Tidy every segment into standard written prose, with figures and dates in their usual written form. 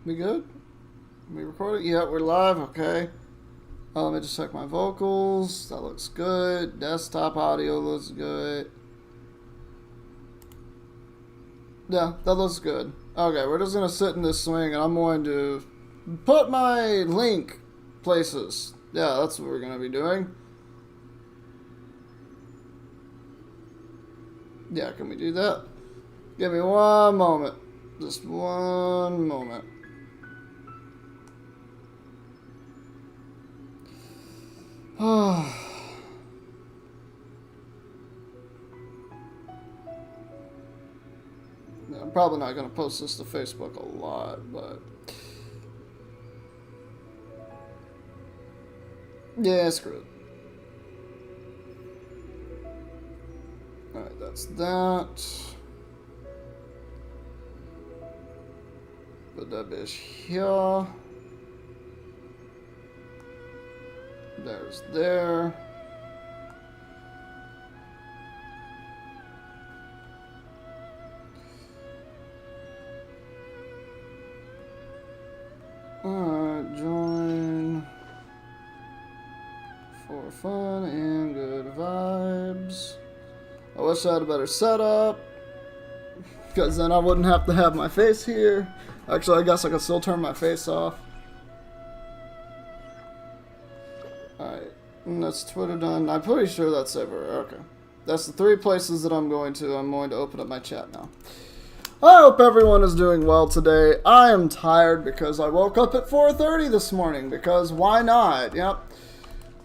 We good? We recording? Yeah, we're live. Okay. Let me just check my vocals. That looks good. Desktop audio looks good. Yeah, that looks good. Okay, we're just gonna sit in this swing and I'm going to put my link places. Yeah, that's what we're gonna be doing. Yeah, can we do that? Give me one moment. Just one moment. I'm probably not going to post this to Facebook a lot, but yeah, screw it. Alright, that's that. Put that bitch here. There's there. Alright, join for fun and good vibes. I wish I had a better setup, because then I wouldn't have to have my face here. Actually, I guess I could still turn my face off. Alright, that's Twitter done. I'm pretty sure that's everywhere. Okay. That's the 3 places that I'm going to. I'm going to open up my chat now. I hope everyone is doing well today. I am tired because I woke up at 4:30 this morning, because why not? Yep,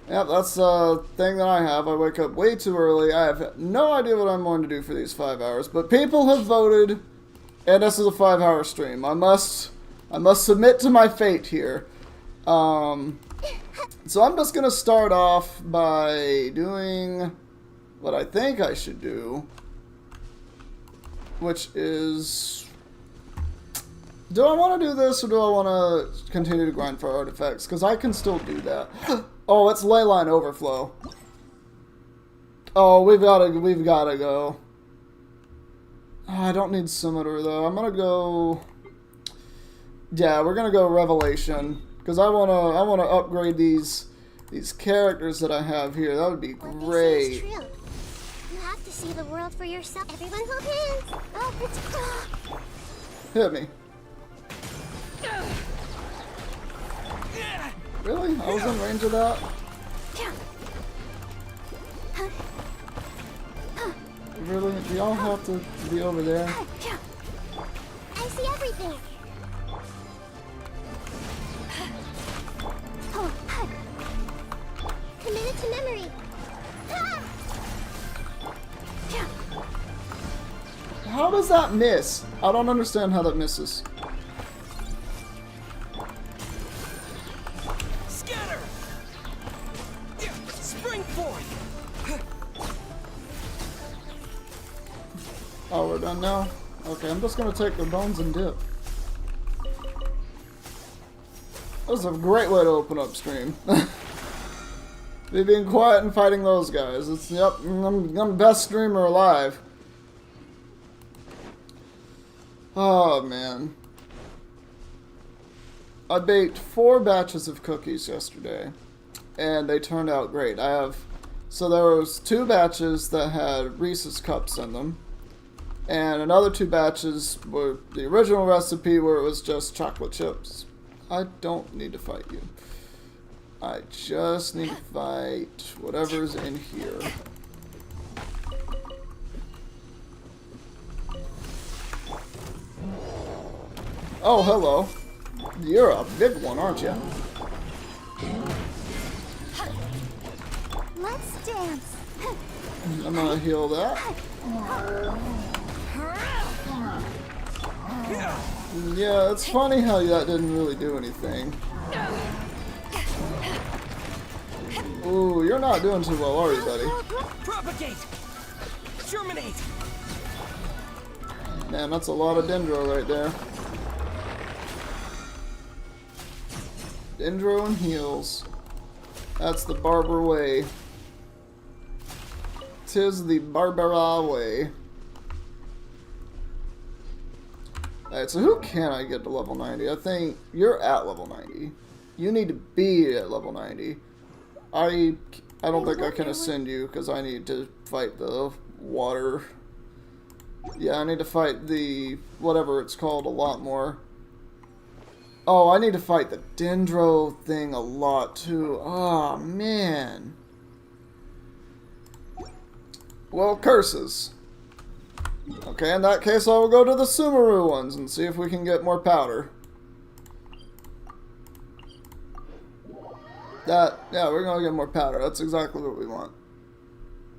that's a thing that I have. I wake up way too early. I have no idea what I'm going to do for these 5 hours, but people have voted, and this is a 5-hour stream. I must submit to my fate here. So I'm just gonna start off by doing what I think I should do, which is, do I want to do this or do I want to continue to grind for artifacts? Because I can still do that. Oh, it's Leyline Overflow. Oh, we've gotta go. Oh, I don't need Scimitar though. I'm gonna go. Yeah, we're gonna go Revelation because I wanna upgrade these characters that I have here. That would be great. What they say is true. You have to see the world for yourself. Everyone hold hands. Oh, it's Hit me. Really? I was in range of that? Really? Do y'all have to be over there? I see everything. Committed to memory. How does that miss? I don't understand how that misses. Scatter! Spring forth! Oh, we're done now? Okay, I'm just gonna take the bones and dip. That's a great way to open up stream. Me being quiet and fighting those guys. It's, yep, I'm the best streamer alive. Oh, man. I baked 4 batches of cookies yesterday, and they turned out great. So there was 2 batches that had Reese's Cups in them, and another 2 batches were the original recipe where it was just chocolate chips. I don't need to fight you. I just need to fight whatever's in here. Oh, hello. You're a big one, aren't you? Let's dance. I'm gonna heal that. Yeah, it's funny how that didn't really do anything. Ooh, you're not doing too well, are you, buddy? Propagate! Germinate! Man, that's a lot of Dendro right there. Dendro and heals. That's the Barber way. 'Tis the Barbara way. Alright, so who can I get to level 90? I think you're at level 90. You need to be at level 90. I don't think I can ascend you because I need to fight the water. Yeah, I need to fight the whatever it's called a lot more. Oh, I need to fight the Dendro thing a lot too. Oh, man. Well, curses. Okay, in that case, I will go to the Sumeru ones and see if we can get more powder. Yeah, we're gonna get more powder. That's exactly what we want.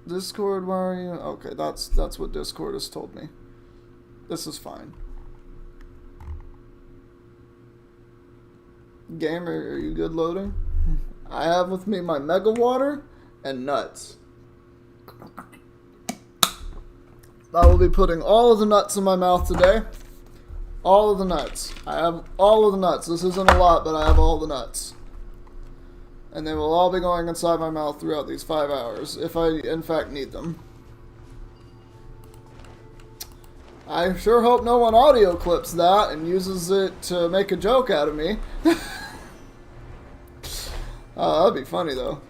Discord, where are you? Okay, that's what Discord has told me. This is fine. Gamer, are you good loading? I have with me my Mega Water and nuts. I will be putting all of the nuts in my mouth today. All of the nuts. I have all of the nuts. This isn't a lot, but I have all the nuts. And they will all be going inside my mouth throughout these 5 hours, if I in fact need them. I sure hope no one audio clips that and uses it to make a joke out of me. That'd be funny though.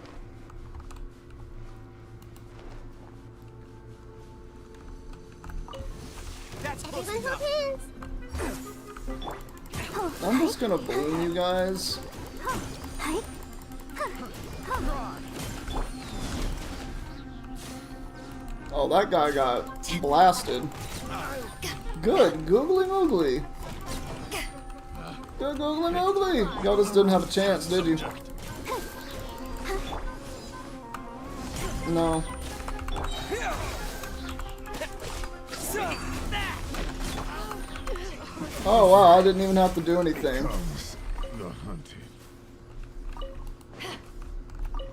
Everyone hold hands. I'm just gonna balloon you guys. Oh, that guy got blasted. Good, googly moogly. Good googly moogly. Y'all just didn't have a chance, did you? No. Oh wow, I didn't even have to do anything.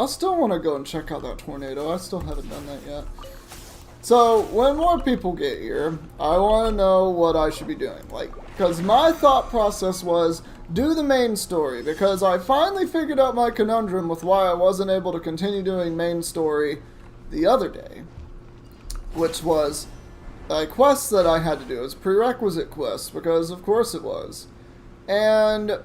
I still want to go and check out that tornado. I still haven't done that yet. So, when more people get here, I want to know what I should be doing. Like, because my thought process was, do the main story. Because I finally figured out my conundrum with why I wasn't able to continue doing main story the other day. Which was a quest that I had to do. It was a prerequisite quest, because of course it was. And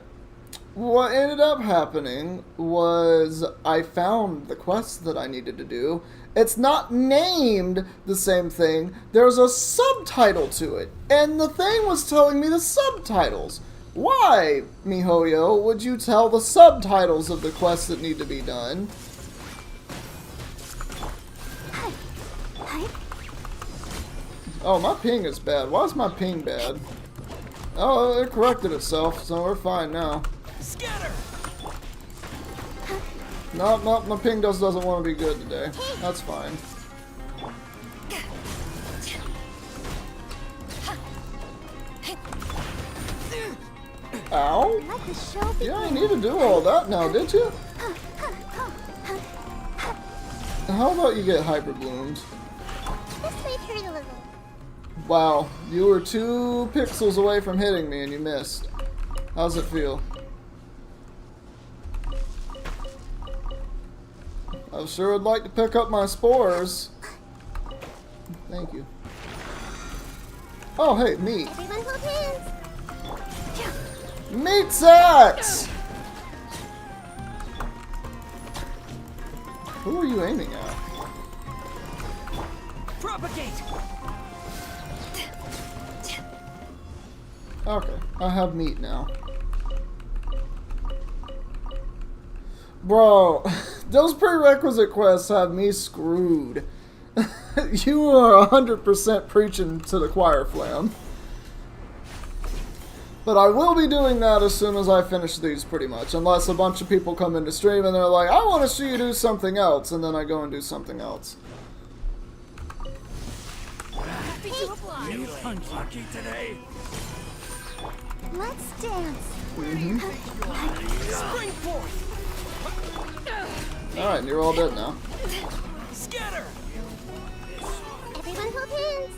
what ended up happening was I found the quest that I needed to do. It's not named the same thing. There's a subtitle to it. And the thing was telling me the subtitles. Why, MiHoYo, would you tell the subtitles of the quests that need to be done? Oh, my ping is bad. Why is my ping bad? Oh, it corrected itself, so we're fine now. Scatter! Nope, my ping doesn't want to be good today. That's fine. Ow! Yeah, I need to do all that now, did you? How about you get hyper blooms? This might hurt a little. Wow, you were 2 pixels away from hitting me and you missed. How's it feel? I sure would like to pick up my spores. Thank you. Oh, hey, meat. Everyone hold hands. Meat sacks! Who are you aiming at? Propagate! Okay, I have meat now. Bro, those prerequisite quests have me screwed. You are 100% preaching to the choir, Flam. But I will be doing that as soon as I finish these, pretty much. Unless a bunch of people come into stream and they're like, I want to see you do something else. And then I go and do something else. You unlucky today. Let's dance. Spring forth! Alright, and you're all dead now. Scatter! Everyone hold hands.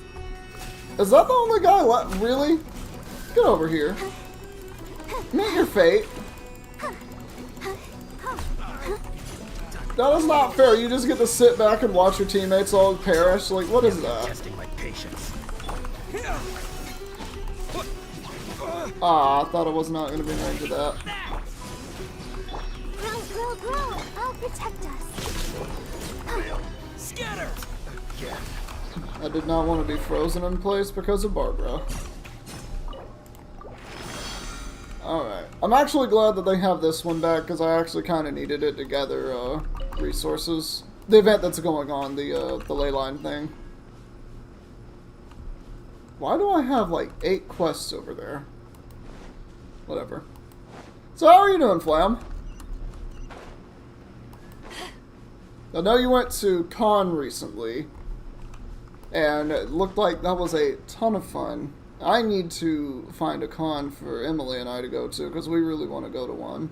Is that the only guy left? Really? Get over here. Meet your fate. That is not fair. You just get to sit back and watch your teammates all perish. Like, what is that? Testing my patience. Ah, I thought I was not going to be named to that. Grow, grow, grow. I'll protect us. Scatter! I did not want to be frozen in place because of Barbara. Alright. I'm actually glad that they have this one back because I actually kind of needed it to gather resources. The event that's going on, the ley line thing. Why do I have like 8 quests over there? Whatever. So how are you doing, Flam? I know you went to Con recently, and it looked like that was a ton of fun. I need to find a con for Emily and I to go to, because we really want to go to one.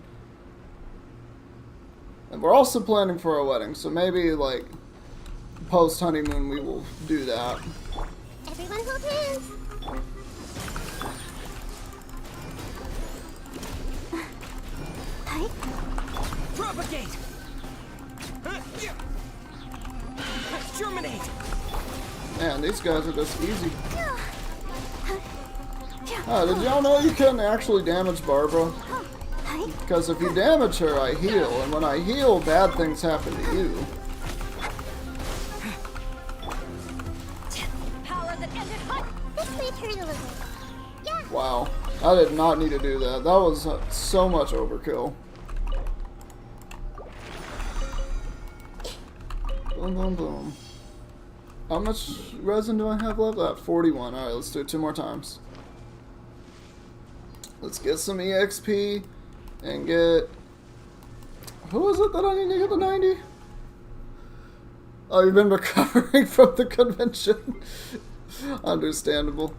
And we're also planning for our wedding, so maybe, like, post-honeymoon we will do that. Everyone hold hands. Hi. Propagate! Germinate! Man, these guys are just easy. Did y'all know you couldn't actually damage Barbara? Hi. Because if you damage her, I heal, and when I heal, bad things happen to you. Power that ended hot. This made hurt a little. Yeah. Wow. I did not need to do that. That was so much overkill. Boom, boom, boom. How much resin do I have left? 41. Alright, let's do it 2 more times. Let's get some EXP and get... Who is it that I need to get to 90? Oh, you've been recovering from the convention. Understandable.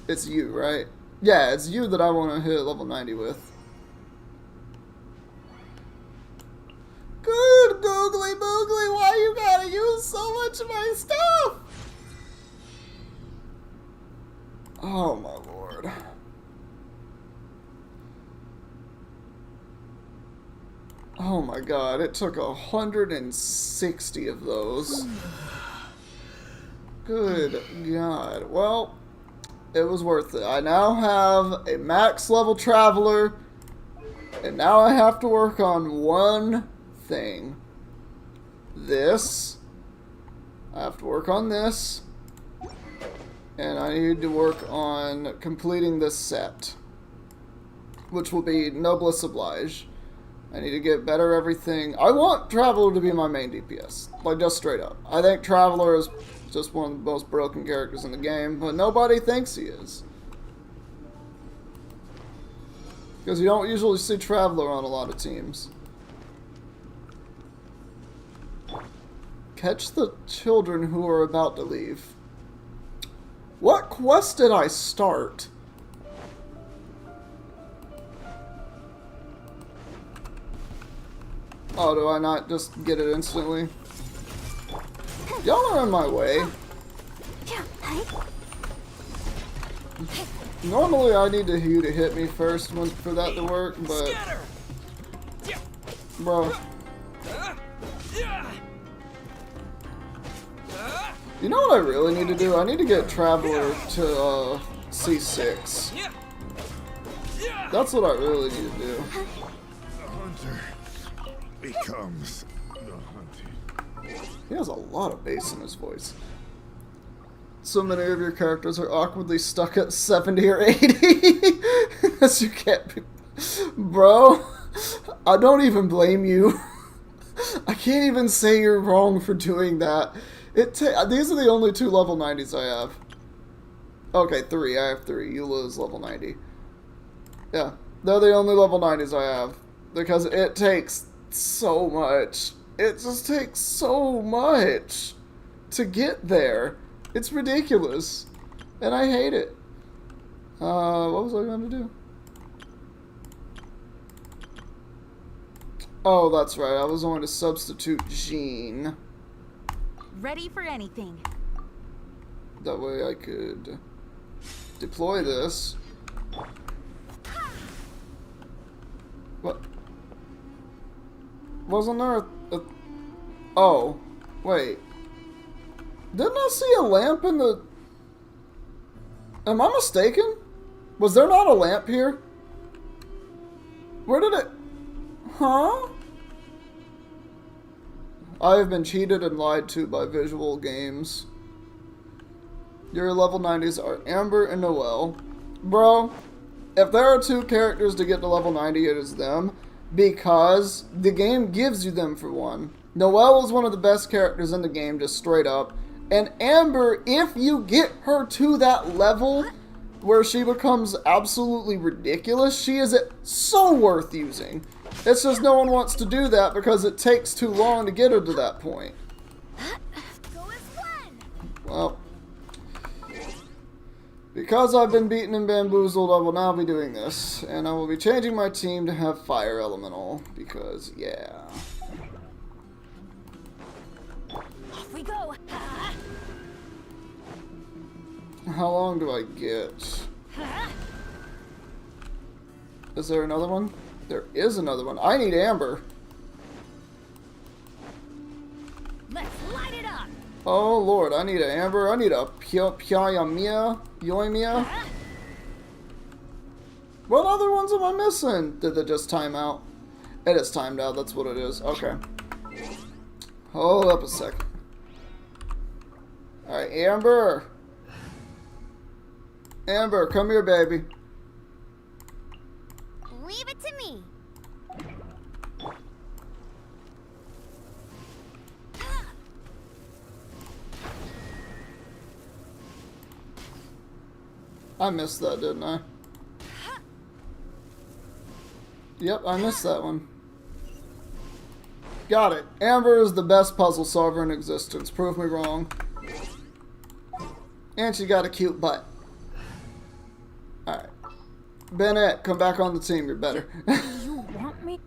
It's you, right? Yeah, it's you that I want to hit level 90 with. Good googly boogly, why you gotta use so much of my stuff? Oh my lord. Oh my god, it took 160 of those. Good god. Well, it was worth it. I now have a max level traveler, and now I have to work on one thing. This. I have to work on this. And I need to work on completing this set, which will be Noblesse Oblige. I need to get better everything. I want Traveler to be my main DPS. Like, just straight up. I think Traveler is just one of the most broken characters in the game, but nobody thinks he is. Because you don't usually see Traveler on a lot of teams. Catch the children who are about to leave. What quest did I start? Oh, do I not just get it instantly? Y'all are in my way. Normally I need you to hit me first for that to work, but... Bro. You know what I really need to do? I need to get Traveler to C6. That's what I really need to do. The hunter becomes the hunted. He has a lot of bass in his voice. So many of your characters are awkwardly stuck at 70 or 80. Because you can't be... Bro, I don't even blame you. I can't even say you're wrong for doing that. These are the only 2 level 90s I have. Okay, 3. I have 3. Eula is level 90. Yeah, they're the only level 90s I have. Because it takes so much. It just takes so much to get there. It's ridiculous. And I hate it. What was I going to do? Oh, that's right. I was going to substitute Jean. Ready for anything. That way I could deploy this. What? Wasn't there a... Oh, wait. Didn't I see a lamp in the... Am I mistaken? Was there not a lamp here? Where did it... Huh? I have been cheated and lied to by visual games. Your level 90s are Amber and Noelle. Bro, if there are 2 characters to get to level 90, it is them. Because the game gives you them for one. Noelle is one of the best characters in the game, just straight up. And Amber, if you get her to that level where she becomes absolutely ridiculous, she is so worth using. It's just no one wants to do that because it takes too long to get her to that point. Well, because I've been beaten and bamboozled, I will now be doing this. And I will be changing my team to have Fire Elemental, because, yeah. Off we go. How long do I get? Is there another one? There is another one. I need Amber. Let's light it up. Oh lord, I need an Amber. I need a Yoimiya. What other ones am I missing? Did they just time out? It is timed out, that's what it is. Okay. Hold up a second. Alright, Amber. Amber, come here, baby. Leave it to me. I missed that, didn't I? Yep, I missed that one. Got it. Amber is the best puzzle solver in existence. Prove me wrong. And she got a cute butt. Alright. Bennett, come back on the team. You're better. You want me?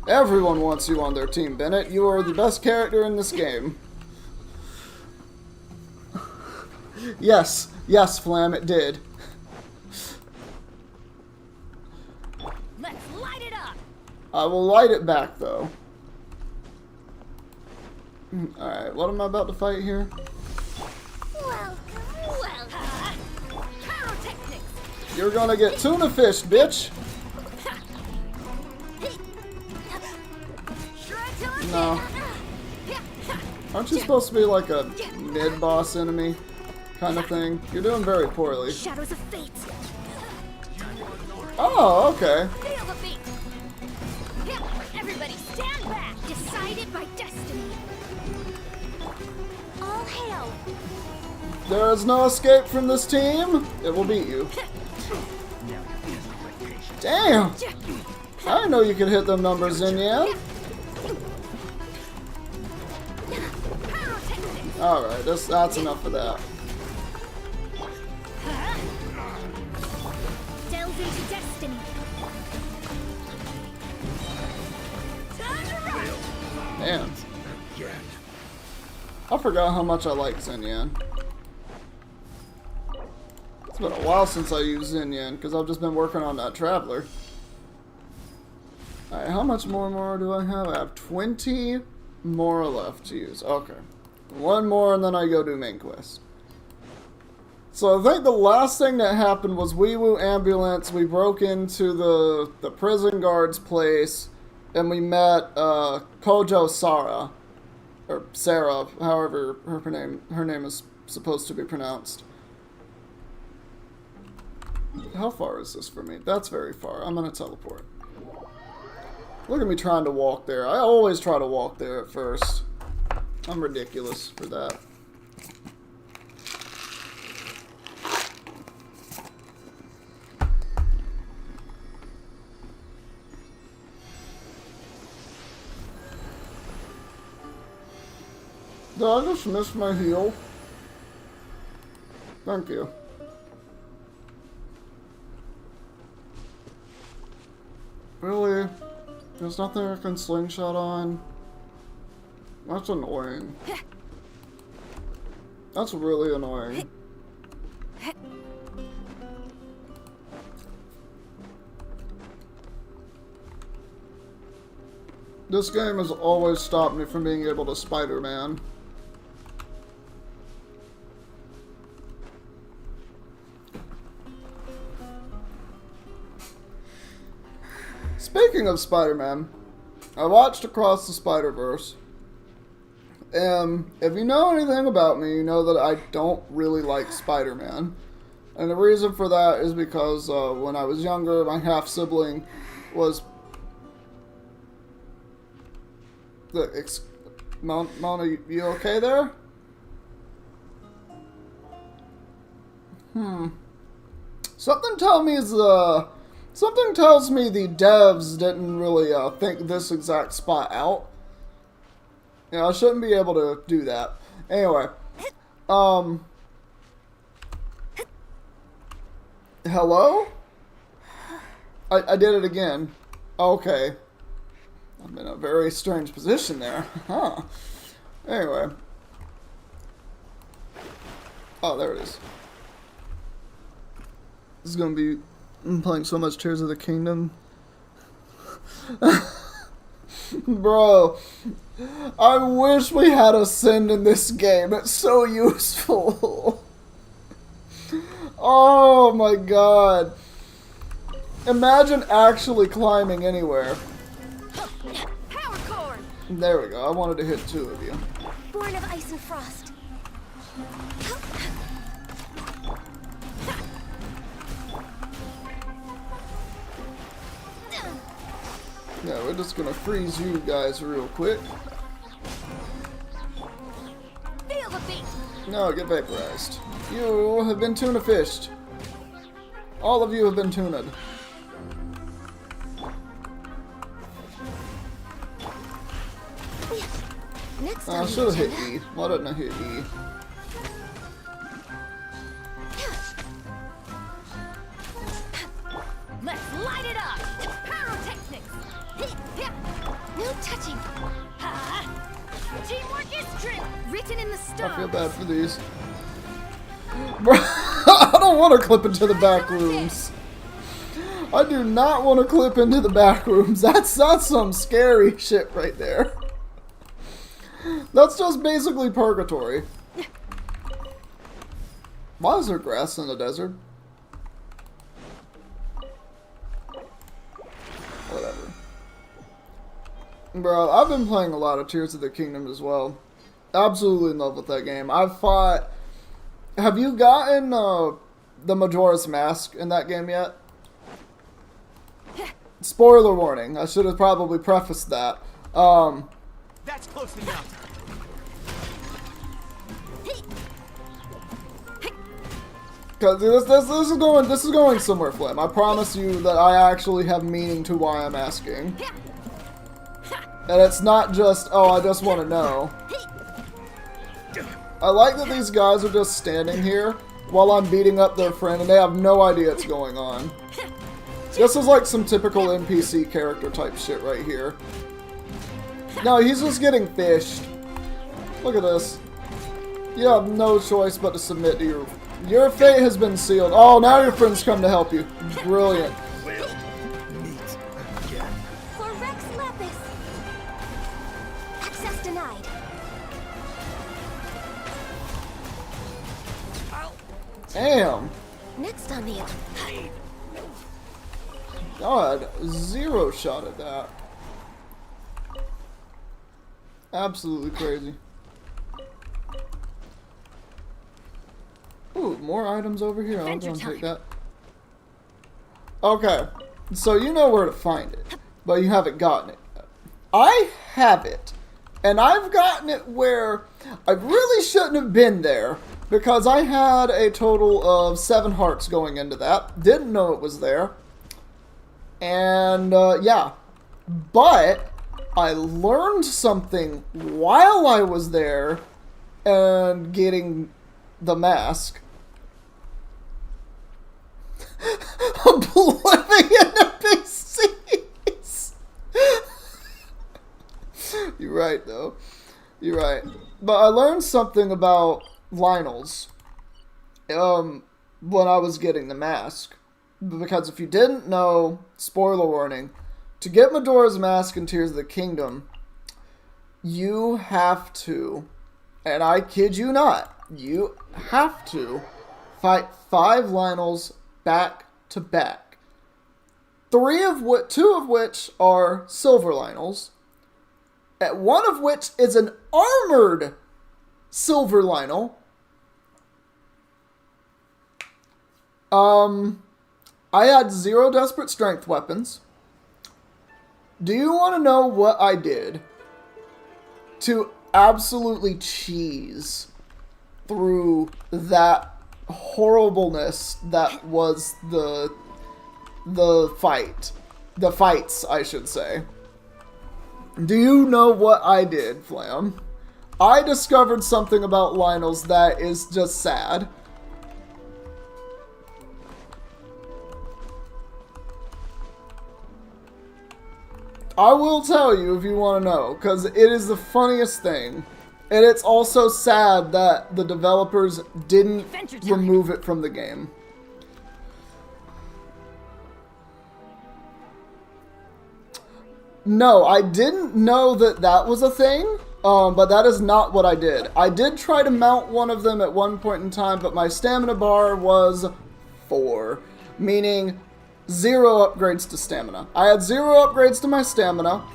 Everyone wants you on their team, Bennett. You are the best character in this game. Yes. Yes, Flam, it did. Let's light it up. I will light it back, though. Alright, what am I about to fight here? Welcome. Pyrotechnics. You're gonna get tuna fish, bitch! No. Aren't you supposed to be like a mid-boss enemy kind of thing? You're doing very poorly. Shadows of fate. Oh, okay. Feel the beat. Everybody stand back. Decided by destiny. All hail. There is no escape from this team. It will beat you. Damn! I didn't know you could hit them numbers in yet. Alright, that's enough of that. Delve into destiny. Man. I forgot how much I like Xinyan. It's been a while since I used Xinyan, because I've just been working on that Traveler. Alright, how much more do I have? I have 20 more left to use. Okay. One more and then I go do main quest. So I think the last thing that happened was Wee Woo Ambulance. We broke into the prison guard's place and we met Kojo Sara. Or Sarah, however her name is supposed to be pronounced. How far is this from me? That's very far. I'm gonna teleport. Look at me trying to walk there. I always try to walk there at first. I'm ridiculous for that. Did I just miss my heal? Thank you. Really? There's nothing I can slingshot on? That's annoying. That's really annoying. This game has always stopped me from being able to Spider-Man. Speaking of Spider-Man, I watched Across the Spider-Verse. And if you know anything about me, you know that I don't really like Spider-Man. And the reason for that is because when I was younger, my half-sibling was... Mona, you okay there? Something tells me the devs didn't really think this exact spot out. You know, I shouldn't be able to do that. Anyway, hello? I did it again. Okay. I'm in a very strange position there. Huh. Anyway. Oh, there it is. This is gonna be... I'm playing so much Tears of the Kingdom. Bro. I wish we had Ascend in this game. It's so useful. Oh my god. Imagine actually climbing anywhere. Power cord! There we go. I wanted to hit two of you. Born of ice and frost. Yeah, we're just gonna freeze you guys real quick. Feel the beat! No, get vaporized. You have been tuna fished. All of you have been tuned. Next I on should the have hit agenda. E. Why didn't I hit E? Let's light it up. Pyrotechnics. No touching. Ha! Teamwork is true. Written in the I stone. feel bad for these. Bro, I don't want to clip into the back rooms. I do not want to clip into the back rooms. That's some scary shit right there. That's just basically purgatory. Why is there grass in the desert? Whatever. Bro, I've been playing a lot of Tears of the Kingdom as well. Absolutely in love with that game. I've fought... Have you gotten the Majora's Mask in that game yet? Spoiler warning. I should have probably prefaced that. That's close enough. Cause this is going somewhere, Flim. I promise you that I actually have meaning to why I'm asking. And it's not just, oh, I just want to know. I like that these guys are just standing here while I'm beating up their friend and they have no idea what's going on. This is like some typical NPC character type shit right here. No, he's just getting fished. Look at this. You have no choice but to submit to your fate has been sealed. Oh, now your friends come to help you. Brilliant. We'll meet again. For Rex Lapis. Access denied. Damn. Next on the agenda. God, zero shot at that. Absolutely crazy. Ooh, more items over here. I'll go Adventure and take time. that. Okay, so you know where to find it, but you haven't gotten it yet. I have it, and I've gotten it where I really shouldn't have been there because I had a total of 7 hearts going into that. Didn't know it was there. And, yeah. But I learned something while I was there and getting the mask. Oblivion NPCs! You're right, though. You're right. But I learned something about Lionel's when I was getting the mask. Because if you didn't know, spoiler warning, to get Majora's Mask in Tears of the Kingdom, you have to, and I kid you not, you have to fight 5 Lionels back to back. two of which are silver Lynels, and one of which is an armored silver Lynel. I had 0 desperate strength weapons. Do you want to know what I did to absolutely cheese through that horribleness that was the fights, I should say? Do you know what I did, Flam? I discovered something about Lynels that is just sad. I will tell you if you want to know, because it is the funniest thing. And it's also sad that the developers didn't remove it from the game. No, I didn't know that that was a thing, but that is not what I did. I did try to mount one of them at one point in time, but my stamina bar was 4, meaning 0 upgrades to stamina. I had 0 upgrades to my stamina,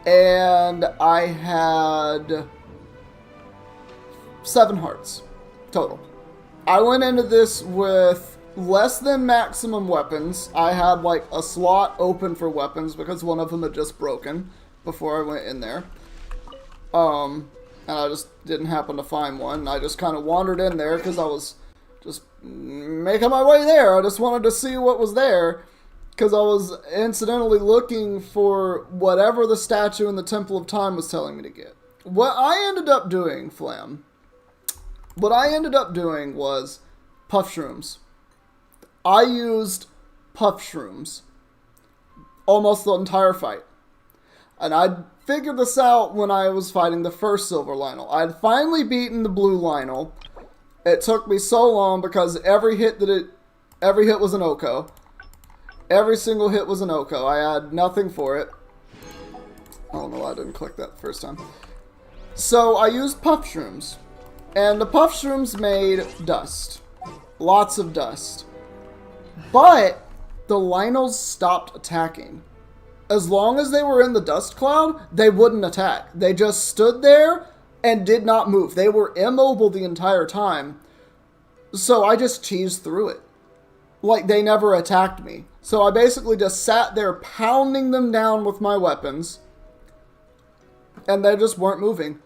and I had 7 hearts total. I went into this with less than maximum weapons. I had like a slot open for weapons because one of them had just broken before I went in there. And I just didn't happen to find one. I just kind of wandered in there because I was just making my way there. I just wanted to see what was there because I was incidentally looking for whatever the statue in the Temple of Time was telling me to get. What I ended up doing, Flam, was puff shrooms. I used puff shrooms almost the entire fight. And I figured this out when I was fighting the first silver Lynel. I had finally beaten the blue Lynel. It took me so long because every hit was an Oko. Every single hit was an Oko. I had nothing for it. I don't know why I didn't click that the first time. So I used puff shrooms. And the puff shrooms made dust. Lots of dust. But the Lynels stopped attacking. As long as they were in the dust cloud, they wouldn't attack. They just stood there and did not move. They were immobile the entire time. So I just cheesed through it. Like, they never attacked me. So I basically just sat there pounding them down with my weapons. And they just weren't moving.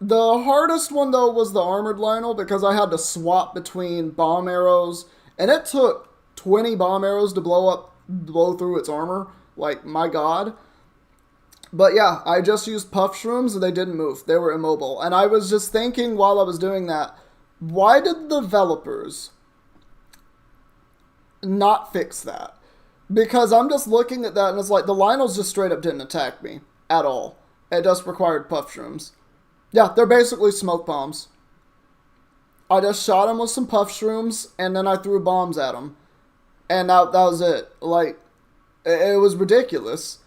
The hardest one, though, was the armored Lynel because I had to swap between bomb arrows. And it took 20 bomb arrows to blow through its armor. Like, my god. But yeah, I just used puff shrooms and they didn't move. They were immobile. And I was just thinking while I was doing that, why did the developers not fix that? Because I'm just looking at that and it's like, the Lynels just straight up didn't attack me at all. It just required puff shrooms. Yeah, they're basically smoke bombs. I just shot them with some puff shrooms and then I threw bombs at them. And that was it. Like, it was ridiculous.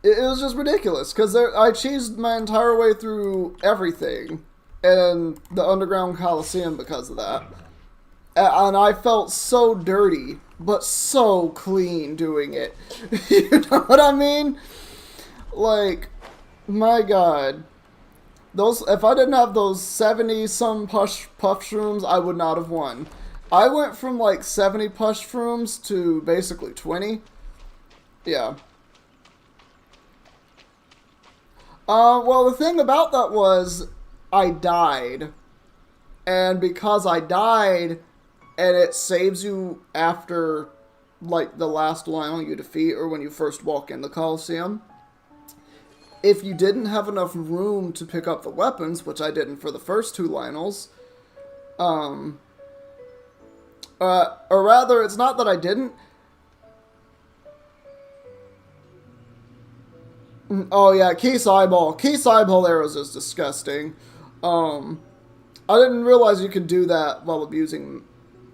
It was just ridiculous, because I cheesed my entire way through everything in the Underground Coliseum because of that. And I felt so dirty, but so clean doing it. You know what I mean? Like, my god. If I didn't have those 70-some puff shrooms, I would not have won. I went from like 70 puff shrooms to basically 20. Yeah. Well, the thing about that was, I died. And because I died, and it saves you after, like, the last Lynel you defeat, or when you first walk in the Coliseum. If you didn't have enough room to pick up the weapons, which I didn't for the first 2 Lynels, or rather, it's not that I didn't. Oh yeah, Keith's eyeball. Keith's eyeball arrows is disgusting. I didn't realize you could do that while abusing...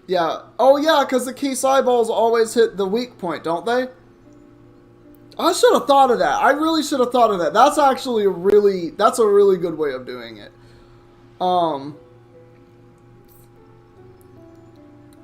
Yeah. Oh yeah, because the Keith's eyeballs always hit the weak point, don't they? I should have thought of that. I really should have thought of that. That's actually that's a really good way of doing it.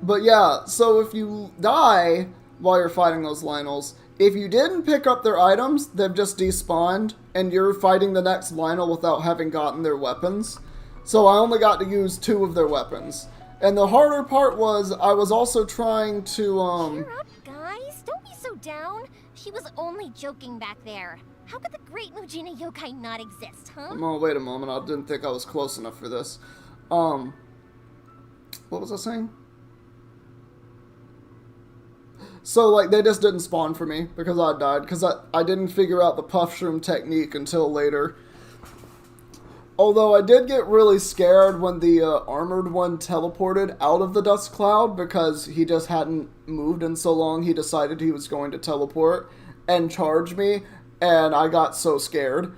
But yeah, so if you die while you're fighting those Lionels, if you didn't pick up their items, they've just despawned, and you're fighting the next Lionel without having gotten their weapons. So I only got to use 2 of their weapons. And the harder part was, I was also trying to, Cheer up, guys. Don't be so down. She was only joking back there. How could the great Mujina yokai not exist, huh? Oh, wait a moment, I didn't think I was close enough for this. What was I saying? So, like, they just didn't spawn for me because I died, because I didn't figure out the puff shroom technique until later. Although I did get really scared when the armored one teleported out of the dust cloud, because he just hadn't moved in so long, he decided he was going to teleport and charge me, and I got so scared.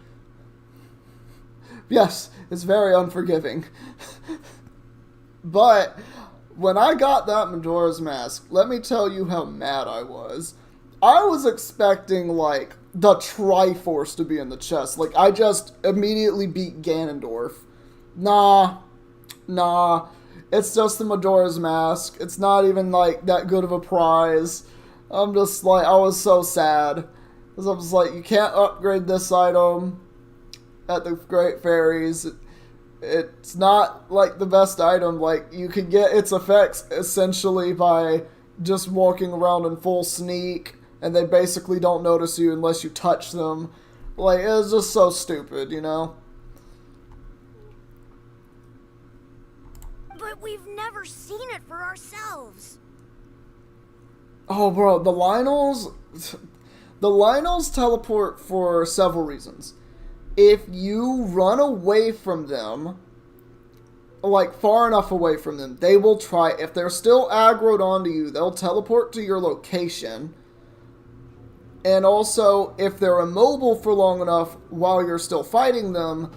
Yes, it's very unforgiving. But when I got that Majora's Mask, let me tell you how mad I was. I was expecting, like, the Triforce to be in the chest. Like, I just immediately beat Ganondorf. Nah. It's just the Majora's Mask. It's not even, like, that good of a prize. I'm just, like, I was so sad. Because I was like, you can't upgrade this item at the Great Fairies. It's not, like, the best item. Like, you could get its effects, essentially, by just walking around in full sneak, and they basically don't notice you unless you touch them. Like, it's just so stupid, you know? But we've never seen it for ourselves. Oh, bro, the Lionels teleport for several reasons. If you run away from them, like far enough away from them, they will try, if they're still aggroed onto you, they'll teleport to your location. And also, if they're immobile for long enough while you're still fighting them,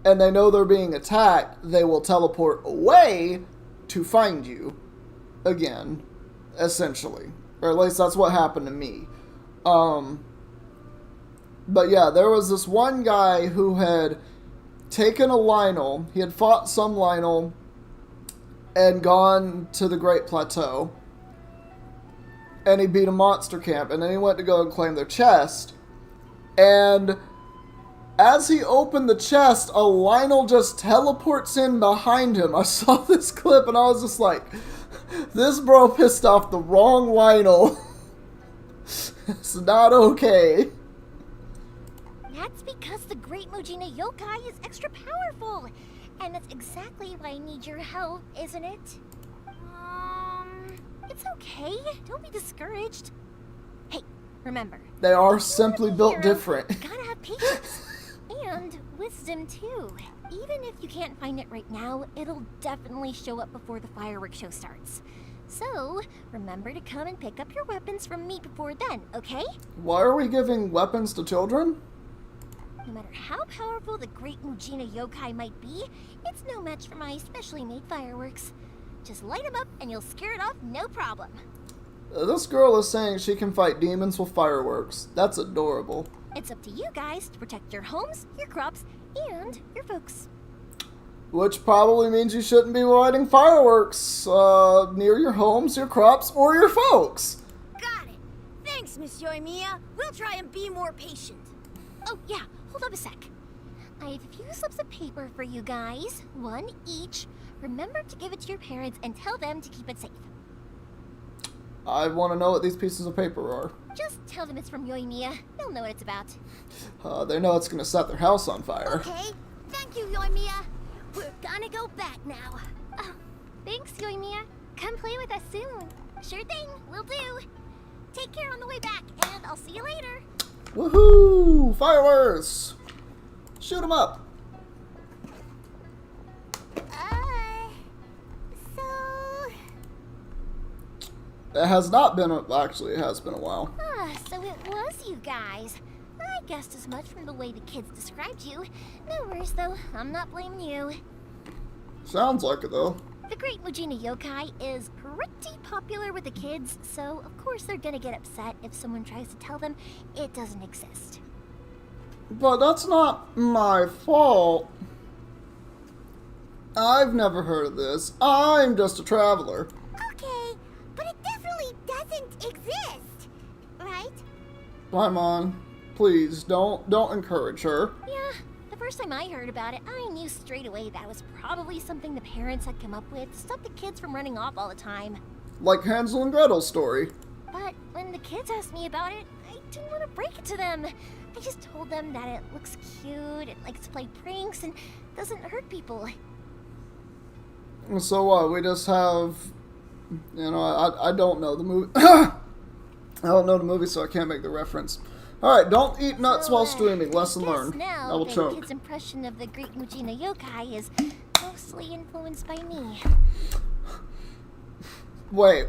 and they know they're being attacked, they will teleport away to find you again, essentially. Or at least that's what happened to me. But yeah, there was this one guy who had taken a Lionel, he had fought some Lionel, and gone to the Great Plateau, and he beat a monster camp, and then he went to go and claim their chest, and as he opened the chest, a Lionel just teleports in behind him. I saw this clip, and I was just like, this bro pissed off the wrong Lionel. It's not okay. That's because the great Mujina yokai is extra powerful. And that's exactly why I need your help, isn't it? It's okay. Don't be discouraged. Hey, remember. They are simply built different. You gotta have patience. And wisdom, too. Even if you can't find it right now, it'll definitely show up before the fireworks show starts. So, remember to come and pick up your weapons from me before then, okay? Why are we giving weapons to children? No matter how powerful the great Mujina yokai might be, it's no match for my specially made fireworks. Just light them up and you'll scare it off no problem. This girl is saying she can fight demons with fireworks. That's adorable. It's up to you guys to protect your homes, your crops, and your folks. Which probably means you shouldn't be lighting fireworks near your homes, your crops, or your folks. Got it. Thanks, Miss Yoimiya. We'll try and be more patient. Oh, yeah. Hold up a sec. I have a few slips of paper for you guys. One each. Remember to give it to your parents and tell them to keep it safe. I want to know what these pieces of paper are. Just tell them it's from Yoimiya. They'll know what it's about. They know it's going to set their house on fire. Okay. Thank you, Yoimiya. We're gonna go back now. Oh, thanks, Yoimiya. Come play with us soon. Sure thing. Will do. Take care on the way back, and I'll see you later. Woohoo! Fireworks! Shoot 'em up! So... It has not been actually, it has been a while. So it was you guys. I guessed as much from the way the kids described you. No worries, though. I'm not blaming you. Sounds like it, though. The Great Mujina Yokai is pretty popular with the kids, so of course they're gonna get upset if someone tries to tell them it doesn't exist. But that's not my fault. I've never heard of this. I'm just a traveler. Okay, doesn't exist, right? Paimon, please, don't encourage her. Yeah, the first time I heard about it, I knew straight away that was probably something the parents had come up with to stop the kids from running off all the time. Like Hansel and Gretel's story. But when the kids asked me about it, I didn't want to break it to them. I just told them that it looks cute, it likes to play pranks, and doesn't hurt people. So what, we just have, you know, I don't know the movie. I don't know the movie, so I can't make the reference. Alright, don't eat nuts while streaming. Lesson learned. Now I will the choke. kid's impression of the great Mujina yokai is mostly influenced by me. Wait,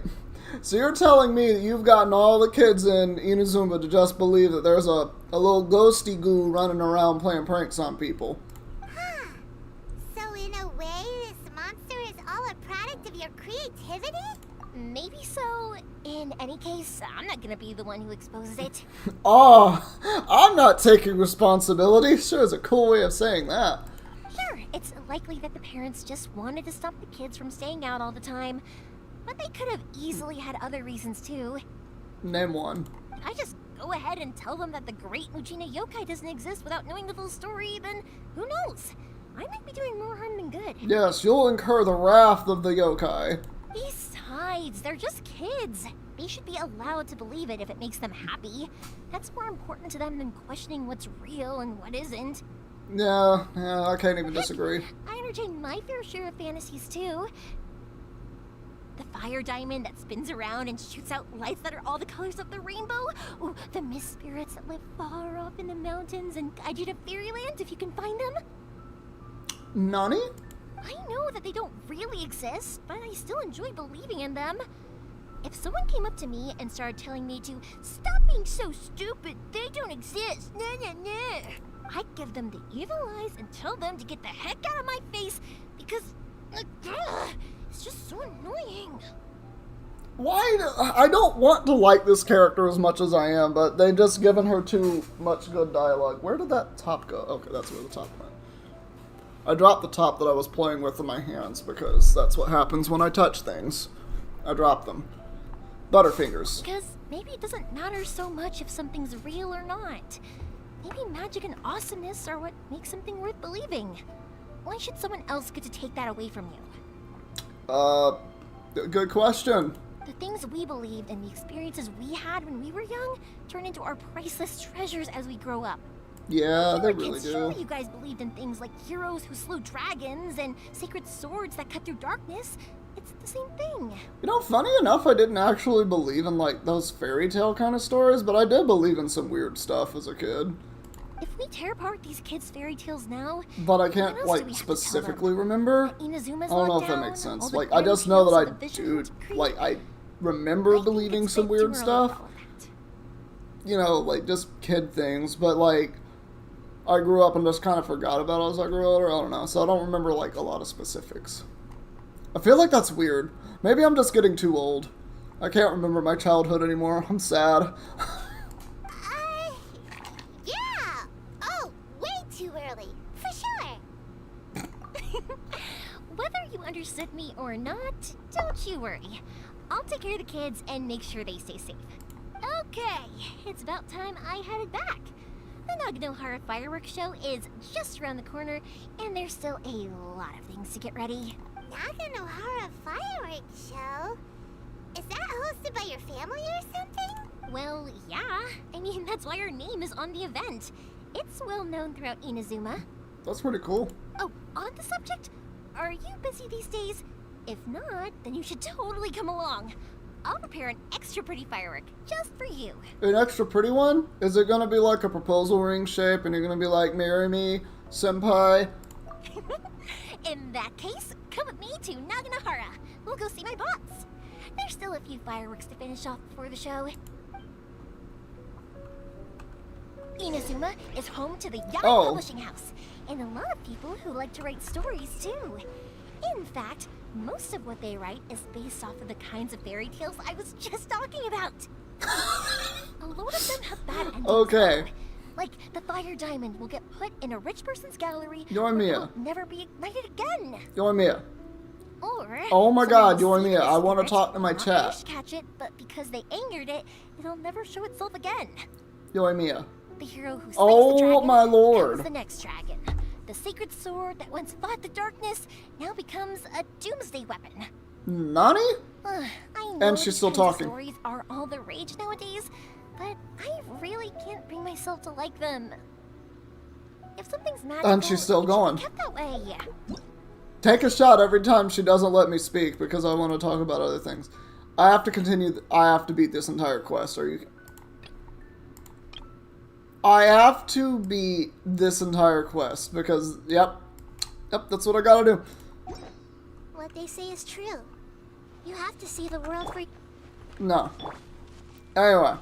so you're telling me that you've gotten all the kids in Inazuma to just believe that there's a little ghosty goo running around playing pranks on people? Huh. So in a way, this monster is all a product of your creativity? Maybe so. In any case, I'm not gonna be the one who exposes it. Oh, I'm not taking responsibility. Sure is a cool way of saying that. Sure, it's likely that the parents just wanted to stop the kids from staying out all the time. But they could have easily had other reasons too. Name one. I just go ahead and tell them that the great Mujina yokai doesn't exist without knowing the full story, then who knows? I might be doing more harm than good. Yes, you'll incur the wrath of the yokai. Besides, they're just kids. They should be allowed to believe it if it makes them happy. That's more important to them than questioning what's real and what isn't. Yeah, I can't even disagree. I entertain my fair share of fantasies too. The fire diamond that spins around and shoots out lights that are all the colors of the rainbow. Ooh, the mist spirits that live far off in the mountains and guide you to fairyland if you can find them. Nani? I know that they don't really exist, but I still enjoy believing in them. If someone came up to me and started telling me to stop being so stupid, they don't exist, nah. I'd give them the evil eyes and tell them to get the heck out of my face because it's just so annoying. I don't want to like this character as much as I am, but they've just given her too much good dialogue. Where did that top go? Okay, that's where the top went. I dropped the top that I was playing with in my hands because that's what happens when I touch things. I drop them. Butterfingers. Because maybe it doesn't matter so much if something's real or not. Maybe magic and awesomeness are what makes something worth believing. Why should someone else get to take that away from you? Good question. The things we believed and the experiences we had when we were young turn into our priceless treasures as we grow up. Yeah, they When we were really kids, sure, do. you guys believed in things like heroes who slew dragons and sacred swords that cut through darkness. It's the same thing. You know, funny enough, I didn't actually believe in, like, those fairy tale kind of stories, but I did believe in some weird stuff as a kid. If we tear apart these kids' fairy tales now, But I what can't, else do like, we have to tell specifically them? remember. Inazuma's I don't know locked if that down, makes sense. all the Like, I just know that fairy I tales do, of the vision to create. like, I remember I think believing it's some way too weird early stuff. for all that. You know, like, just kid things, but, like, I grew up and just kind of forgot about it as I grew older. I don't know, so I don't remember, like, a lot of specifics. I feel like that's weird. Maybe I'm just getting too old. I can't remember my childhood anymore. I'm sad. Yeah. Oh, way too early. For sure. Whether you understood me or not, don't you worry. I'll take care of the kids and make sure they stay safe. Okay, it's about time I headed back. The Naganohara fireworks show is just around the corner, and there's still a lot of things to get ready. Naganohara fireworks show? Is that hosted by your family or something? Well, yeah. I mean, that's why our name is on the event. It's well known throughout Inazuma. That's pretty cool. Oh, on the subject, are you busy these days? If not, then you should totally come along. I'll prepare an extra pretty firework just for you. An extra pretty one? Is it gonna be like a proposal ring shape and you're gonna be like, marry me, senpai? In that case, come with me to Naganohara. We'll go see my boss. There's still a few fireworks to finish off before the show. Inazuma is home to the Yaoi Publishing House, and a lot of people who like to write stories too. In fact, most of what they write is based off of the kinds of fairy tales I was just talking about. A lot of them have bad endings. Okay. though. Like the fire diamond will get put in a rich person's gallery Yoimiya. where it will never be ignited again. Yoimiya, Or Oh my someone god, will see Yoimiya, I this want to secret, talk to my not manage chat. to catch it, but because they angered it, it'll never show itself again. Yoimiya. The hero who slays Oh the dragon my lord. becomes the next dragon. The sacred sword that once fought the darkness now becomes a doomsday weapon. Nani? I know And she's still these kinds of talking. stories are all the rage nowadays, but I really can't bring myself to like them. If something's magical, And she's still it should be going. kept that way. Take a shot every time she doesn't let me speak because I want to talk about other things. I have to continue. I have to beat this entire quest. Are you? I have to beat this entire quest because, yep, that's what I gotta do. What they say is true. You have to see the world for... No. Anyway.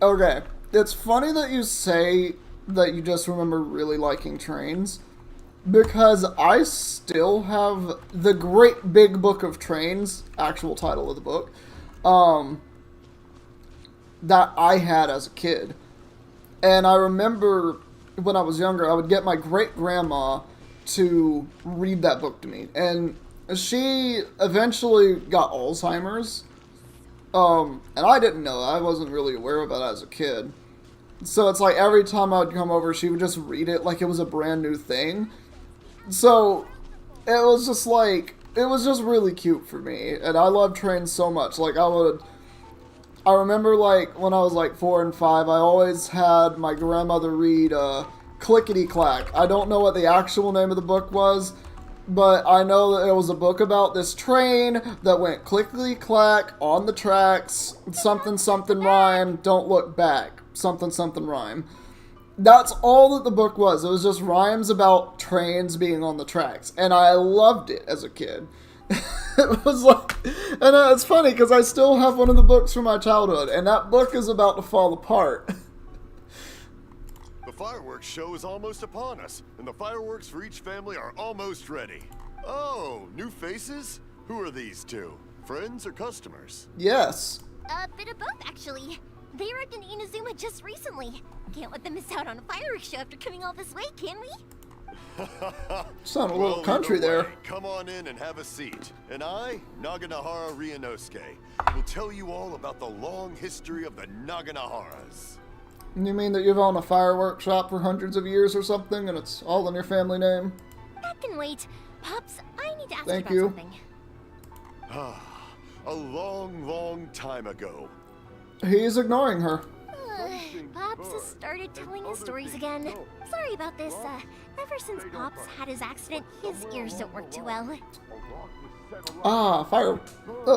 Okay. It's funny that you say that you just remember really liking trains, because I still have the Great Big Book of Trains, actual title of the book, that I had as a kid. And I remember when I was younger, I would get my great-grandma to read that book to me. And she eventually got Alzheimer's. And I didn't know. I wasn't really aware of it as a kid. So it's like every time I would come over, she would just read it like it was a brand new thing. So it was just like, it was just really cute for me. And I love trains so much. Like I remember like when I was like 4 and 5, I always had my grandmother read Clickety Clack. I don't know what the actual name of the book was, but I know that it was a book about this train that went clickety clack on the tracks, something something rhyme, don't look back, something something rhyme. That's all that the book was. It was just rhymes about trains being on the tracks, and I loved it as a kid. It was like, and it's funny because I still have one of the books from my childhood, and that book is about to fall apart. The fireworks show is almost upon us, and the fireworks for each family are almost ready. Oh, new faces? Who are these two? Friends or customers? Yes. A bit of both, actually. They arrived in Inazuma just recently. Can't let them miss out on a fireworks show after coming all this way, can we? Sound a little Well, country either there. way, come on in and have a seat. And I, Naganahara Ryunosuke, will tell you all about the long history of the Naganaharas. You mean that you've owned a fireworks shop for hundreds of years or something, and it's all in your family name? That can wait. Pops, I need to ask Thank you you. about something. A long, long time ago. He's ignoring her. Pops has started telling his stories again. Sorry about this. Ever since Pops had his accident, his ears don't work too well. Ah, fireworks. Really?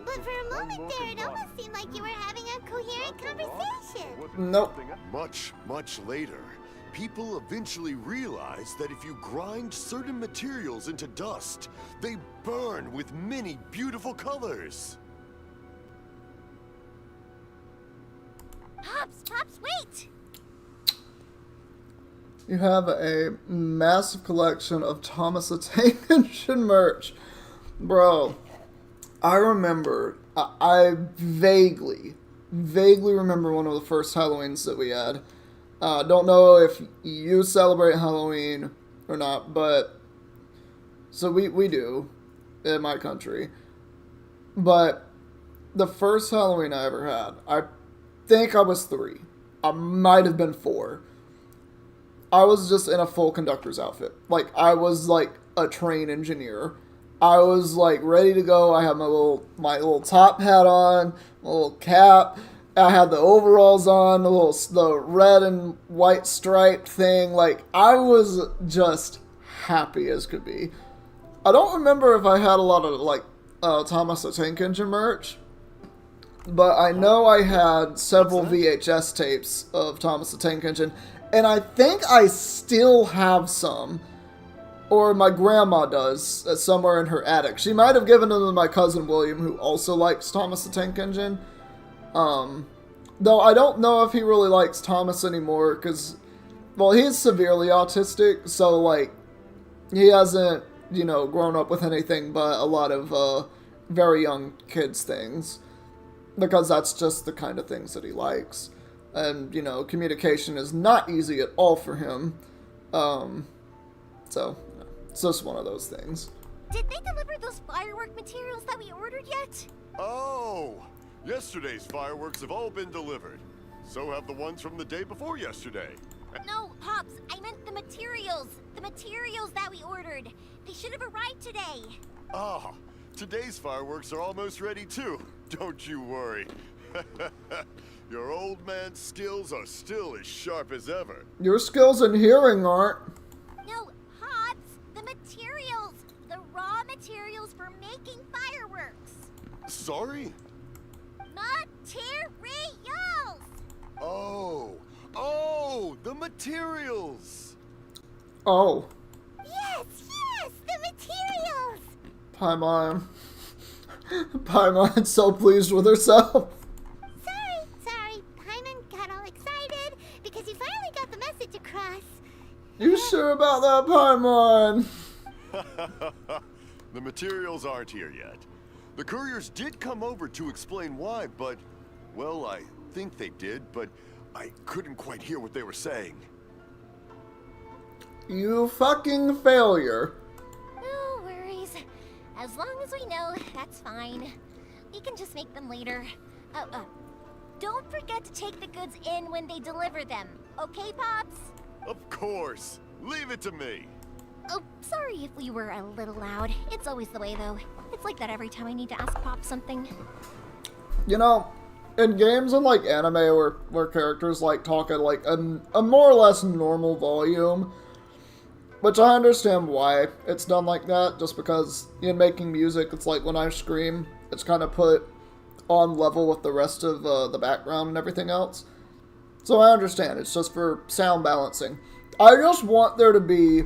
But for a moment there, it almost seemed like you were having a coherent conversation. Nope. Much, much later, people eventually realized that if you grind certain materials into dust, they burn with many beautiful colors. Pops, wait! You have a massive collection of Thomas the Tank Engine merch. Bro, I remember, I vaguely remember one of the first Halloweens that we had. Don't know if you celebrate Halloween or not, but, so we do, in my country. But, the first Halloween I ever had, I think I was 3. I might have been 4. I was just in a full conductor's outfit. Like, I was like a train engineer. I was like ready to go. I had my little top hat on, my little cap. I had the overalls on, the red and white striped thing. Like, I was just happy as could be. I don't remember if I had a lot of like Thomas the Tank Engine merch, but I know I had several VHS tapes of Thomas the Tank Engine, and I think I still have some, or my grandma does, somewhere in her attic. She might have given them to my cousin William, who also likes Thomas the Tank Engine. Though I don't know if he really likes Thomas anymore, because, well, he's severely autistic, so, like, he hasn't, you know, grown up with anything but a lot of very young kids' things, because that's just the kind of things that he likes. And, you know, communication is not easy at all for him. So, It's just one of those things. Did they deliver those firework materials that we ordered yet? Oh, yesterday's fireworks have all been delivered. So have the ones from the day before yesterday. No, Pops, I meant the materials. The materials that we ordered. They should have arrived today. Ah, today's fireworks are almost ready too. Don't you worry. Your old man's skills are still as sharp as ever. Your skills in hearing aren't. No, Pops, the materials. The raw materials for making fireworks. Sorry? Materials! Oh, the materials. Oh. Yes, the materials! Paimon. Paimon's so pleased with herself. Sorry. Paimon got all excited because he finally got the message across. You sure about that, Paimon? The materials aren't here yet. The couriers did come over to explain why, but, well, I think they did, but I couldn't quite hear what they were saying. You fucking failure. No worries. As long as we know, that's fine. We can just make them later. Don't forget to take the goods in when they deliver them. Okay, Pops? Of course. Leave it to me. Oh, sorry if we were a little loud. It's always the way, though. It's like that every time I need to ask Pop something. You know, in games and like anime where characters like talk at like a more or less normal volume, which I understand why it's done like that, just because in making music, it's like when I scream, it's kind of put on level with the rest of the background and everything else. So I understand, it's just for sound balancing. I just want there to be,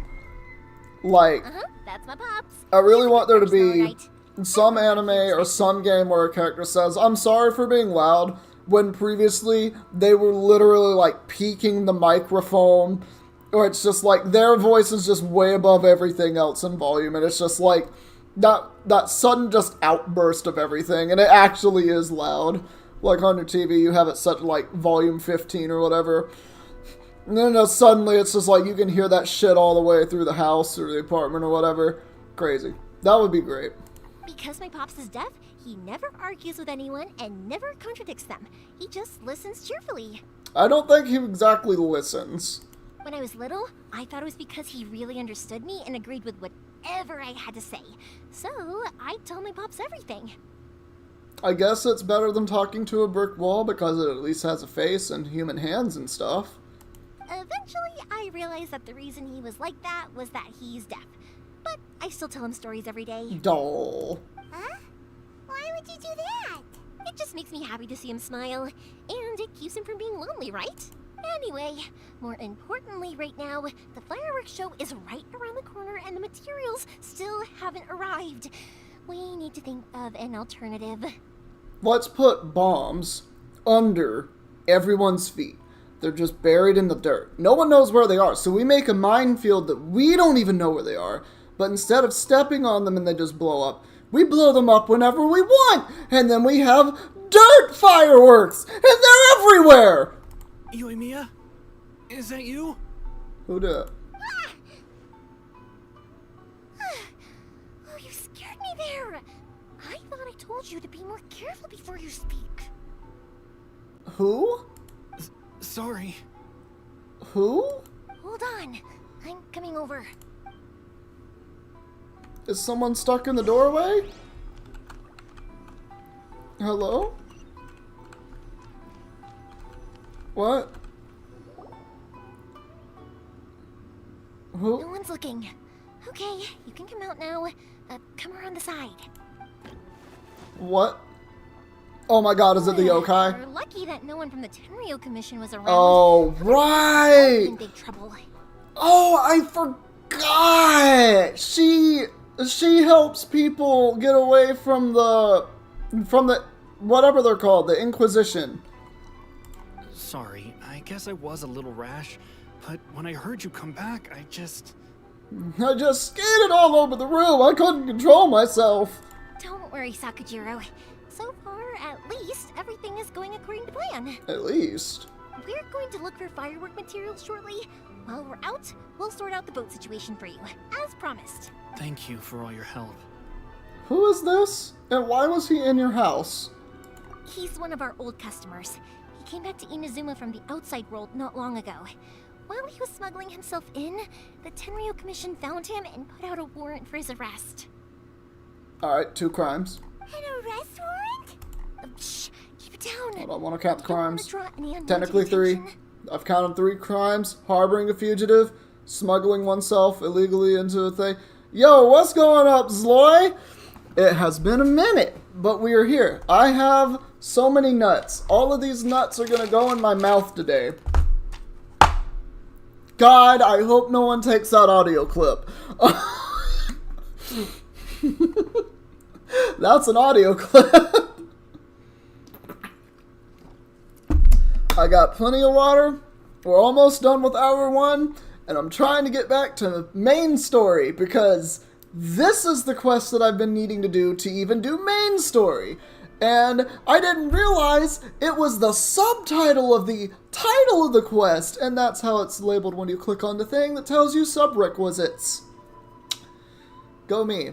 like, That's my Pops. I really want there to be Alright. some anime or some game where a character says, "I'm sorry for being loud," when previously they were literally like peaking the microphone, or it's just like their voice is just way above everything else in volume, and it's just like that sudden just outburst of everything, and it actually is loud. Like on your TV, you have it set to like volume 15 or whatever, and then suddenly it's just like you can hear that shit all the way through the house or the apartment or whatever. Crazy. That would be great. Because my Pops is deaf, he never argues with anyone and never contradicts them. He just listens cheerfully. I don't think he exactly listens. When I was little, I thought it was because he really understood me and agreed with whatever I had to say. So, I'd tell my Pops everything. I guess it's better than talking to a brick wall because it at least has a face and human hands and stuff. Eventually, I realized that the reason he was like that was that he's deaf. But I still tell him stories every day. Doll. Huh? Why would you do that? It just makes me happy to see him smile, and it keeps him from being lonely, right? Anyway, more importantly right now, the fireworks show is right around the corner and the materials still haven't arrived. We need to think of an alternative. Let's put bombs under everyone's feet. They're just buried in the dirt. No one knows where they are, so we make a minefield that we don't even know where they are. But instead of stepping on them and they just blow up, we blow them up whenever we want. And then we have dirt fireworks. And they're everywhere. Yoimiya? Is that you? Who did? Oh, you scared me there. I thought I told you to be more careful before you speak. Who? Sorry. Who? Hold on. I'm coming over. Is someone stuck in the doorway? Hello? What? No Who? one's looking. Okay, you can come out now. Come around the side. What? Oh my god, is it the yokai? We're lucky that no one from the Tenryo Commission was around. Oh, right! In big trouble. Oh, I forgot! She helps people get away from the whatever they're called, the Inquisition. Sorry, I guess I was a little rash, but when I heard you come back, I just skated all over the room. I couldn't control myself. Don't worry, Sakujiro. So far, at least, everything is going according to plan. At least. We're going to look for firework materials shortly. While we're out, we'll sort out the boat situation for you, as promised. Thank you for all your help. Who is this? And why was he in your house? He's one of our old customers. He came back to Inazuma from the outside world not long ago. While he was smuggling himself in, the Tenryo Commission found him and put out a warrant for his arrest. Alright, 2 crimes. An arrest warrant? Shh, keep it down. Hold on, I want to count the Don't wanna crimes. draw any unwanted Technically 3. attention. I've counted 3 crimes. Harboring a fugitive, smuggling oneself illegally into a thing. Yo, what's going up, Zloy? It has been a minute, but we are here. I have so many nuts. All of these nuts are going to go in my mouth today. God, I hope no one takes that audio clip. That's an audio clip. I got plenty of water. We're almost done with hour 1. And I'm trying to get back to the main story because this is the quest that I've been needing to do to even do main story. And I didn't realize it was the subtitle of the title of the quest. And that's how it's labeled when you click on the thing that tells you subrequisites. Go me.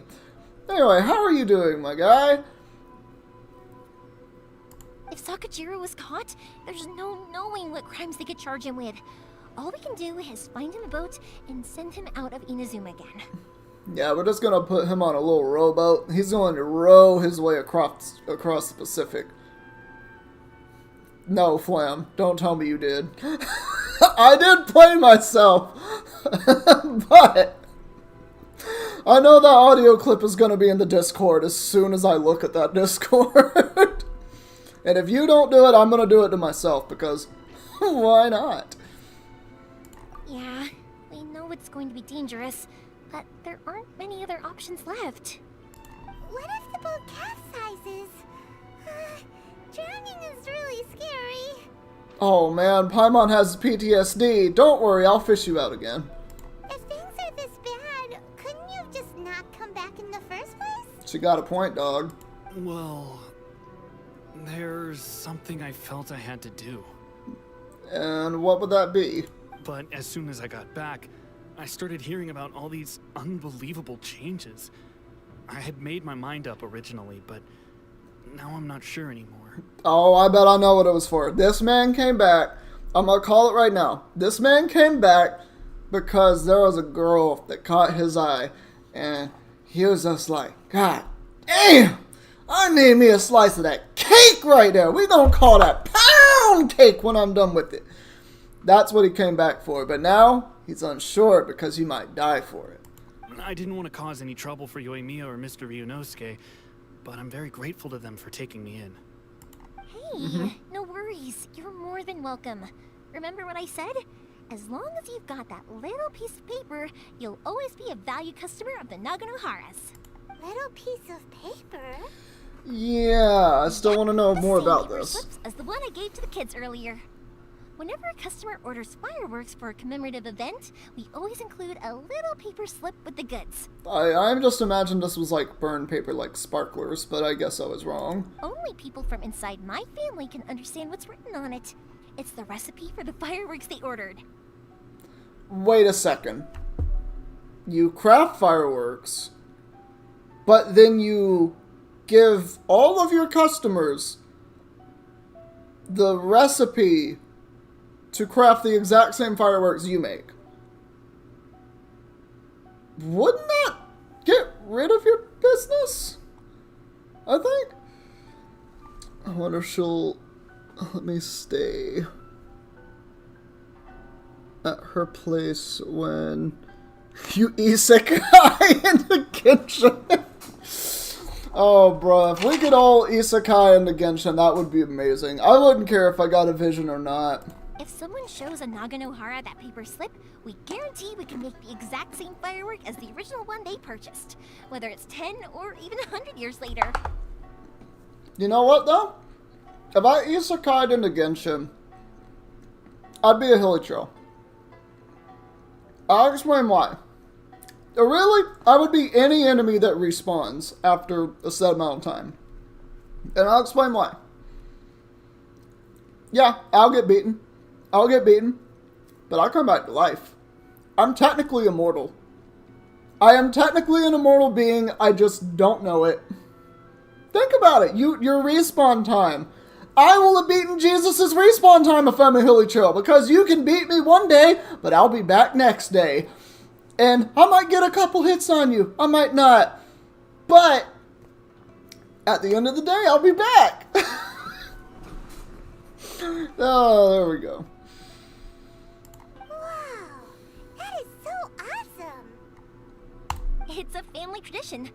Anyway, how are you doing, my guy? If Sakajiro was caught, there's no knowing what crimes they could charge him with. All we can do is find him a boat and send him out of Inazuma again. Yeah, we're just gonna put him on a little rowboat. He's going to row his way across the Pacific. No, Flam, don't tell me you did. I did play myself, but I know that audio clip is gonna be in the Discord as soon as I look at that Discord. And if you don't do it, I'm gonna do it to myself because why not? Yeah, we know it's going to be dangerous, but there aren't many other options left. What if the boat capsizes? Drowning is really scary. Oh man, Paimon has PTSD. Don't worry, I'll fish you out again. If things are this bad, couldn't you have just not come back in the first place? She got a point, dog. Well, there's something I felt I had to do. And what would that be? But as soon as I got back, I started hearing about all these unbelievable changes. I had made my mind up originally, but now I'm not sure anymore. Oh, I bet I know what it was for. This man came back. I'm gonna call it right now. This man came back because there was a girl that caught his eye, and he was just like, God damn! I need me a slice of that cake right there. We gonna call that pound cake when I'm done with it. That's what he came back for, but now he's unsure because he might die for it. I didn't want to cause any trouble for Yoimiya or Mr. Ryunosuke, but I'm very grateful to them for taking me in. Hey, no worries. You're more than welcome. Remember what I said? As long as you've got that little piece of paper, you'll always be a valued customer of the Naganoharas. Little piece of paper? Yeah, I still want to know The more same about paper this. slips as the one I gave to the kids earlier. Whenever a customer orders fireworks for a commemorative event, we always include a little paper slip with the goods. I just imagined this was like burned paper, like sparklers, but I guess I was wrong. Only people from inside my family can understand what's written on it. It's the recipe for the fireworks they ordered. Wait a second. You craft fireworks, but then you give all of your customers the recipe to craft the exact same fireworks you make. Wouldn't that get rid of your business? I think. I wonder if she'll let me stay at her place when you isekai into Genshin. Oh, bro, if we could all isekai into Genshin, that would be amazing. I wouldn't care if I got a vision or not. If someone shows a Naganohara that paper slip, we guarantee we can make the exact same firework as the original one they purchased, whether it's 10 or even 100 years later. You know what, though? If I isekai'd into Genshin, I'd be a Hilichurl. I'll explain why. Really, I would be any enemy that respawns after a set amount of time. And I'll explain why. Yeah, I'll get beaten. But I'll come back to life. I'm technically immortal. I am technically an immortal being, I just don't know it. Think about it, your respawn time. I will have beaten Jesus' respawn time if I'm a hilly trail, because you can beat me one day, but I'll be back next day. And I might get a couple hits on you, I might not. But, at the end of the day, I'll be back. Oh, there we go. Wow, that is so awesome. It's a family tradition.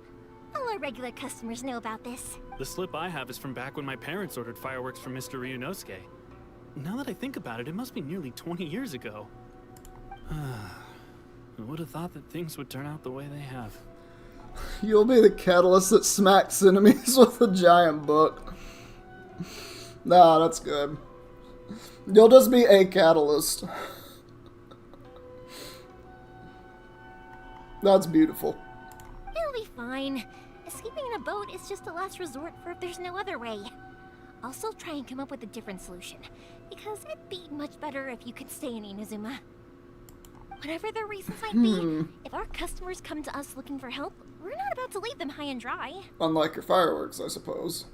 All our regular customers know about this. The slip I have is from back when my parents ordered fireworks from Mr. Ryunosuke. Now that I think about it, it must be nearly 20 years ago. I would have thought that things would turn out the way they have. You'll be the catalyst that smacks enemies with a giant book. Nah, that's good. You'll just be a catalyst. That's beautiful. It'll be fine. Escaping in a boat is just a last resort for if there's no other way. I'll still try and come up with a different solution, because it'd be much better if you could stay in Inazuma. Whatever the reasons might be, if our customers come to us looking for help, we're not about to leave them high and dry. Unlike your fireworks, I suppose.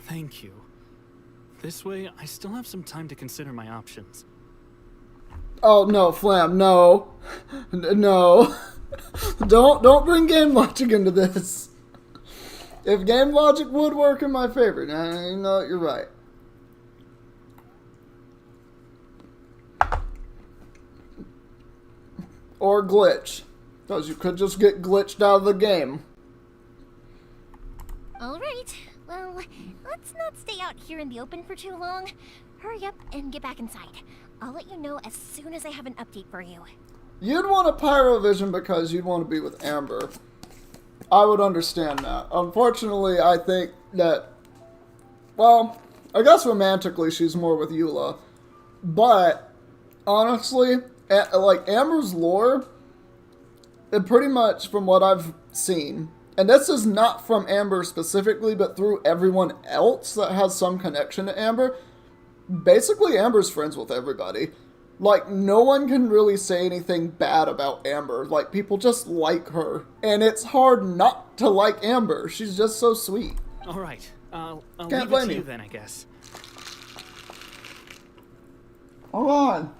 Thank you. This way, I still have some time to consider my options. Oh, no, Flam, no. No. Don't bring game logic into this. If game logic would work in my favor, now you know you're right. Or glitch. Because you could just get glitched out of the game. Alright, well, let's not stay out here in the open for too long. Hurry up and get back inside. I'll let you know as soon as I have an update for you. You'd want a Pyrovision because you'd want to be with Amber. I would understand that. Unfortunately, I think that, well, I guess romantically she's more with Eula. But, honestly, like Amber's lore, it pretty much from what I've seen, and this is not from Amber specifically, but through everyone else that has some connection to Amber, basically Amber's friends with everybody. Like, no one can really say anything bad about Amber. Like, people just like her. And it's hard not to like Amber. She's just so sweet. Alright, I'll Can't leave it blame to you. you then, I guess. Hold on.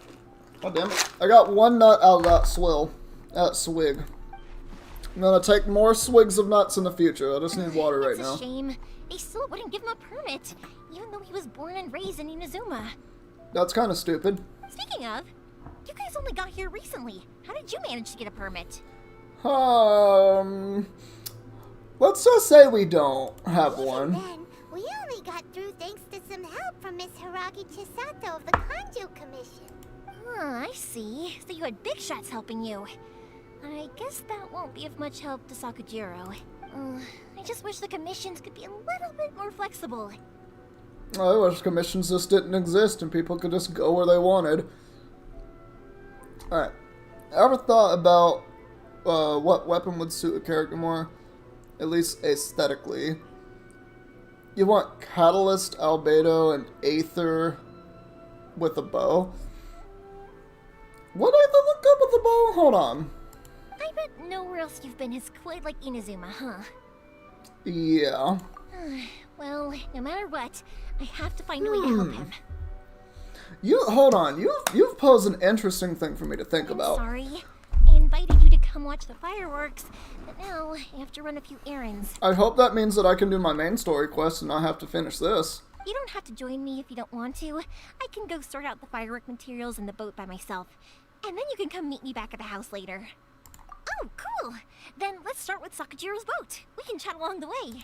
God damn it. I got one nut out of that swig. I'm gonna take more swigs of nuts in the future. I just need water right now. It's a shame. They still wouldn't give him a permit, even though he was born and raised in Inazuma. That's kind of stupid. Speaking of, you guys only got here recently. How did you manage to get a permit? Let's just say we don't have Even one. then, we only got through thanks to some help from Miss Hiragi Chisato of the Kanjo Commission. Ah, I see. So you had big shots helping you. I guess that won't be of much help to Sakujiro. I just wish the commissions could be a little bit more flexible. I wish commissions just didn't exist and people could just go where they wanted. Alright. Ever thought about what weapon would suit a character more? At least aesthetically. You want Catalyst, Albedo, and Aether with a bow? Would Aether look good with a bow? Hold on. I bet nowhere else you've been has quite like Inazuma, huh? Yeah. Well, no matter what, I have to find a way to help him. Hold on. You've posed an interesting thing for me to think about. Sorry. I invited you to come watch the fireworks, but now I have to run a few errands. I hope that means that I can do my main story quest and not have to finish this. You don't have to join me if you don't want to. I can go sort out the firework materials in the boat by myself. And then you can come meet me back at the house later. Oh, cool! Then let's start with Sakujiro's boat. We can chat along the way.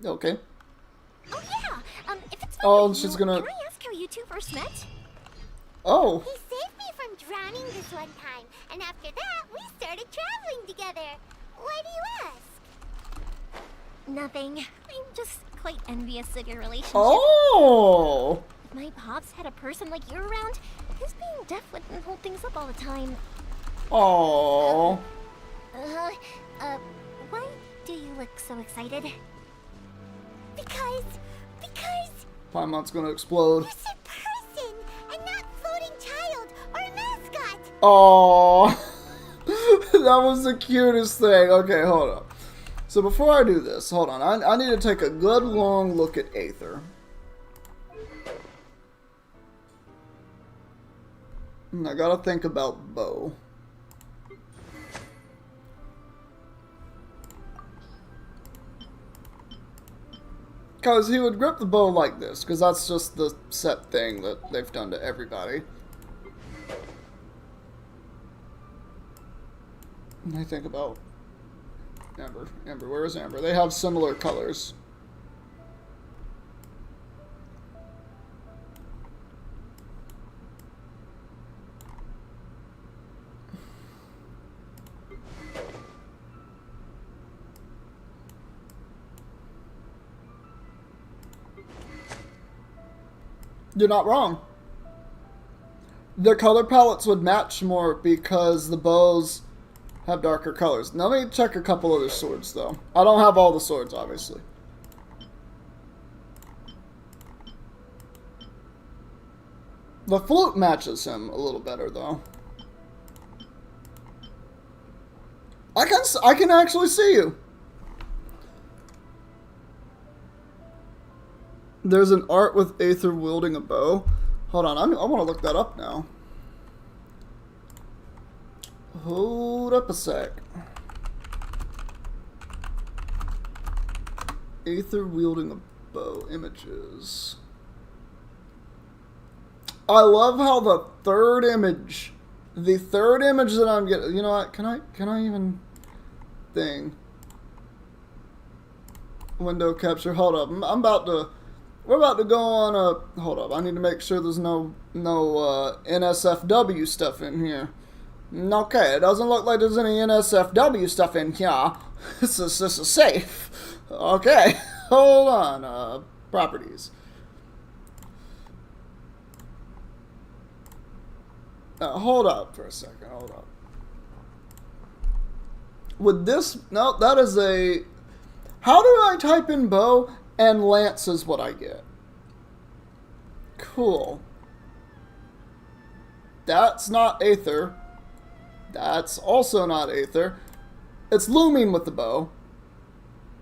Okay. Oh yeah! If it's Oh, fine with she's you, gonna- can I ask how you two first met? Oh. He saved me from drowning this one time, and after that, we started traveling together. Why do you ask? Nothing. I'm just quite envious of your relationship. Oh. If my pops had a person like you around, his being deaf wouldn't hold things up all the time. Oh. Why do you look so excited? Because Paimon's gonna explode. it's a person, and not floating child or mascot. Oh, that was the cutest thing. Okay, hold up. So before I do this, hold on. I need to take a good long look at Aether. And I gotta think about Bo. Because he would grip the bow like this, because that's just the set thing that they've done to everybody. And I think about Amber. Amber, where is Amber? They have similar colors. You're not wrong. Their color palettes would match more because the bows have darker colors. Now let me check a couple other swords, though. I don't have all the swords, obviously. The flute matches him a little better, though. I can actually see you. There's an art with Aether wielding a bow. Hold on, I want to look that up now. Hold up a sec. Aether wielding a bow images. I love how the third image that I'm getting, you know what, can I even thing? Window capture, hold up, we're about to go on a... Hold up, I need to make sure there's no NSFW stuff in here. Okay, it doesn't look like there's any NSFW stuff in here. This is safe. Okay, hold on. Properties. Hold up for a second, hold up. Would this... No, that is a... How do I type in bow? And lance is what I get. Cool. That's not Aether. That's also not Aether. It's looming with the bow.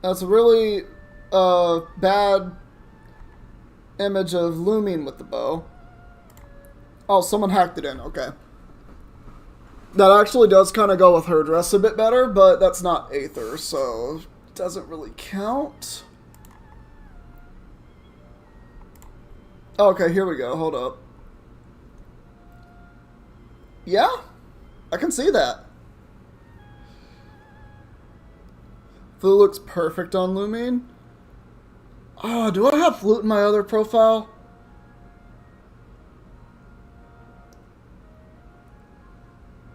That's a really bad image of looming with the bow. Oh, someone hacked it in. Okay. That actually does kind of go with her dress a bit better, but that's not Aether, so it doesn't really count. Okay, here we go. Hold up. Yeah, I can see that. Flute looks perfect on Lumine. Oh, do I have Flute in my other profile?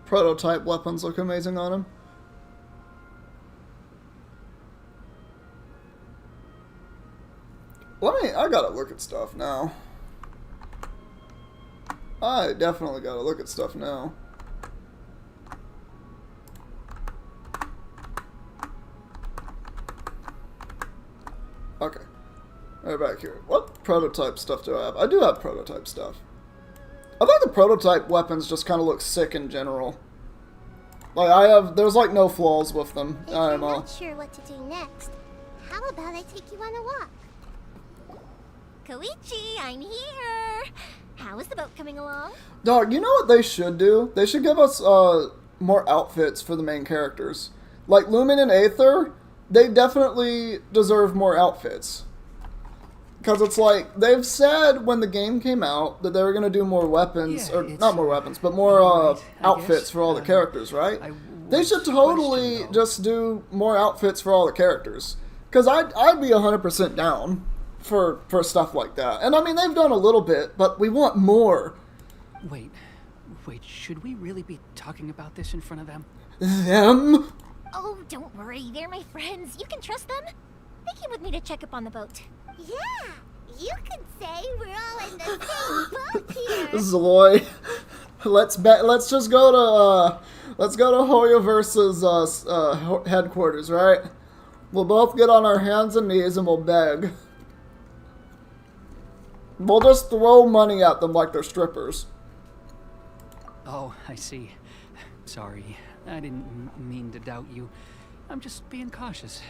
Prototype weapons look amazing on him. I gotta look at stuff now. I definitely gotta look at stuff now. Okay. Right back here. What prototype stuff do I have? I do have prototype stuff. I think the prototype weapons just kind of look sick in general. Like, there's like no flaws with them. If you're not sure what to do next, how about I take you on a walk? Koichi, I'm here. How is the boat coming along? Dog, you know what they should do? They should give us more outfits for the main characters. Like Lumen and Aether, they definitely deserve more outfits. Because it's like, they've said when the game came out that they were going to do more weapons, or not more weapons, but more outfits for all the characters, right? They should totally just do more outfits for all the characters. Because I'd be 100% down for stuff like that. And I mean, they've done a little bit, but we want more. Wait, should we really be talking about this in front of them? Them? Oh, don't worry. They're my friends. You can trust them. They came with me to check up on the boat. Yeah, you could say we're all in the same boat here. Zloy. Let's just go to Hoyoverse's headquarters, right? We'll both get on our hands and knees and we'll beg. We'll just throw money at them like they're strippers. Oh, I see. Sorry, I didn't mean to doubt you. I'm just being cautious.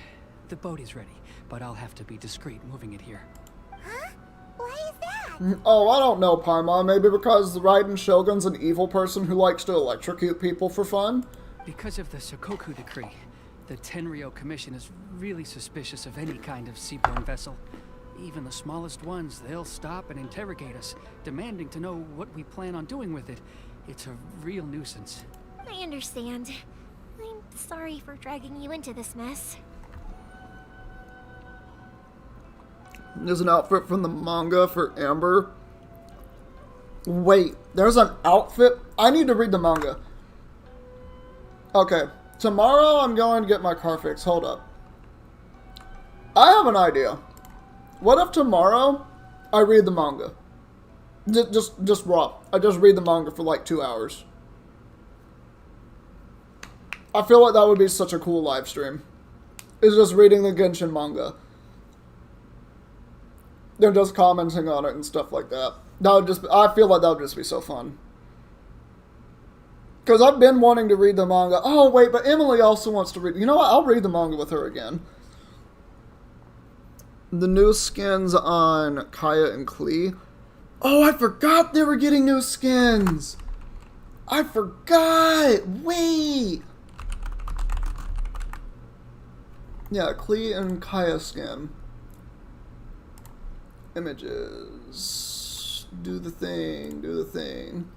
The boat is ready, but I'll have to be discreet moving it here. Huh? Why is that? Oh, I don't know, Paimon. Maybe because Raiden Shogun's an evil person who likes to electrocute people for fun? Because of the Sokoku decree, the Tenryou Commission is really suspicious of any kind of seaborne vessel. Even the smallest ones, they'll stop and interrogate us, demanding to know what we plan on doing with it. It's a real nuisance. I understand. I'm sorry for dragging you into this mess. There's an outfit from the manga for Amber. Wait, there's an outfit? I need to read the manga. Okay, tomorrow I'm going to get my car fixed. Hold up. I have an idea. What if tomorrow I read the manga? Just raw. I just read the manga for like 2 hours. I feel like that would be such a cool live stream. It's just reading the Genshin manga. They're just commenting on it and stuff like that. That would just, I feel like that would just be so fun. Because I've been wanting to read the manga. Oh, wait, but Emily also wants to read. You know what? I'll read the manga with her again. The new skins on Kaya and Klee. Oh, I forgot they were getting new skins. I forgot. Wait. Yeah, Klee and Kaya skin. Images. Do the thing. Do the thing.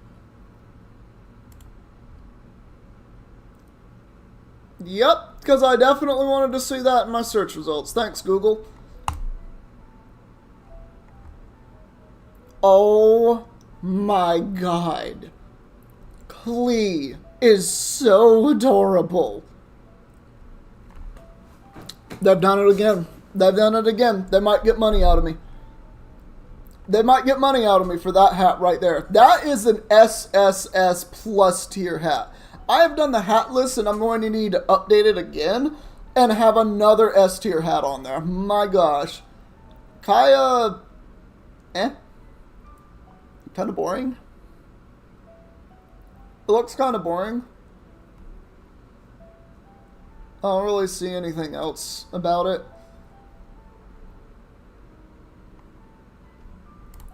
Yep, because I definitely wanted to see that in my search results. Thanks, Google. Oh my god. Klee is so adorable. They've done it again. They've done it again. They might get money out of me. They might get money out of me for that hat right there. That is an SSS plus tier hat. I have done the hat list and I'm going to need to update it again and have another S tier hat on there. My gosh. Kaya, kind of boring. It looks kind of boring. I don't really see anything else about it.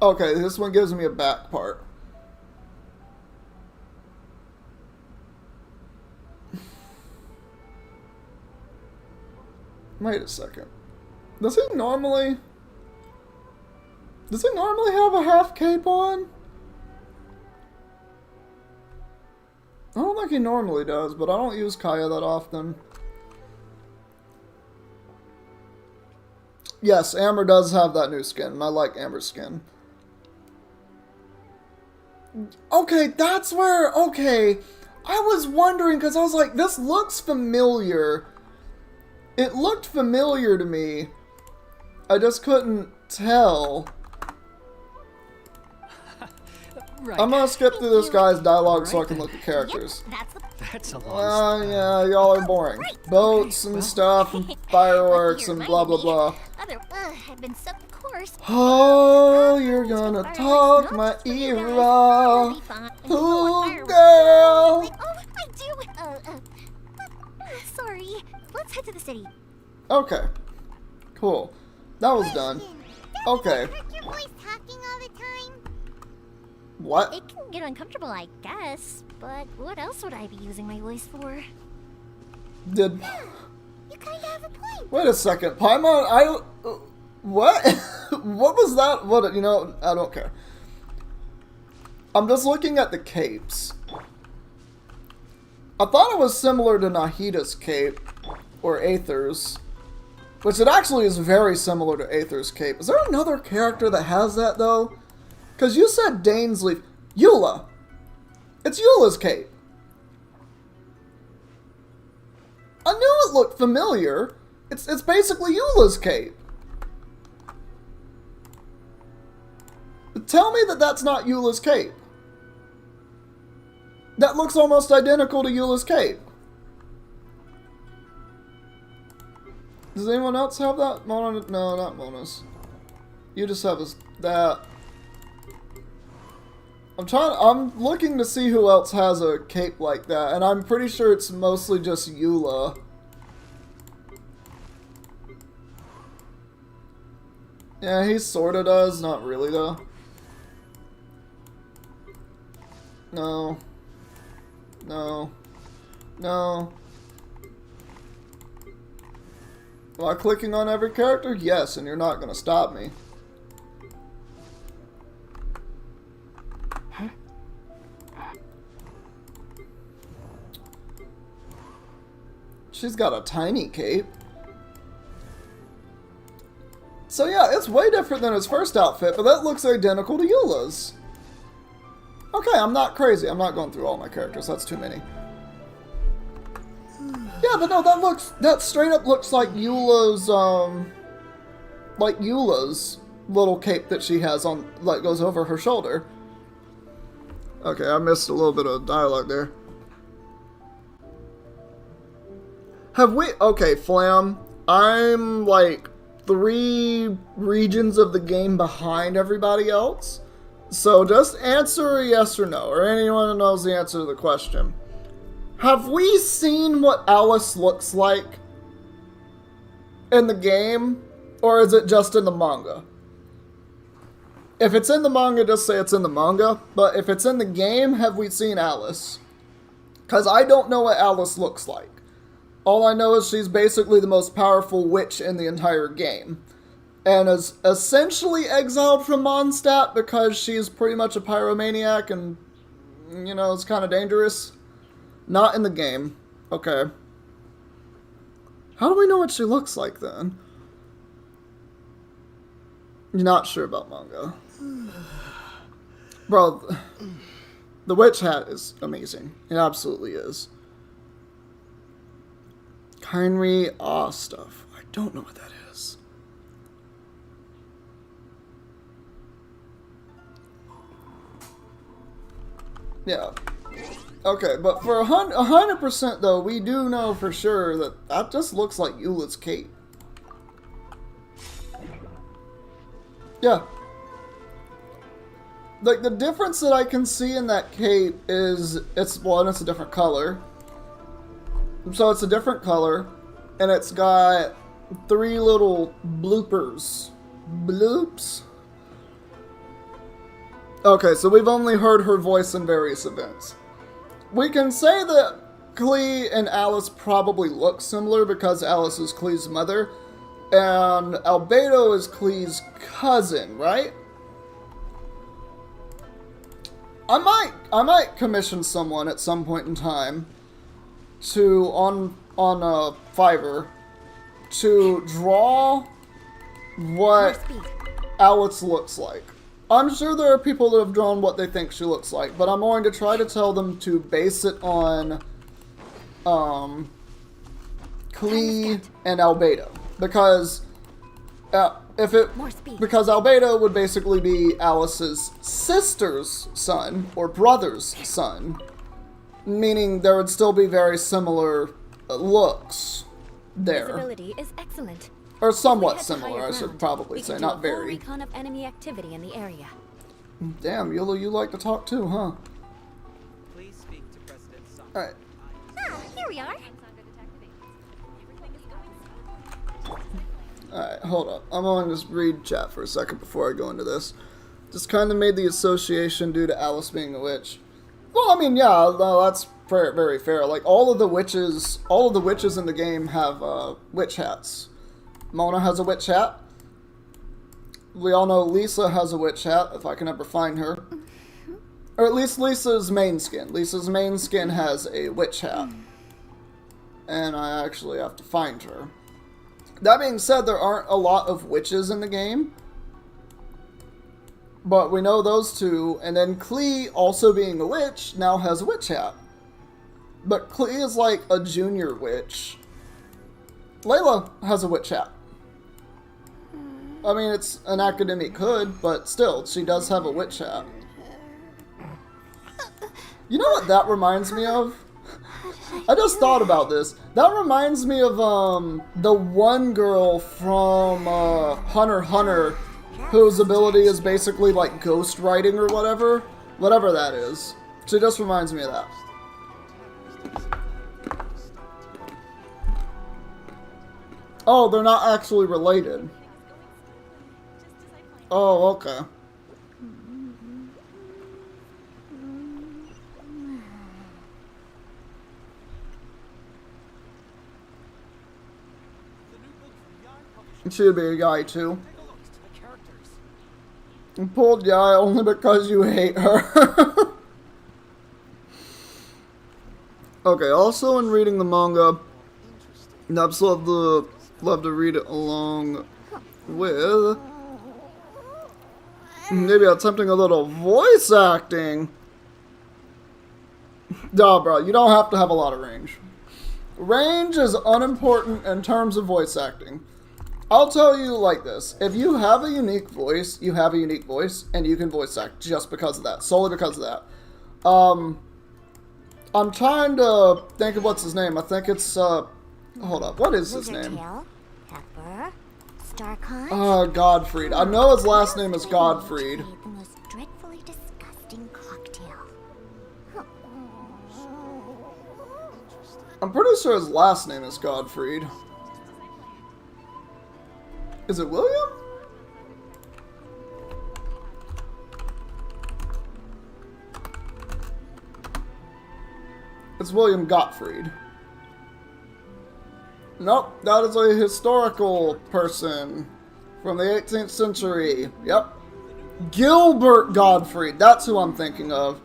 Okay, this one gives me a back part. Wait a second. Does he normally have a half cape on? I don't think he normally does, but I don't use Kaya that often. Yes, Amber does have that new skin. I like Amber's skin. Okay, that's where... Okay. I was wondering, because I was like, this looks familiar. It looked familiar to me. I just couldn't tell. Right. I'm gonna skip through this guy's dialogue so I can look at characters. That's a long story. Yeah, y'all are boring. Boats and stuff and fireworks and blah blah blah. I've been so, of course. Oh, you're gonna talk my ear off. Ooh, girl. Oh, I do. Sorry. Let's head to the city. Okay. Cool. That was done. Okay. Hurt your voice talking all the time? What? It can get uncomfortable, I guess. But what else would I be using my voice for? Did... You kind of have a point. Wait a second. Paimon, what? What was that? What? You know, I don't care. I'm just looking at the capes. I thought it was similar to Nahida's cape, or Aether's, which it actually is very similar to Aether's cape. Is there another character that has that, though? Because you said Dainsleif. Eula. It's Eula's cape. I knew it looked familiar. It's basically Eula's cape. But tell me that that's not Eula's cape. That looks almost identical to Eula's cape. Does anyone else have that? Mona? No, not Mona's. You just have that. I'm looking to see who else has a cape like that, and I'm pretty sure it's mostly just Eula. Yeah, he sorta does, not really though. No. No. No. Am I clicking on every character? Yes, and you're not gonna stop me. She's got a tiny cape. So yeah, it's way different than his first outfit, but that looks identical to Eula's. Okay, I'm not crazy. I'm not going through all my characters. That's too many. Yeah, but no, that straight up looks like Eula's, little cape that she has on, like, goes over her shoulder. Okay, I missed a little bit of dialogue there. Okay, Flam, I'm, like, 3 regions of the game behind everybody else. So just answer a yes or no, or anyone who knows the answer to the question. Have we seen what Alice looks like in the game, or is it just in the manga? If it's in the manga, just say it's in the manga, but if it's in the game, have we seen Alice? Because I don't know what Alice looks like. All I know is she's basically the most powerful witch in the entire game. And is essentially exiled from Mondstadt because she's pretty much a pyromaniac and, you know, it's kind of dangerous. Not in the game. Okay. How do we know what she looks like then? You're not sure about manga. Bro, the witch hat is amazing. It absolutely is. Kainri Ah stuff. I don't know what that is. Yeah. Okay, but for 100% though, we do know for sure that that just looks like Eula's cape. Yeah. Like, the difference that I can see in that cape is, it's a different color. So it's a different color, and it's got 3 little bloopers. Bloops? Okay, so we've only heard her voice in various events. We can say that Klee and Alice probably look similar because Alice is Klee's mother, and Albedo is Klee's cousin, right? I might commission someone at some point in time to on Fiverr to draw what Alice looks like. I'm sure there are people that have drawn what they think she looks like, but I'm going to try to tell them to base it on Klee and Albedo, because because Albedo would basically be Alice's sister's son or brother's son, meaning there would still be very similar looks there. Visibility is excellent. Or somewhat similar, I should probably say, not very. Recon of enemy activity in the area. Damn, Eula, you like to talk too, huh? Please speak to President Song. Alright. Ah, here we are. Alright, hold up. I'm going to just read chat for a second before I go into this. Just kind of made the association due to Alice being a witch. Well, I mean, yeah, no, that's very fair. Like, all of the witches in the game have witch hats. Mona has a witch hat. We all know Lisa has a witch hat, if I can ever find her. Or at least Lisa's main skin. Lisa's main skin has a witch hat. And I actually have to find her. That being said, there aren't a lot of witches in the game. But we know those two, and then Klee, also being a witch, now has a witch hat. But Klee is like a junior witch. Layla has a witch hat. I mean, it's an academic hood, but still, she does have a witch hat. You know what that reminds me of? I just thought about this. That reminds me of the one girl from Hunter x Hunter, whose ability is basically like ghost writing or whatever. Whatever that is. She just reminds me of that. Oh, they're not actually related. Oh, okay. She'd be a guy too. You pulled Yai only because you hate her. Okay, also in reading the manga, I'd just love to read it along with maybe attempting a little voice acting. Nah, bro, you don't have to have a lot of range. Range is unimportant in terms of voice acting. I'll tell you like this. If you have a unique voice, you have a unique voice, and you can voice act just because of that. Solely because of that. I'm trying to think of what's his name. I think it's, hold up. What is his name? Lizardtail, Pepper, Starconch. Godfried. I know his last name is Godfried. The most dreadfully disgusting cocktail. I'm pretty sure his last name is Godfried. Is it William? It's William Gottfried. Nope, that is a historical person from the 18th century. Yep. Gilbert Gottfried. That's who I'm thinking of.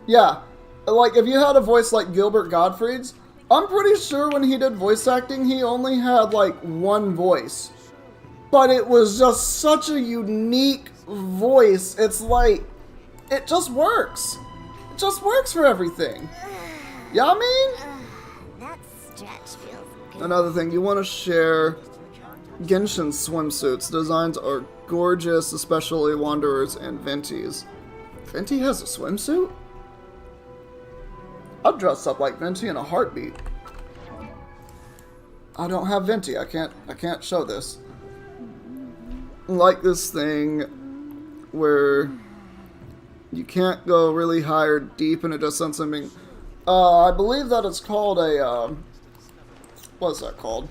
Yeah. Like, if you had a voice like Gilbert Gottfried's, I'm pretty sure when he did voice acting, he only had, like, one voice. But it was just such a unique voice. It's like, it just works. It just works for everything. Yeah, I mean? That stretch feels good. Another thing, you want to share Genshin swimsuits. Designs are gorgeous, especially Wanderers and Venti's. Venti has a swimsuit? I'd dress up like Venti in a heartbeat. I don't have Venti. I can't show this. Like this thing where you can't go really high or deep and it just sends something. I believe that it's called a, what's that called?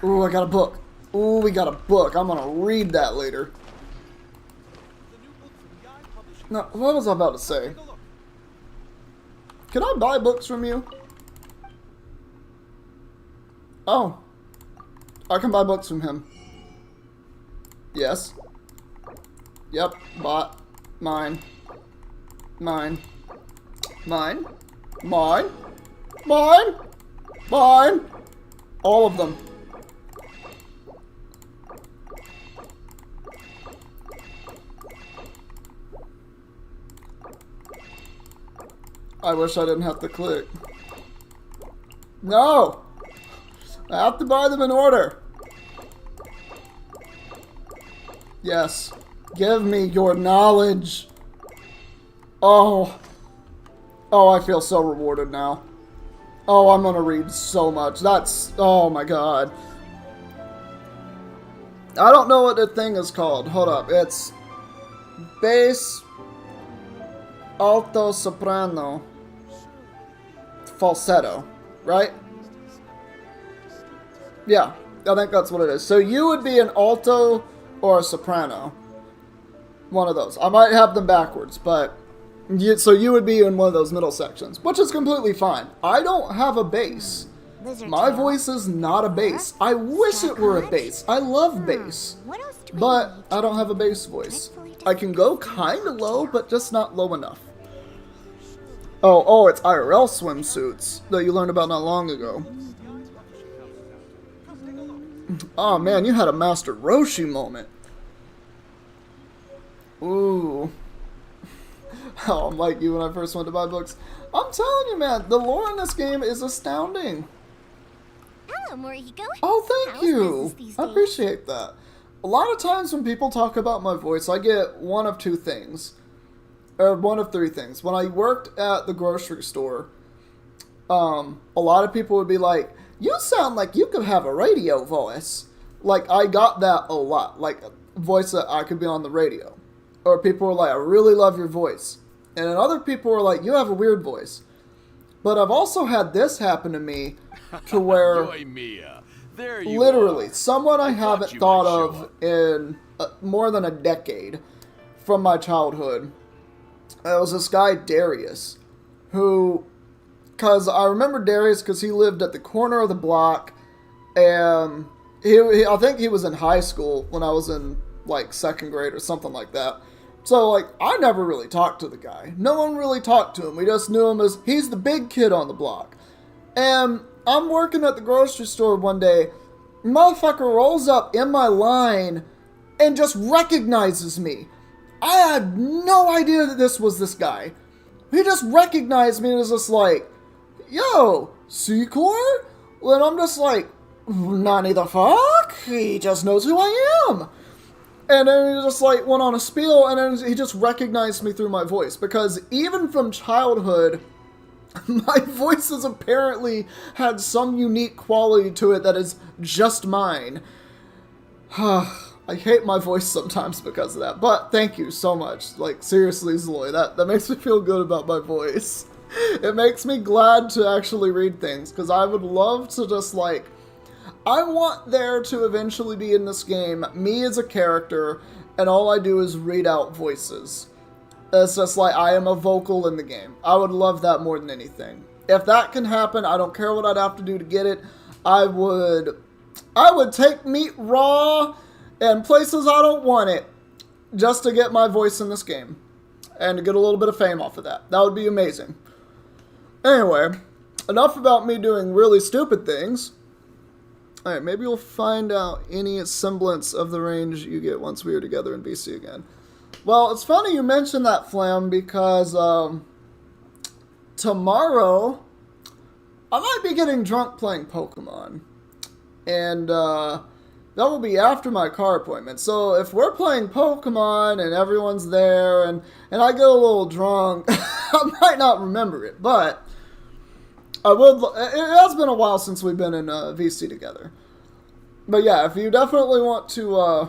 Ooh, I got a book. Ooh, we got a book. I'm gonna read that later. No, what was I about to say? Can I buy books from you? Oh. I can buy books from him. Yes. Yep, bought. Mine. Mine. Mine. Mine. Mine. Mine. All of them. I wish I didn't have to click. No! I have to buy them in order. Yes. Give me your knowledge. Oh. Oh, I feel so rewarded now. Oh, I'm gonna read so much. That's... Oh my god. I don't know what the thing is called. Hold up. It's... Bass... Alto soprano. Falsetto. Right? Yeah. I think that's what it is. So you would be an alto or a soprano. One of those. I might have them backwards, but... So you would be in one of those middle sections, which is completely fine. I don't have a bass. My voice is not a bass. I wish it were a bass. I love bass. But I don't have a bass voice. I can go kind of low, but just not low enough. Oh, it's IRL swimsuits that you learned about not long ago. Oh man, you had a Master Roshi moment. Ooh. Oh, I'm like you when I first went to buy books. I'm telling you, man, the lore in this game is astounding. Hello, Morihiko. Oh, thank How's you. business these I days? appreciate that. A lot of times when people talk about my voice, I get one of two things. Or one of three things. When I worked at the grocery store, a lot of people would be like, you sound like you could have a radio voice. Like, I got that a lot. Like, a voice that I could be on the radio. or people were like, I really love your voice. And then other people were like, you have a weird voice. But I've also had this happen to me to where there you literally are. someone I thought haven't you thought might show of up. in more than a decade from my childhood. It was this guy, Darius, who, because I remember Darius because he lived at the corner of the block, and I think he was in high school when I was in, like, 2nd grade or something like that. So, like, I never really talked to the guy. No one really talked to him. We just knew him as, he's the big kid on the block. And I'm working at the grocery store one day, motherfucker rolls up in my line and just recognizes me. I had no idea that this was this guy. He just recognized me and was just like, yo, Secor? And I'm just like, Nani the fuck? He just knows who I am. And then he just like went on a spiel, and then he just recognized me through my voice. Because even from childhood, my voice has apparently had some unique quality to it that is just mine. I hate my voice sometimes because of that. But thank you so much. Like, seriously, Zloy, that makes me feel good about my voice. It makes me glad to actually read things, because I would love to just, like, I want there to eventually be in this game me as a character, and all I do is read out voices. It's just like I am a vocal in the game. I would love that more than anything. If that can happen, I don't care what I'd have to do to get it. I would take meat raw and places I don't want it just to get my voice in this game and to get a little bit of fame off of that. That would be amazing. Anyway, enough about me doing really stupid things. Alright, maybe you'll find out any semblance of the range you get once we are together in BC again. Well, it's funny you mentioned that, Flam, because tomorrow I might be getting drunk playing Pokemon. And that will be after my car appointment. So if we're playing Pokemon and everyone's there and I get a little drunk, I might not remember it, but I would. It has been a while since we've been in VC together. But yeah, if you definitely want to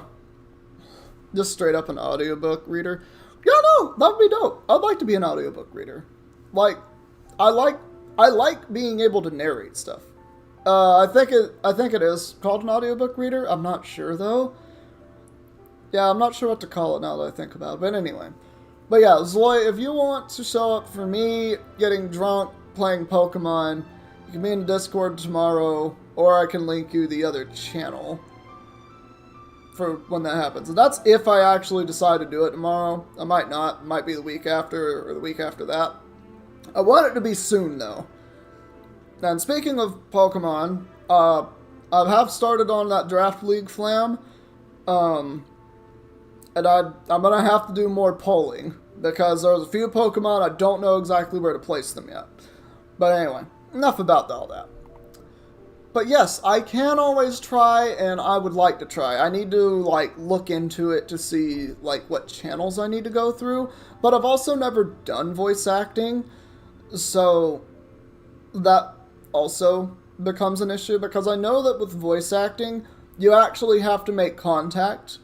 just straight up an audiobook reader, yeah, no, that would be dope. I'd like to be an audiobook reader. Like, I like being able to narrate stuff. I think it is called an audiobook reader. I'm not sure though. Yeah, I'm not sure what to call it now that I think about it. But anyway. But yeah, Zloy, if you want to show up for me getting drunk playing Pokemon, you can be in Discord tomorrow, or I can link you the other channel for when that happens. And that's if I actually decide to do it tomorrow. I might not. It might be the week after or the week after that. I want it to be soon though. And speaking of Pokemon, I have started on that Draft League Flam, and I'm going to have to do more polling, because there's a few Pokemon I don't know exactly where to place them yet. But anyway, enough about all that. But yes, I can always try, and I would like to try. I need to, like, look into it to see, like, what channels I need to go through, but I've also never done voice acting, so that also becomes an issue, because I know that with voice acting, you actually have to make contact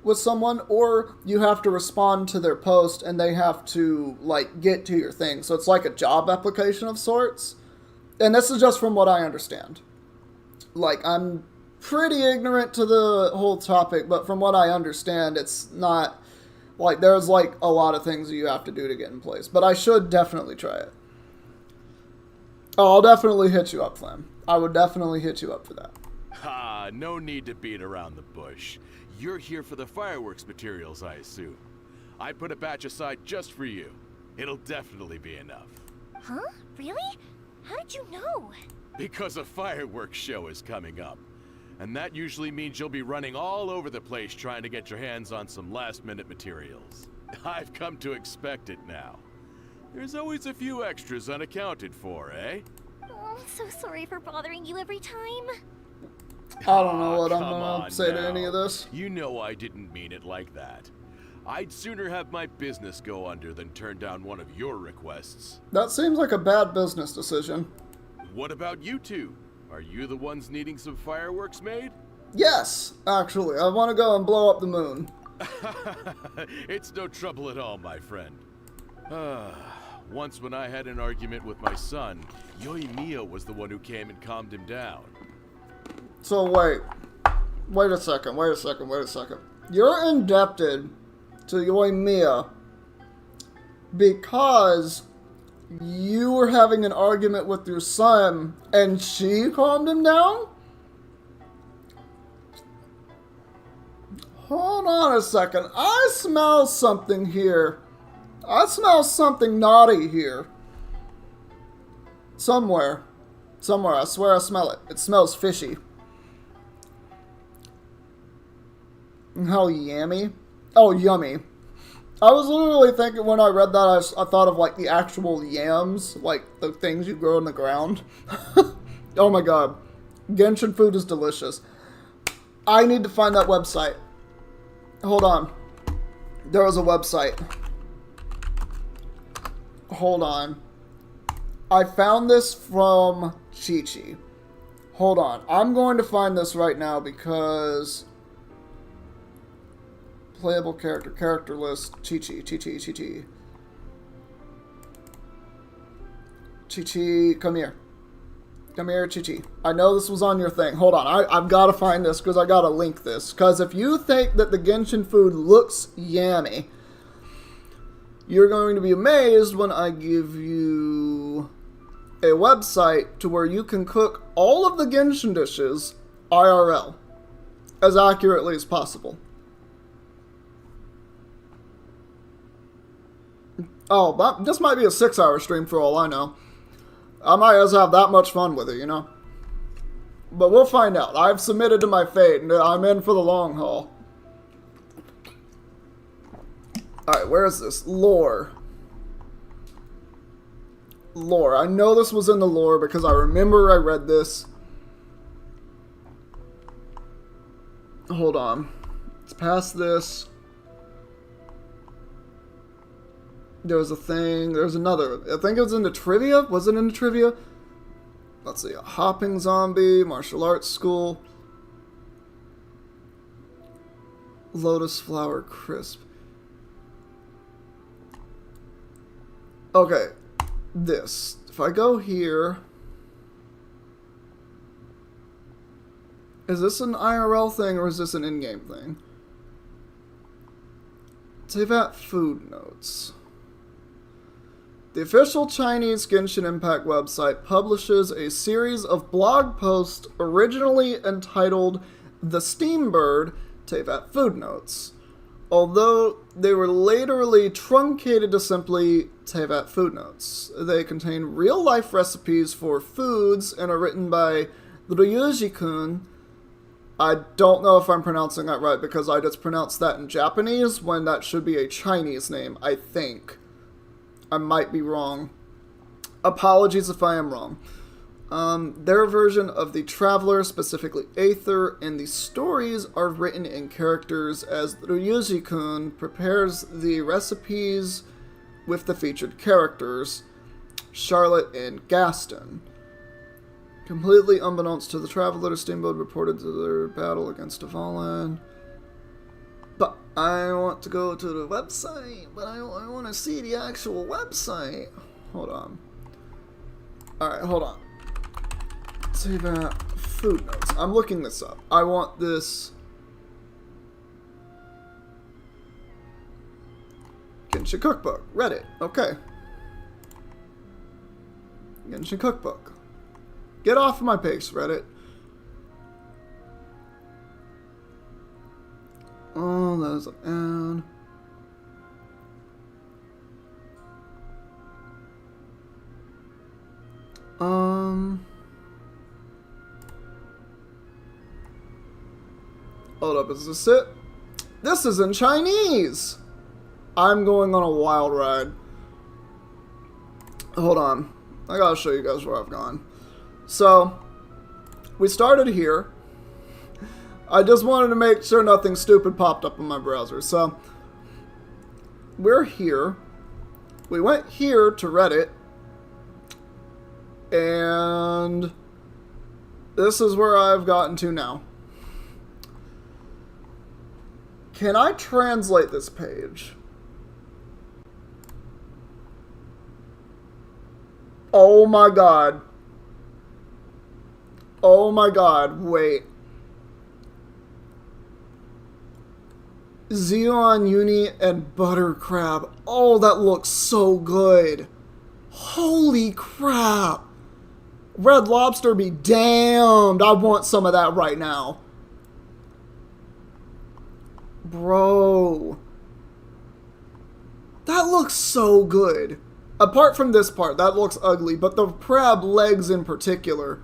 with someone, or you have to respond to their post and they have to, like, get to your thing. So it's like a job application of sorts. And this is just from what I understand. Like, I'm pretty ignorant to the whole topic, but from what I understand, it's not, like, there's, like, a lot of things that you have to do to get in place. But I should definitely try it. Oh, I'll definitely hit you up, Flam. I would definitely hit you up for that. Ha, no need to beat around the bush. You're here for the fireworks materials, I assume. I put a batch aside just for you. It'll definitely be enough. Huh? Really? How did you know? Because a fireworks show is coming up. And that usually means you'll be running all over the place trying to get your hands on some last-minute materials. I've come to expect it now. There's always a few extras unaccounted for, eh? Oh, I'm so sorry for bothering you every time. I don't know what I'm Come gonna on say to now. any of this. You know I didn't mean it like that. I'd sooner have my business go under than turn down one of your requests. That seems like a bad business decision. What about you two? Are you the ones needing some fireworks made? Yes, actually. I want to go and blow up the moon. It's no trouble at all, my friend. Once when I had an argument with my son, Yoimiya was the one who came and calmed him down. So wait a second. You're indebted to Yoimiya because you were having an argument with your son and she calmed him down? Hold on a second. I smell something here. I smell something naughty here. Somewhere. I swear I smell it. It smells fishy. How yummy. Oh, yummy. I was literally thinking when I read that, I thought of like the actual yams, like the things you grow in the ground. Oh my god. Genshin food is delicious. I need to find that website. Hold on. There was a website. Hold on. I found this from Chi-Chi. Hold on. I'm going to find this right now because... Playable character list. Chi-Chi. Chi-Chi, come here. Come here, Chi-Chi. I know this was on your thing. Hold on. I've got to find this because I got to link this. Because if you think that the Genshin food looks yummy, you're going to be amazed when I give you a website to where you can cook all of the Genshin dishes IRL as accurately as possible. Oh, this might be a 6-hour stream for all I know. I might just have that much fun with it, you know? But we'll find out. I've submitted to my fate, and I'm in for the long haul. Alright, where is this? Lore. Lore. I know this was in the lore because I remember I read this. Hold on. Let's pass this. There was a thing. There's another. I think it was in the trivia. Was it in the trivia? Let's see. A hopping zombie. Martial arts school. Lotus flower crisp. Okay. This. If I go here. Is this an IRL thing or is this an in-game thing? Teyvat food notes. The official Chinese Genshin Impact website publishes a series of blog posts originally entitled The Steam Bird Teyvat Food Notes, although they were laterly truncated to simply Teyvat Food Notes. They contain real-life recipes for foods and are written by Ryuji-kun. I don't know if I'm pronouncing that right because I just pronounced that in Japanese when that should be a Chinese name, I think. I might be wrong. Apologies if I am wrong. Their version of the Traveler, specifically Aether, and the stories are written in characters as Ryuji-kun prepares the recipes with the featured characters, Charlotte and Gaston. Completely unbeknownst to the Traveler, Steamboat reported to their battle against Avalon. But I want to go to the website, but I want to see the actual website. Hold on. Alright, hold on. See that food notes. I'm looking this up. I want this. Genshin Cookbook. Reddit. Okay. Genshin Cookbook. Get off of my page, Reddit. Oh, there's an ad. Hold up, is this it? This is in Chinese! I'm going on a wild ride. Hold on. I gotta show you guys where I've gone. So, we started here. I just wanted to make sure nothing stupid popped up in my browser. So, we're here. We went here to Reddit. And this is where I've gotten to now. Can I translate this page? Oh my god. Oh my god, wait. Zeon, Uni, and Butter Crab. Oh, that looks so good. Holy crap. Red Lobster be damned. I want some of that right now. Bro. That looks so good. Apart from this part, that looks ugly, but the crab legs in particular.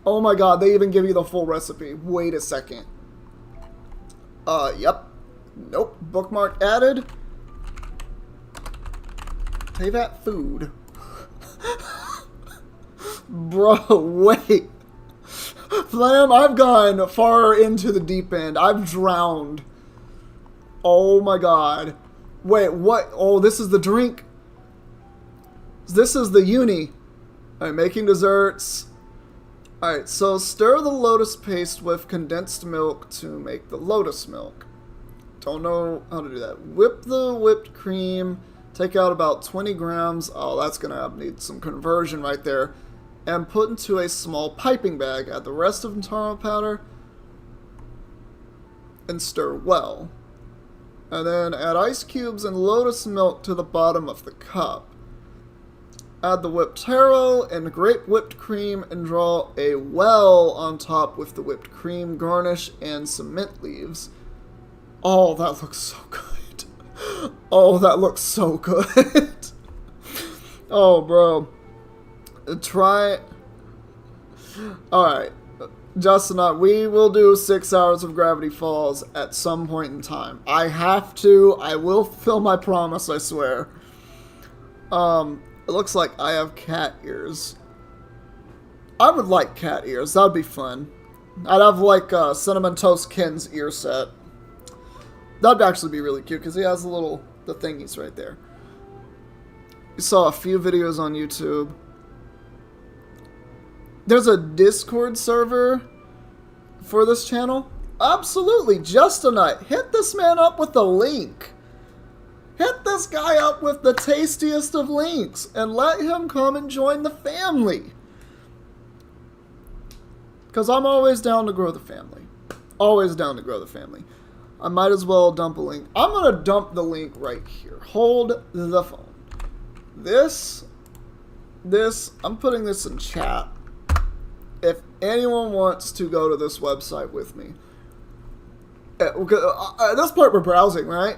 Oh my god, they even give you the full recipe. Wait a second. Yep. Nope. Bookmark added. Pay that food. Bro, wait. Flam, I've gone far into the deep end. I've drowned. Oh my god. Wait, what? Oh, this is the drink. This is the uni. Alright, making desserts. Alright, so stir the lotus paste with condensed milk to make the lotus milk. Don't know how to do that. Whip the whipped cream. Take out about 20 grams. Oh, that's going to need some conversion right there. And put into a small piping bag. Add the rest of taro powder. And stir well. And then add ice cubes and lotus milk to the bottom of the cup. Add the whipped taro and grape whipped cream and draw a well on top with the whipped cream, garnish, and some mint leaves. Oh, that looks so good. Oh, that looks so good. Oh, bro. Try. Alright. Justin, we will do 6 hours of Gravity Falls at some point in time. I have to. I will fulfill my promise, I swear. It looks like I have cat ears. I would like cat ears. That'd be fun. I'd have like Cinnamon Toast Ken's ear set. That'd actually be really cute because he has the thingies right there. You saw a few videos on YouTube. There's a Discord server for this channel. Absolutely, Justinite. Hit this man up with a link. Hit this guy up with the tastiest of links and let him come and join the family. Because I'm always down to grow the family. Always down to grow the family. I might as well dump a link. I'm going to dump the link right here. Hold the phone. This, I'm putting this in chat. If anyone wants to go to this website with me. At this point we're browsing, right?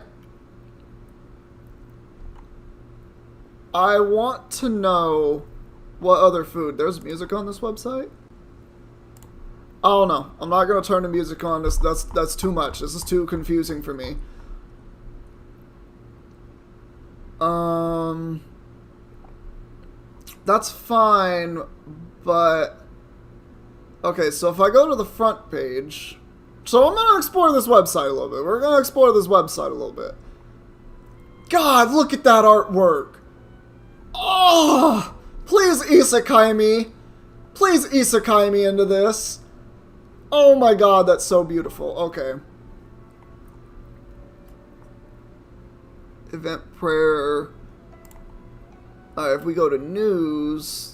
I want to know what other food. There's music on this website? Oh no, I'm not going to turn the music on. That's too much. This is too confusing for me. That's fine, but... Okay, so if I go to the front page... So I'm going to explore this website a little bit. We're going to explore this website a little bit. God, look at that artwork! Oh! Please isekai me! Please isekai me into this! Oh my god, that's so beautiful. Okay. Event prayer. Alright, if we go to news.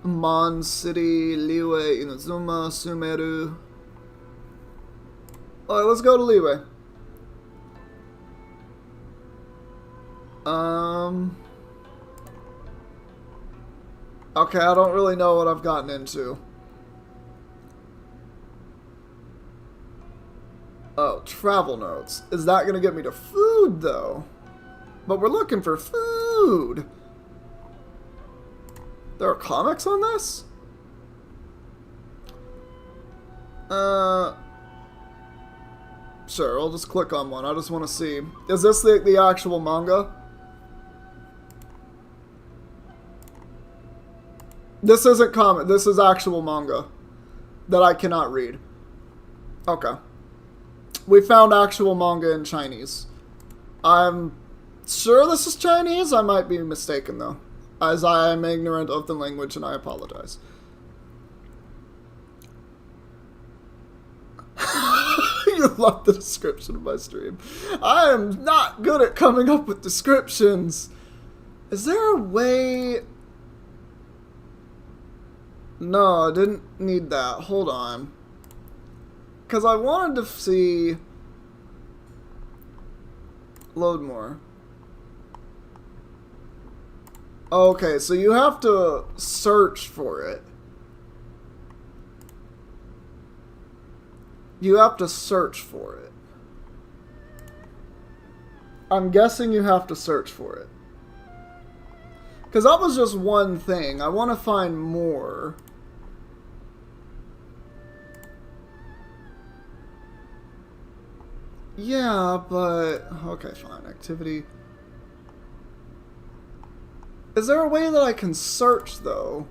Mon City, Liyue, Inazuma, Sumeru. Alright, let's go to Liyue. Okay, I don't really know what I've gotten into. Oh, travel notes. Is that going to get me to food, though? But we're looking for food. There are comics on this? Sure, I'll just click on one. I just want to see. Is this the actual manga? This isn't comic. This is actual manga that I cannot read. Okay. We found actual manga in Chinese. I'm sure this is Chinese. I might be mistaken, though, as I am ignorant of the language, and I apologize. You love the description of my stream. I am not good at coming up with descriptions. Is there a way... No, I didn't need that. Hold on. Because I wanted to see... Load more. Okay, so you have to search for it. You have to search for it. I'm guessing you have to search for it. Because that was just one thing. I want to find more. Yeah, but... Okay, fine. Activity. Is there a way that I can search, though?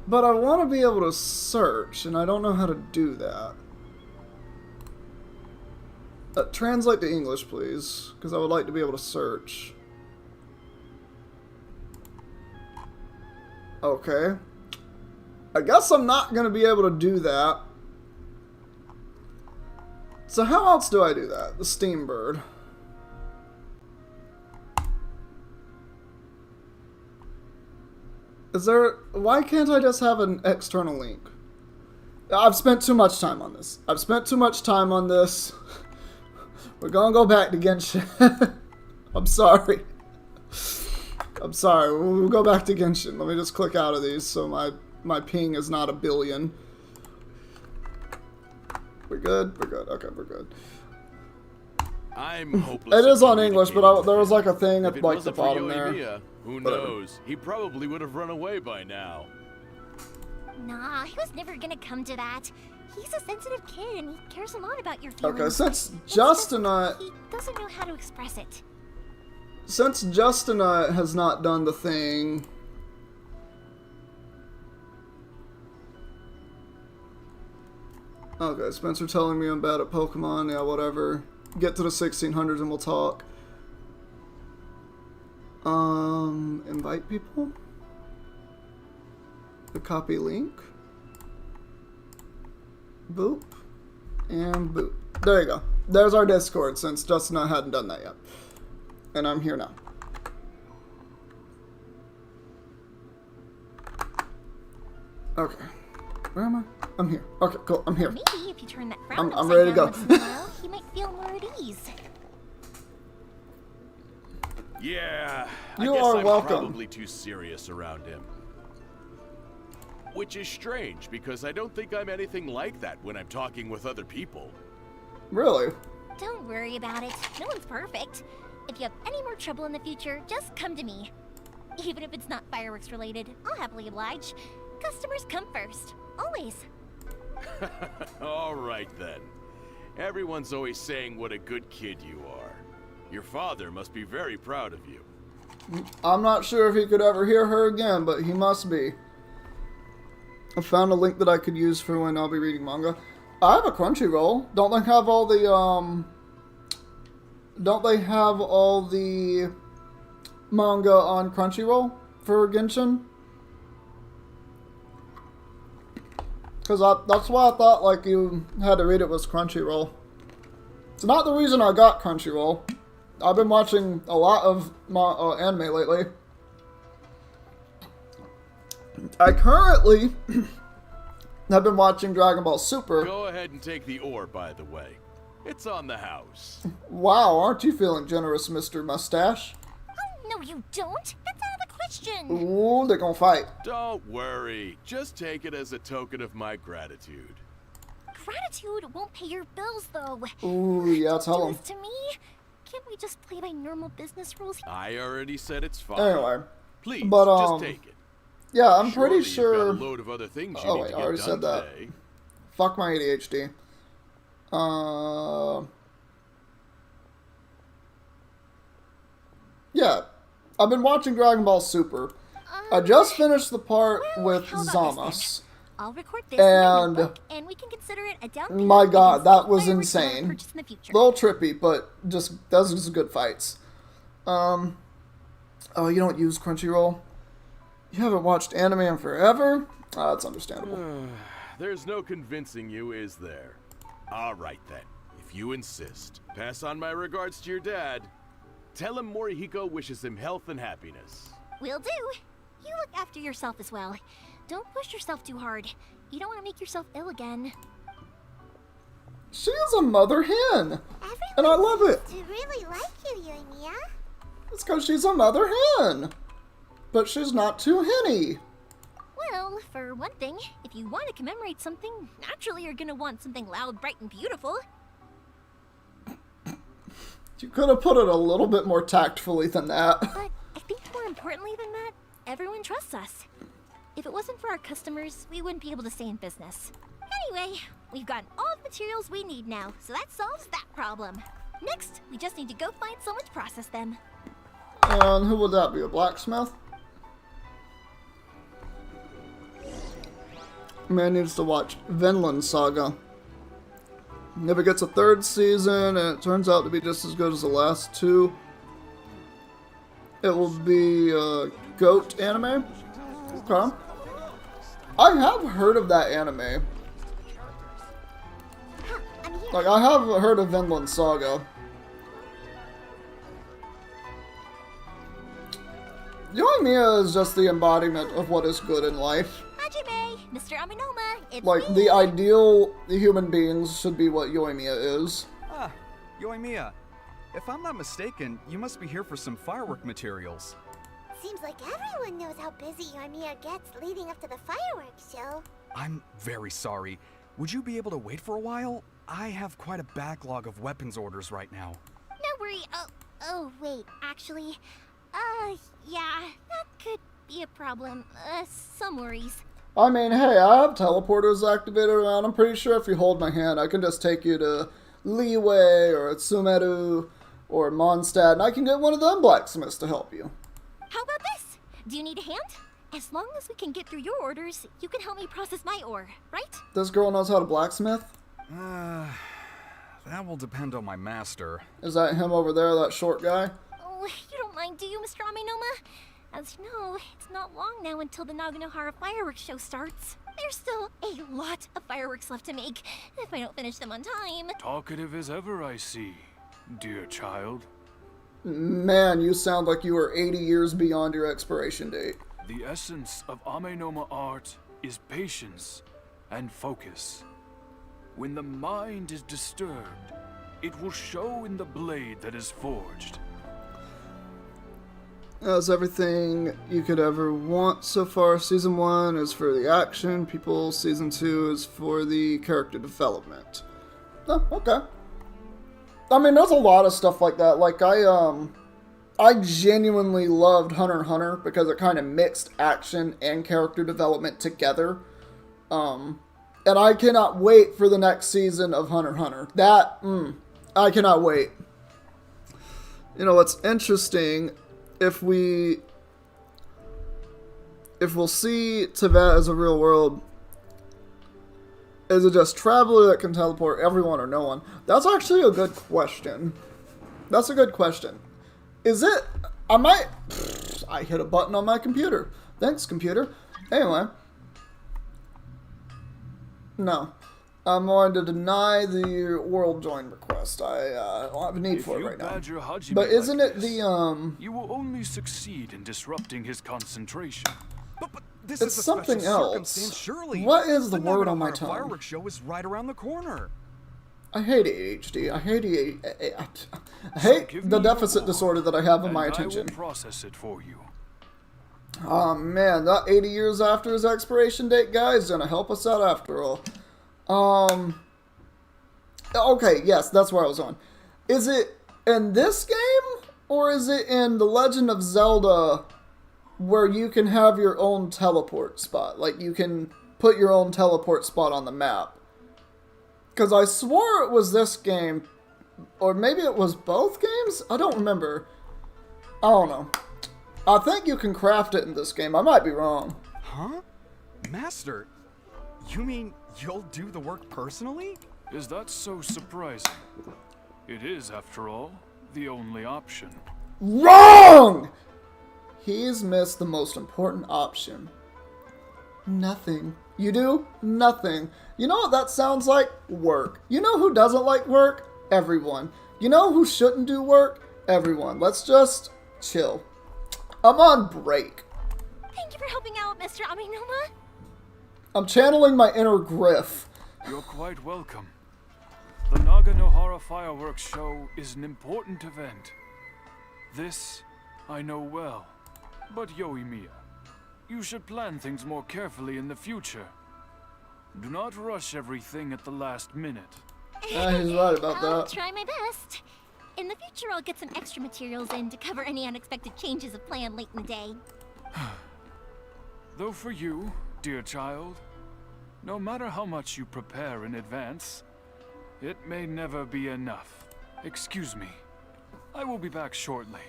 But I want to be able to search, and I don't know how to do that. Translate to English, please, because I would like to be able to search. Okay. I guess I'm not going to be able to do that. So how else do I do that? The Steam Bird. Is there... Why can't I just have an external link? I've spent too much time on this. I've spent too much time on this. We're gonna go back to Genshin. I'm sorry. I'm sorry. We'll go back to Genshin. Let me just click out of these so my ping is not 1 billion. We're good? We're good. Okay, we're good. I'm hopeless. It is on English, but there was like a thing at like the bottom there. Idea, who knows? He probably would have run away by now. Nah, he was never gonna come to that. He's a sensitive kid and he cares a lot about your feelings. Okay, since It's Justin just he doesn't know how to express it. Since Justin has not done the thing... Okay, Spencer telling me I'm bad at Pokemon, yeah, whatever. Get to the 1600s and we'll talk. Invite people? The copy link? Boop. And boop. There you go. There's our Discord, since Justin and I hadn't done that yet. And I'm here now. Okay. Where am I? I'm here. Okay, cool. I'm here. Maybe if you turn that frown I'm ready to go. once in a while, he might feel more at ease. Yeah, You I guess are I'm welcome. probably too serious around him. Which is strange, because I don't think I'm anything like that when I'm talking with other people. Really? Don't worry about it. No one's perfect. If you have any more trouble in the future, just come to me. Even if it's not fireworks related, I'll happily oblige. Customers come first. Always. All right then. Everyone's always saying what a good kid you are. Your father must be very proud of you. I'm not sure if he could ever hear her again, but he must be. I found a link that I could use for when I'll be reading manga. I have a Crunchyroll. Don't they have all the, Don't they have all the manga on Crunchyroll for Genshin? Because that's why I thought, like, you had to read it was Crunchyroll. It's not the reason I got Crunchyroll. I've been watching a lot of anime lately. I currently have been watching Dragon Ball Super. Go ahead and take the ore, by the way. It's on the house. Wow, aren't you feeling generous, Mr. Mustache? Oh, no you don't. That's out of the question. Ooh, they're gonna fight. Don't worry. Just take it as a token of my gratitude. Gratitude won't pay your bills, though. Ooh, yeah, tell Do him. this to me? Can't we just play by normal business rules? I already said it's fine. Anyway. Please, But, just take it. Yeah, I'm pretty Surely sure... You've got a load of other things you Oh, need wait, to I get already done said that. today. Fuck my ADHD. Yeah, I've been watching Dragon Ball Super. I just finished the part with how about this Zamas. I'll record this And- in my book, and we can consider it a down payment My god, against that the was fireworks you wanna insane. purchase in the future. A little trippy, but just those are just good fights. Oh, you don't use Crunchyroll? You haven't watched anime in forever? That's understandable. There's no convincing you, is there? All right then, if you insist. Pass on my regards to your dad. Tell him Morihiko wishes him health and happiness. Will do. You look after yourself as well. Don't push yourself too hard. You don't want to make yourself ill again. She is a mother hen, and I love it. To really like you, Yoimiya. It's because she's a mother hen, but she's not too henny. Well, for one thing, if you want to commemorate something, naturally you're gonna want something loud, bright, and beautiful. You could have put it a little bit more tactfully than that. But I think more importantly than that, everyone trusts us. If it wasn't for our customers, we wouldn't be able to stay in business. Anyway, we've gotten all the materials we need now, so that solves that problem. Next, we just need to go find someone to process them. And who would that be, a blacksmith? Man needs to watch Vinland Saga. If it gets a third season and it turns out to be just as good as the last two, it will be a GOAT anime. Okay. I have heard of that anime. Like, I have heard of Vinland Saga. Yoimiya is just the embodiment of what is good in life. Hajime, Mr. Aminoma, it's Like, me. the ideal human beings should be what Yoimiya is. Ah, Yoimiya. If I'm not mistaken, you must be here for some firework materials. Seems like everyone knows how busy Yoimiya gets leading up to the fireworks show. I'm very sorry. Would you be able to wait for a while? I have quite a backlog of weapons orders right now. No worry. Oh, wait, actually, yeah, that could be a problem. Some worries. I mean, hey, I have teleporters activated around. I'm pretty sure if you hold my hand, I can just take you to Liyue or Tsumeru or Mondstadt, and I can get one of them blacksmiths to help you. How about this? Do you need a hand? As long as we can get through your orders, you can help me process my ore, right? This girl knows how to blacksmith? That will depend on my master. Is that him over there, that short guy? Oh, you don't mind, do you, Mr. Aminoma? As you know, it's not long now until the Naganohara fireworks show starts. There's still a lot of fireworks left to make, if I don't finish them on time. Talkative as ever, I see, dear child. Man, you sound like you are 80 years beyond your expiration date. The essence of Amenoma art is patience and focus. When the mind is disturbed, it will show in the blade that is forged. That's everything you could ever want so far. Season 1 is for the action, people. Season 2 is for the character development. Oh, okay. I mean, there's a lot of stuff like that. Like, I genuinely loved Hunter x Hunter because it kind of mixed action and character development together. And I cannot wait for the next season of Hunter x Hunter. I cannot wait. You know, what's interesting, if we'll see Teyvat as a real world, is it just Traveler that can teleport everyone or no one? That's actually a good question. That's a good question. Is it... I hit a button on my computer. Thanks, computer. Anyway. No. I'm going to deny the world join request. I don't have a need for it right now. But isn't it the, You will only succeed in disrupting his concentration. But this it's is a something special else. circumstance, surely. What is the word on my Naganohara tongue? fireworks show is right around the corner. I hate ADHD. I hate the deficit disorder that I have in my attention. I will process it for you. Oh man, that 80 years after his expiration date guy is gonna help us out after all. Okay, yes, that's where I was on. Is it in this game, or is it in The Legend of Zelda, where you can have your own teleport spot? Like, you can put your own teleport spot on the map. Because I swore it was this game, or maybe it was both games? I don't remember. I don't know. I think you can craft it in this game. I might be wrong. Huh? Master, you mean you'll do the work personally? Is that so surprising? It is, after all, the only option. Wrong! He's missed the most important option. Nothing. You do? Nothing. You know what that sounds like? Work. You know who doesn't like work? Everyone. You know who shouldn't do work? Everyone. Let's just chill. I'm on break. Thank you for helping out, Mr. Aminoma. I'm channeling my inner Griff. You're quite welcome. The Naganohara Fireworks Show is an important event. This I know well. But Yoimiya, you should plan things more carefully in the future. Do not rush everything at the last minute. He's right about I'll that. try my best. In the future, I'll get some extra materials in to cover any unexpected changes of plan late in the day. Though for you, dear child, no matter how much you prepare in advance, it may never be enough. Excuse me. I will be back shortly.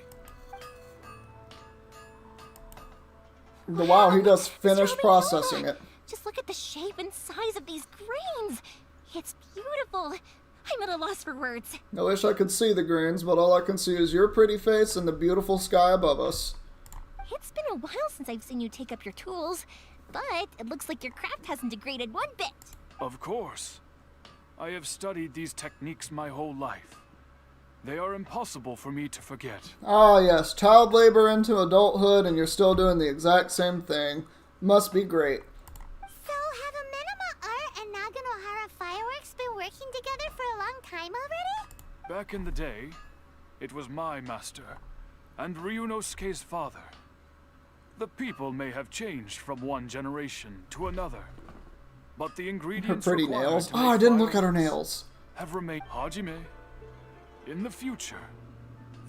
Wow, he just finished processing it. Just look at the shape and size of these grains. It's beautiful. I'm at a loss for words. I wish I could see the grains, but all I can see is your pretty face and the beautiful sky above us. It's been a while since I've seen you take up your tools, but it looks like your craft hasn't degraded one bit. Of course. I have studied these techniques my whole life. They are impossible for me to forget. Ah, yes. Child labor into adulthood, and you're still doing the exact same thing. Must be great. So, have Amenoma Art and Naganohara Fireworks been working together for a long time already? Back in the day, it was my master, and Ryunosuke's father. The people may have changed from one generation to another, but the Her ingredients pretty required nails. to Oh, I make didn't look at her fireworks nails. have remained. Hajime, in the future,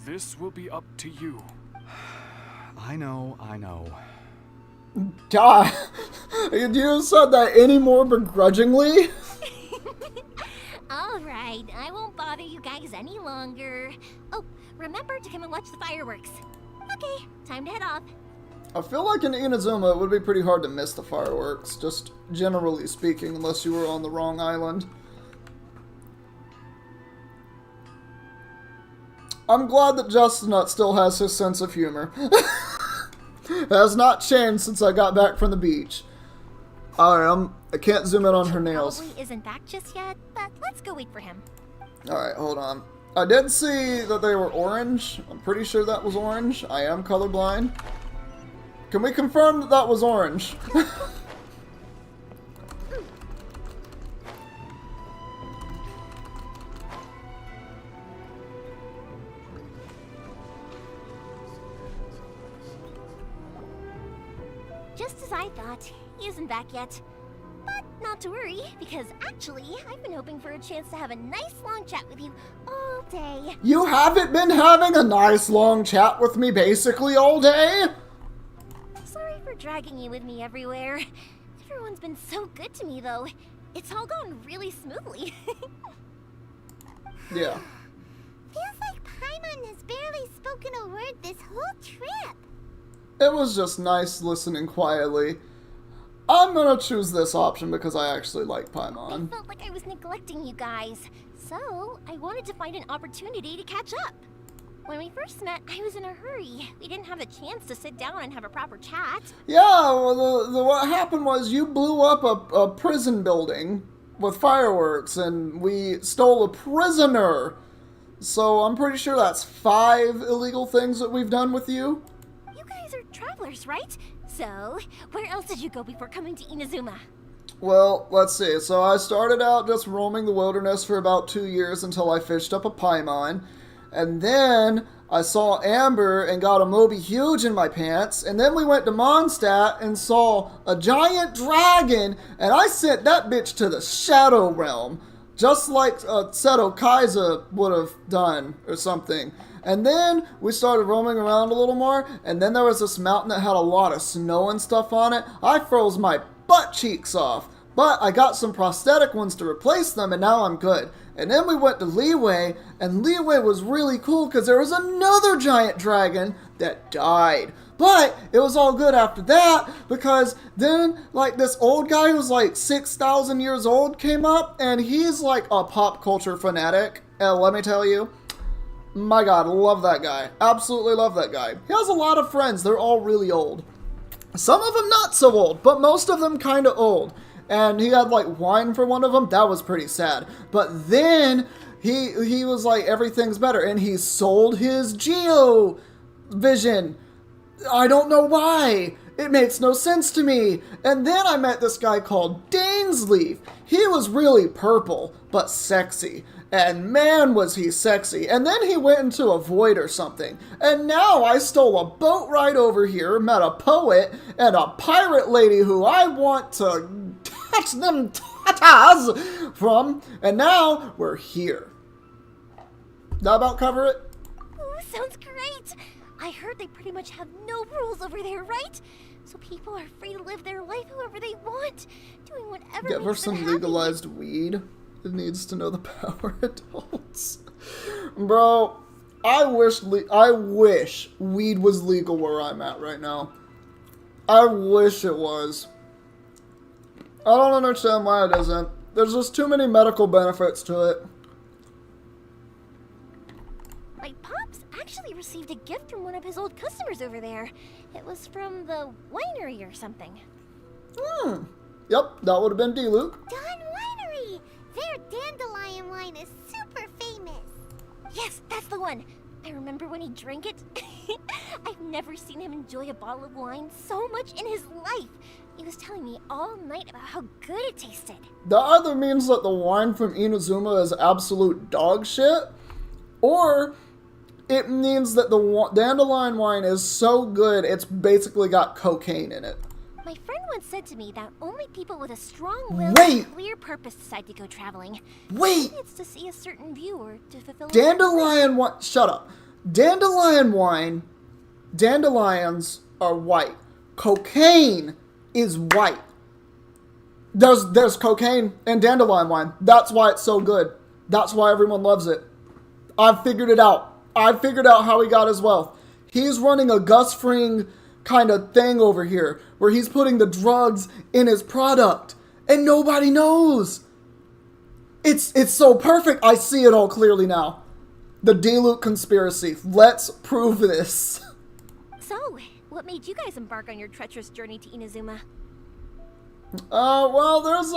this will be up to you. I know. God, you said that any more begrudgingly? All right, I won't bother you guys any longer. Oh, remember to come and watch the fireworks. Okay, time to head off. I feel like in Inazuma it would be pretty hard to miss the fireworks, just generally speaking, unless you were on the wrong island. I'm glad that Justinut still has his sense of humor. It has not changed since I got back from the beach. Alright, I can't zoom in on her nails. Probably isn't back just yet, but let's go wait for him. Alright, hold on. I did see that they were orange. I'm pretty sure that was orange. I am colorblind. Can we confirm that that was orange? Just as I thought, he isn't back yet. But not to worry, because actually, I've been hoping for a chance to have a nice long chat with you all day. You haven't been having a nice long chat with me basically all day? Sorry for dragging you with me everywhere. Everyone's been so good to me, though. It's all gone really smoothly. Yeah. Feels like Paimon has barely spoken a word this whole trip. It was just nice listening quietly. I'm gonna choose this option because I actually like Paimon. I felt like I was neglecting you guys, so I wanted to find an opportunity to catch up. When we first met, I was in a hurry. We didn't have a chance to sit down and have a proper chat. Yeah, well, what happened was you blew up a prison building with fireworks and we stole a prisoner. So I'm pretty sure that's 5 illegal things that we've done with you. You guys are travelers, right? So, where else did you go before coming to Inazuma? Well, let's see. So I started out just roaming the wilderness for about 2 years until I fished up a Paimon. And then I saw Amber and got a Moby Huge in my pants. And then we went to Mondstadt and saw a giant dragon. And I sent that bitch to the Shadow Realm. Just like Seto Kaiser would have done or something. And then we started roaming around a little more. And then there was this mountain that had a lot of snow and stuff on it. I froze my butt cheeks off. But I got some prosthetic ones to replace them, and now I'm good. And then we went to Leeway, and Leeway was really cool because there was another giant dragon that died. But it was all good after that because then, like, this old guy who's like 6,000 years old came up, and he's like a pop culture fanatic. Let me tell you. My God, love that guy. Absolutely love that guy. He has a lot of friends. They're all really old. Some of them not so old, but most of them kind of old. And he had like wine for one of them. That was pretty sad. But then he was like, everything's better. And he sold his Geo Vision. I don't know why. It makes no sense to me. And then I met this guy called Dainsleaf. He was really purple, but sexy. And man, was he sexy. And then he went into a void or something. And now I stole a boat ride over here, met a poet, and a pirate lady who I want to touch them tatas from. And now we're here. That about cover it? Ooh, sounds great. I heard they pretty much have no rules over there, right? So people are free to live their life however they want, doing whatever Get her makes them some happy. legalized weed. It needs to know the power adults. Bro, I wish weed was legal where I'm at right now. I wish it was. I don't understand why it isn't. There's just too many medical benefits to it. My pops actually received a gift from one of his old customers over there. It was from the winery or something. Yep, that would have been D-Luke. Don Winery! Their dandelion wine is super famous. Yes, that's the one. I remember when he drank it. I've never seen him enjoy a bottle of wine so much in his life. He was telling me all night about how good it tasted. That either means that the wine from Inazuma is absolute dog shit, or it means that the dandelion wine is so good it's basically got cocaine in it. My friend once said to me that only people with a strong will Wait! and clear purpose decide to go traveling. Wait! Maybe it's to see a certain view or to fulfill Dandelion wine. Shut up. Dandelion wine. Dandelions are white. Cocaine is white. There's cocaine in dandelion wine. That's why it's so good. That's why everyone loves it. I've figured it out. I figured out how he got his wealth. He's running a Gus Fring kind of thing over here where he's putting the drugs in his product and nobody knows. It's so perfect. I see it all clearly now. The D-Luke conspiracy. Let's prove this. So, what made you guys embark on your treacherous journey to Inazuma? Well, there's,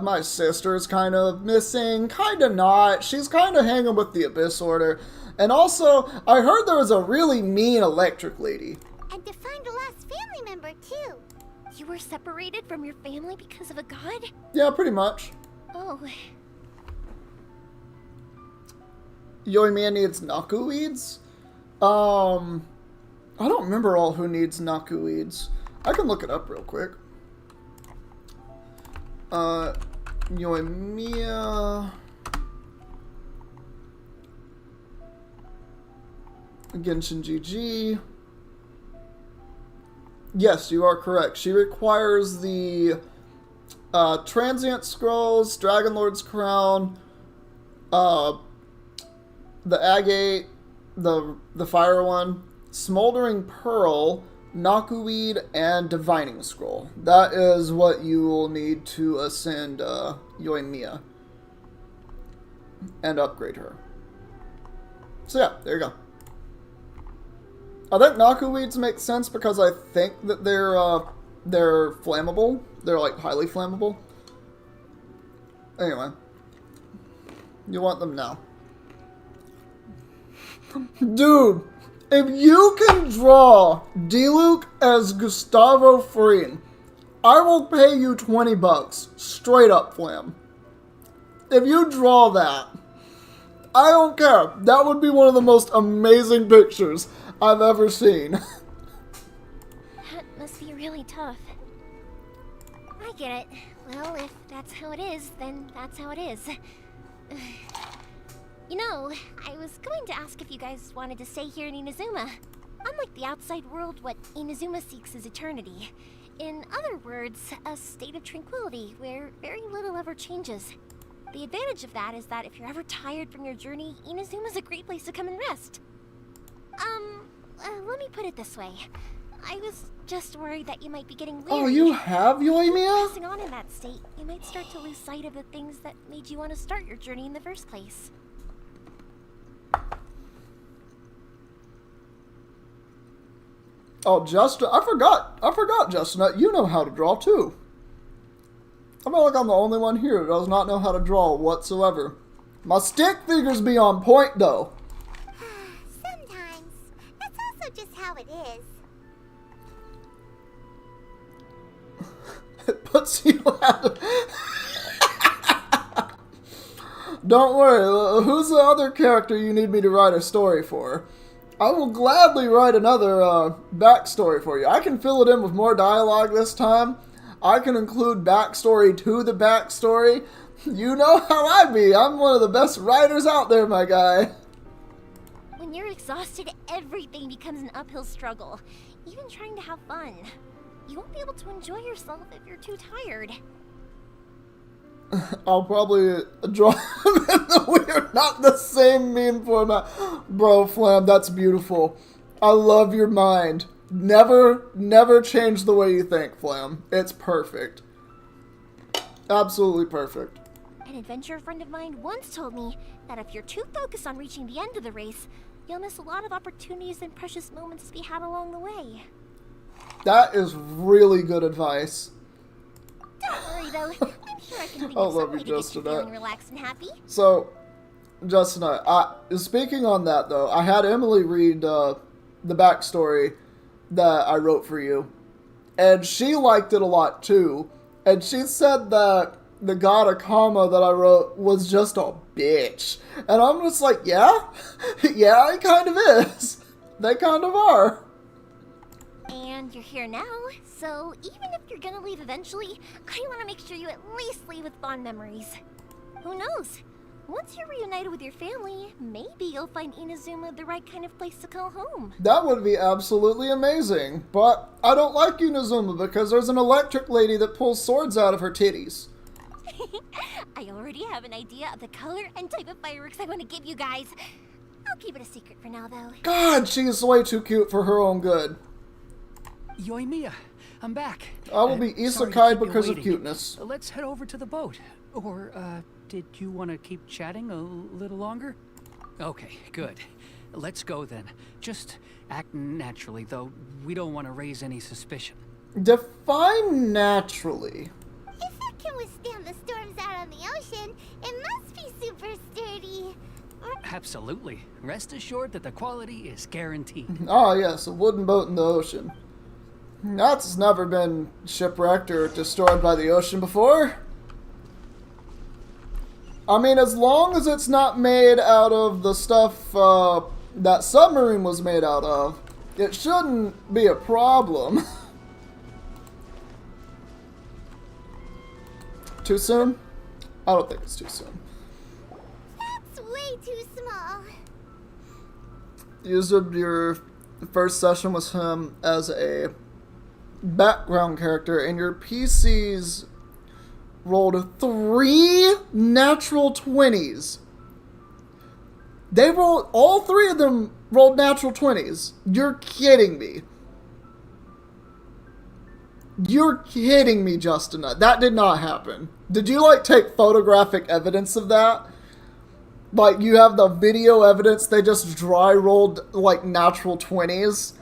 my sister's kind of missing, kind of not. She's kind of hanging with the Abyss Order. And also, I heard there was a really mean electric lady. And to find a lost family member, too. You were separated from your family because of a god? Yeah, pretty much. Oh. Yoimiya needs Naku weeds? I don't remember all who needs Naku weeds. I can look it up real quick. Yoimiya... Genshin GG. Yes, you are correct. She requires the Transient Scrolls, Dragon Lord's Crown, the Agate, the Fire one, Smoldering Pearl, Nakuweed, and Divining Scroll. That is what you will need to ascend Yoimiya and upgrade her. So yeah, there you go. I think Nakuweeds make sense because I think that they're flammable. They're like highly flammable. Anyway, you want them now. Dude, if you can draw D-Luke as Gustavo Fring, I will pay you $20 straight up, Flam. If you draw that, I don't care. That would be one of the most amazing pictures I've ever seen. That must be really tough. I get it. Well, if that's how it is, then that's how it is. You know, I was going to ask if you guys wanted to stay here in Inazuma. Unlike the outside world, what Inazuma seeks is eternity. In other words, a state of tranquility where very little ever changes. The advantage of that is that if you're ever tired from your journey, Inazuma's a great place to come and rest. Let me put it this way. I was just worried that you might be getting weary. Oh, you have Yoimiya? Passing on in that state, you might start to lose sight of the things that made you want to start your journey in the first place. Oh, Justin, I forgot, Justin, you know how to draw too. I feel like I'm the only one here who does not know how to draw whatsoever. My stick figures be on point, though. Sometimes. That's also just how it is. It puts you out. Don't worry, who's the other character you need me to write a story for? I will gladly write another backstory for you. I can fill it in with more dialogue this time. I can include backstory to the backstory. You know how I be. I'm one of the best writers out there, my guy. When you're exhausted, everything becomes an uphill struggle. Even trying to have fun. You won't be able to enjoy yourself if you're too tired. I'll probably draw him in the weird, not the same meme format. Bro, Flam, that's beautiful. I love your mind. Never change the way you think, Flam. It's perfect. Absolutely perfect. An adventure friend of mine once told me that if you're too focused on reaching the end of the race, you'll miss a lot of opportunities and precious moments to be had along the way. That is really good advice. Don't worry though, I'm sure I can think I of some love way you, to get you Justin. feeling relaxed and happy. So, Justin, speaking on that though, I had Emily read the backstory that I wrote for you, and she liked it a lot too. And she said that the god Akama that I wrote was just a bitch. And I'm just like, yeah, yeah, it kind of is. They kind of are. And you're here now, so even if you're gonna leave eventually, I want to make sure you at least leave with fond memories. Who knows? Once you're reunited with your family, maybe you'll find Inazuma the right kind of place to call home. That would be absolutely amazing. But I don't like Inazuma because there's an electric lady that pulls swords out of her titties. I already have an idea of the color and type of fireworks I want to give you guys. I'll keep it a secret for now, though. God, she's way too cute for her own good. Yoimiya, I'm back. I will be Sorry to isekai keep you because of waiting. cuteness. Let's head over to the boat. Or, did you want to keep chatting a little longer? Okay, good. Let's go then. Just act naturally, though we don't want to raise any suspicion. Define naturally. If it can withstand the storms out on the ocean, it must be super sturdy. Absolutely. Rest assured that the quality is guaranteed. Ah, yes, a wooden boat in the ocean. That's never been shipwrecked or destroyed by the ocean before. I mean, as long as it's not made out of the stuff that submarine was made out of, it shouldn't be a problem. Too soon? I don't think it's too soon. That's way too small. Used your first session with him as a background character, and your PCs rolled 3 natural 20s. They rolled, all 3 of them rolled natural 20s. You're kidding me. You're kidding me, Justin. That did not happen. Did you, like, take photographic evidence of that? Like, you have the video evidence they just dry rolled, like, natural 20s?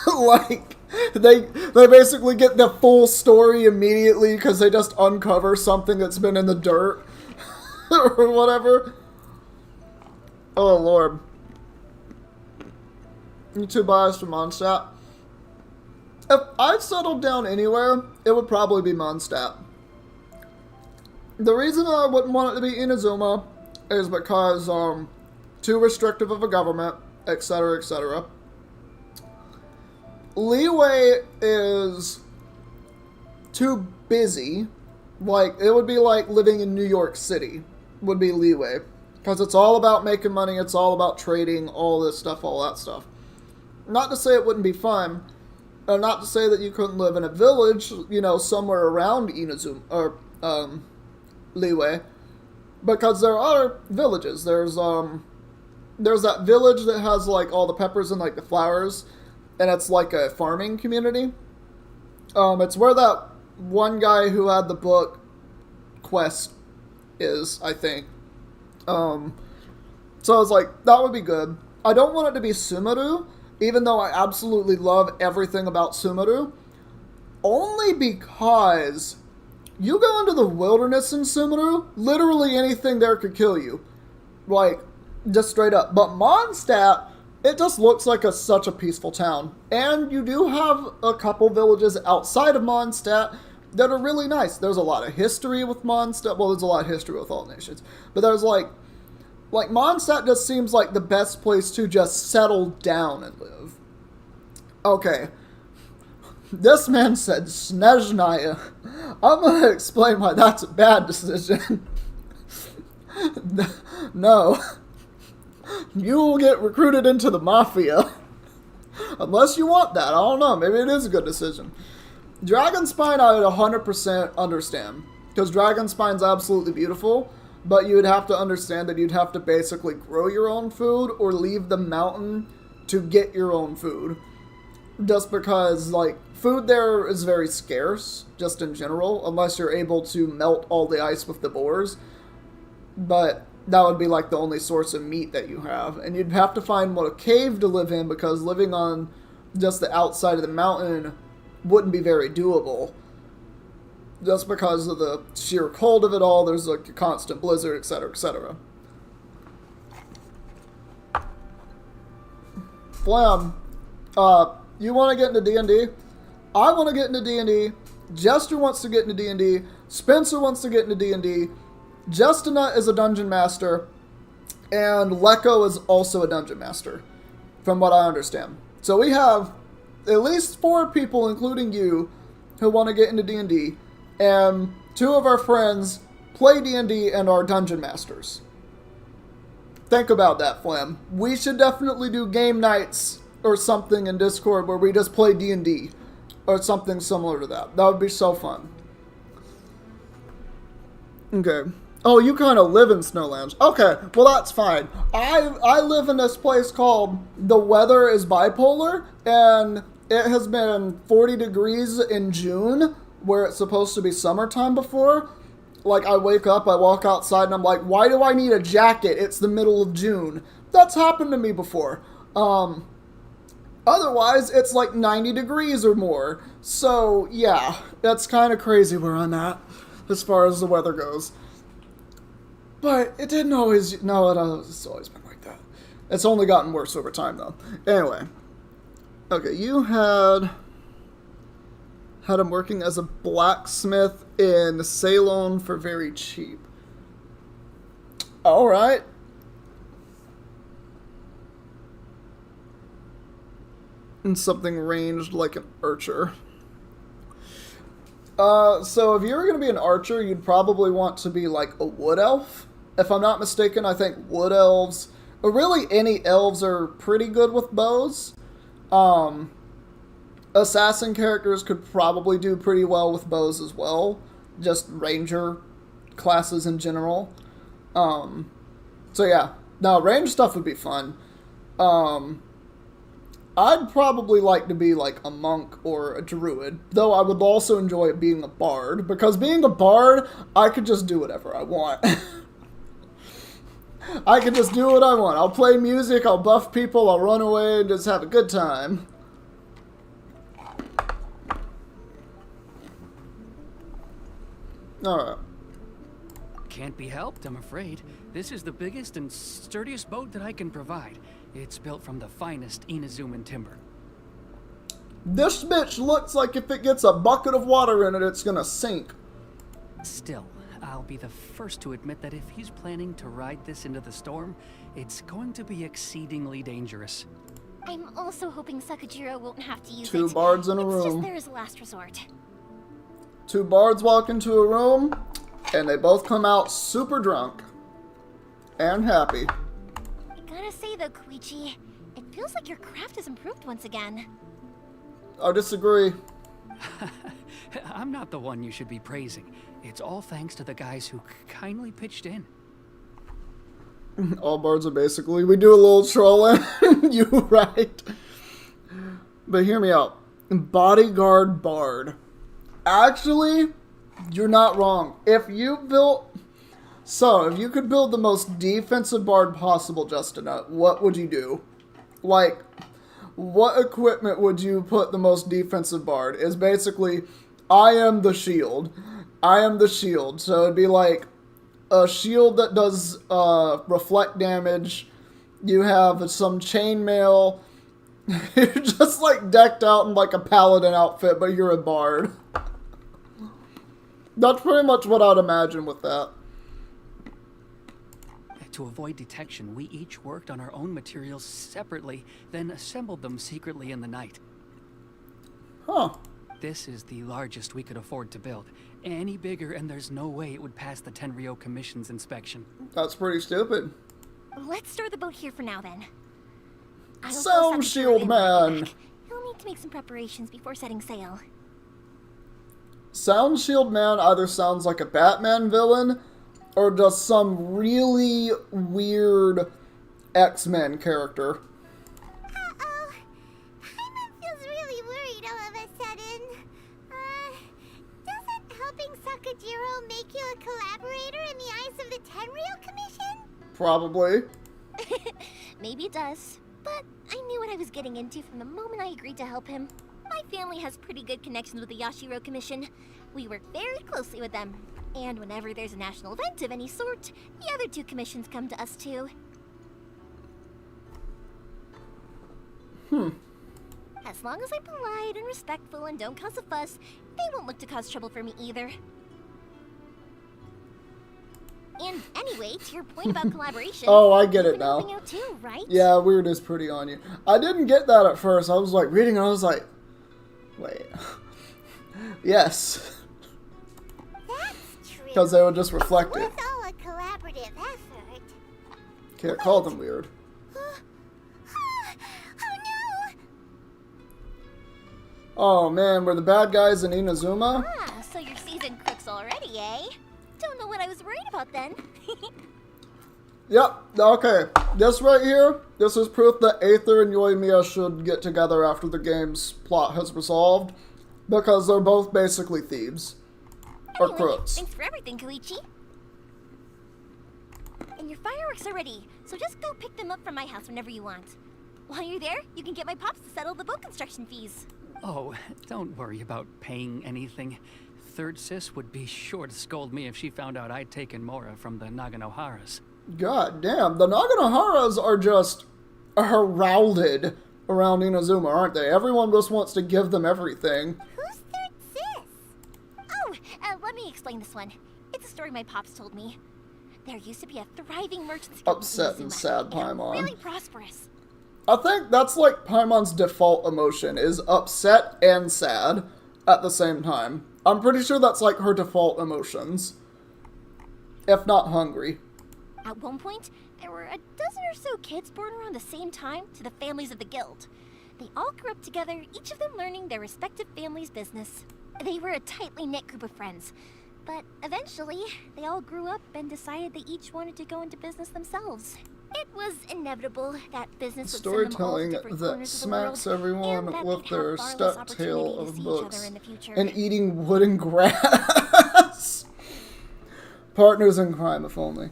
Like, they basically get the full story immediately because they just uncover something that's been in the dirt or whatever. Oh, Lord. You too biased for Mondstadt? If I settled down anywhere, it would probably be Mondstadt. The reason I wouldn't want it to be Inazuma is because, too restrictive of a government, etc., etc. Leeway is too busy. Like, it would be like living in New York City, would be Leeway. Because it's all about making money, it's all about trading, all this stuff, all that stuff. Not to say it wouldn't be fun, or not to say that you couldn't live in a village, you know, somewhere around Inazuma, or, Leeway. Because there are villages. There's that village that has, like, all the peppers and, like, the flowers, and it's like a farming community. It's where that one guy who had the book Quest is, I think. So I was like, that would be good. I don't want it to be Sumeru, even though I absolutely love everything about Sumeru, only because you go into the wilderness in Sumeru, literally anything there could kill you. Like, just straight up. But Mondstadt, it just looks like such a peaceful town. And you do have a couple villages outside of Mondstadt that are really nice. There's a lot of history with Mondstadt. Well, there's a lot of history with all nations. But there's like Mondstadt just seems like the best place to just settle down and live. Okay. This man said Snezhnaya. I'm going to explain why that's a bad decision. No. You will get recruited into the Mafia. Unless you want that. I don't know. Maybe it is a good decision. Dragonspine I would 100% understand. Because Dragonspine's absolutely beautiful. But you would have to understand that you'd have to basically grow your own food or leave the mountain to get your own food. Just because, like, food there is very scarce, just in general, unless you're able to melt all the ice with the boars. But that would be, like, the only source of meat that you have. And you'd have to find a cave to live in, because living on just the outside of the mountain wouldn't be very doable. Just because of the sheer cold of it all, there's, like, a constant blizzard, etc., etc. Flam, you want to get into D&D? I want to get into D&D. Jester wants to get into D&D. Spencer wants to get into D&D. Justina is a dungeon master. And Lecco is also a dungeon master, from what I understand. So we have at least 4 people, including you, who want to get into D&D. And 2 of our friends play D&D and are dungeon masters. Think about that, Flam. We should definitely do game nights or something in Discord where we just play D&D or something similar to that. That would be so fun. Okay. Oh, you kind of live in Snowlands. Okay, well that's fine. I live in this place called The Weather is Bipolar, and it has been 40 degrees in June, where it's supposed to be summertime before. Like, I wake up, I walk outside, and I'm like, why do I need a jacket? It's the middle of June. That's happened to me before. Otherwise, it's like 90 degrees or more. So, yeah, that's kind of crazy where I'm at, as far as the weather goes. But it didn't always, no, it's always been like that. It's only gotten worse over time, though. Anyway. Okay, you had him working as a blacksmith in Ceylon for very cheap. Alright. And something ranged like an archer. So if you were going to be an archer, you'd probably want to be like a wood elf. If I'm not mistaken, I think wood elves, or really any elves, are pretty good with bows. Assassin characters could probably do pretty well with bows as well. Just ranger classes in general. So yeah. No, range stuff would be fun. I'd probably like to be like a monk or a druid, though I would also enjoy being a bard, because being a bard, I could just do whatever I want. I can just do what I want. I'll play music, I'll buff people, I'll run away and just have a good time. Alright. Can't be helped, I'm afraid. This is the biggest and sturdiest boat that I can provide. It's built from the finest Inazuman timber. This bitch looks like if it gets a bucket of water in it, it's gonna sink. Still, I'll be the first to admit that if he's planning to ride this into the storm, it's going to be exceedingly dangerous. I'm also hoping Sakajiro won't have to use it. 2 bards in a room. It's just there as a last resort. 2 bards walk into a room, and they both come out super drunk. And happy. I gotta say though, Koichi, it feels like your craft has improved once again. I disagree. I'm not the one you should be praising. It's all thanks to the guys who kindly pitched in. All bards are basically, we do a little trolling. You right. But hear me out. Bodyguard bard. Actually, you're not wrong. If you could build the most defensive bard possible, Justina, what would you do? Like, what equipment would you put the most defensive bard? Is basically, I am the shield. I am the shield. So it'd be like a shield that does reflect damage. You have some chainmail. You're just like decked out in like a paladin outfit, but you're a bard. That's pretty much what I'd imagine with that. To avoid detection, we each worked on our own materials separately, then assembled them secretly in the night. Huh. This is the largest we could afford to build. Any bigger, and there's no way it would pass the Tenryo Commission's inspection. That's pretty stupid. Let's store the boat here for now, then. Sound Shield Man! He'll need to make some preparations before setting sail. Sound Shield Man either sounds like a Batman villain, or just some really weird X-Men character. Uh-oh. Paimon feels really worried all of a sudden. Doesn't helping Sakajiro make you a collaborator in the eyes of the Tenryo Commission? Probably. Maybe it does, but I knew what I was getting into from the moment I agreed to help him. My family has pretty good connections with the Yashiro Commission. We work very closely with them. And whenever there's a national event of any sort, the other two commissions come to us too. As long as I'm polite and respectful and don't cause a fuss, they won't look to cause trouble for me either. And anyway, to your point about collaboration... Oh, I get it you've been now. helping out too, right? Yeah, weird is pretty on you. I didn't get that at first. I was like reading and I was like, wait. Yes. That's true. Because they would just reflect it. With all a collaborative effort. Can't call them weird. Oh no! Oh man, we're the bad guys in Inazuma? Ah, so you're seasoned crooks already, eh? Don't know what I was worried about then. Yep, okay. This right here, this is proof that Aether and Yoimiya should get together after the game's plot has resolved. Because they're both basically thieves. Or Anyway, crooks. thanks for everything, Koichi. And your fireworks are ready, so just go pick them up from my house whenever you want. While you're there, you can get my pops to settle the boat construction fees. Oh, don't worry about paying anything. Third Sis would be sure to scold me if she found out I'd taken Mora from the Naganoharas. God damn, the Naganoharas are just heralded around Inazuma, aren't they? Everyone just wants to give them everything. Who's Third Sis? Oh, let me explain this one. It's a story my pops told me. There used to be a thriving merchant's guild in Upset and Inazuma, sad and Paimon. really prosperous. I think that's like Paimon's default emotion, is upset and sad at the same time. I'm pretty sure that's like her default emotions. If not hungry. At one point, there were a dozen or so kids born around the same time to the families of the guild. They all grew up together, each of them learning their respective family's business. They were a tightly knit group of friends. But eventually, they all grew up and decided they each wanted to go into business themselves. It was inevitable that business would send them all to Storytelling different that corners of the smacks world, everyone and that with they'd their have far less stuck opportunity tail to of see each books other in the future. and eating wooden grass. Partners in crime, if only.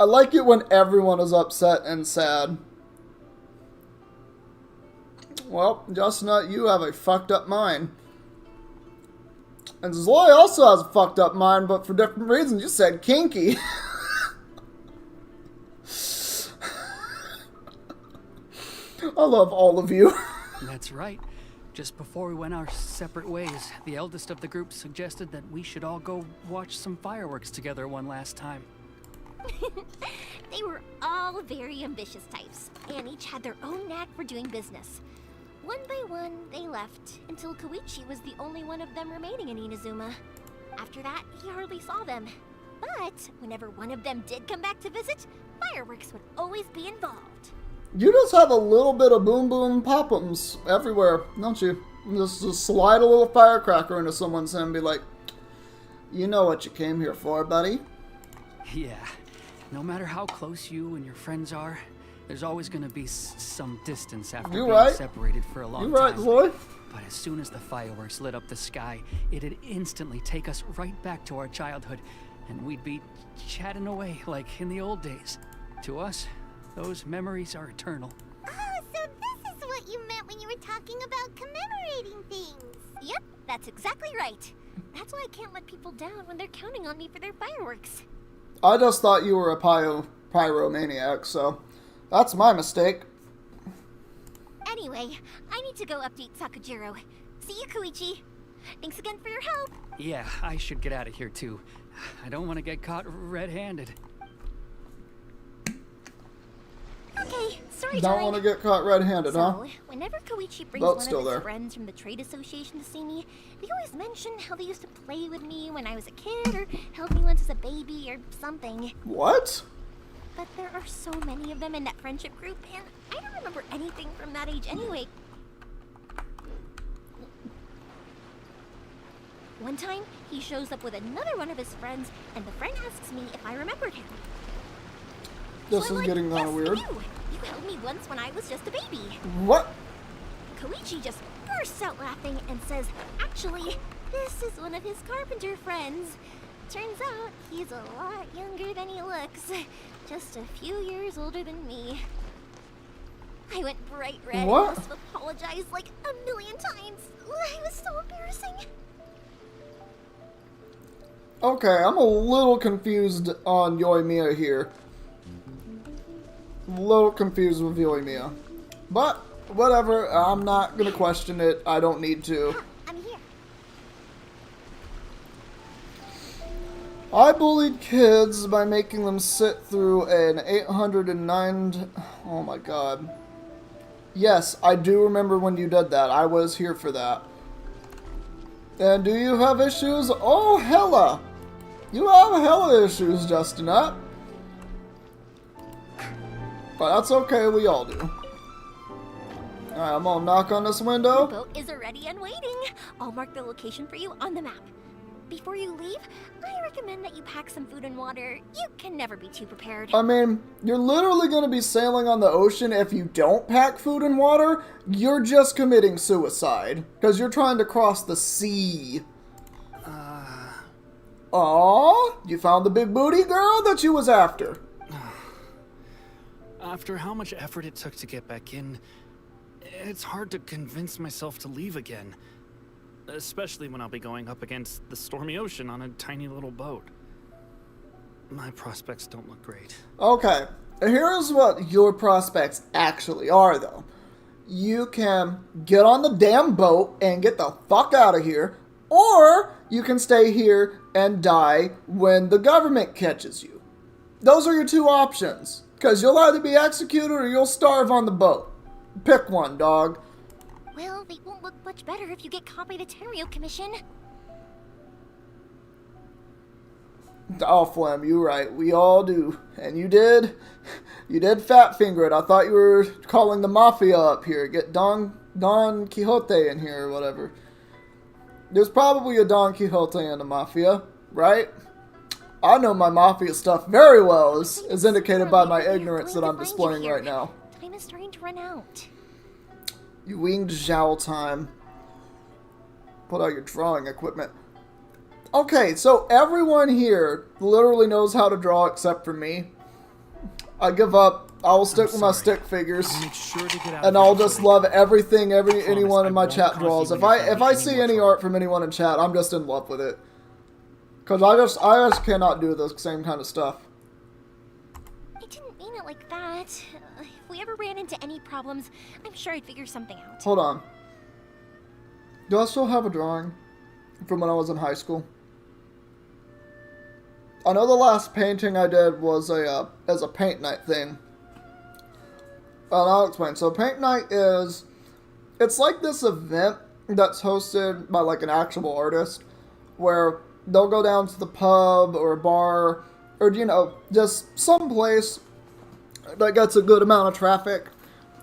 I like it when everyone is upset and sad. Well, just not you have a fucked up mind. And Zoe also has a fucked up mind, but for different reasons. You said kinky. I love all of you. That's right. Just before we went our separate ways, the eldest of the group suggested that we should all go watch some fireworks together one last time. They were all very ambitious types, and each had their own knack for doing business. One by one, they left, until Koichi was the only one of them remaining in Inazuma. After that, he hardly saw them. But whenever one of them did come back to visit, fireworks would always be involved. You just have a little bit of boom boom pop-ums everywhere, don't you? Just slide a little firecracker into someone's hand and be like, you know what you came here for, buddy. Yeah. No matter how close you and your friends are, there's always going to be some distance after being separated for a long time. You're right, Zoe. But as soon as the fireworks lit up the sky, it'd instantly take us right back to our childhood, and we'd be chatting away like in the old days. To us, those memories are eternal. Oh, So this is what you meant when you were talking about commemorating things. Yep, that's exactly right. That's why I can't let people down when they're counting on me for their fireworks. I just thought you were a pyromaniac, so that's my mistake. Anyway, I need to go update Sakujiro. See you, Koichi. Thanks again for your help. Yeah, I should get out of here too. I don't want to get caught red-handed. Okay, story Don't time. want to get caught red-handed, huh? So, whenever Koichi brings Boat's one still of his there. friends from the trade association to see me, they always mention how they used to play with me when I was a kid or held me once as a baby or something. What? But there are so many of them in that friendship group, and I don't remember anything from that age anyway. One time, he shows up with another one of his friends, and the friend asks me if I remembered him. This So I'm is like, getting kind of yes, weird. I do. You held me once when I was just a baby. What? Koichi just bursts out laughing and says, actually, this is one of his carpenter friends. Turns out he's a lot younger than he looks. Just a few years older than me. I went bright red What? and must have apologized like a million times. It was so embarrassing. Okay, I'm a little confused on Yoimiya here. A little confused with Yoimiya. But, whatever, I'm not gonna question it. I don't need to. I'm here. I bullied kids by making them sit through an 809... Oh my god. Yes, I do remember when you did that. I was here for that. And do you have issues? Oh, hella! You have hella issues, Justinette. But that's okay, we all do. Alright, I'm gonna knock on this The window. boat is already and waiting. I'll mark the location for you on the map. Before you leave, I recommend that you pack some food and water. You can never be too prepared. I mean, you're literally gonna be sailing on the ocean if you don't pack food and water. You're just committing suicide. Because you're trying to cross the sea. Aww, you found the big booty girl that you was after. After how much effort it took to get back in, it's hard to convince myself to leave again. Especially when I'll be going up against the stormy ocean on a tiny little boat. My prospects don't look great. Okay, here's what your prospects actually are, though. You can get on the damn boat and get the fuck out of here, or you can stay here and die when the government catches you. Those are your two options, because you'll either be executed or you'll starve on the boat. Pick one, dog. Well, they won't look much better if you get caught by the Tenryo Commission. Oh, Flem, you're right. We all do. And you did fat finger it. I thought you were calling the mafia up here. Get Don Quixote in here or whatever. There's probably a Don Quixote in the mafia, right? I know my mafia stuff very well, as indicated by my ignorance that I'm displaying right now. Time is starting to run out. You winged Zhao time. Put out your drawing equipment. Okay, so everyone here literally knows how to draw except for me. I give up. I will stick with my stick figures. I'll make sure to get out And of I'll here just before love everything anyone I in my won't chat cause draws. you If any I more see any trouble. art from anyone in chat, I'm just in love with it. Cause I just cannot do the same kind of stuff. I didn't mean it like that. If we ever ran into any problems, I'm sure I'd figure something out. Hold on. Do I still have a drawing from when I was in high school? I know the last painting I did was as a paint night thing. And I'll explain. So paint night it's like this event that's hosted by like an actual artist where they'll go down to the pub or a bar or, you know, just some place that gets a good amount of traffic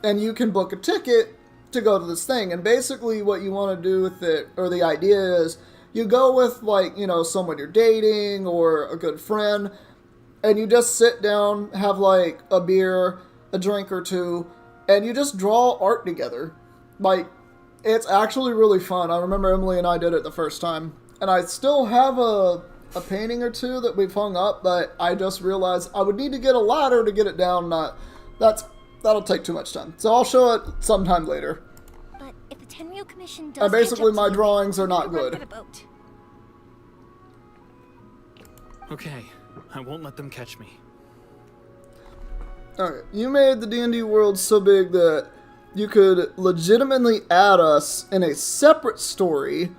and you can book a ticket to go to this thing. And basically what you want to do with it, or the idea is, you go with, like, you know, someone you're dating or a good friend, and you just sit down, have, like, a beer, a drink or two, and you just draw art together. Like, it's actually really fun. I remember Emily and I did it the first time. And I still have a painting or two that we've hung up, but I just realized I would need to get a ladder to get it down. that'll take too much time. So I'll show it sometime later. But if the Tenryo Commission does And basically catch up my to you, drawings are not we'll run good. for the boat. Okay, I won't let them catch me. Alright, you made the D&D world so big that you could legitimately add us in a separate story.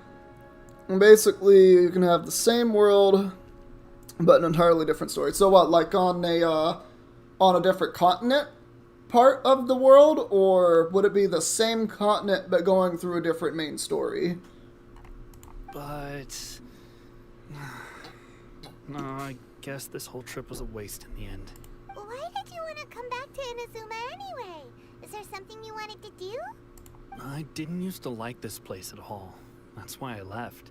And basically, you can have the same world, but an entirely different story. So what, like on a different continent part of the world? Or would it be the same continent but going through a different main story? But... no, I guess this whole trip was a waste in the end. Why did you want to come back to Inazuma anyway? Is there something you wanted to do? I didn't used to like this place at all. That's why I left.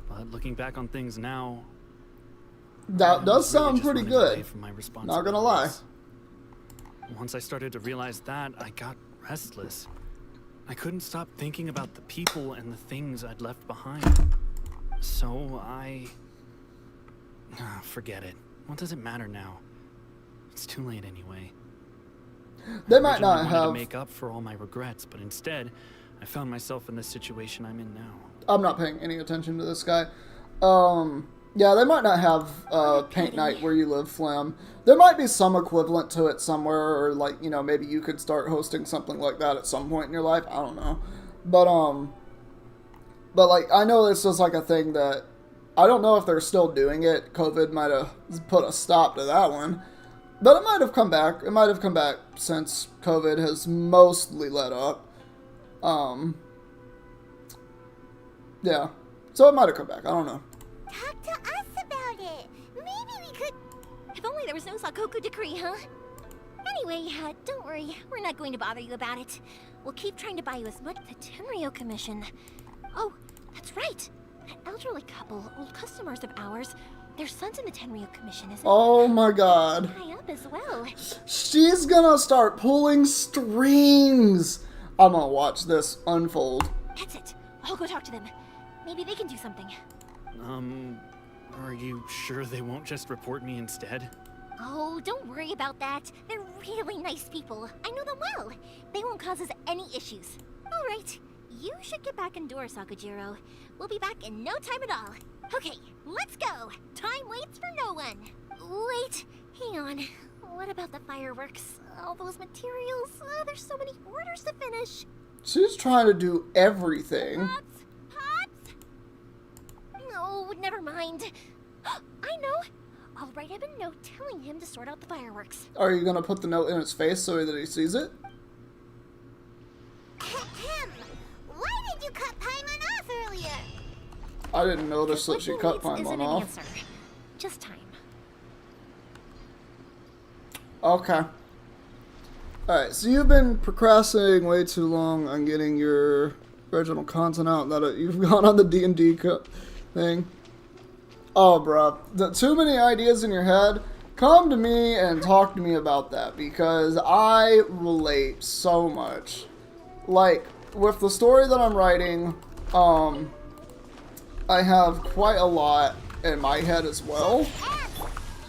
But looking back on things now... That does sound pretty away good. from my Not gonna lie. Once I started to realize that, I got restless. I couldn't stop thinking about the people and the things I'd left behind. So I... forget it. What does it matter now? It's too late anyway. They might not I wanted have... to make up for all my regrets, but instead, I found myself in the situation I'm in now. I'm not paying any attention to this guy. Yeah, they might not have paint night where you live, Flam. There might be some equivalent to it somewhere, or like, you know, maybe you could start hosting something like that at some point in your life. I don't know. But like, I know this is like a thing that, I don't know if they're still doing it. COVID might have put a stop to that one. But it might have come back. It might have come back since COVID has mostly let up. Yeah. So it might have come back. I don't know. Talk to us about it. Maybe we could... If only there was no Sakoku decree, huh? Anyway, don't worry. We're not going to bother you about it. We'll keep trying to buy you as much of the Tenryo Commission. Oh, that's right. That elderly couple, old customers of ours, their son's in the Tenryo Commission, isn't Oh my god. high up as well. She's gonna start pulling strings. I'm gonna watch this unfold. That's it. I'll go talk to them. Maybe they can do something. Are you sure they won't just report me instead? Oh, don't worry about that. They're really nice people. I know them well. They won't cause us any issues. All right. You should get back indoors, Sakujiro. We'll be back in no time at all. Okay, let's go. Time waits for no one. Wait, hang on. What about the fireworks? All those materials? There's so many orders to finish. She's trying to do everything. Pops? No, never mind. I know. I'll write him a note telling him to sort out the fireworks. Are you gonna put the note in his face so that he sees it? Ahem. Why did you cut Paimon off earlier? I didn't notice that she cut Isn't Paimon an off. answer. Just time. Okay. Alright, so you've been procrastinating way too long on getting your original content out. That you've gone on the D&D thing. Oh, bruh. Too many ideas in your head. Come to me and talk to me about that, because I relate so much. Like, with the story that I'm writing, I have quite a lot in my head as well.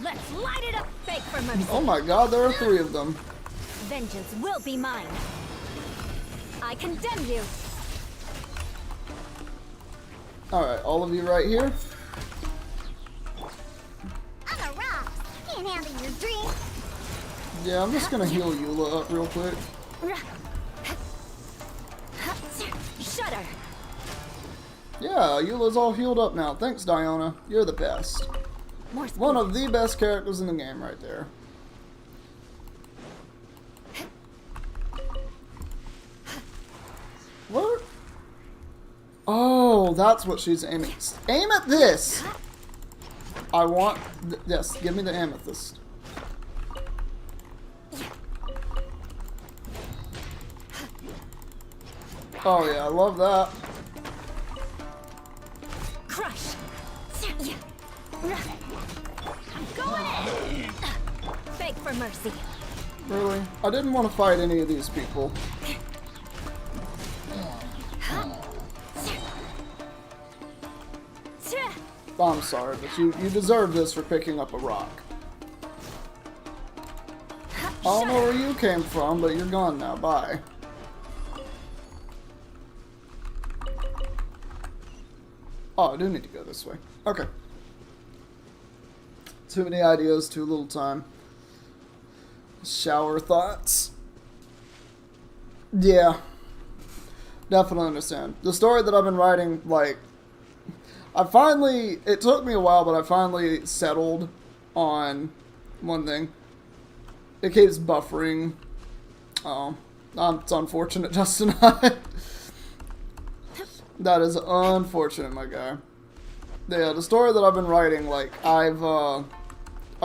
Let's light it up, beg for mercy. Oh my god, there are 3 of them. Vengeance will be mine. I condemn you. Alright, all of you right here. I'm a rock. Can't handle your drink. Yeah, I'm just gonna heal Eula up real quick. Shudder. Yeah, Eula's all healed up now. Thanks, Diona. You're the best. More speed. One of the best characters in the game right there. What? Oh, that's what she's aiming. Aim at this! I want... yes, give me the amethyst. Oh yeah, I love that. Crush. I'm going in. Beg for mercy. Really? I didn't want to fight any of these people. I'm sorry, but you deserve this for picking up a rock. I don't know where you came from, but you're gone now. Bye. Oh, I do need to go this way. Okay. Too many ideas, too little time. Shower thoughts. Yeah. Definitely understand. The story that I've been writing, like, it took me a while, but I finally settled on one thing. It keeps buffering. Oh, it's unfortunate, Justin. That is unfortunate, my guy. Yeah, the story that I've been writing, like, I've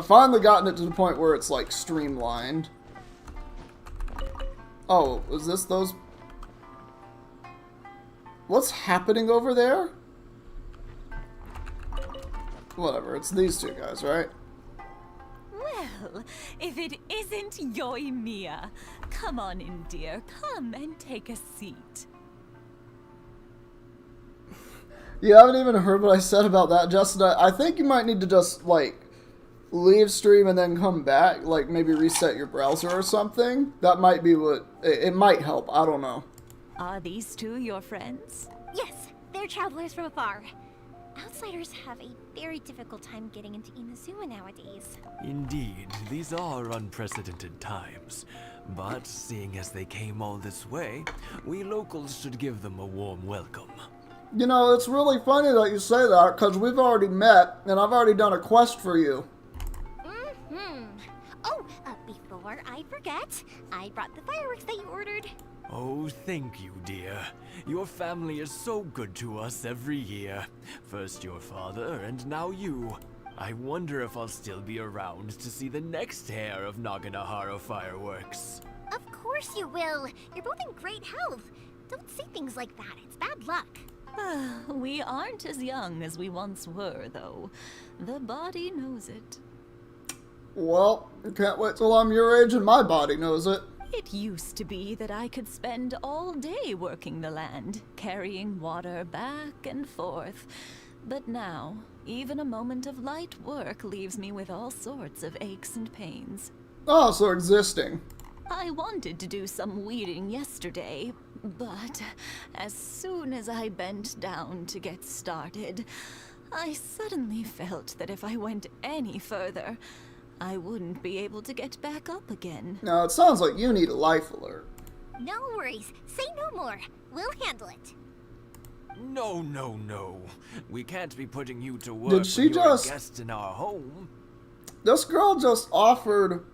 finally gotten it to the point where it's, like, streamlined. Oh, is this those... What's happening over there? Whatever, it's these two guys, right? Well, if it isn't Yoimiya. Come on in, dear. Come and take a seat. You haven't even heard what I said about that, Justin. I think you might need to just, like, leave stream and then come back. Like, maybe reset your browser or something. That might be what... It might help. I don't know. Are these two your friends? Yes, they're travelers from afar. Outsiders have a very difficult time getting into Inazuma nowadays. Indeed, these are unprecedented times. But seeing as they came all this way, we locals should give them a warm welcome. You know, it's really funny that you say that, because we've already met, and I've already done a quest for you. Oh, before I forget, I brought the fireworks that you ordered. Oh, thank you, dear. Your family is so good to us every year. First your father, and now you. I wonder if I'll still be around to see the next hair of Naganahara fireworks. Of course you will. You're both in great health. Don't say things like that. It's bad luck. We aren't as young as we once were, though. The body knows it. Well, I can't wait till I'm your age and my body knows it. It used to be that I could spend all day working the land, carrying water back and forth. But now, even a moment of light work leaves me with all sorts of aches and pains. Oh, so existing. I wanted to do some weeding yesterday, but as soon as I bent down to get started, I suddenly felt that if I went any further, I wouldn't be able to get back up again. Now, it sounds like you need a life alert. No worries. Say no more. We'll handle it. No, no, no. We can't be putting you to work Did she when you're just... a guest in our home. This girl just offered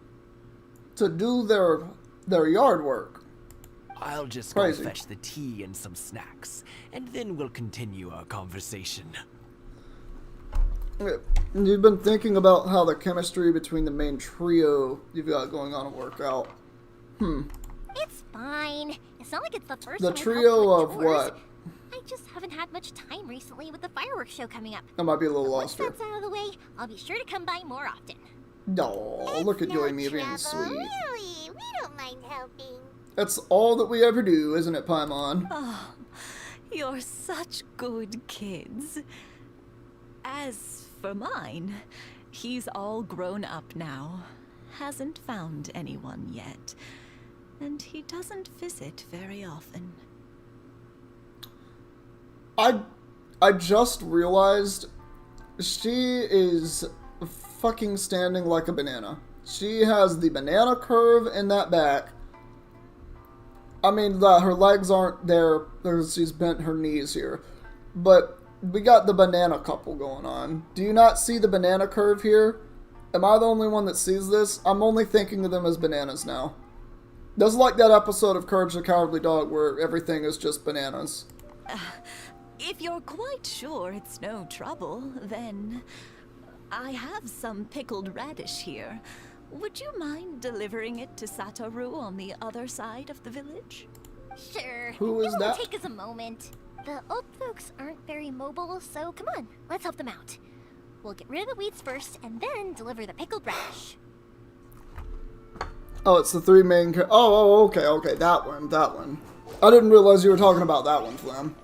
to do their yard work. I'll just Crazy. go fetch the tea and some snacks, and then we'll continue our conversation. You've been thinking about how the chemistry between the main trio you've got going on will work out. It's fine. It's not like it's the first The time I've trio helped of with chores. what? I just haven't had much time recently with the fireworks show coming up. I might be a little Once lost here. that's out of the way, I'll be sure to come by more often. Oh, look at no Yoimiya being trouble, sweet. Really, we don't mind helping. That's all that we ever do, isn't it, Paimon? Oh, you're such good kids. As for mine, he's all grown up now. Hasn't found anyone yet. And he doesn't visit very often. I just realized she is fucking standing like a banana. She has the banana curve in that back. I mean, her legs aren't there. She's bent her knees here. But we got the banana couple going on. Do you not see the banana curve here? Am I the only one that sees this? I'm only thinking of them as bananas now. That's like that episode of Courage the Cowardly Dog where everything is just bananas. If you're quite sure it's no trouble, then I have some pickled radish here. Would you mind delivering it to Satoru on the other side of the village? Sure. Who is it that? won't take us a moment. The old folks aren't very mobile, so come on, let's help them out. We'll get rid of the weeds first, and then deliver the pickled radish. Oh, it's the three main okay, that one. I didn't realize you were talking about that one, Flam.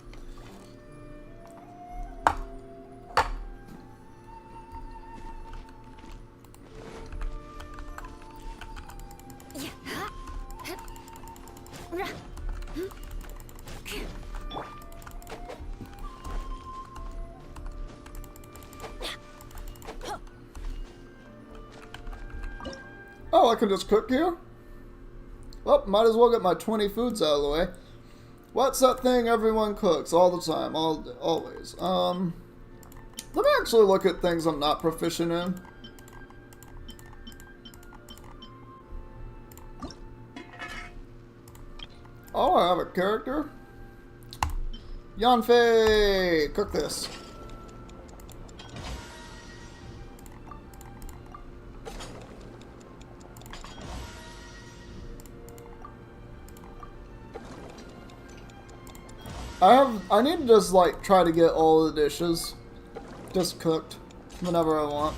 Oh, I can just cook here? Well, might as well get my 20 foods out of the way. What's that thing everyone cooks all the time, always? Let me actually look at things I'm not proficient in. Oh, I have a character. Yanfei! Cook this. I need to just like try to get all the dishes just cooked whenever I want.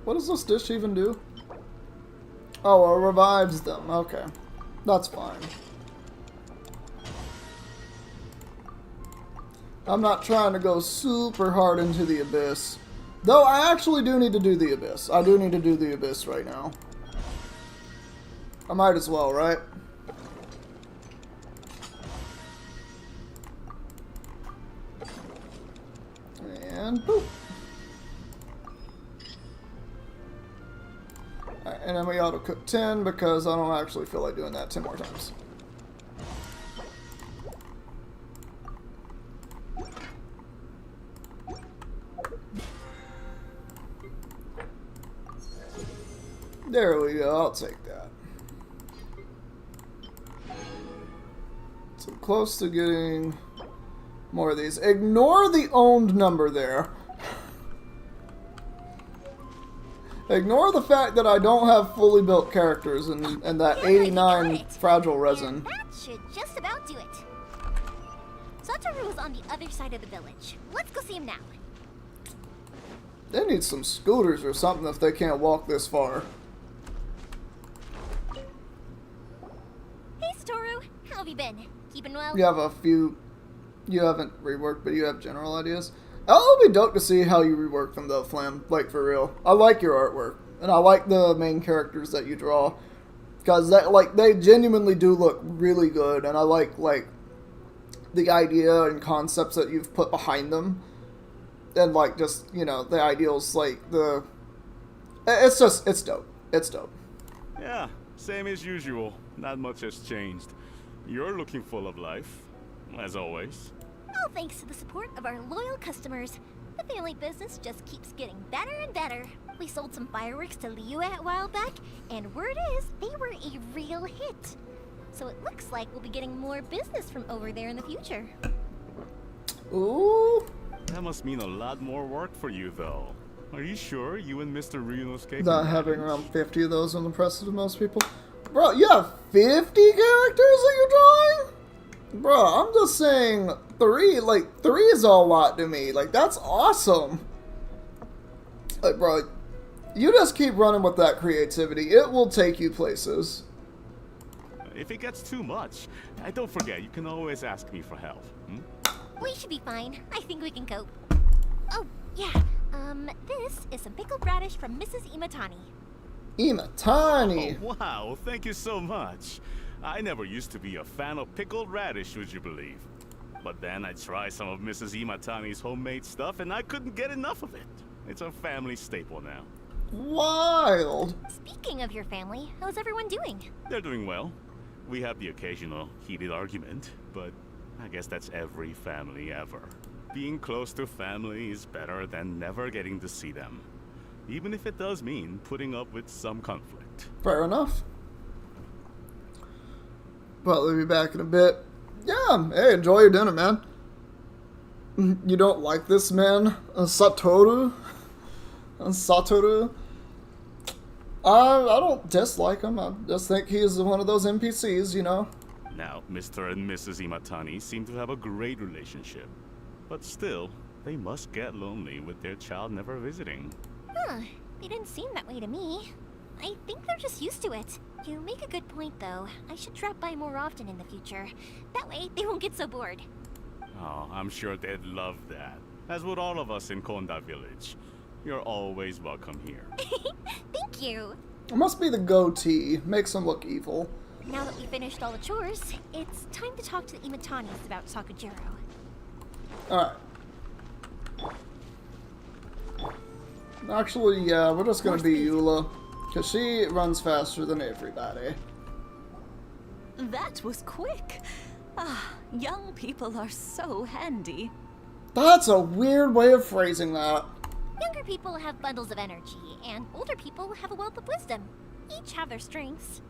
What does this dish even do? Oh, it revives them. Okay. That's fine. I'm not trying to go super hard into the abyss. Though I actually do need to do the abyss. I do need to do the abyss right now. I might as well, right? And boop. Alright, and then we auto cook 10 because I don't actually feel like doing that 10 more times. There we go, I'll take that. So close to getting more of these. Ignore the owned number there. Ignore the fact that I don't have fully built characters and that 89 fragile resin. And that should just about do it. Satoru is on the other side of the village. Let's go see him now. They need some scooters or something if they can't walk this far. Hey, Satoru. How have you been? Keeping well? You have a few... You haven't reworked, but you have general ideas. It'll be dope to see how you rework them though, Flam. Like, for real. I like your artwork. And I like the main characters that you draw. Because, they genuinely do look really good. And I like, the idea and concepts that you've put behind them. And, just, you know, the ideals, It's just, it's dope. It's dope. Yeah, same as usual. Not much has changed. You're looking full of life, as always. All thanks to the support of our loyal customers. The family business just keeps getting better and better. We sold some fireworks to Liu a while back, and word is they were a real hit. So it looks like we'll be getting more business from over there in the future. Ooh. That must mean a lot more work for you, though. Are you sure you and Mr. Ryunosuke Not having around 50 of those on the press to most people. Bro, you have 50 characters that you're drawing? Bro, I'm just saying 3, 3 is a lot to me. That's awesome. Bro, you just keep running with that creativity. It will take you places. If it gets too much, don't forget, you can always ask me for help. We should be fine. I think we can cope. Oh, yeah. This is some pickled radish from Mrs. Imatani. Imatani! Oh, wow, thank you so much. I never used to be a fan of pickled radish, would you believe? But then I tried some of Mrs. Imatani's homemade stuff and I couldn't get enough of it. It's a family staple now. Wild! Speaking of your family, how's everyone doing? They're doing well. We have the occasional heated argument, but I guess that's every family ever. Being close to family is better than never getting to see them. Even if it does mean putting up with some conflict. Fair enough. Probably be back in a bit. Yeah, hey, enjoy your dinner, man. You don't like this man? Satoru? Satoru? I don't dislike him. I just think he is one of those NPCs, you know? Now, Mr. and Mrs. Imatani seem to have a great relationship. But still, they must get lonely with their child never visiting. Huh, they didn't seem that way to me. I think they're just used to it. You make a good point, though. I should drop by more often in the future. That way, they won't get so bored. Oh, I'm sure they'd love that. As would all of us in Konda Village. You're always welcome here. Thank you. It must be the goatee. Makes him look evil. Now that we finished all the chores, it's time to talk to the Imatanis about Sakujiro. Alright. Actually, yeah, we're just gonna be Eula. Because she runs faster than everybody. That was quick. Ah, young people are so handy. That's a weird way of phrasing that. Younger people have bundles of energy, and older people have a wealth of wisdom. Each have their strengths.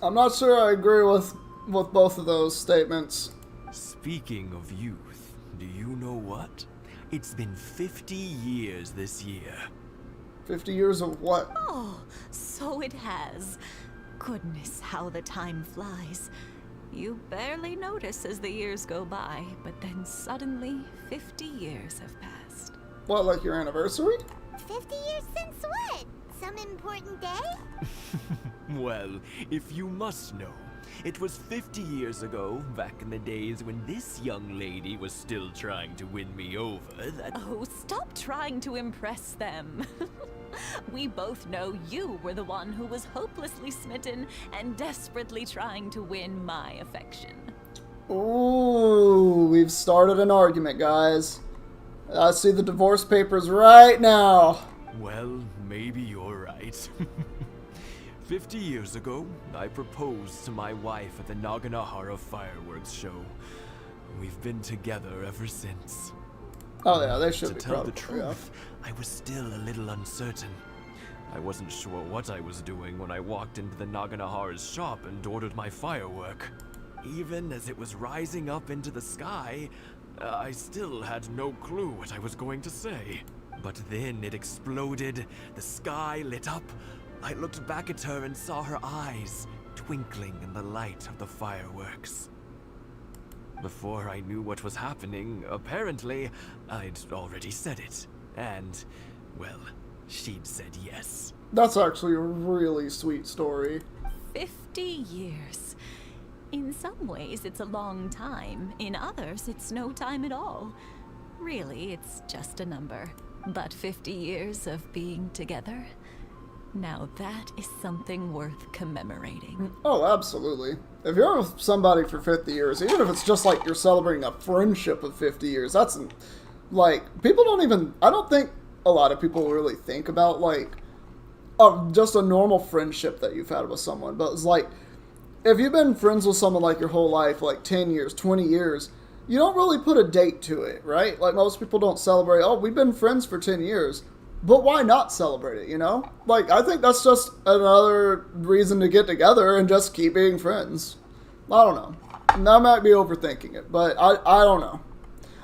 I'm not sure I agree with both of those statements. Speaking of youth, do you know what? It's been 50 years this year. 50 years of what? Oh, so it has. Goodness, how the time flies. You barely notice as the years go by, but then suddenly 50 years have passed. What, like your anniversary? 50 years since what? Some important day? Well, if you must know, it was 50 years ago, back in the days when this young lady was still trying to win me over, that... Oh, stop trying to impress them. We both know you were the one who was hopelessly smitten and desperately trying to win my affection. Ooh, we've started an argument, guys. I see the divorce papers right now. Well, maybe you're right. 50 years ago, I proposed to my wife at the Naganahara fireworks show. We've been together ever since. Oh yeah, they should To be tell proud the of her, yeah. truth, I was still a little uncertain. I wasn't sure what I was doing when I walked into the Naganahara's shop and ordered my firework. Even as it was rising up into the sky, I still had no clue what I was going to say. But then it exploded, the sky lit up. I looked back at her and saw her eyes twinkling in the light of the fireworks. Before I knew what was happening, apparently, I'd already said it. And, well, she'd said yes. That's actually a really sweet story. 50 years. In some ways, it's a long time. In others, it's no time at all. Really, it's just a number. But 50 years of being together? Now that is something worth commemorating. Oh, absolutely. If you're with somebody for 50 years, even if it's just like you're celebrating a friendship of 50 years, that's, like, people don't even, I don't think a lot of people really think about, like, just a normal friendship that you've had with someone. But it's like, if you've been friends with someone like your whole life, like 10 years, 20 years, you don't really put a date to it, right? Like, most people don't celebrate, oh, we've been friends for 10 years. But why not celebrate it, you know? Like, I think that's just another reason to get together and just keep being friends. I don't know. And I might be overthinking it, but I don't know.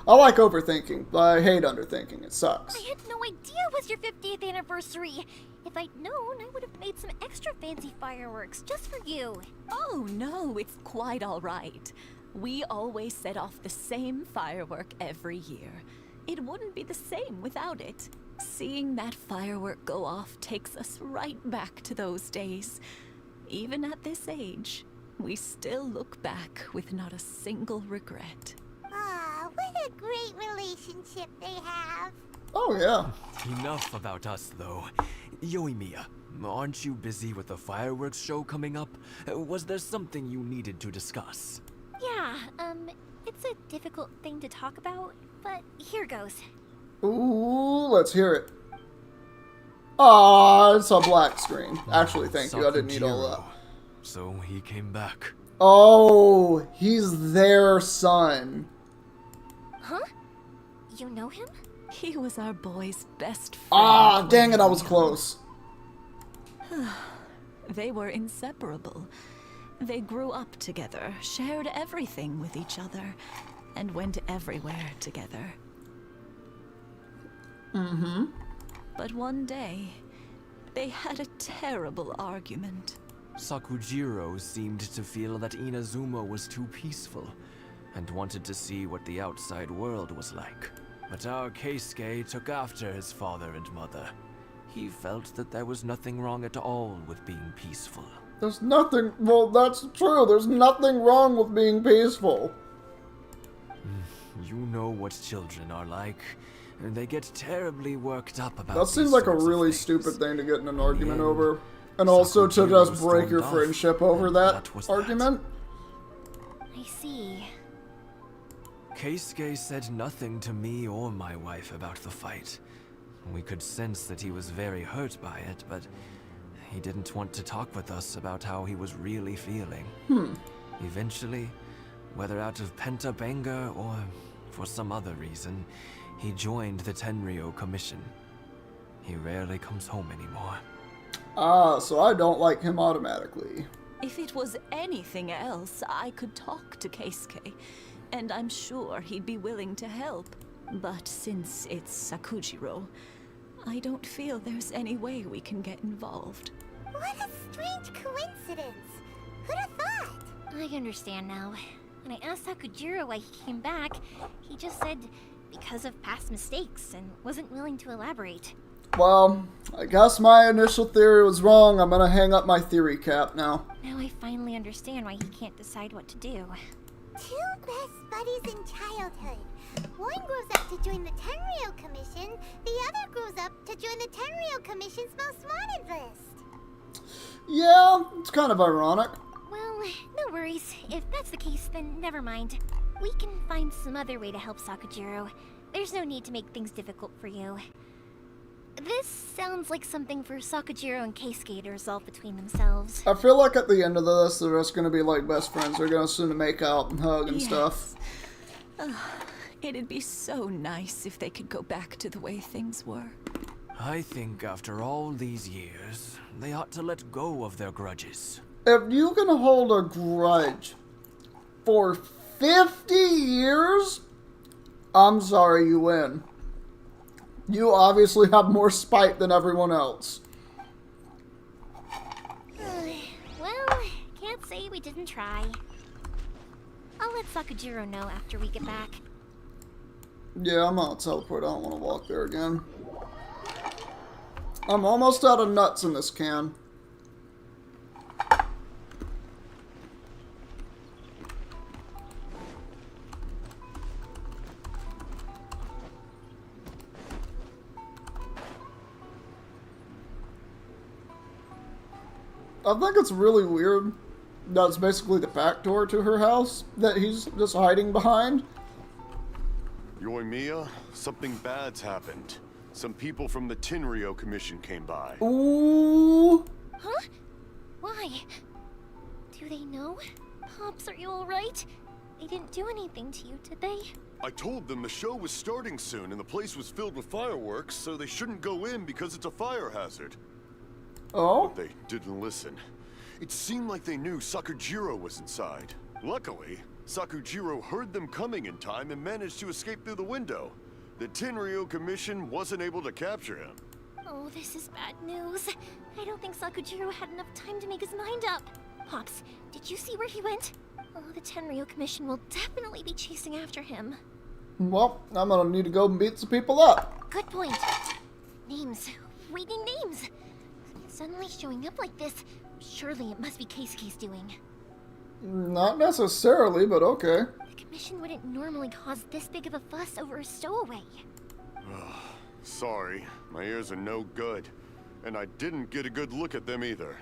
I like overthinking, but I hate underthinking. It sucks. I had no idea it was your 50th anniversary. If I'd known, I would have made some extra fancy fireworks just for you. Oh no, it's quite all right. We always set off the same firework every year. It wouldn't be the same without it. Seeing that firework go off takes us right back to those days. Even at this age, we still look back with not a single regret. Aw, what a great relationship they have. Oh, yeah. Enough about us, though. Yoimiya, aren't you busy with the fireworks show coming up? Was there something you needed to discuss? Yeah, it's a difficult thing to talk about, but here goes. Ooh, let's hear it. Ah, it's a black screen. Actually, thank you. I didn't need all that. So he came back. Oh, he's their son. Huh? You know him? He was our boy's best friend. Ah, dang it, I was close. They were inseparable. They grew up together, shared everything with each other, and went everywhere together. Mm-hmm. But one day, they had a terrible argument. Sakujiro seemed to feel that Inazuma was too peaceful, and wanted to see what the outside world was like. But our Keisuke took after his father and mother. He felt that there was nothing wrong at all with being peaceful. There's nothing, well, that's true. There's nothing wrong with being peaceful. You know what children are like. They get terribly worked up about That seems like a really stupid thing to get in an argument over. And also to just break your friendship over that argument. I see. Keisuke said nothing to me or my wife about the fight. We could sense that he was very hurt by it, but he didn't want to talk with us about how he was really feeling. Eventually, whether out of pent-up anger or for some other reason, he joined the Tenryo Commission. He rarely comes home anymore. Ah, so I don't like him automatically. If it was anything else, I could talk to Keisuke, and I'm sure he'd be willing to help. But since it's Sakujiro, I don't feel there's any way we can get involved. What a strange coincidence. Who'd have thought? I understand now. When I asked Sakujiro why he came back, he just said because of past mistakes and wasn't willing to elaborate. Well, I guess my initial theory was wrong. I'm gonna hang up my theory cap now. Now I finally understand why he can't decide what to do. Two best buddies in childhood. One grows up to join the Tenryo Commission, the other grows up to join the Tenryo Commission's most wanted list. Yeah, it's kind of ironic. Well, no worries. If that's the case, then never mind. We can find some other way to help Sakujiro. There's no need to make things difficult for you. This sounds like something for Sakujiro and Keisuke to resolve between themselves. I feel like at the end of this, they're just gonna be like best friends. They're gonna soon make out and hug and stuff. It'd be so nice if they could go back to the way things were. I think after all these years, they ought to let go of their grudges. If you can hold a grudge for 50 years, I'm sorry, you win. You obviously have more spite than everyone else. Well, can't say we didn't try. I'll let Sakujiro know after we get back. Yeah, I'm gonna teleport. I don't want to walk there again. I'm almost out of nuts in this can. I think it's really weird. That's basically the back door to her house that he's just hiding behind. Yoimiya, something bad's happened. Some people from the Tenryo Commission came by. Ooh. Huh? Why? Do they know? Pops, are you alright? They didn't do anything to you, did they? I told them the show was starting soon and the place was filled with fireworks, so they shouldn't go in because it's a fire hazard. Oh? But they didn't listen. It seemed like they knew Sakujiro was inside. Luckily, Sakujiro heard them coming in time and managed to escape through the window. The Tenryo Commission wasn't able to capture him. Oh, this is bad news. I don't think Sakujiro had enough time to make his mind up. Pops, did you see where he went? Oh, the Tenryo Commission will definitely be chasing after him. Well, I'm gonna need to go and beat some people up. Good point. Names. Reading names. Suddenly showing up like this. Surely it must be Keisuke's doing. Not necessarily, but okay. The Commission wouldn't normally cause this big of a fuss over a stowaway. Sorry, my ears are no good. And I didn't get a good look at them either.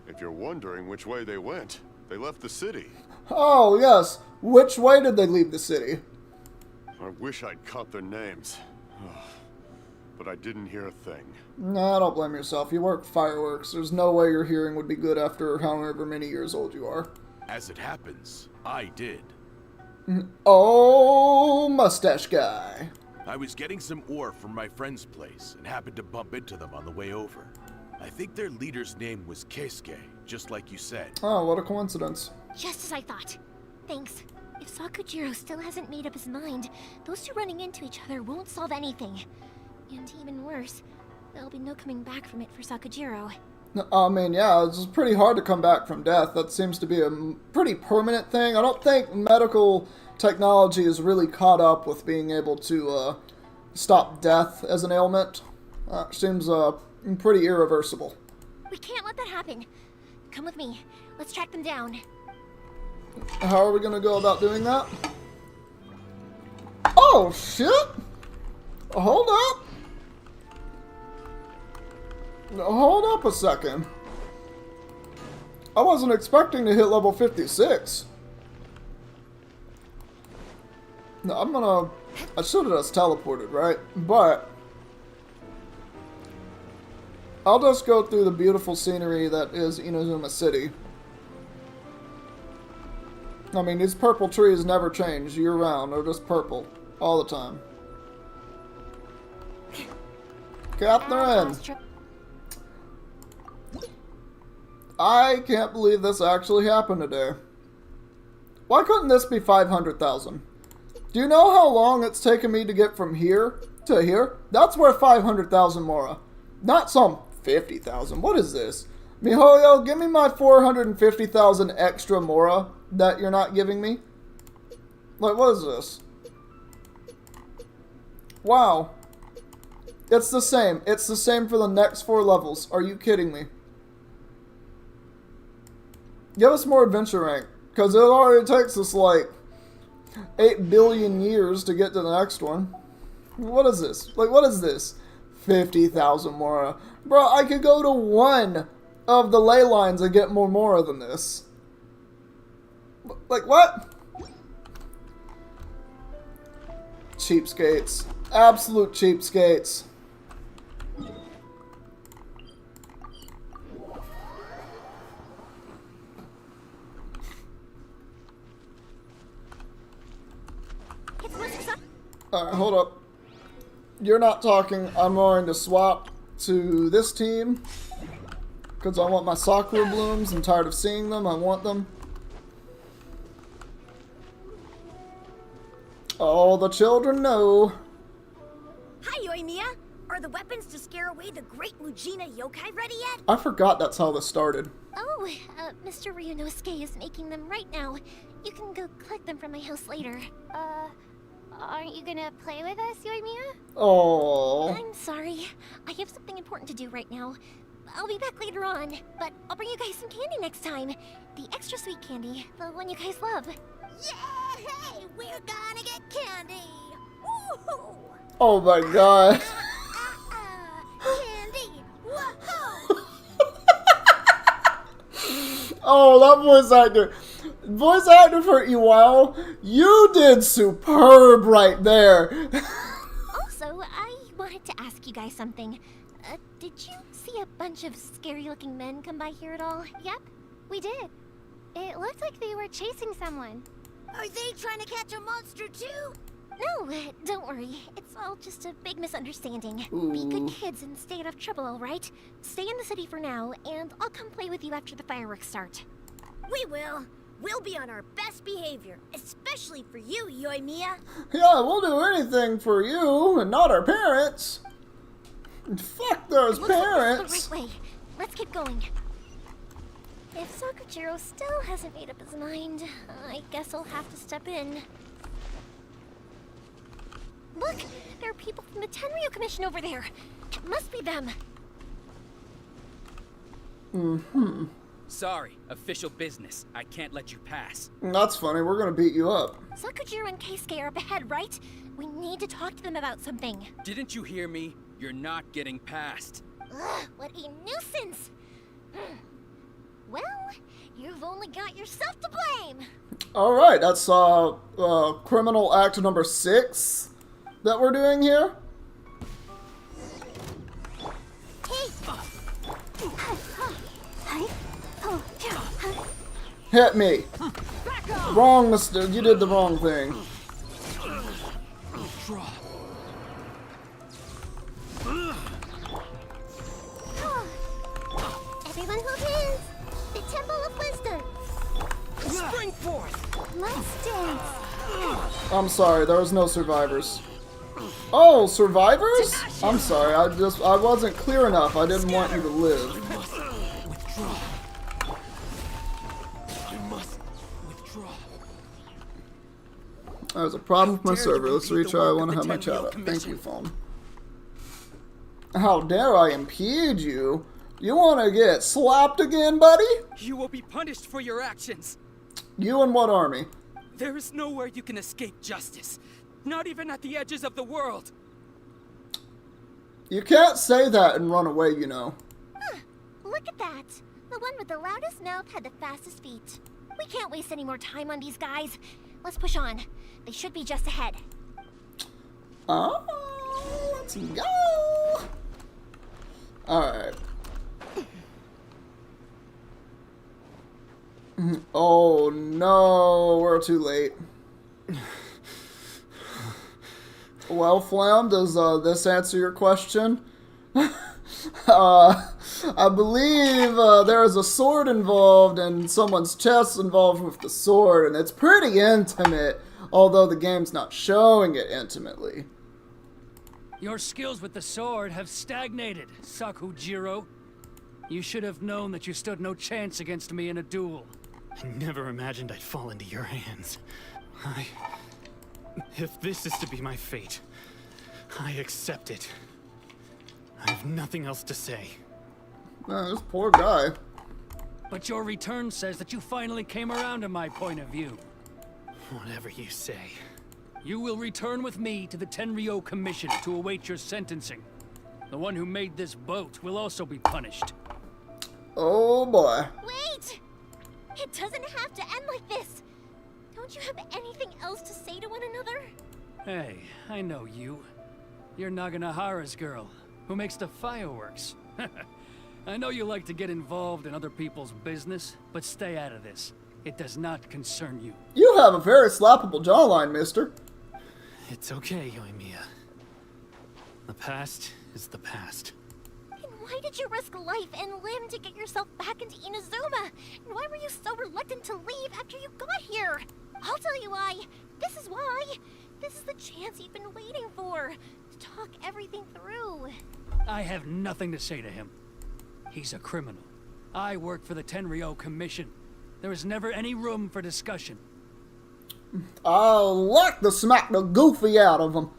If you're wondering which way they went, they left the city. Oh, yes. Which way did they leave the city? I wish I'd caught their names. But I didn't hear a thing. Nah, don't blame yourself. You work fireworks. There's no way your hearing would be good after however many years old you are. As it happens, I did. Oh, mustache guy. I was getting some ore from my friend's place and happened to bump into them on the way over. I think their leader's name was Keisuke, just like you said. Oh, what a coincidence. Just as I thought. Thanks. If Sakujiro still hasn't made up his mind, those two running into each other won't solve anything. And even worse, there'll be no coming back from it for Sakujiro. I mean, yeah, it's pretty hard to come back from death. That seems to be a pretty permanent thing. I don't think medical technology is really caught up with being able to stop death as an ailment. Seems pretty irreversible. We can't let that happen. Come with me. Let's track them down. How are we going to go about doing that? Oh, shit! Hold up! Hold up a second. I wasn't expecting to hit level 56. No, I should have just teleported, right? But I'll just go through the beautiful scenery that is Inazuma City. I mean, these purple trees never change year-round. They're just purple all the time. Catherine! I can't believe this actually happened today. Why couldn't this be 500,000? Do you know how long it's taken me to get from here to here? That's worth 500,000 Mora. Not some 50,000. What is this? MiHoYo, give me my 450,000 extra Mora that you're not giving me. Like, what is this? Wow. It's the same. It's the same for the next 4 levels. Are you kidding me? Give us more adventure rank. Because it already takes us like 8 billion years to get to the next one. What is this? Like, what is this? 50,000 Mora. Bro, I could go to one of the ley lines and get more Mora than this. Like, what? Cheapskates. Absolute cheapskates. Alright, hold up. You're not talking. I'm going to swap to this team. Because I want my Sakura blooms. I'm tired of seeing them. I want them. All the children know. Hi, Yoimiya. Are the weapons to scare away the great Mujina yokai ready yet? I forgot that's how this started. Oh, Mr. Ryunosuke is making them right now. You can go collect them from my house later. Aren't you gonna play with us, Yoimiya? Oh. I'm sorry. I have something important to do right now. I'll be back later on, but I'll bring you guys some candy next time. The extra sweet candy, the one you guys love. Yay! We're gonna get candy! Woohoo! Oh my god. Candy! Woohoo! Oh, that voice actor. Voice actor for Iwao, you did superb right there. Also, I wanted to ask you guys something. Did you see a bunch of scary-looking men come by here at all? Yep, we did. It looked like they were chasing someone. Are they trying to catch a monster too? No, don't worry. It's all just a big misunderstanding. Ooh. Be good kids and stay out of trouble, alright? Stay in the city for now, and I'll come play with you after the fireworks start. We will. We'll be on our best behavior, especially for you, Yoimiya. Yeah, we'll do anything for you and not our parents. Fuck those parents. Looks like this is the right way. Let's keep going. If Sakujiro still hasn't made up his mind, I guess I'll have to step in. Look! There are people from the Tenryo Commission over there! It must be them! Mm-hmm. Sorry, official business. I can't let you pass. That's funny, we're gonna beat you up. Sakujiro and Keisuke are up ahead, right? We need to talk to them about something. Didn't you hear me? You're not getting past. Ugh, what a nuisance! Well, you've only got yourself to blame! Alright, that's criminal act number 6 that we're doing here. Hit me! Wrong mistake, you did the wrong thing. Everyone hold hands. The Temple of Wisdom. Spring forth. Let's dance. I'm sorry, there was no survivors. Oh, survivors? I'm sorry, I wasn't clear enough. I didn't want you to live. There's a problem with my server. Let's retry. I want to have my chat up. Thank you, phone. How dare I impede you? You want to get slapped again, buddy? You will be punished for your actions. You and what army? There is nowhere you can escape justice. Not even at the edges of the world. You can't say that and run away, you know. Huh, look at that. The one with the loudest mouth had the fastest feet. We can't waste any more time on these guys. Let's push on. They should be just ahead. Oh, let's go. Alright. Oh no, we're too late. Well, Flam, does this answer your question? I believe there is a sword involved and someone's chest involved with the sword, and it's pretty intimate, although the game's not showing it intimately. Your skills with the sword have stagnated, Sakujiro. You should have known that you stood no chance against me in a duel. I never imagined I'd fall into your hands. If this is to be my fate, I accept it. I have nothing else to say. Man, this poor guy. But your return says that you finally came around to my point of view. Whatever you say. You will return with me to the Tenryo Commission to await your sentencing. The one who made this boat will also be punished. Oh boy. Wait! It doesn't have to end like this. Don't you have anything else to say to one another? Hey, I know you. You're Naganahara's girl, who makes the fireworks. I know you like to get involved in other people's business, but stay out of this. It does not concern you. You have a very slappable jawline, mister. It's okay, Yoimiya. The past is the past. And why did you risk life and limb to get yourself back into Inazuma? And why were you so reluctant to leave after you got here? I'll tell you why. This is why. This is the chance you've been waiting for. To talk everything through. I have nothing to say to him. He's a criminal. I work for the Tenryo Commission. There is never any room for discussion. I'll like to smack the goofy out of him.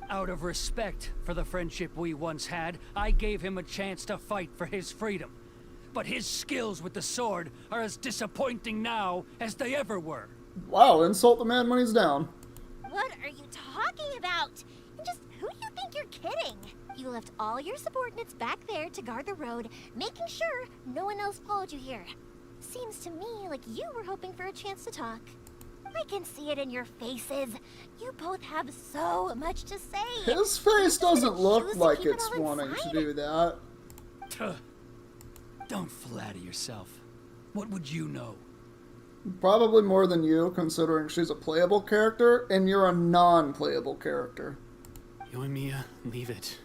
Out of respect for the friendship we once had, I gave him a chance to fight for his freedom. But his skills with the sword are as disappointing now as they ever were. Wow, insult the man when he's down. What are you talking about? And just who do you think you're kidding? You left all your subordinates back there to guard the road, making sure no one else followed you here. Seems to me like you were hoping for a chance to talk. I can see it in your faces. You both have so much to say. His face doesn't look like it's wanting to do that. Don't flatter yourself. What would you know? Probably more than you, considering she's a playable character, and you're a non-playable character. Yoimiya, leave it.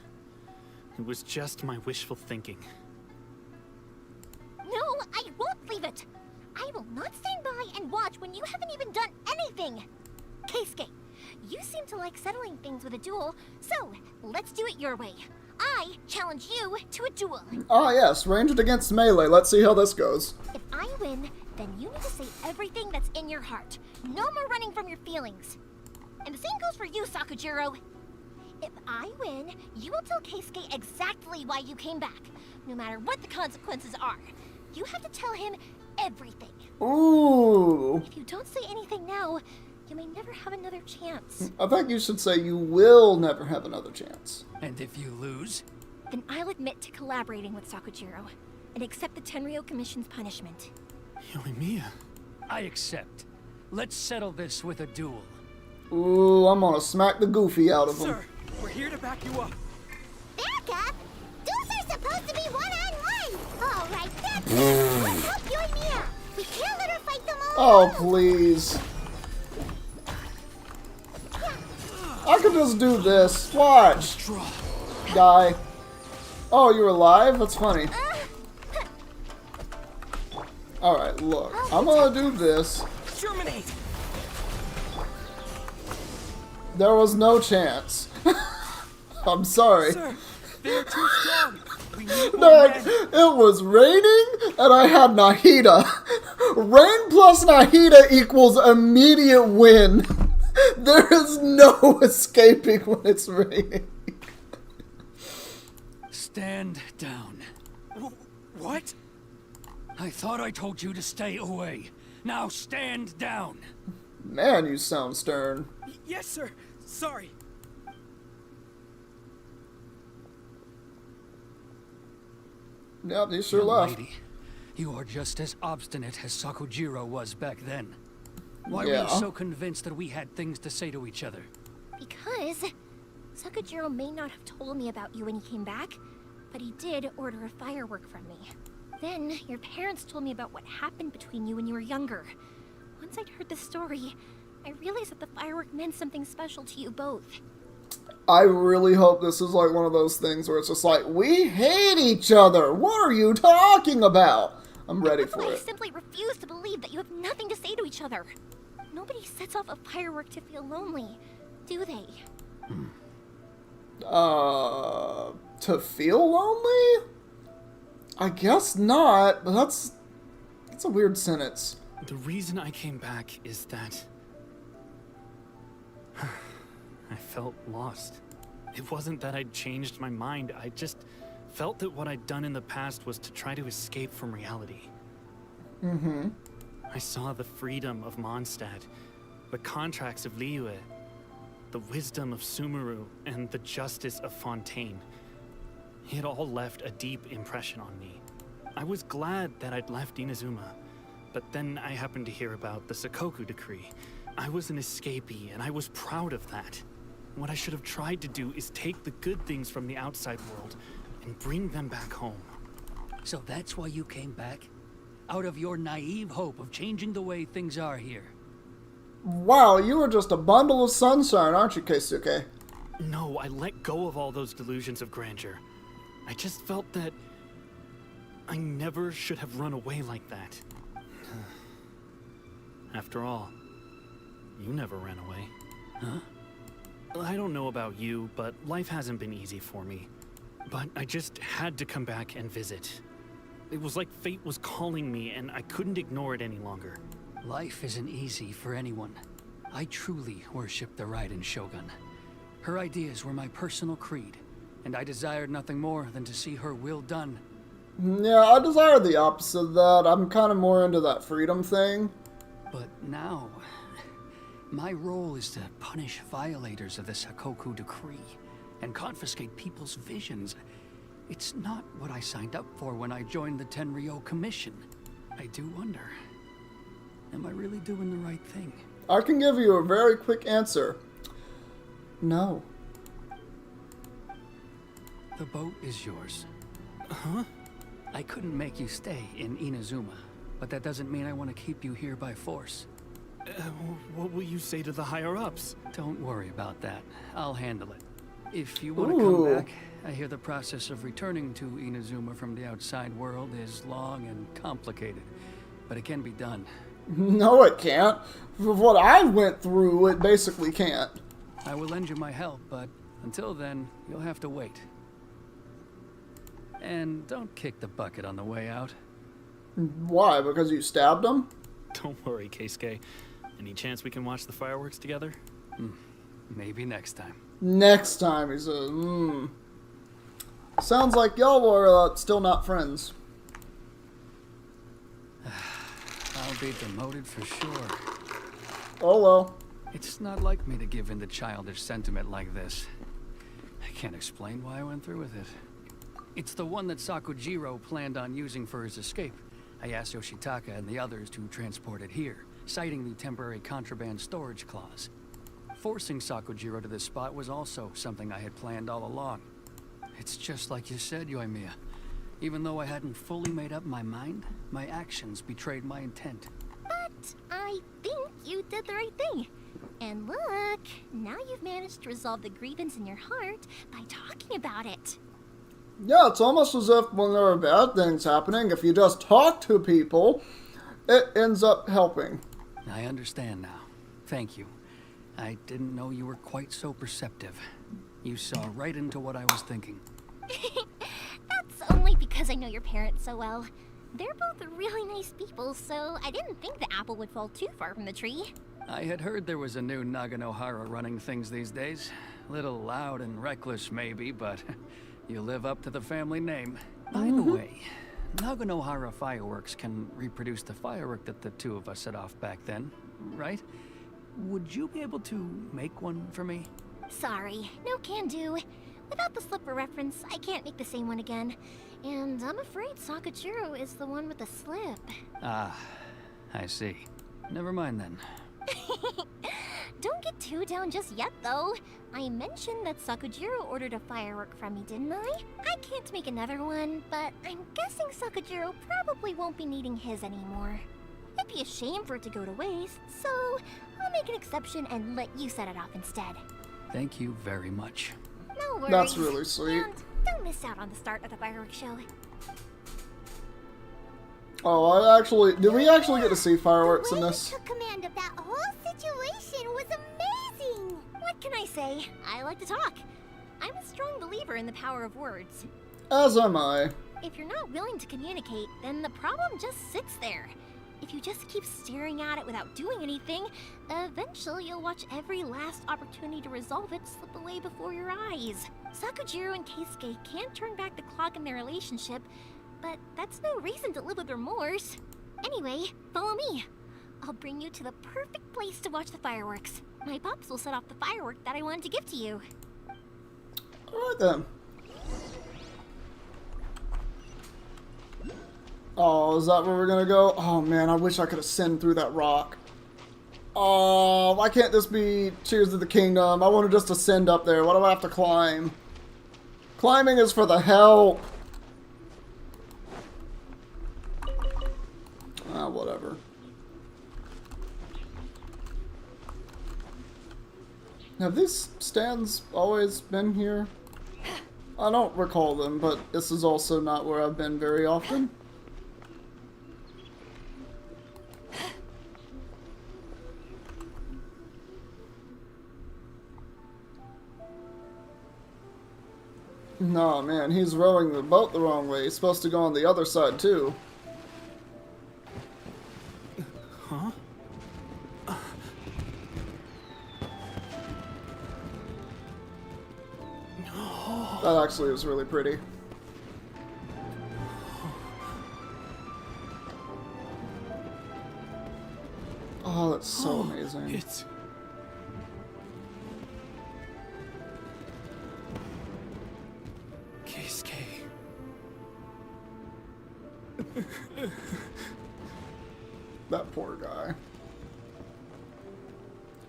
It was just my wishful thinking. No, I won't leave it. I will not stand by and watch when you haven't even done anything. Keisuke, you seem to like settling things with a duel, so let's do it your way. I challenge you to a duel. Ah yes, ranged against melee. Let's see how this goes. If I win, then you need to say everything that's in your heart. No more running from your feelings. And the same goes for you, Sakujiro. If I win, you will tell Keisuke exactly why you came back, no matter what the consequences are. You have to tell him everything. Ooh. If you don't say anything now, you may never have another chance. I think you should say you will never have another chance. And if you lose? Then I'll admit to collaborating with Sakujiro and accept the Tenryo Commission's punishment. Yoimiya. I accept. Let's settle this with a duel. Ooh, I'm gonna smack the goofy out of him. Sir, we're here to back you up. Back up? Duels are supposed to be one-on-one! Alright, that's it! Let's help Yoimiya! We can't let her fight them all! Oh, please. I could just do this. Watch. Die. Oh, you're alive? That's funny. Alright, look. I'm gonna do this. Germinate! There was no chance. I'm sorry. Sir, they're too strong. We need more No, men. it was raining and I had Nahida. Rain plus Nahida equals immediate win. There is no escaping when it's raining. Stand down. What? I thought I told you to stay away. Now stand down. Man, you sound stern. Yes, sir. Sorry. Yep, he sure Young left. lady, you are just as obstinate as Sakujiro was back then. Why were Yeah. you so convinced that we had things to say to each other? Because Sakujiro may not have told me about you when he came back, but he did order a firework from me. Then, your parents told me about what happened between you when you were younger. Once I'd heard the story, I realized that the firework meant something special to you both. I really hope this is like one of those things where it's just like, we hate each other. What are you talking about? I'm ready for I it. simply refuse to believe that you have nothing to say to each other. Nobody sets off a firework to feel lonely, do they? To feel lonely? I guess not, but that's a weird sentence. The reason I came back is that I felt lost. It wasn't that I'd changed my mind, I just felt that what I'd done in the past was to try to escape from reality. Mm-hmm. I saw the freedom of Mondstadt, the contracts of Liyue, the wisdom of Sumeru, and the justice of Fontaine. It all left a deep impression on me. I was glad that I'd left Inazuma, but then I happened to hear about the Sakoku decree. I was an escapee, and I was proud of that. What I should have tried to do is take the good things from the outside world and bring them back home. So that's why you came back? Out of your naive hope of changing the way things are here? Wow, you were just a bundle of sunshine, aren't you, Keisuke? No, I let go of all those delusions of grandeur. I just felt that I never should have run away like that. After all, you never ran away. Huh? I don't know about you, but life hasn't been easy for me. But I just had to come back and visit. It was like fate was calling me, and I couldn't ignore it any longer. Life isn't easy for anyone. I truly worship the Raiden Shogun. Her ideas were my personal creed, and I desired nothing more than to see her will done. Yeah, I desire the opposite of that. I'm kind of more into that freedom thing. But now, my role is to punish violators of the Sakoku decree and confiscate people's visions. It's not what I signed up for when I joined the Tenryou Commission. I do wonder, am I really doing the right thing? I can give you a very quick answer. No. The boat is yours. Huh? I couldn't make you stay in Inazuma, but that doesn't mean I want to keep you here by force. What will you say to the higher-ups? Don't worry about that. I'll handle it. If you want to come back, I hear the process of returning to Inazuma from the outside world is long and complicated, but it can be done. No, it can't. For what I went through, it basically can't. I will lend you my help, but until then, you'll have to wait. And don't kick the bucket on the way out. Why? Because you stabbed him? Don't worry, Keisuke. Any chance we can watch the fireworks together? Maybe next time. Next time, he says. Sounds like y'all are still not friends. I'll be demoted for sure. Oh well. It's not like me to give in to childish sentiment like this. I can't explain why I went through with it. It's the one that Sakujiro planned on using for his escape. I asked Yoshitaka and the others to transport it here, citing the temporary contraband storage clause. Forcing Sakujiro to this spot was also something I had planned all along. It's just like you said, Yoimiya. Even though I hadn't fully made up my mind, my actions betrayed my intent. But I think you did the right thing. And look, now you've managed to resolve the grievance in your heart by talking about it. Yeah, it's almost as if when there are bad things happening, if you just talk to people, it ends up helping. I understand now. Thank you. I didn't know you were quite so perceptive. You saw right into what I was thinking. That's only because I know your parents so well. They're both really nice people, so I didn't think the apple would fall too far from the tree. I had heard there was a new Naganohara running things these days. Little loud and reckless maybe, but you live up to the family name. By the way, Naganohara fireworks can reproduce the firework that the two of us set off back then, right? Would you be able to make one for me? Sorry, no can do. Without the slip for reference, I can't make the same one again. And I'm afraid Sakujiro is the one with the slip. Ah, I see. Never mind then. don't get too down just yet, though. I mentioned that Sakujiro ordered a firework from me, didn't I? I can't make another one, but I'm guessing Sakujiro probably won't be needing his anymore. It'd be a shame for it to go to waste, so I'll make an exception and let you set it off instead. Thank you very much. No worries. That's really sweet. And don't miss out on the start of the fireworks show. Oh, did we actually get to see fireworks in this? The way you took command of that whole situation was amazing! What can I say? I like to talk. I'm a strong believer in the power of words. As am I. If you're not willing to communicate, then the problem just sits there. If you just keep staring at it without doing anything, eventually you'll watch every last opportunity to resolve it slip away before your eyes. Sakujiro and Keisuke can't turn back the clock in their relationship, but that's no reason to live with remorse. Anyway, follow me. I'll bring you to the perfect place to watch the fireworks. My pops will set off the firework that I wanted to give to you. Alright then. Oh, is that where we're gonna go? Oh man, I wish I could ascend through that rock. Oh, why can't this be Tears of the Kingdom? I want to just ascend up there. Why do I have to climb? Climbing is for the help. Ah, whatever. Have these stands always been here? I don't recall them, but this is also not where I've been very often. No, man, he's rowing the boat the wrong way. He's supposed to go on the other side, too. Huh? That actually was really pretty. Oh, that's so amazing. It's... Keisuke. That poor guy.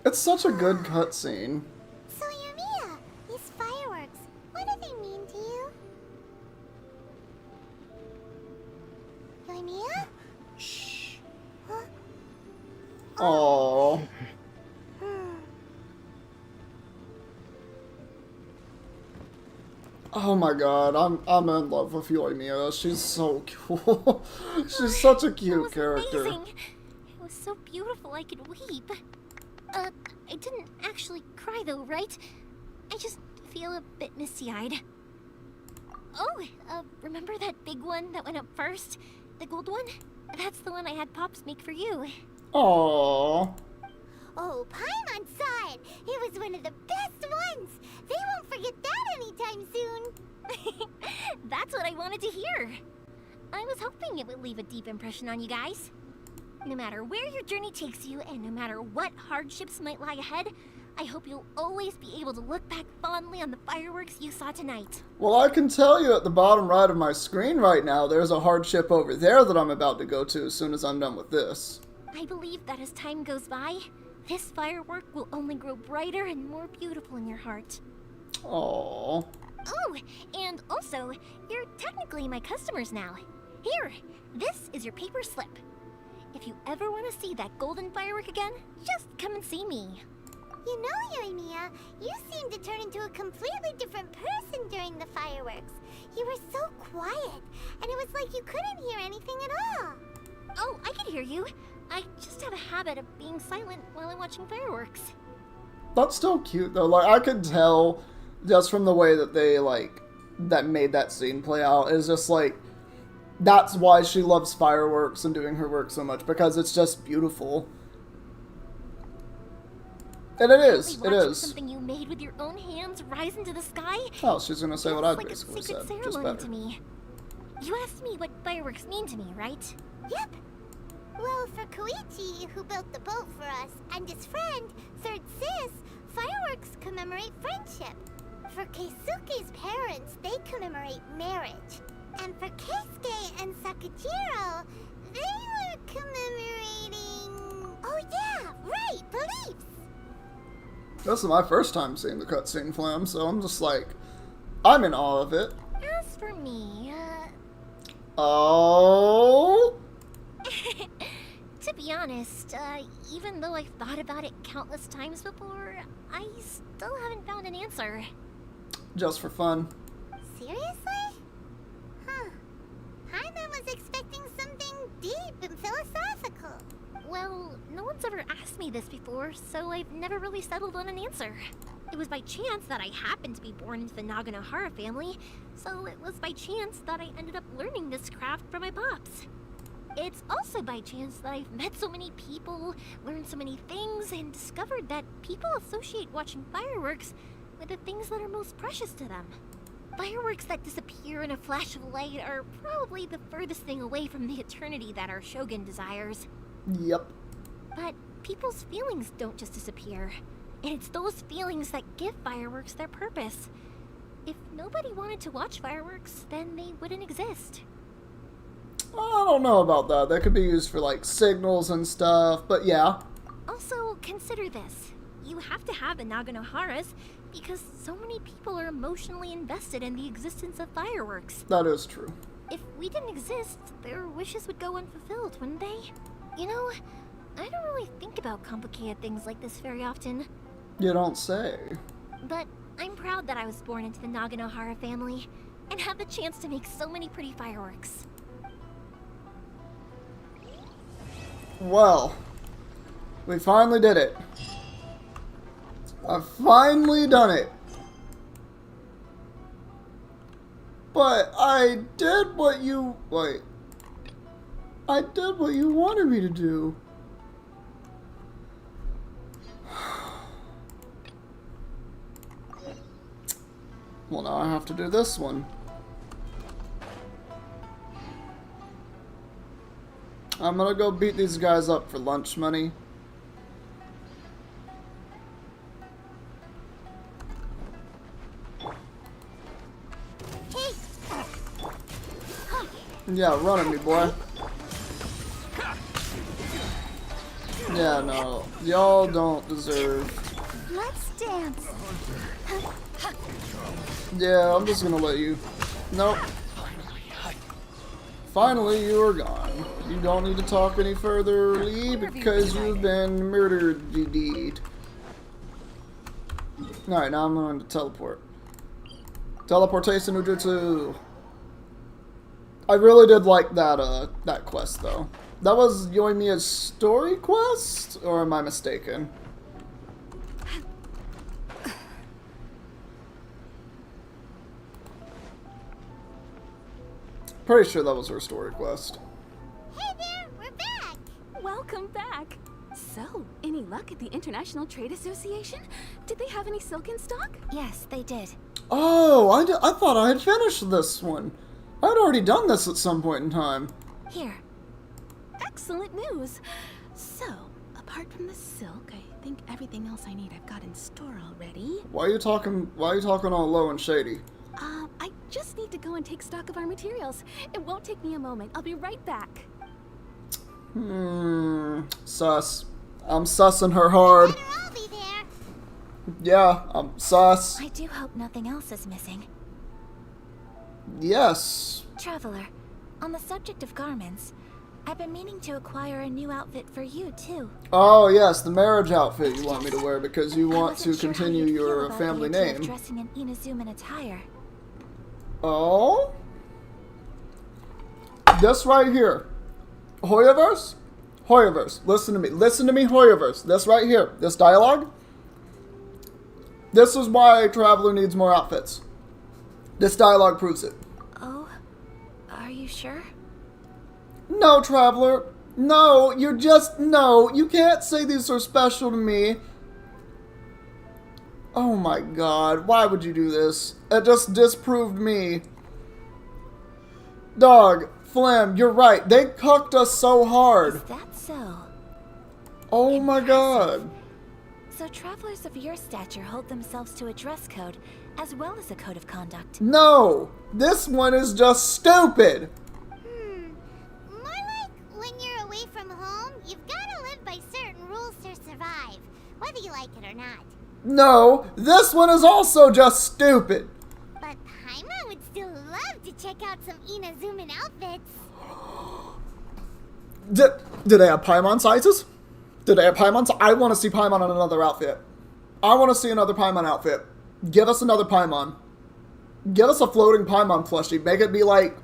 It's such a good cutscene. So, Yumiya, these fireworks, what do they mean to you? Yumiya? Shh. Huh? Aww. Oh my god, I'm in love with Yoimiya. She's so cool. She's such a cute character. Amazing. It was so beautiful I could weep. I didn't actually cry though, right? I just feel a bit misty-eyed. Oh, remember that big one that went up first? The gold one? That's the one I had Pops make for you. Aww. Oh, Paimon saw it! It was one of the best ones! They won't forget that anytime soon! That's what I wanted to hear. I was hoping it would leave a deep impression on you guys. No matter where your journey takes you, and no matter what hardships might lie ahead, I hope you'll always be able to look back fondly on the fireworks you saw tonight. Well, I can tell you at the bottom right of my screen right now, there's a hardship over there that I'm about to go to as soon as I'm done with this. I believe that as time goes by, this firework will only grow brighter and more beautiful in your heart. Aww. Oh, and also, you're technically my customers now. Here, this is your paper slip. If you ever want to see that golden firework again, just come and see me. You know, Yoimiya, you seemed to turn into a completely different person during the fireworks. You were so quiet, and it was like you couldn't hear anything at all. Oh, I can hear you. I just have a habit of being silent while I'm watching fireworks. That's still cute though. Like, I could tell just from the way that they, that made that scene play out. Is just like, that's why she loves fireworks and doing her work so much, because it's just beautiful. And it is. It is. Something you made with your own hands rise into the sky. Oh, she's gonna say what I like basically a secret said, just ceremony better. to me. You asked me what fireworks mean to me, right? Yep. Well, for Koichi, who built the boat for us, and his friend, Third Sis, fireworks commemorate friendship. For Keisuke's parents, they commemorate marriage. And for Keisuke and Sakujiro, they were commemorating... Oh yeah, right, beliefs! This is my first time seeing the cutscene, Flam, so I'm just like, I'm in awe of it. As for me, Oh. to be honest, even though I've thought about it countless times before, I still haven't found an answer. Just for fun. Seriously? Huh. Jaime was expecting something deep and philosophical. Well, no one's ever asked me this before, so I've never really settled on an answer. It was by chance that I happened to be born into the Naganohara family, so it was by chance that I ended up learning this craft from my pops. It's also by chance that I've met so many people, learned so many things, and discovered that people associate watching fireworks with the things that are most precious to them. Fireworks that disappear in a flash of light are probably the furthest thing away from the eternity that our shogun desires. Yep. But people's feelings don't just disappear. And it's those feelings that give fireworks their purpose. If nobody wanted to watch fireworks, then they wouldn't exist. I don't know about that. They could be used for, like, signals and stuff, but yeah. Also, consider this. You have to have the Naganoharas because so many people are emotionally invested in the existence of fireworks. That is true. If we didn't exist, their wishes would go unfulfilled, wouldn't they? You know, I don't really think about complicated things like this very often. You don't say. But I'm proud that I was born into the Naganohara family and have the chance to make so many pretty fireworks. Well, we finally did it. I've finally done it. But I did what you... Wait. I did what you wanted me to do. Well, now I have to do this one. I'm gonna go beat these guys up for lunch money. Yeah, run at me, boy. Yeah, no. Y'all don't deserve. Let's dance. Yeah, I'm just gonna let you. Nope. Finally, you are gone. You don't need to talk any further, Lee, because you've been murdered, indeed. Alright, now I'm going to teleport. Teleportation Ujutsu. I really did like that, that quest, though. That was Yoimiya's story quest? Or am I mistaken? Pretty sure that was her story quest. Hey there, we're back. Welcome back. So, any luck at the International Trade Association? Did they have any silk in stock? Yes, they did. Oh, I thought I had finished this one. I'd already done this at some point in time. Here. Excellent news. So, apart from the silk, I think everything else I need I've got in store already. Why are you talking all low and shady? I just need to go and take stock of our materials. It won't take me a moment. I'll be right back. Sus. I'm sussing her hard. I'll be there. Yeah, I'm sus. I do hope nothing else is missing. Yes. Traveler, on the subject of garments, I've been meaning to acquire a new outfit for you, too. Oh, yes, the marriage outfit you want me to wear because you want to continue your family name. Dressing in Inazuman attire. Oh? This right here. Hoyoverse? Hoyoverse. Listen to me. Listen to me, Hoyoverse. This right here. This dialogue. This is why Traveler needs more outfits. This dialogue proves it. Oh? Are you sure? No, Traveler. No, no. You can't say these are special to me. Oh my god, why would you do this? It just disproved me. Dog, Flim, you're right. They cucked us so hard. Is that so? Oh my god. So travelers of your stature hold themselves to a dress code, as well as a code of conduct. No, this one is just stupid. More like when you're away from home, you've got to live by certain rules to survive, whether you like it or not. No, this one is also just stupid. But Paimon would still love to check out some Inazuman outfits. Do they have Paimon sizes? Do they have Paimon? I want to see Paimon in another outfit. I want to see another Paimon outfit. Give us another Paimon. Give us a floating Paimon plushie. Make it be like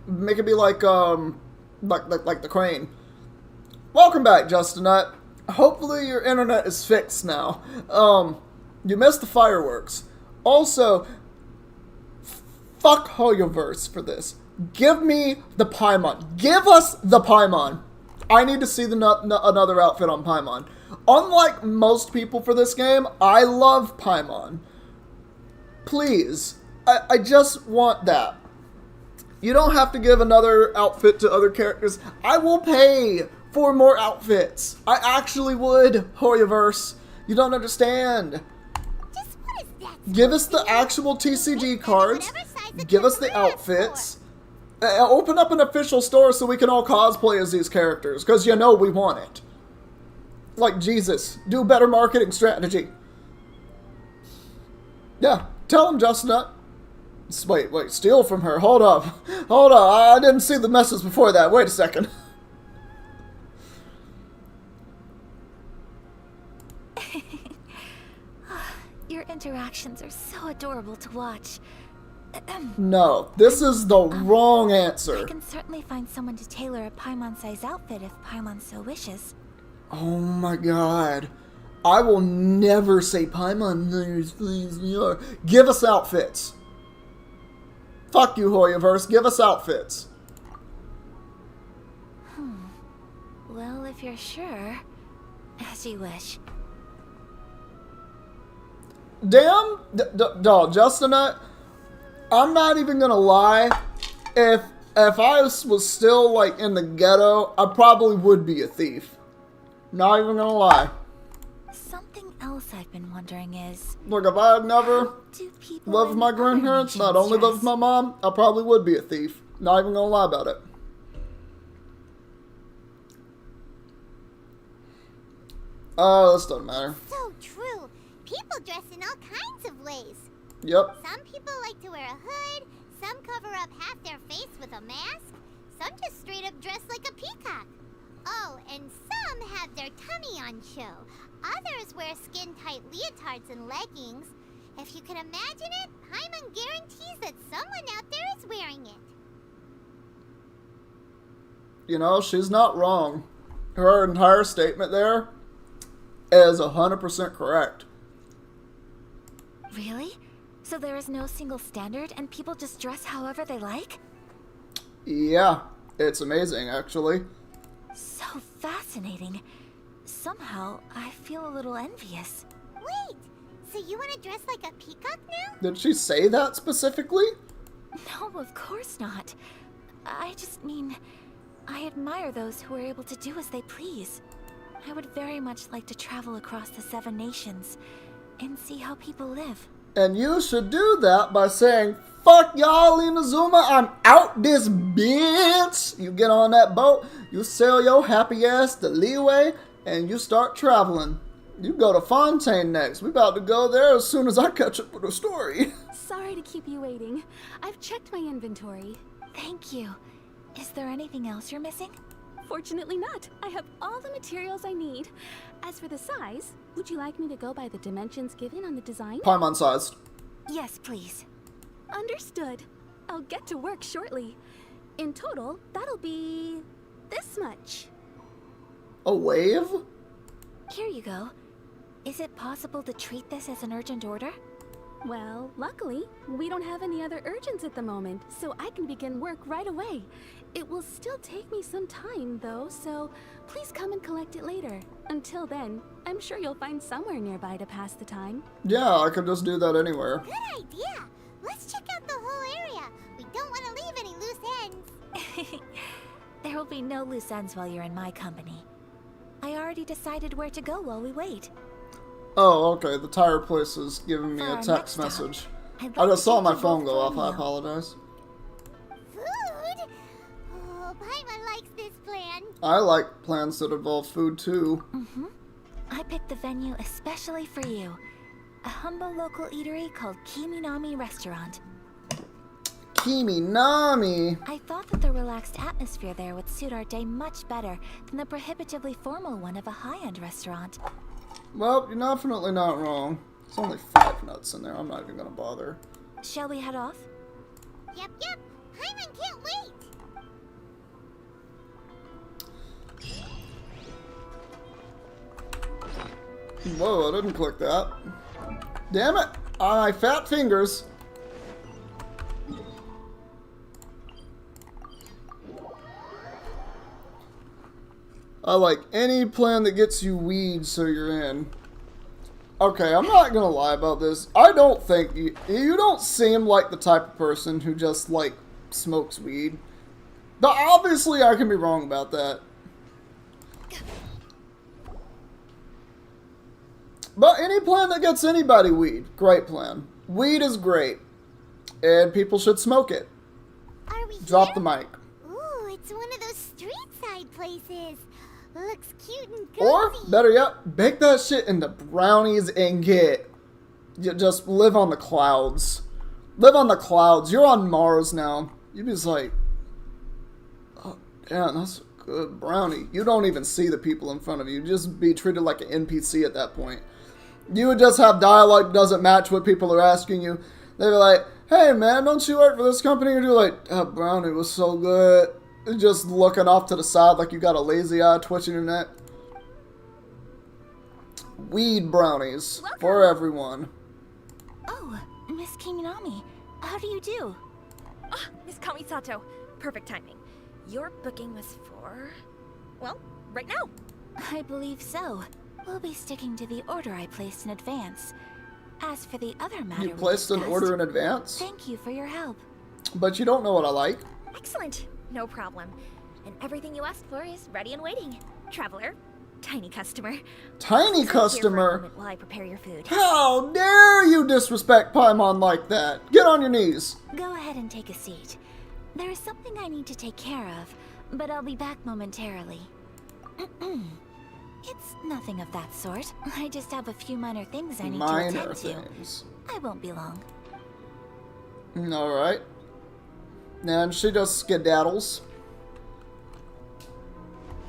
the crane. Welcome back, Justinette. Hopefully your internet is fixed now. You missed the fireworks. Also, fuck Hoyoverse for this. Give me the Paimon. Give us the Paimon. I need to see another outfit on Paimon. Unlike most people for this game, I love Paimon. Please, I just want that. You don't have to give another outfit to other characters. I will pay for more outfits. I actually would, Hoyoverse. You don't understand. Just what is that? Give us the actual TCG cards. Give us the outfits. Open up an official store so we can all cosplay as these characters, because you know we want it. Like Jesus, do better marketing strategy. Yeah, tell him, Justinette. Wait, steal from her. Hold up. Hold up. I didn't see the message before that. Wait a second. Your interactions are so adorable to watch. No, this is the wrong answer. I can certainly find someone to tailor a Paimon-size outfit if Paimon so wishes. Oh my god. I will never say Paimon, please, me. Give us outfits. Fuck you, Hoyoverse. Give us outfits. Well, if you're sure, as you wish. Damn, dog, Justinette, I'm not even gonna lie. If I was still like in the ghetto, I probably would be a thief. Not even gonna lie. Something else I've been wondering is... Look, if I had never loved my grandparents, not only loved my mom, I probably would be a thief. Not even gonna lie about it. Oh, this doesn't matter. So true. People dress in all kinds of ways. Yep. Some people like to wear a hood, some cover up half their face with a mask, some just straight up dress like a peacock. Oh, and some have their tummy on show. Others wear skin-tight leotards and leggings. If you can imagine it, Paimon guarantees that someone out there is wearing it. You know, she's not wrong. Her entire statement there is 100% correct. Really? So there is no single standard and people just dress however they like? Yeah, it's amazing, actually. So fascinating. Somehow, I feel a little envious. Wait, so you want to dress like a peacock now? Did she say that specifically? No, of course not. I just mean, I admire those who are able to do as they please. I would very much like to travel across the 7 nations and see how people live. And you should do that by saying, fuck y'all, Inazuma, I'm out this bitch. You get on that boat, you sail your happy ass to Leeway, and you start traveling. You go to Fontaine next. We about to go there as soon as I catch up with the story. Sorry to keep you waiting. I've checked my inventory. Thank you. Is there anything else you're missing? Fortunately not. I have all the materials I need. As for the size, would you like me to go by the dimensions given on the design? Paimon sized. Yes, please. Understood. I'll get to work shortly. In total, that'll be this much. A wave? Here you go. Is it possible to treat this as an urgent order? Well, luckily, we don't have any other urgents at the moment, so I can begin work right away. It will still take me some time, though, so please come and collect it later. Until then, I'm sure you'll find somewhere nearby to pass the time. Yeah, I could just do that anywhere. Good idea. Let's check out the whole area. We don't want to leave any loose ends. There will be no loose ends while you're in my company. I already decided where to go while we wait. Oh, okay. The tire place is giving me For a our text next message. stop, I'd I like just to saw take my you phone both go for a off. I meal. apologize. Food? Oh, Paimon likes this plan. I like plans that involve food too. I picked the venue especially for you. a humble local eatery called Kiminami Restaurant. Kiminami? I thought that the relaxed atmosphere there would suit our day much better than the prohibitively formal one of a high-end restaurant. Well, you're definitely not wrong. There's only 5 nuts in there. I'm not even gonna bother. Shall we head off? Yep. Paimon can't wait. Whoa, I didn't click that. Damn it! On my fat fingers. I like any plan that gets you weed so you're in. Okay, I'm not gonna lie about this. I don't think you don't seem like the type of person who just, like, smokes weed. But obviously I can be wrong about that. But any plan that gets anybody weed, great plan. Weed is great. And people should smoke it. Are we Drop here? the mic. Ooh, it's one of those street side places. Looks cute and cozy. Or, better yet, bake that shit into brownies and just live on the clouds. Live on the clouds. You're on Mars now. You'd be just like, oh, damn, that's a good brownie. You don't even see the people in front of you. You'd just be treated like an NPC at that point. You would just have dialogue that doesn't match what people are asking you. They'd be like, hey man, don't you work for this company? You're like, that brownie was so good. Just looking off to the side like you got a lazy eye twitching your neck. Weed brownies for everyone. Oh, Miss Kiminami, how do you do? Ah, Miss Kamisato. Perfect timing. Your booking was for... well, right now. I believe so. We'll be sticking to the order I placed in advance. As for the other matter You placed an order in advance? Thank you for your help. But you don't know what I like. Excellent. No problem. And everything you asked for is ready and waiting. Traveler, tiny customer. Tiny Sit here for a customer? moment while I prepare your food. How dare you disrespect Paimon like that? Get on your knees. Go ahead and take a seat. There is something I need to take care of, but I'll be back momentarily. It's nothing of that sort. I just have a few minor things I need to attend to. I won't be long. Alright. And she just skedaddles.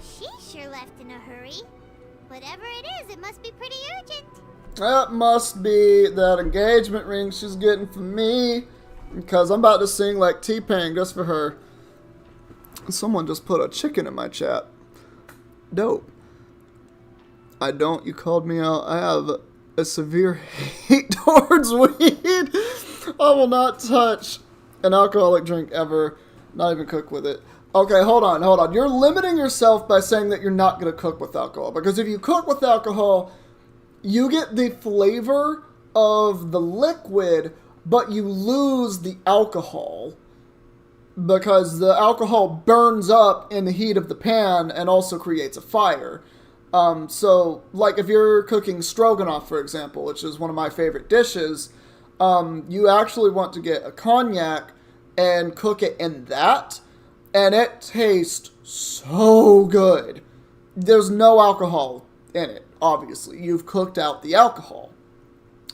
She sure left in a hurry. Whatever it is, it must be pretty urgent. That must be that engagement ring she's getting from me. Because I'm about to sing like T-Pain just for her. Someone just put a chicken in my chat. Dope. I don't. You called me out. I have a severe hate towards weed. I will not touch an alcoholic drink ever. Not even cook with it. Okay, hold on. You're limiting yourself by saying that you're not going to cook with alcohol. Because if you cook with alcohol, you get the flavor of the liquid, but you lose the alcohol. Because the alcohol burns up in the heat of the pan and also creates a fire. So, like if you're cooking stroganoff, for example, which is one of my favorite dishes, you actually want to get a cognac and cook it in that, and it tastes so good. There's no alcohol in it, obviously. You've cooked out the alcohol.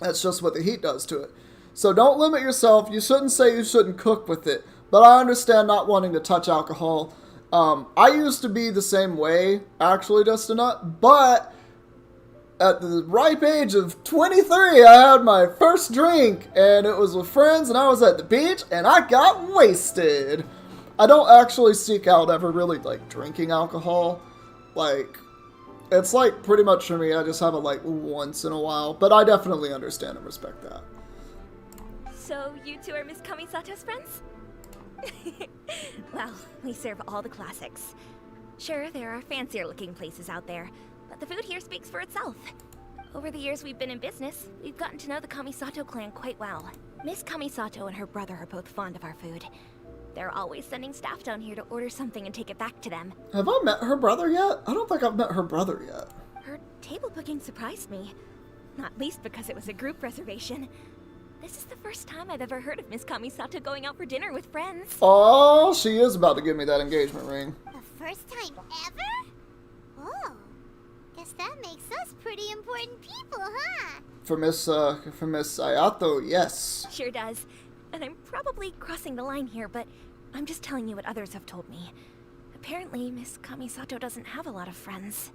That's just what the heat does to it. So don't limit yourself. You shouldn't say you shouldn't cook with it, but I understand not wanting to touch alcohol. I used to be the same way, actually, just a nut, but at the ripe age of 23, I had my first drink, and it was with friends, and I was at the beach, and I got wasted. I don't actually seek out ever really, like, drinking alcohol. Like, it's, like, pretty much for me, I just have it, like, once in a while, but I definitely understand and respect that. So, you two are Miss Kamisato's friends? Well, we serve all the classics. Sure, there are fancier looking places out there, but the food here speaks for itself. Over the years we've been in business, we've gotten to know the Kamisato clan quite well. Miss Kamisato and her brother are both fond of our food. They're always sending staff down here to order something and take it back to them. Have I met her brother yet? I don't think I've met her brother yet. Her table booking surprised me. Not least because it was a group reservation. This is the first time I've ever heard of Miss Kamisato going out for dinner with friends. Oh, she is about to give me that engagement ring. The first time ever? Oh, guess that makes us pretty important people, huh? For Miss Ayato, yes. Sure does. And I'm probably crossing the line here, but I'm just telling you what others have told me. Apparently, Miss Kamisato doesn't have a lot of friends.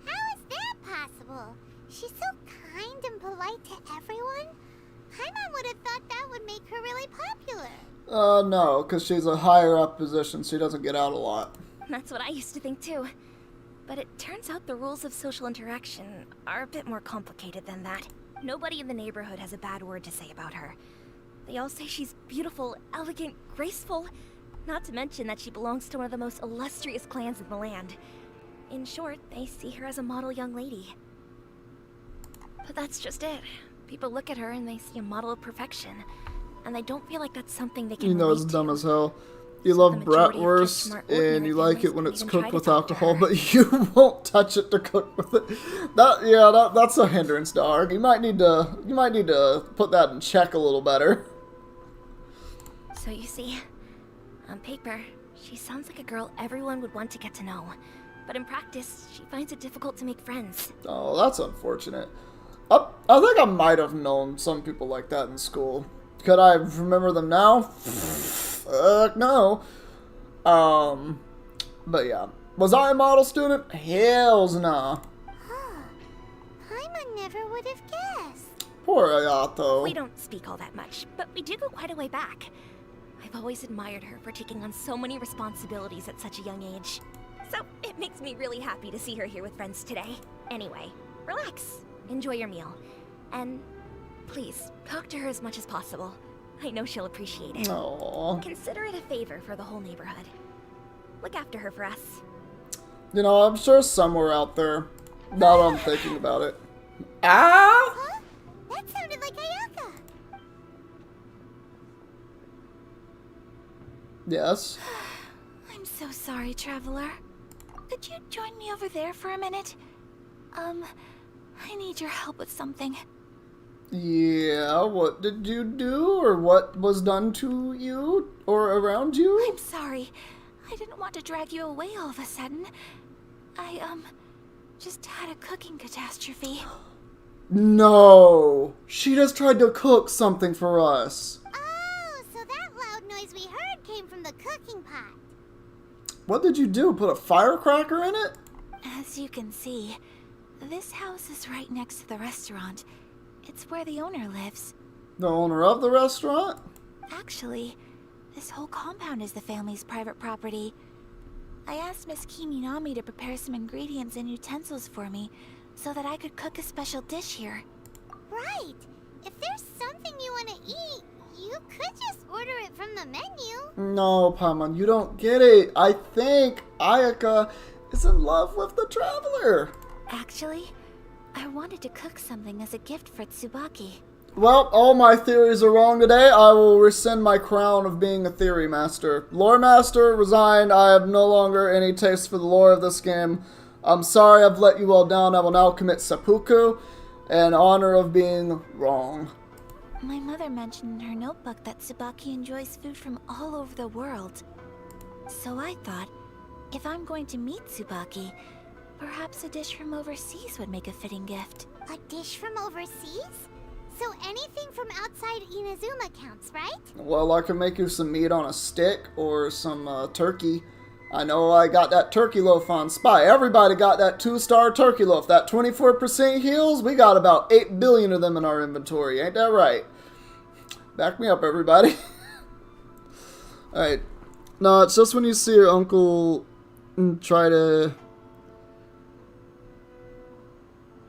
How is that possible? She's so kind and polite to everyone. Paimon would have thought that would make her really popular. No, because she's a higher up position. She doesn't get out a lot. That's what I used to think too. But it turns out the rules of social interaction are a bit more complicated than that. Nobody in the neighborhood has a bad word to say about her. They all say she's beautiful, elegant, graceful. Not to mention that she belongs to one of the most illustrious clans in the land. In short, they see her as a model young lady. But that's just it. People look at her and they see a model of perfection. And they don't feel like that's something they can You know it's relate dumb to. as hell. You love bratwurst and you like it when it's cooked with alcohol, but you won't touch it to cook with it. That's a hindrance, dog. You might need to put that in check a little better. So you see, on paper, she sounds like a girl everyone would want to get to know. But in practice, she finds it difficult to make friends. Oh, that's unfortunate. I think I might have known some people like that in school. Could I remember them now? No. But yeah. Was I a model student? Hells nah. Paimon never would have guessed. Poor Ayato. We don't speak all that much, but we do go quite a way back. I've always admired her for taking on so many responsibilities at such a young age. So it makes me really happy to see her here with friends today. Anyway, relax. Enjoy your meal. And please, talk to her as much as possible. I know she'll appreciate it. Aww. Consider it a favor for the whole neighborhood. Look after her for us. You know, I'm sure somewhere out there. Now that I'm thinking about it. Ah! Huh? That sounded like Ayaka. Yes. I'm so sorry, traveler. Could you join me over there for a minute? I need your help with something. Yeah, what did you do? Or what was done to you? Or around you? I'm sorry. I didn't want to drag you away all of a sudden. I, just had a cooking catastrophe. No! She just tried to cook something for us. Oh, so that loud noise we heard came from the cooking pot. What did you do? Put a firecracker in it? As you can see, this house is right next to the restaurant. It's where the owner lives. The owner of the restaurant? Actually, this whole compound is the family's private property. I asked Miss Kiminami to prepare some ingredients and utensils for me so that I could cook a special dish here. Right. If there's something you want to eat, you could just order it from the menu. No, Paimon, you don't get it. I think Ayaka is in love with the traveler. Actually, I wanted to cook something as a gift for Tsubaki. Well, all my theories are wrong today. I will rescind my crown of being a theory master. Lore master, resigned. I have no longer any taste for the lore of this game. I'm sorry I've let you all down. I will now commit seppuku in honor of being wrong. My mother mentioned in her notebook that Tsubaki enjoys food from all over the world. So I thought, if I'm going to meet Tsubaki, perhaps a dish from overseas would make a fitting gift. A dish from overseas? So anything from outside Inazuma counts, right? Well, I can make you some meat on a stick or some turkey. I know I got that turkey loaf on Spy. Everybody got that 2-star turkey loaf. That 24% heals, we got about 8 billion of them in our inventory. Ain't that right? Back me up, everybody. Alright. No, it's just when you see your uncle try to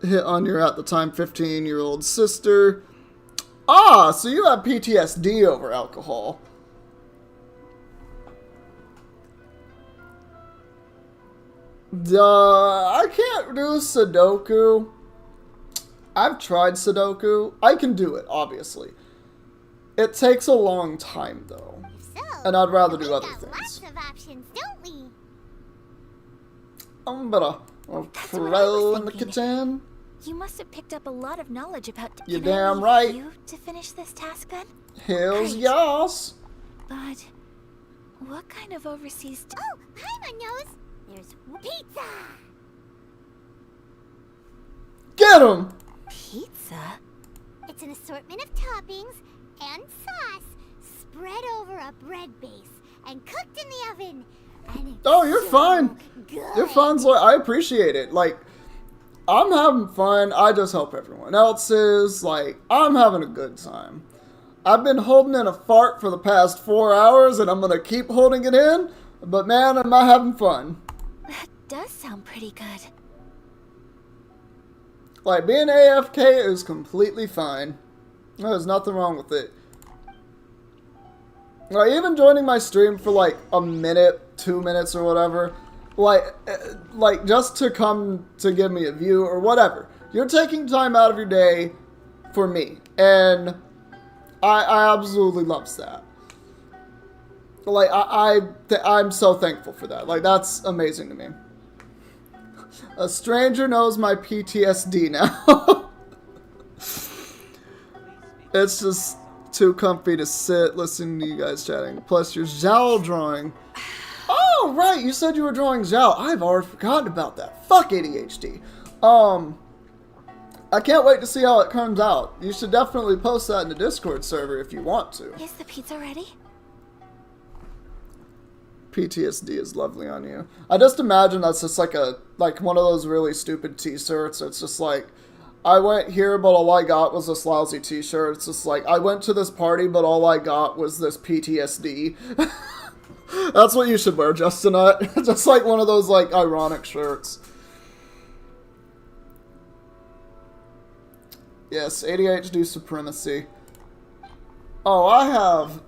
hit on your, at the time, 15-year-old sister. Ah, so you have PTSD over alcohol. I can't do Sudoku. I've tried Sudoku. I can do it, obviously. It takes a long time, though. So, and I'd rather do we other got things. lots of options, don't we? I'm gonna pro in the kitchen. You must have picked up a lot of knowledge about... You're Can I damn leave right. you to finish this task then? Hells Great. yes. But what kind of overseas... Oh, Paimon knows. There's pizza. Get him! Pizza? It's an assortment of toppings and sauce spread over a bread base and cooked in the oven. And it's Oh, you're so fine. good. You're fine, so I appreciate it. Like, I'm having fun. I just hope everyone else is. Like, I'm having a good time. I've been holding in a fart for the past 4 hours, and I'm gonna keep holding it in. But man, am I having fun. That does sound pretty good. Like, being AFK is completely fine. There's nothing wrong with it. Like, even joining my stream for like a minute, 2 minutes or whatever, like just to come to give me a view or whatever. You're taking time out of your day for me, and I absolutely loves that. Like, I'm so thankful for that. Like, that's amazing to me. A stranger knows my PTSD now. It's just too comfy to sit listening to you guys chatting. Plus, your Zhao drawing. Oh, right. You said you were drawing Zhao. I've already forgotten about that. Fuck ADHD. I can't wait to see how it comes out. You should definitely post that in the Discord server if you want to. Is the pizza ready? PTSD is lovely on you. I just imagine that's just like one of those really stupid t-shirts. It's just like, I went here, but all I got was this lousy t-shirt. It's just like, I went to this party, but all I got was this PTSD. That's what you should wear, Justin. Just like one of those like ironic shirts. Yes, ADHD supremacy. Oh, I have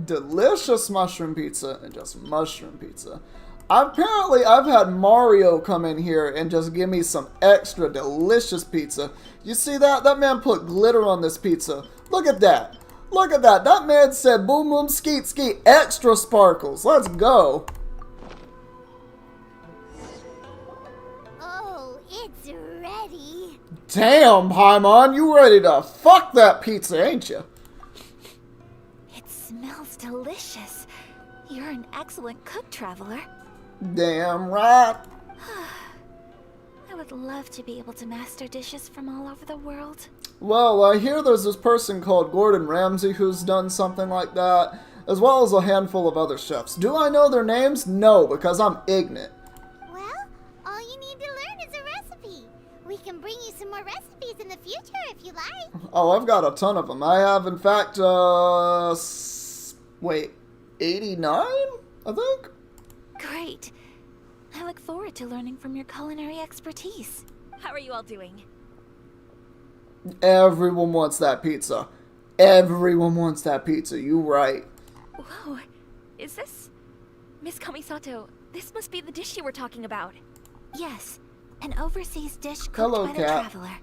delicious mushroom pizza and just mushroom pizza. Apparently, I've had Mario come in here and just give me some extra delicious pizza. You see that? That man put glitter on this pizza. Look at that. Look at that. That man said boom boom skeet skeet extra sparkles. Let's go. Oh, it's ready. Damn, Paimon, you ready to fuck that pizza, ain't you? It smells delicious. You're an excellent cook, traveler. Damn right. I would love to be able to master dishes from all over the world. Well, I hear there's this person called Gordon Ramsay who's done something like that, as well as a handful of other chefs. Do I know their names? No, because I'm ignorant. Well, all you need to learn is a recipe. We can bring you some more recipes in the future if you like. Oh, I've got a ton of them. I have, in fact, wait, 89, I think? Great. I look forward to learning from your culinary expertise. How are you all doing? Everyone wants that pizza. Everyone wants that pizza. You right. Whoa. Is this... Miss Kamisato, this must be the dish you were talking about. Yes. An overseas dish cooked Hello, by Cat. the traveler.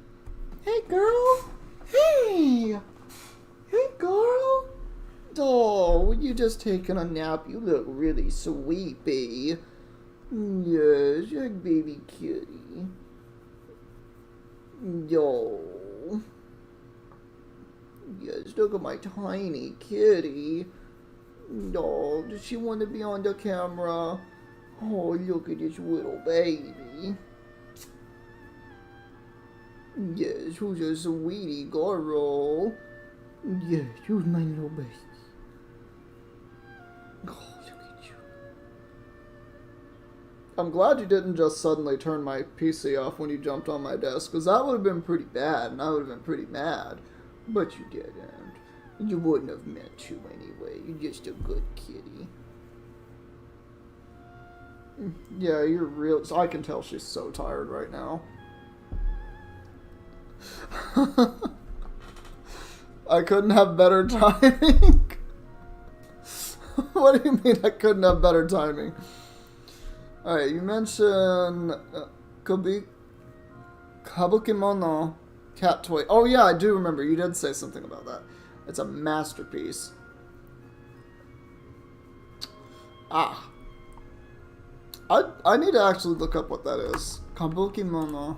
Hey, girl. Hey. Hey, girl. Oh, you just taking a nap. You look really sleepy. Yes, you're a baby kitty. Yo. Yes, look at my tiny kitty. Oh, does she want to be on the camera? Oh, look at this little baby. Yes, who's a sweetie girl? Yes, who's my little baby? Oh, look at you. I'm glad you didn't just suddenly turn my PC off when you jumped on my desk, because that would have been pretty bad, and I would have been pretty mad. But you didn't. You wouldn't have meant to anyway. You're just a good kitty. Yeah, you're real. I can tell she's so tired right now. I couldn't have better timing. What do you mean I couldn't have better timing? Alright, you mentioned Kabukimono cat toy. Oh yeah, I do remember. You did say something about that. It's a masterpiece. Ah. I need to actually look up what that is. Kabukimono.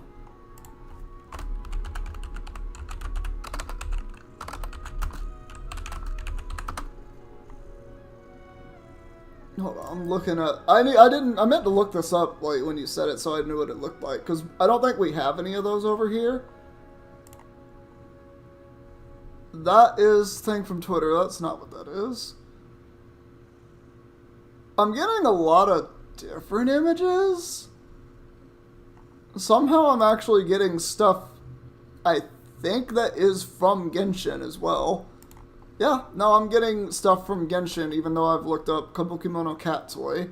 Hold on, I'm looking at... I meant to look this up like when you said it so I knew what it looked like. Because I don't think we have any of those over here. That is thing from Twitter. That's not what that is. I'm getting a lot of different images. Somehow I'm actually getting stuff I think that is from Genshin as well. Yeah, no, I'm getting stuff from Genshin even though I've looked up Kabukimono Cat Toy.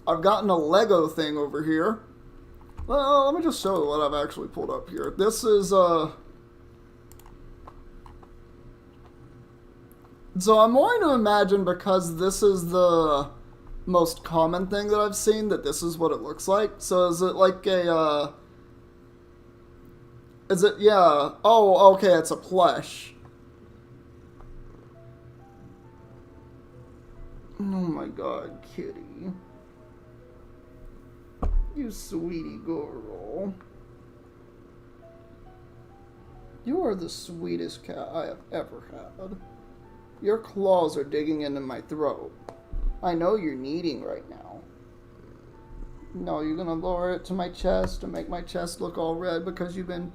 I've gotten a Lego thing over here. Well, let me just show you what I've actually pulled up here. This is, So I'm going to imagine because this is the most common thing that I've seen that this is what it looks like. So is it like a, Is it, yeah. Oh, okay, it's a plush. Oh my god, kitty. You sweetie girl. You are the sweetest cat I have ever had. Your claws are digging into my throat. I know you're kneading right now. No, you're gonna lower it to my chest and make my chest look all red because you've been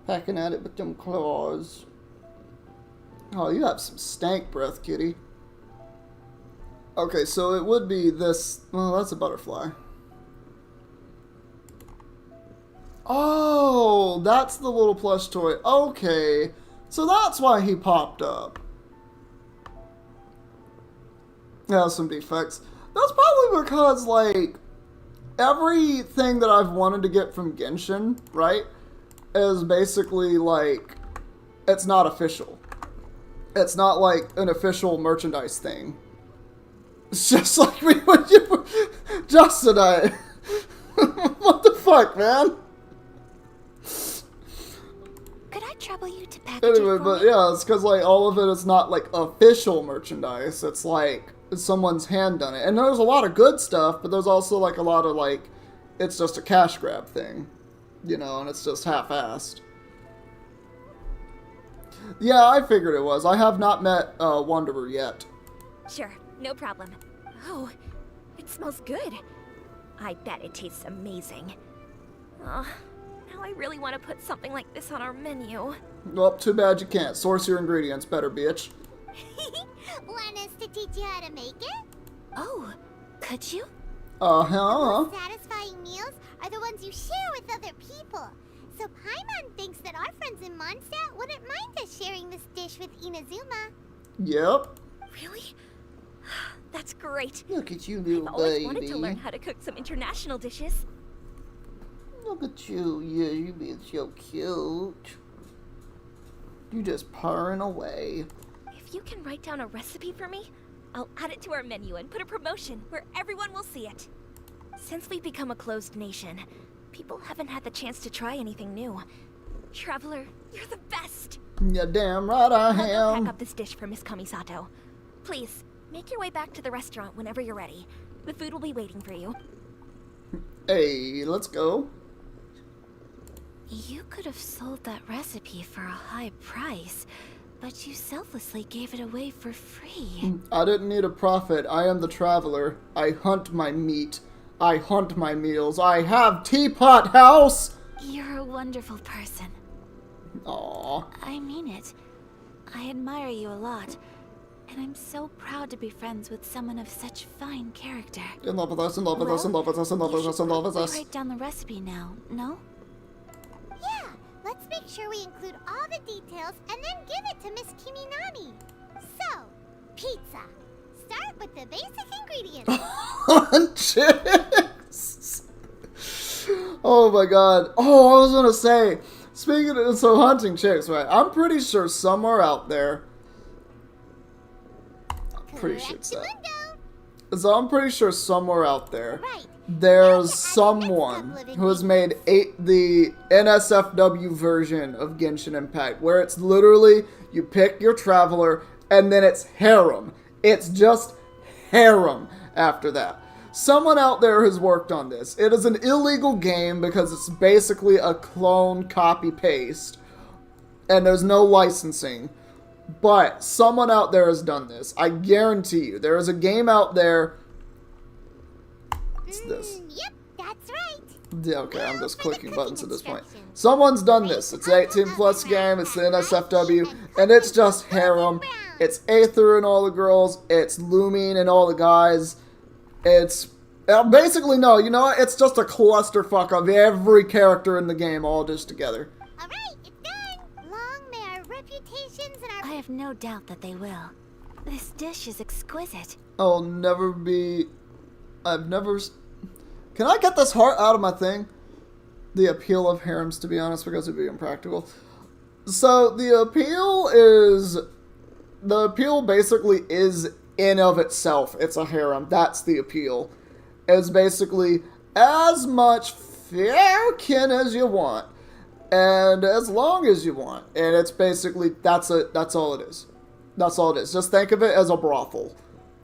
pecking at it with them claws. Oh, you have some stank breath, kitty. Okay, so it would be this... Well, that's a butterfly. Oh, that's the little plush toy. Okay, so that's why he popped up. It has some defects. That's probably because, like, everything that I've wanted to get from Genshin, right, is basically, like, it's not official. It's not, like, an official merchandise thing. It's just like me when you... Justin, what the fuck, man? Could I trouble you to package Anyway, it for but me? yeah, it's because, like, all of it is not, like, official merchandise. It's, like, someone's hand done it. And there's a lot of good stuff, but there's also, like, a lot of, like, it's just a cash grab thing. You know, and it's just half-assed. Yeah, I figured it was. I have not met Wanderer yet. Sure, no problem. Oh, it smells good. I bet it tastes amazing. Oh, now I really want to put something like this on our menu. Well, too bad you can't. Source your ingredients better, bitch. Want us to teach you how to make it? Oh, could you? Uh-huh. The most satisfying meals are the ones you share with other people. So Paimon thinks that our friends in Mondstadt wouldn't mind us sharing this dish with Inazuma. Yep. Really? That's great. Look at you, little I've always baby. wanted to learn how to cook some international dishes. Look at you. Yeah, you being so cute. You just purring away. If you can write down a recipe for me, I'll add it to our menu and put a promotion where everyone will see it. Since we've become a closed nation, people haven't had the chance to try anything new. Traveler, you're the best! Yeah, damn right I I'll go am. pack up this dish for Miss Kamisato. Please, make your way back to the restaurant whenever you're ready. The food will be waiting for you. Hey, let's go. You could have sold that recipe for a high price, but you selflessly gave it away for free. I didn't need a profit. I am the traveler. I hunt my meat. I hunt my meals. I have Teapot House! You're a wonderful person. Aww. I mean it. I admire you a lot, and I'm so proud to be friends with someone of such fine character. In love with us, in love with us, in love with us, in love with us, in love with Probably us. write down the recipe now, no? Yeah, let's make sure we include all the details and then give it to Miss Kiminami. So, pizza. Start with the basic ingredients. Chicks! Oh my god. Oh, I was gonna say, speaking of, so hunting chicks, right? I'm pretty sure somewhere out there, pretty sure it's that. So I'm pretty sure somewhere out there, there's someone who has made the NSFW version of Genshin Impact, where it's literally, you pick your traveler, and then it's harem. It's just harem after that. Someone out there has worked on this. It is an illegal game because it's basically a clone copy-paste, and there's no licensing. But someone out there has done this. I guarantee you. There is a game out there. It's this. Yep, that's right. Yeah, okay, I'm just clicking buttons at this point. Someone's done this. It's an 18 plus game. It's the NSFW. And it's just harem. It's Aether and all the girls. It's Lumine and all the guys. It's... basically, no, you know what? It's just a clusterfuck of every character in the game all just together. Alright, it's done. Long may our reputations and our... I have no doubt that they will. This dish is exquisite. I'll never be... I've never... Can I get this heart out of my thing? The appeal of harems, to be honest, because it'd be impractical. So, the appeal basically is in of itself. It's a harem. That's the appeal. It's basically as much fair kin as you want. And as long as you want. And it's basically, that's all it is. That's all it is. Just think of it as a brothel.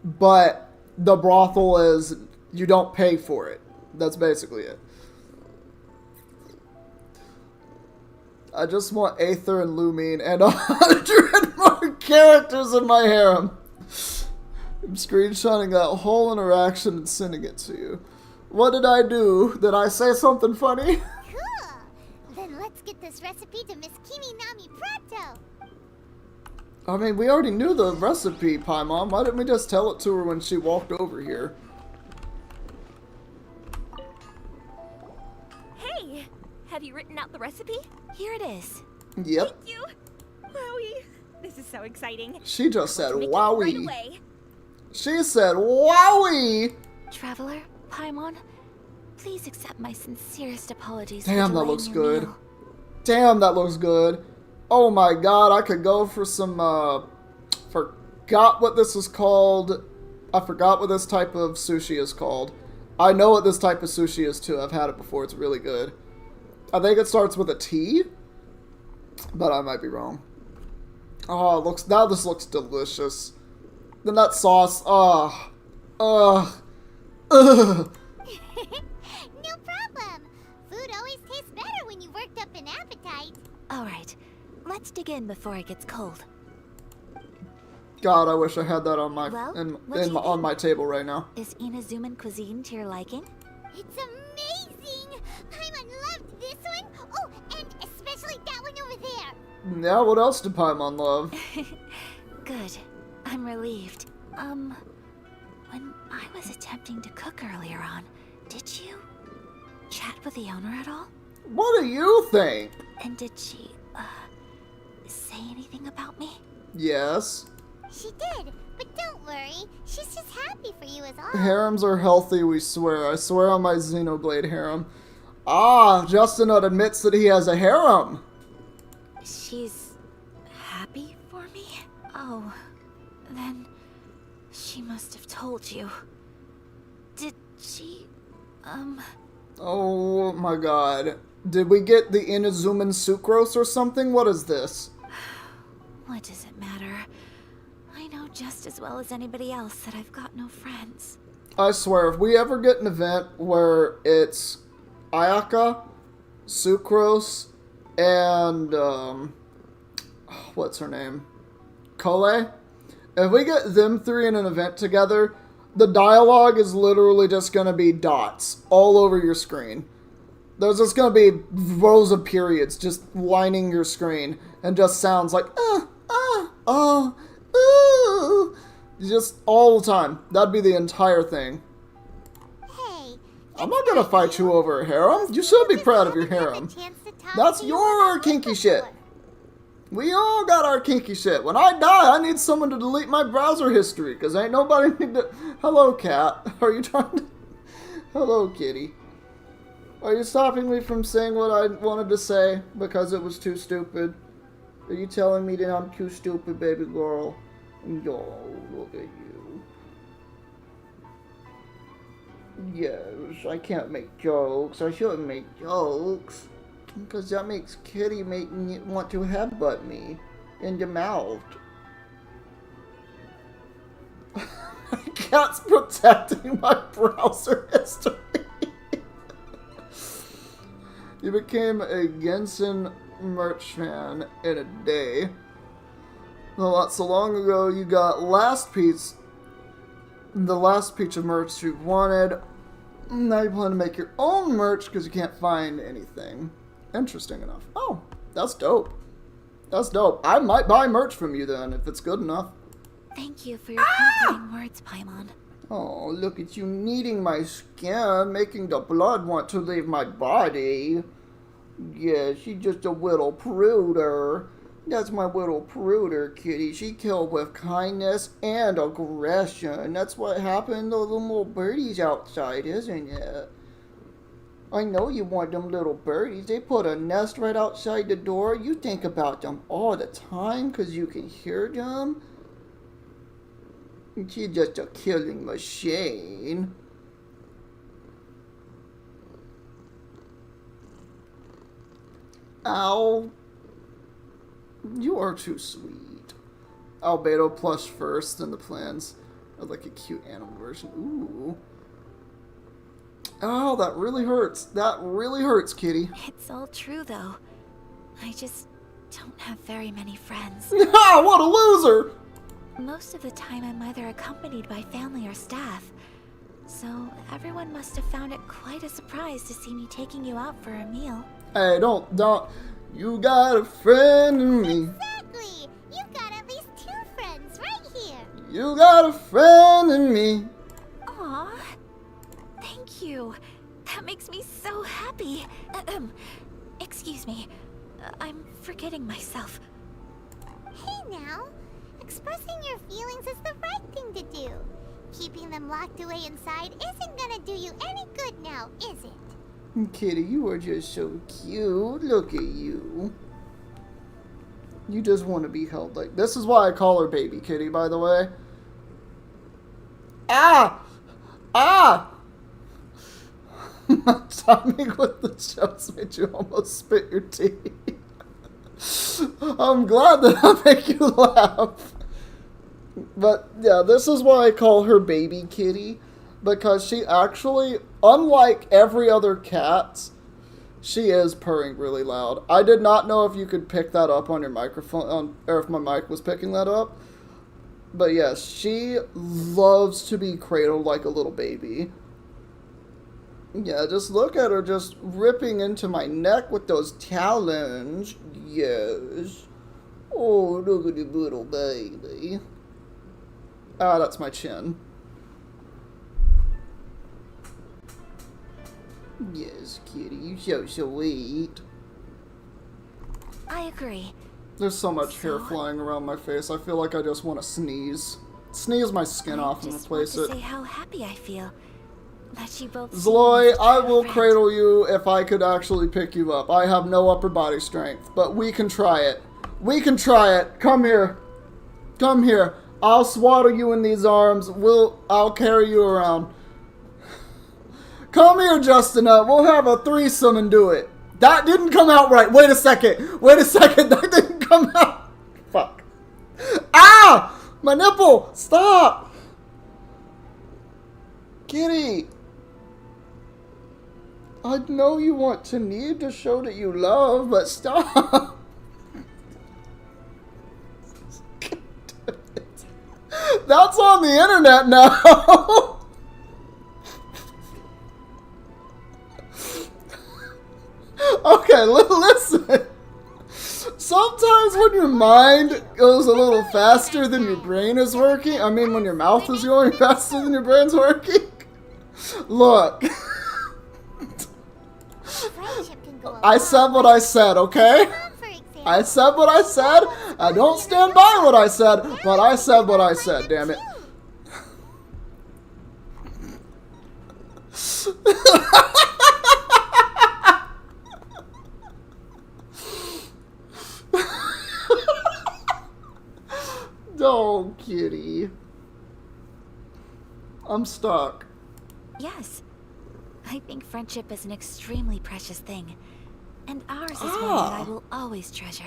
But the brothel is, you don't pay for it. That's basically it. I just want Aether and Lumine and 100 more characters in my harem. I'm screenshotting that whole interaction and sending it to you. What did I do? Did I say something funny? Cool. Then let's get this recipe to Miss Kimi Nami Prato. I mean, we already knew the recipe, Paimon. Why didn't we just tell it to her when she walked over here? Hey, have you written out the recipe? Here it is. Yep. Thank you. Wowie. This is so exciting. She just said Make it wowie. right away. She said wowie. Traveler, Paimon, please accept my sincerest apologies. Damn, for that delaying looks your good. meal. Damn, that looks good. Oh my god, I could go for some, forgot what this is called. I forgot what this type of sushi is called. I know what this type of sushi is too. I've had it before. It's really good. I think it starts with a T, but I might be wrong. Oh, now this looks delicious. Then that sauce, No problem. Food always tastes better when you've worked up an appetite. All right, let's dig in before it gets cold. God, I wish I had that on my Well, on my table right now. Is Inazuman cuisine to your liking? It's amazing. Paimon loved this one. Oh, and especially that one over there. Yeah, what else did Paimon love? Good. I'm relieved. When I was attempting to cook earlier on, did you chat with the owner at all? What do you think? And did she, say anything about me? Yes. She did, but don't worry. She's just happy for you as all. Harems are healthy, we swear. I swear on my Xenoblade harem. Ah, Justin admits that he has a harem. She's happy for me? Oh, then she must have told you. Did she, Oh my god. Did we get the Inazuman sucrose or something? What is this? What does it matter? I know just as well as anybody else that I've got no friends. I swear, if we ever get an event where it's Ayaka, Sucrose, and, what's her name? Kole? If we get them three in an event together, the dialogue is literally just gonna be dots all over your screen. There's just gonna be rows of periods just lining your screen, and just sounds like, just all the time. That'd be the entire thing. Hey, I'm not gonna fight you over a harem. You should be proud of your harem. That's your kinky shit. We all got our kinky shit. When I die, I need someone to delete my browser history, because ain't nobody need to... Hello, cat. Are you trying to... Hello, kitty. Are you stopping me from saying what I wanted to say because it was too stupid? Are you telling me that I'm too stupid, baby girl? Yo, look at you. Yes, I can't make jokes. I shouldn't make jokes. Because that makes Kitty make me want to headbutt me in the mouth. Cat's protecting my browser history. You became a Genshin merch fan in a day. Not so long ago, you got the last piece of merch you wanted. Now you plan to make your own merch because you can't find anything. Interesting enough. Oh, that's dope. That's dope. I might buy merch from you then, if it's good enough. Thank you for your comforting words, Paimon. Oh, look at you kneading my skin, making the blood want to leave my body. Yeah, she's just a little pruder. That's my little pruder, kitty. She killed with kindness and aggression. That's what happened to the little birdies outside, isn't it? I know you want them little birdies. They put a nest right outside the door. You think about them all the time because you can hear them. She's just a killing machine. Ow. You are too sweet. Albedo plush first in the plans. I'd like a cute animal version. Ooh. Oh, that really hurts. That really hurts, kitty. It's all true, though. I just don't have very many friends. Ah, what a loser! Most of the time, I'm either accompanied by family or staff. So, everyone must have found it quite a surprise to see me taking you out for a meal. Hey, don't. You got a friend in me. Exactly! You've got at least 2 friends right here. You got a friend in me. Aw. Thank you. That makes me so happy. Excuse me. I'm forgetting myself. Hey now. Expressing your feelings is the right thing to do. Keeping them locked away inside isn't gonna do you any good now, is it? Kitty, you are just so cute. Look at you. You just want to be held like... This is why I call her Baby Kitty, by the way. Ah! Ah! Timing with the jokes made you almost spit your tea. I'm glad that I make you laugh. But, yeah, this is why I call her Baby Kitty. Because she actually, unlike every other cat, she is purring really loud. I did not know if you could pick that up on your microphone, or if my mic was picking that up. But yes, she loves to be cradled like a little baby. Yeah, just look at her just ripping into my neck with those talons. Yes. Oh, look at the little baby. Ah, that's my chin. Yes, kitty, you so sweet. I agree. There's so much hair flying around my face. I feel like I just want to sneeze. Sneeze my skin off and replace it. I just want to say how happy I feel that you both. Zloy, I will cradle you if I could actually pick you up. I have no upper body strength, but we can try it. We can try it. Come here. Come here. I'll swaddle you in these arms. I'll carry you around. Come here, Justina. We'll have a threesome and do it. That didn't come out right. Wait a second. Wait a second. That didn't come out. Fuck. Ah! My nipple. Stop. Kitty. I know you want to need to show that you love, but stop. That's on the internet now. Okay, listen. Sometimes when your mind goes a little faster than your brain is working, I mean when your mouth is going faster than your brain's working, look. I said what I said, okay? I said what I said. I don't stand by what I said, but I said what I said, damn it. Oh, kitty. I'm stuck. Yes. I think friendship is an extremely precious thing. And ours is one that I will always treasure.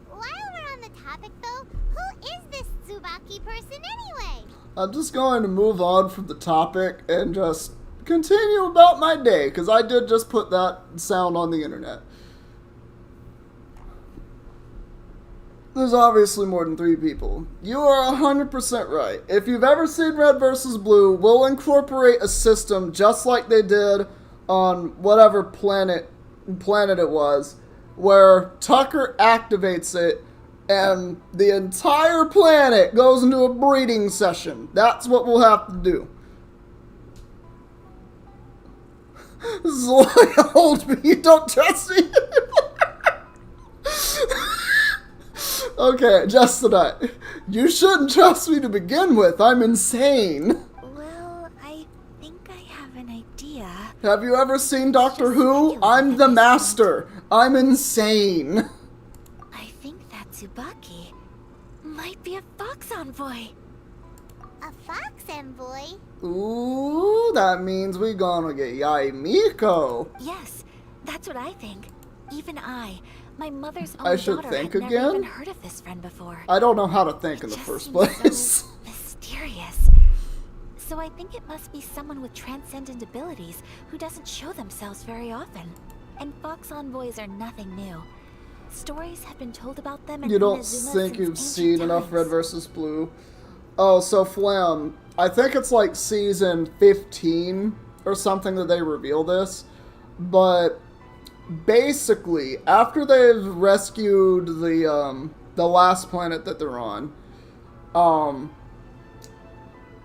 While we're on the topic though, who is this Tsubaki person anyway? I'm just going to move on from the topic and just continue about my day, because I did just put that sound on the internet. There's obviously more than 3 people. You are 100% right. If you've ever seen Red vs. Blue, we'll incorporate a system just like they did on whatever planet it was, where Tucker activates it and the entire planet goes into a breeding session. That's what we'll have to do. Zoya told me you don't trust me. Okay, just tonight. You shouldn't trust me to begin with. I'm insane. Well, I think I have an idea. Have you ever seen Doctor Who? I'm the master. I'm insane. I think that Tsubaki might be a fox envoy. A fox envoy? Ooh, that means we gonna get Yai Miko. Yes, that's what I think. Even my mother's I own should daughter, think had never again? even heard of this friend before. I don't know how to think in the first place. So mysterious. So I think it must be someone with transcendent abilities who doesn't show themselves very often. And fox envoys are nothing new. Stories have been told about them in You don't Inazuma think since you've seen ancient enough times. Red vs. Blue? Oh, so Flam, I think it's like season 15 or something that they reveal this, but basically, after they've rescued the last planet that they're on,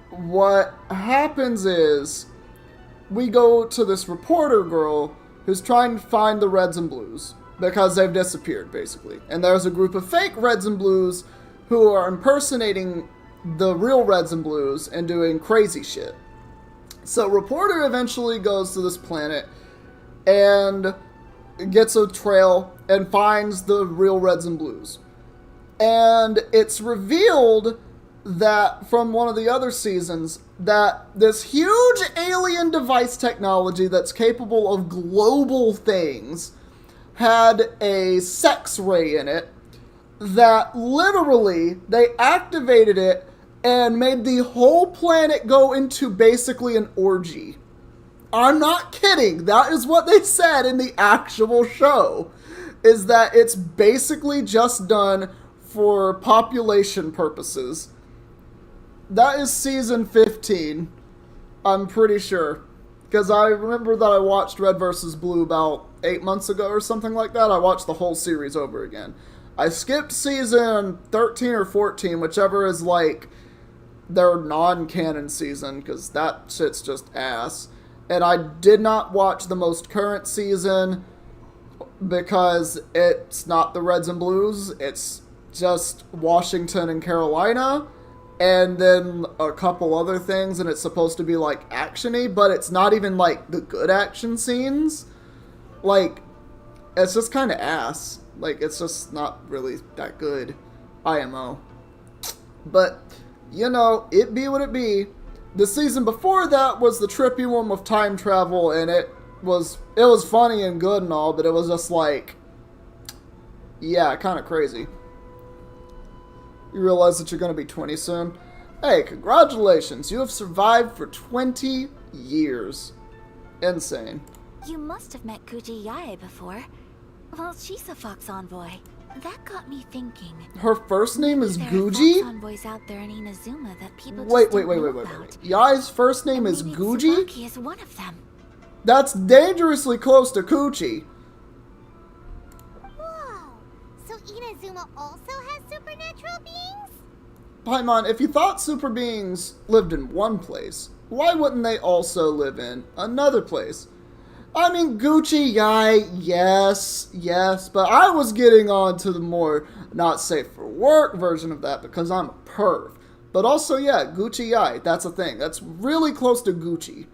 what happens is we go to this reporter girl who's trying to find the Reds and Blues because they've disappeared, basically. And there's a group of fake Reds and Blues who are impersonating the real Reds and Blues and doing crazy shit. So reporter eventually goes to this planet and gets a trail and finds the real Reds and Blues. And it's revealed that from one of the other seasons that this huge alien device technology that's capable of global things had a sex ray in it that literally they activated it and made the whole planet go into basically an orgy. I'm not kidding. That is what they said in the actual show, is that it's basically just done for population purposes. That is season 15, I'm pretty sure. Because I remember that I watched Red vs. Blue about 8 months ago or something like that. I watched the whole series over again. I skipped season 13 or 14, whichever is like their non-canon season, because that shit's just ass. And I did not watch the most current season because it's not the Reds and Blues. It's just Washington and Carolina, and then a couple other things, and it's supposed to be like action-y, but it's not even like the good action scenes. Like, it's just kind of ass. Like, it's just not really that good. IMO. But, you know, it be what it be. The season before that was the trippy one with time travel, and it was funny and good and all, but it was just like, yeah, kind of crazy. You realize that you're going to be 20 soon? Hey, congratulations. You have survived for 20 years. Insane. You must have met Kuji Yae before. Well, she's a fox envoy. That got me thinking. Her first name is There are Guji? fox envoys out there in Inazuma that people Wait. just don't know about. Yae's first name is Maybe Guji? Tsubaki is one of them. That's dangerously close to Kuchi. Whoa! So Inazuma also has supernatural beings? Paimon, if you thought super beings lived in one place, why wouldn't they also live in another place? I mean, Gucci, Yae, yes, but I was getting on to the more not safe for work version of that because I'm a perv. But also, yeah, Gucci, Yae, that's a thing. That's really close to Gucci.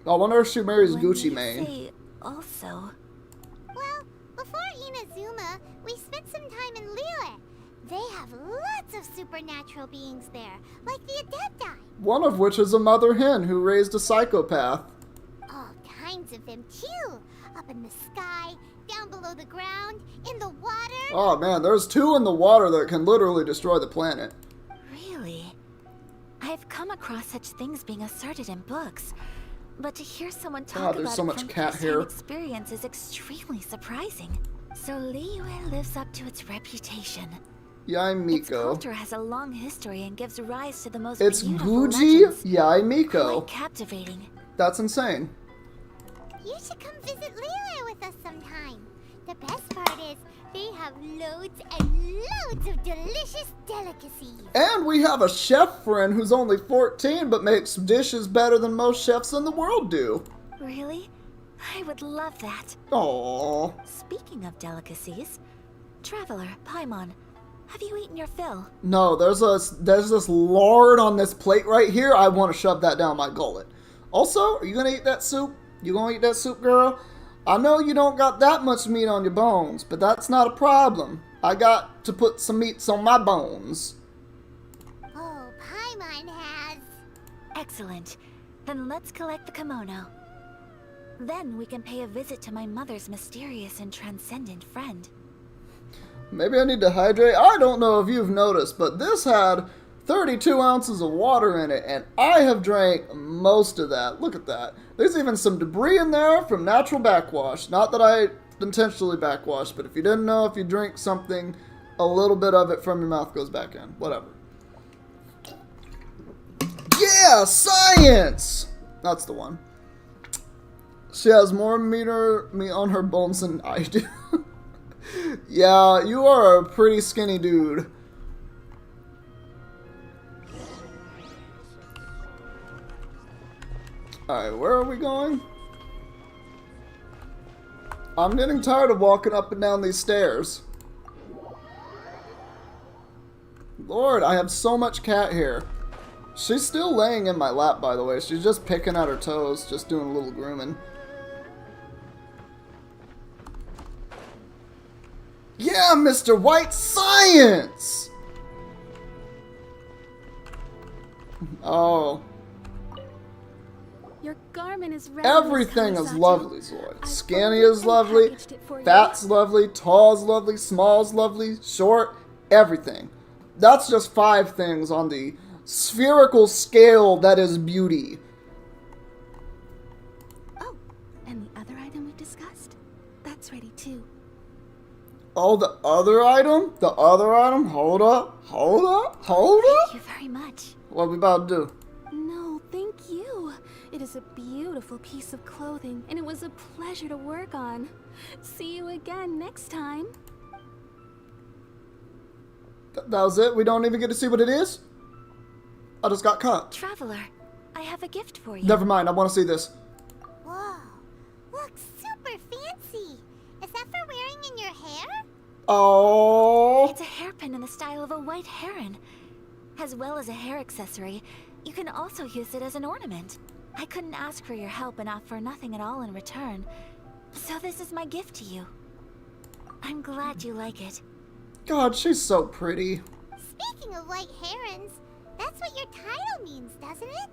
I wonder if she marries Gucci Mane. Say also. Well, before Inazuma, we spent some time in Liyue. They have lots of supernatural beings there, like the Adepti. One of which is a mother hen who raised a psychopath. All kinds of them too. Up in the sky, down below the ground, in the water. Oh man, there's 2 in the water that can literally destroy the planet. Really? I've come across such things being asserted in books, but to hear someone talk there's about so it much from cat first-hand hair. experience is extremely surprising. So Liyue lives up to its reputation. Yai Its Miko. culture has a long history and gives rise to the most It's beautiful Guji legends. Yai Miko. Quite captivating. That's insane. You should come visit Liyue with us sometime. The best part is they have loads and loads of delicious delicacies. And we have a chef friend who's only 14 but makes dishes better than most chefs in the world do. Really? I would love that. Aww. Speaking of delicacies, Traveler, Paimon, have you eaten your fill? No, there's this lard on this plate right here. I want to shove that down my gullet. Also, are you gonna eat that soup? You gonna eat that soup, girl? I know you don't got that much meat on your bones, but that's not a problem. I got to put some meats on my bones. Oh, Paimon has. Excellent. Then let's collect the kimono. Then we can pay a visit to my mother's mysterious and transcendent friend. Maybe I need to hydrate. I don't know if you've noticed, but this had 32 ounces of water in it, and I have drank most of that. Look at that. There's even some debris in there from natural backwash. Not that I intentionally backwash, but if you didn't know, if you drink something, a little bit of it from your mouth goes back in. Whatever. Yeah, science! That's the one. She has more meat on her bones than I do. Yeah, you are a pretty skinny dude. Alright, where are we going? I'm getting tired of walking up and down these stairs. Lord, I have so much cat hair. She's still laying in my lap, by the way. She's just picking at her toes, just doing a little grooming. Yeah, Mr. White, science! Oh. Your garment is ready. Everything is lovely, Zoid. Skinny is lovely, fat's lovely, tall's lovely, small's lovely, short, everything. That's just 5 things on the spherical scale that is beauty. Oh, and the other item we discussed? That's ready too. Oh, the other item? The other item? Hold up, hold up, hold up. Thank you very much. What are we about to do? No, thank you. It is a beautiful piece of clothing, and it was a pleasure to work on. See you again next time. That was it? We don't even get to see what it is? I just got caught. Traveler, I have a gift for you. Never mind, I want to see this. Whoa, looks super fancy. Is that for wearing in your hair? Oh. It's a hairpin in the style of a white heron. As well as a hair accessory, you can also use it as an ornament. I couldn't ask for your help and offer nothing at all in return. So this is my gift to you. I'm glad you like it. God, she's so pretty. Speaking of white herons, that's what your title means, doesn't it?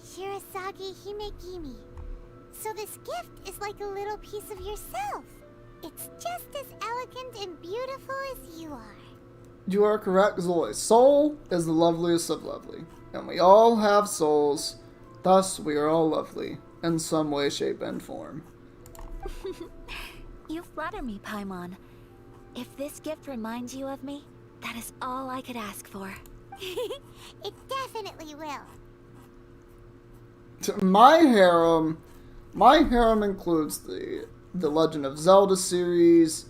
Shirasagi Himegimi. So this gift is like a little piece of yourself. It's just as elegant and beautiful as you are. You are correct, Zoe. Soul is the loveliest of lovely. And we all have souls. Thus, we are all lovely. In some way, shape, and form. You flatter me, Paimon. If this gift reminds you of me, that is all I could ask for. It definitely will. My harem includes the Legend of Zelda series.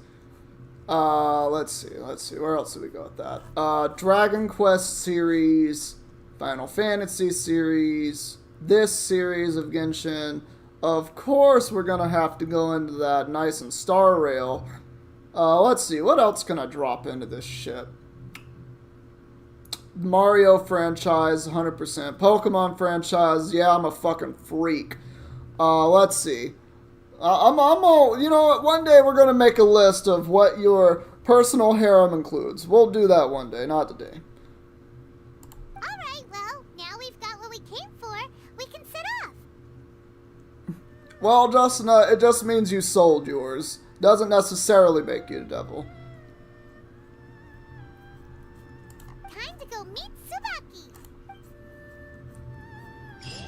Let's see. Where else do we go with that? Dragon Quest series, Final Fantasy series, this series of Genshin. Of course, we're gonna have to go into that nice and Star Rail. Let's see. What else can I drop into this shit? Mario franchise, 100%. Pokemon franchise, yeah, I'm a fucking freak. Let's see. I'm all, you know what, one day we're going to make a list of what your personal harem includes. We'll do that one day, not today. Alright, well, now we've got what we came for. We can set off. Well, Justin, it just means you sold yours. Doesn't necessarily make you the devil. Time to go meet Tsubaki.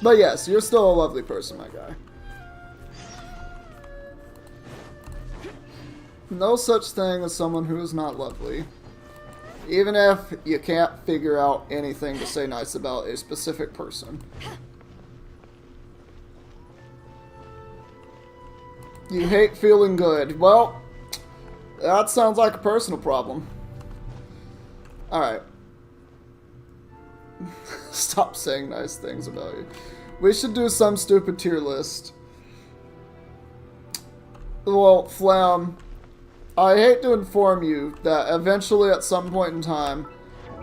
But yes, you're still a lovely person, my guy. No such thing as someone who is not lovely. Even if you can't figure out anything to say nice about a specific person. You hate feeling good. Well, that sounds like a personal problem. Alright. Stop saying nice things about you. We should do some stupid tier list. Well, Flam, I hate to inform you that eventually at some point in time,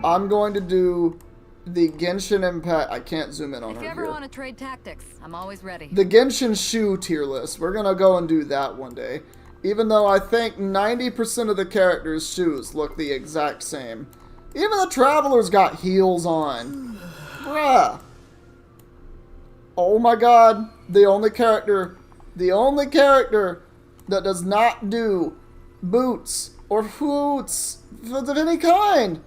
I'm going to do the Genshin Impact. I can't zoom in on her If you ever here. want to trade tactics, I'm always ready. The Genshin Shu tier list. We're going to go and do that one day. Even though I think 90% of the characters' shoes look the exact same. Even the Traveler's got heels on. Bruh. Oh my god. The only character that does not do boots or boots of any kind.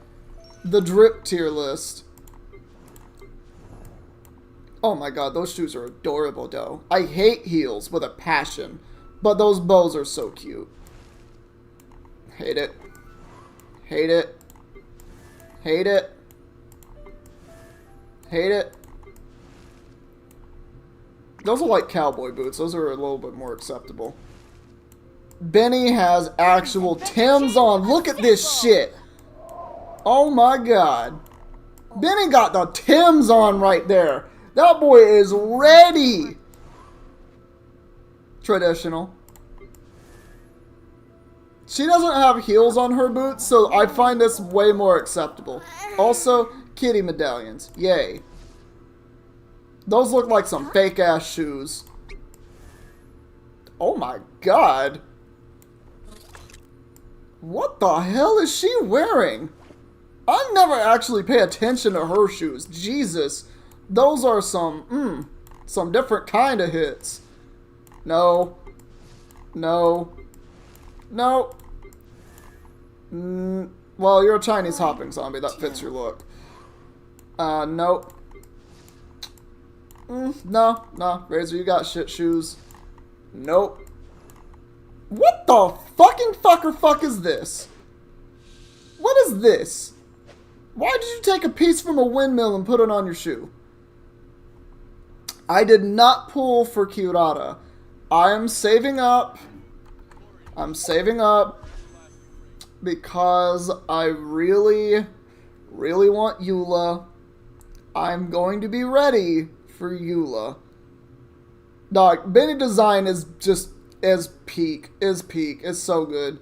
The drip tier list. Oh my god, those shoes are adorable though. I hate heels with a passion, but those bows are so cute. Hate it. Hate it. Hate it. Hate it. Those are like cowboy boots. Those are a little bit more acceptable. Benny has actual Timbs on. Look at this shit. Oh my god. Benny got the Timbs on right there. That boy is ready. Traditional. She doesn't have heels on her boots, so I find this way more acceptable. Also, kitty medallions. Yay. Those look like some fake-ass shoes. Oh my god. What the hell is she wearing? I never actually pay attention to her shoes. Jesus. Those are some different kind of hits. No. No. No. Well, you're a Chinese hopping zombie. That fits your look. Nope. No. Razor, you got shit shoes. Nope. What the fucking fuck is this? What is this? Why did you take a piece from a windmill and put it on your shoe? I did not pull for Kirata. I am saving up. I'm saving up because I really want Eula. I'm going to be ready for Eula. Dog, Benny design is just peak. It's so good.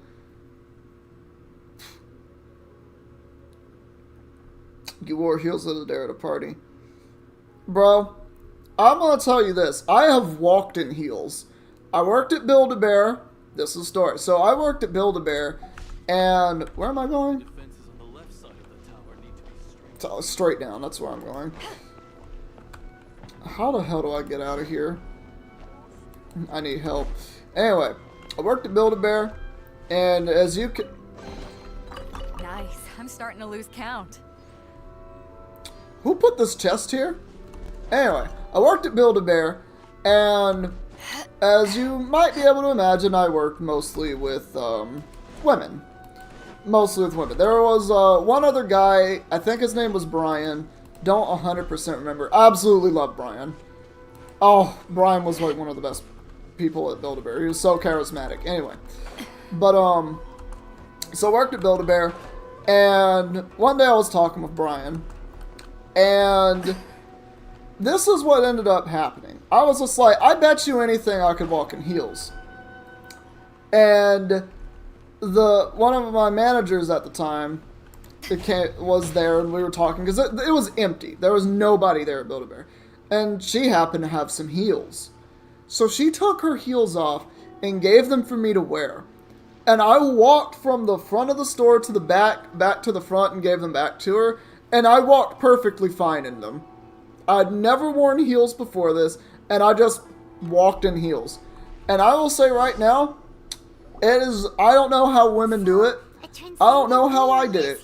You wore heels the other day at a party. Bro, I'm gonna tell you this. I have walked in heels. I worked at Build-A-Bear. This is a story. So I worked at Build-A-Bear, and where am I going? Straight down. That's where I'm going. How the hell do I get out of here? I need help. Anyway, I worked at Build-A-Bear, and as you can... Nice. I'm starting to lose count. Who put this chest here? Anyway, I worked at Build-A-Bear, and as you might be able to imagine, I worked mostly with women. Mostly with women. There was one other guy, I think his name was Brian. Don't 100% remember. I absolutely love Brian. Oh, Brian was like one of the best people at Build-A-Bear. He was so charismatic. Anyway. But, so I worked at Build-A-Bear, and one day I was talking with Brian, and this is what ended up happening. I was just like, I bet you anything I could walk in heels. And one of my managers at the time was there, and we were talking, because it was empty. There was nobody there at Build-A-Bear. And she happened to have some heels. So she took her heels off and gave them for me to wear. And I walked from the front of the store to the back to the front, and gave them back to her. And I walked perfectly fine in them. I'd never worn heels before this, and I just walked in heels. And I will say right now, I don't know how women do it. I don't know how I did it.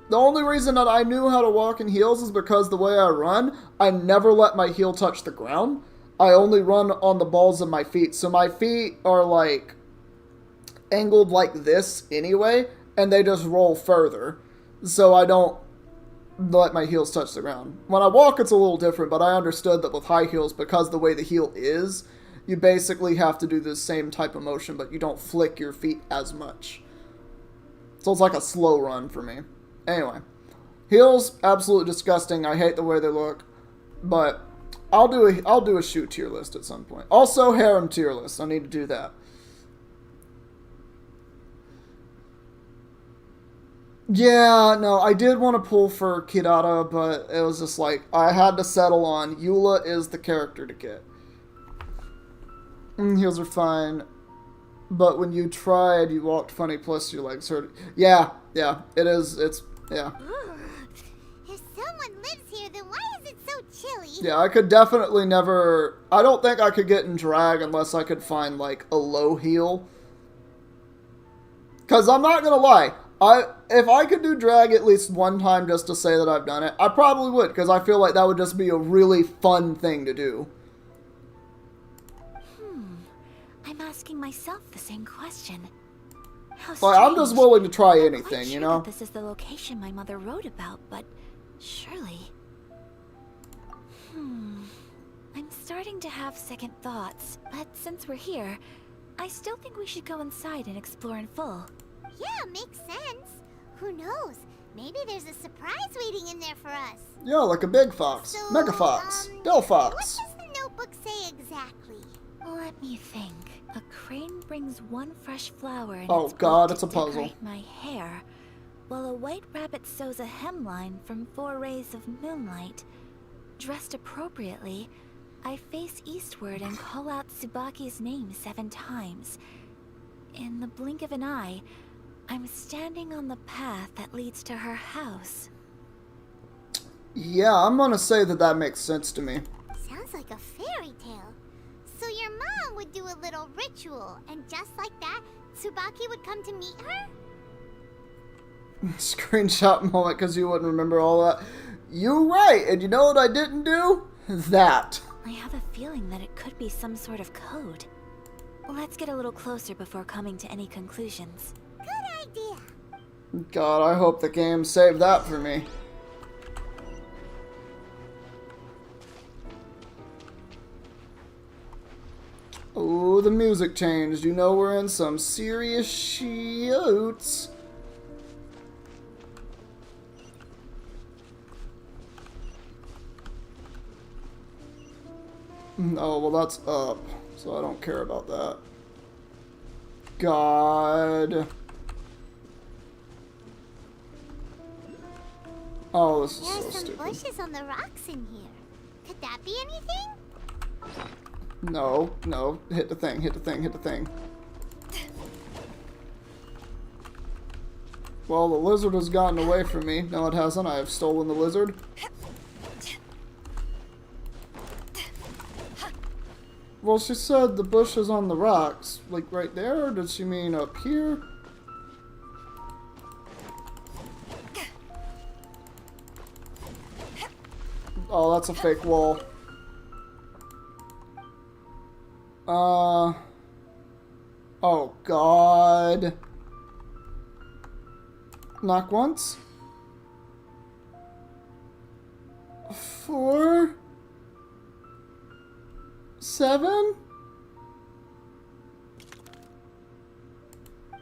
The only reason that I knew how to walk in heels is because the way I run, I never let my heel touch the ground. I only run on the balls of my feet. So my feet are like angled like this anyway, and they just roll further. So I don't let my heels touch the ground. When I walk, it's a little different, but I understood that with high heels, because the way the heel is, you basically have to do the same type of motion, but you don't flick your feet as much. So it's like a slow run for me. Anyway, heels, absolutely disgusting. I hate the way they look, but I'll do a shoe tier list at some point. Also, harem tier list. I need to do that. Yeah, no, I did want to pull for Kirara, but it was just like, I had to settle on Eula is the character to get. Heels are fine, but when you tried, you walked funny, plus your legs hurt. Yeah, it is, yeah. If someone lives here, then why is it so chilly? Yeah, I could definitely never, I don't think I could get in drag unless I could find, like, a low heel. Because I'm not going to lie, if I could do drag at least one time just to say that I've done it, I probably would, because I feel like that would just be a really fun thing to do. I'm asking myself the same question. How Like, I'm just willing to try anything, you know? This is the location my mother wrote about, but surely... I'm starting to have second thoughts, but since we're here, I still think we should go inside and explore in full. Yeah, makes sense. Who knows? Maybe there's a surprise waiting in there for us. Yeah, like a big fox, mega fox, Del Fox. What does the notebook say exactly? Let me think. A crane brings one fresh flower in Oh its god, beak it's a to puzzle. decorate my hair, while a white rabbit sews a hemline from 4 rays of moonlight. Dressed appropriately, I face eastward and call out Tsubaki's name 7 times. In the blink of an eye, I'm standing on the path that leads to her house. Yeah, I'm gonna say that makes sense to me. Sounds like a fairy tale. So your mom would do a little ritual, and just like that, Tsubaki would come to meet her? Screenshot moment because you wouldn't remember all that. You're right, and you know what I didn't do? That. I have a feeling that it could be some sort of code. Let's get a little closer before coming to any conclusions. Good idea. God, I hope the game saved that for me. Oh, the music changed. You know we're in some serious shoots. Oh, well that's up, so I don't care about that. God. Oh, this is so There's some stupid. bushes on the rocks in here. Could that be anything? No, no. Hit the thing, hit the thing, hit the thing. Well, the lizard has gotten away from me. No, it hasn't. I have stolen the lizard. Well, she said the bush is on the rocks. Like, right there? Or did she mean up here? Oh, that's a fake wall. Oh, God. Knock once. 4. 7.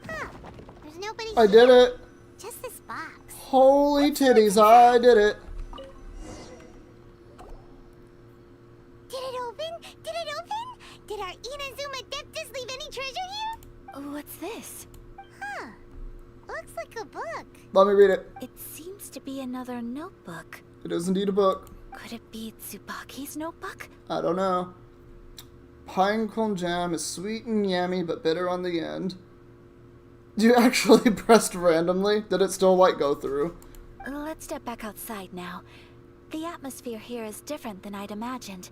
There's nobody I here. did it. Just this box. Holy titties, I did it. Did it open? Did it open? Did our Inazuma Adeptus leave any treasure here? What's this? Huh. Looks like a book. Let me read it. It seems to be another notebook. It is indeed a book. Could it be Tsubaki's notebook? I don't know. Pinecone jam is sweet and yummy, but bitter on the end. You actually pressed randomly? Did it still, like, go through? Let's step back outside now. The atmosphere here is different than I'd imagined.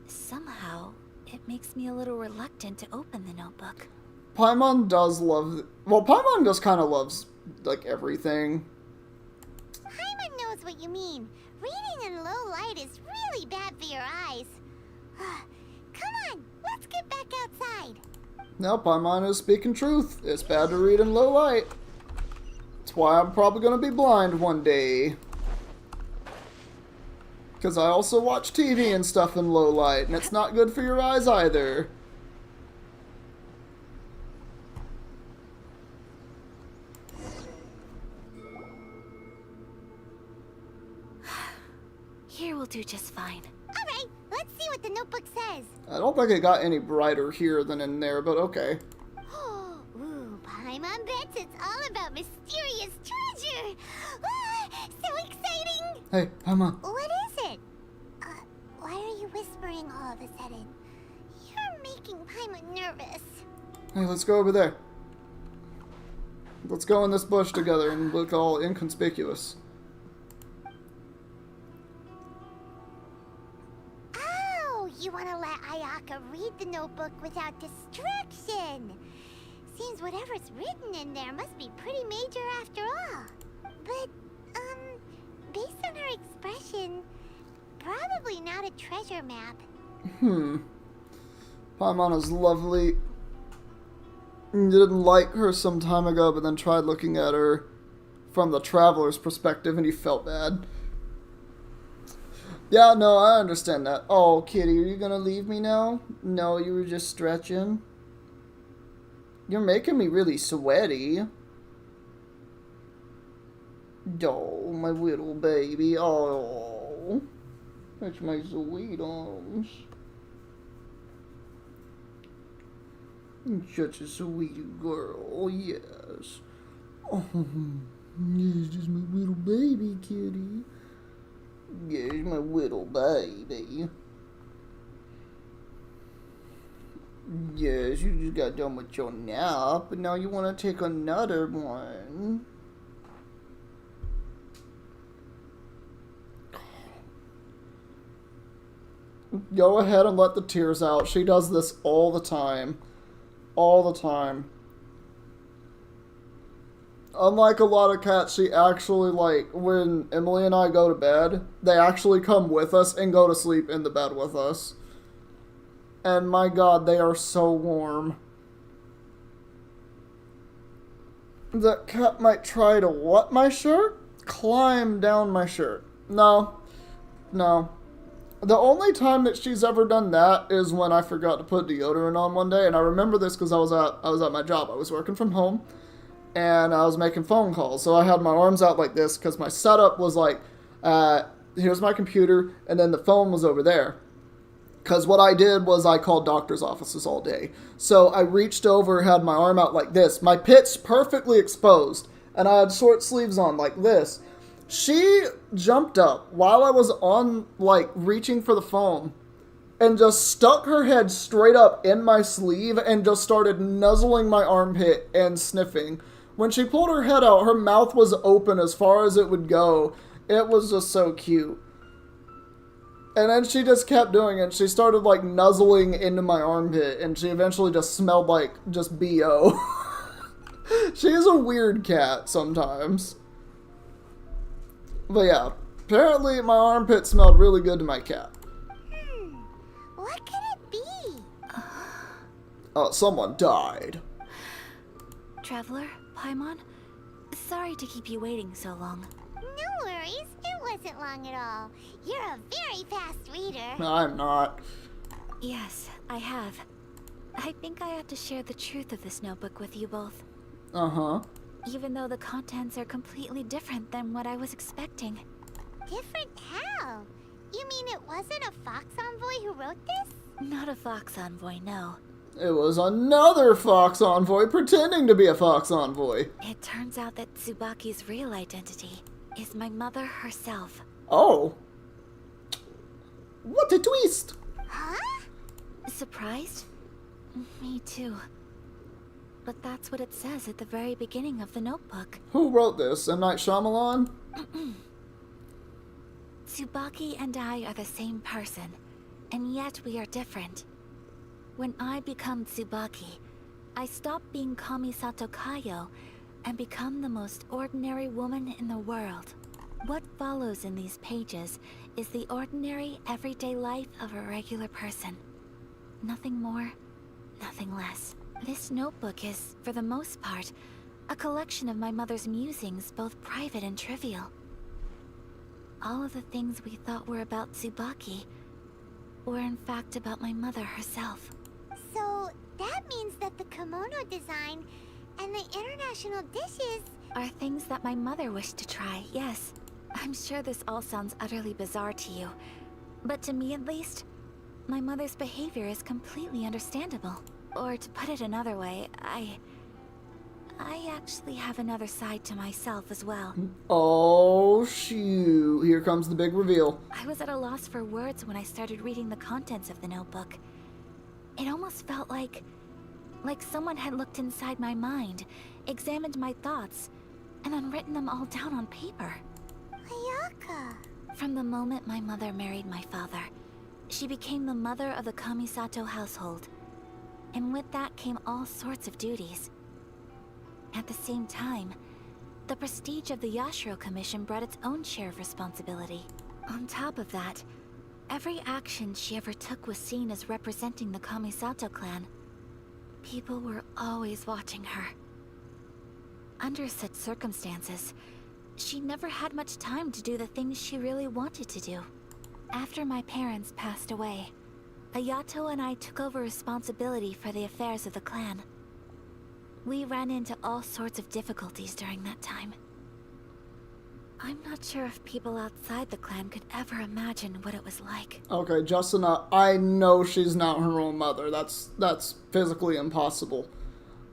Somehow, it makes me a little reluctant to open the notebook. Paimon does love... Well, Paimon just kind of loves, like, everything. Paimon knows what you mean. Reading in low light is really bad for your eyes. Come on, let's get back outside. Nope, Paimon is speaking truth. It's bad to read in low light. That's why I'm probably gonna be blind one day. Because I also watch TV and stuff in low light, and it's not good for your eyes either. Here will do just fine. Alright, let's see what the notebook says. I don't think it got any brighter here than in there, but okay. Ooh, Paimon bets it's all about mysterious treasure. Ah, so exciting! Hey, Paimon. What is it? Why are you whispering all of a sudden? You're making Paimon nervous. Hey, let's go over there. Let's go in this bush together and look all inconspicuous. Oh, you want to let Ayaka read the notebook without distraction. Seems whatever's written in there must be pretty major after all. But, based on her expression, probably not a treasure map. Paimon is lovely. You didn't like her some time ago, but then tried looking at her from the traveler's perspective and you felt bad. Yeah, no, I understand that. Oh, kitty, are you gonna leave me now? No, you were just stretching. You're making me really sweaty. Oh, my little baby. Oh, that's my sweet arms. You're such a sweet girl, yes. Oh, yes, just my little baby, kitty. Yes, my little baby. Yes, you just got done with your nap, but now you want to take another one. Go ahead and let the tears out. She does this all the time. All the time. Unlike a lot of cats, she actually, like, when Emily and I go to bed, they actually come with us and go to sleep in the bed with us. And my god, they are so warm. That cat might try to what my shirt? Climb down my shirt. No. No. The only time that she's ever done that is when I forgot to put deodorant on one day, and I remember this because I was at my job. I was working from home, and I was making phone calls. So I had my arms out like this because my setup was like, here's my computer, and then the phone was over there. Because what I did was I called doctor's offices all day. So I reached over, had my arm out like this, my pits perfectly exposed, and I had short sleeves on like this. She jumped up while I was on, like, reaching for the phone and just stuck her head straight up in my sleeve and just started nuzzling my armpit and sniffing. When she pulled her head out, her mouth was open as far as it would go. It was just so cute. And then she just kept doing it. She started, like, nuzzling into my armpit, and she eventually just smelled like just B.O. She's a weird cat sometimes. But yeah, apparently my armpit smelled really good to my cat. What could it be? Someone died. Traveler, Paimon, sorry to keep you waiting so long. No worries, it wasn't long at all. You're a very fast reader. I'm not. Yes, I have. I think I have to share the truth of this notebook with you both. Uh-huh. Even though the contents are completely different than what I was expecting. Different how? You mean it wasn't a Fox Envoy who wrote this? Not a Fox Envoy, no. It was another Fox Envoy pretending to be a Fox Envoy. It turns out that Tsubaki's real identity is my mother herself. Oh. What a twist! Huh? Surprised? Me too. But that's what it says at the very beginning of the notebook. Who wrote this? M. Night Shyamalan? Tsubaki and I are the same person, and yet we are different. When I become Tsubaki, I stop being Kamisato Kayo and become the most ordinary woman in the world. What follows in these pages is the ordinary, everyday life of a regular person. Nothing more, nothing less. This notebook is, for the most part, a collection of my mother's musings, both private and trivial. All of the things we thought were about Tsubaki were in fact about my mother herself. So that means that the kimono design and the international dishes are things that my mother wished to try, yes. I'm sure this all sounds utterly bizarre to you, but to me at least, my mother's behavior is completely understandable. Or to put it another way, I actually have another side to myself as well. Oh, shoot. Here comes the big reveal. I was at a loss for words when I started reading the contents of the notebook. It almost felt like someone had looked inside my mind, examined my thoughts, and then written them all down on paper. Ayaka. From the moment my mother married my father, she became the mother of the Kamisato household. And with that came all sorts of duties. At the same time, the prestige of the Yashiro Commission brought its own share of responsibility. On top of that, every action she ever took was seen as representing the Kamisato clan. People were always watching her. Under such circumstances, she never had much time to do the things she really wanted to do. After my parents passed away, Ayato and I took over responsibility for the affairs of the clan. We ran into all sorts of difficulties during that time. I'm not sure if people outside the clan could ever imagine what it was like. Okay, Justin, I know she's not her own mother. That's physically impossible.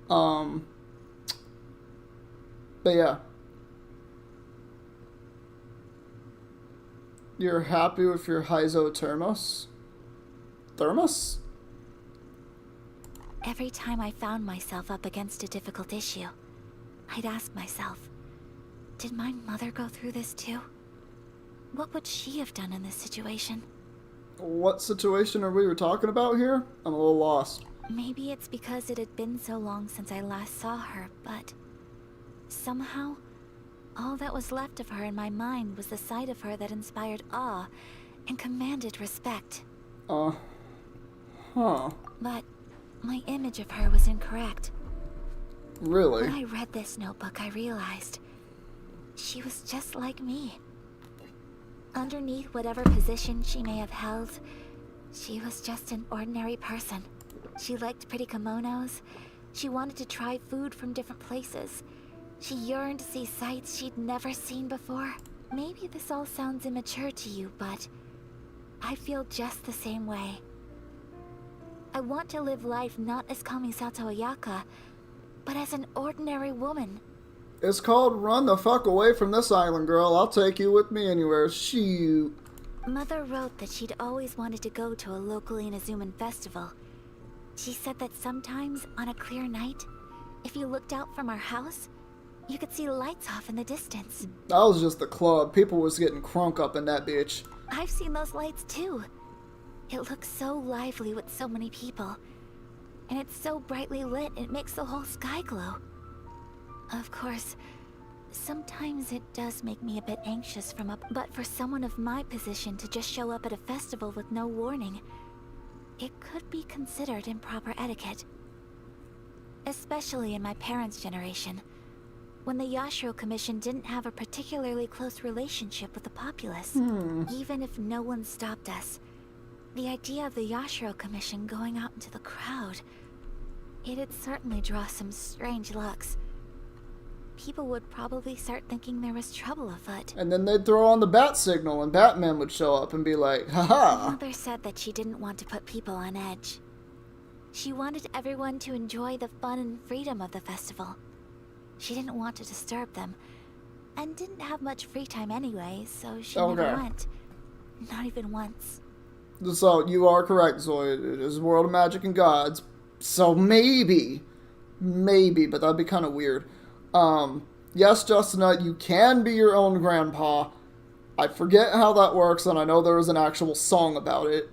But yeah. You're happy with your Heizo thermos? Thermos? Every time I found myself up against a difficult issue, I'd ask myself, did my mother go through this too? What would she have done in this situation? What situation are we talking about here? I'm a little lost. Maybe it's because it had been so long since I last saw her, but somehow, all that was left of her in my mind was the side of her that inspired awe and commanded respect. But my image of her was incorrect. Really? When I read this notebook, I realized she was just like me. Underneath whatever position she may have held, she was just an ordinary person. She liked pretty kimonos. She wanted to try food from different places. She yearned to see sights she'd never seen before. Maybe this all sounds immature to you, but I feel just the same way. I want to live life not as Kamisato Ayaka, but as an ordinary woman. It's called Run the Fuck Away from This Island, girl. I'll take you with me anywhere. Shoot. Mother wrote that she'd always wanted to go to a local Inazuman festival. She said that sometimes, on a clear night, if you looked out from our house, you could see lights off in the distance. That was just the club. People was getting crunk up in that bitch. I've seen those lights too. It looks so lively with so many people. And it's so brightly lit, it makes the whole sky glow. Of course, sometimes it does make me a bit anxious from up, but for someone of my position to just show up at a festival with no warning, it could be considered improper etiquette. Especially in my parents' generation, when the Yashiro Commission didn't have a particularly close relationship with the populace. Even if no one stopped us, the idea of the Yashiro Commission going out into the crowd, it'd certainly draw some strange looks. People would probably start thinking there was trouble afoot. And then they'd throw on the bat signal and Batman would show up and be like, haha. Mother said that she didn't want to put people on edge. She wanted everyone to enjoy the fun and freedom of the festival. She didn't want to disturb them, and didn't have much free time anyway, so she never went. Not even once. So, you are correct, Zoe. It is a world of magic and gods. So maybe, but that'd be kind of weird. Yes, Justina, you can be your own grandpa. I forget how that works, and I know there was an actual song about it.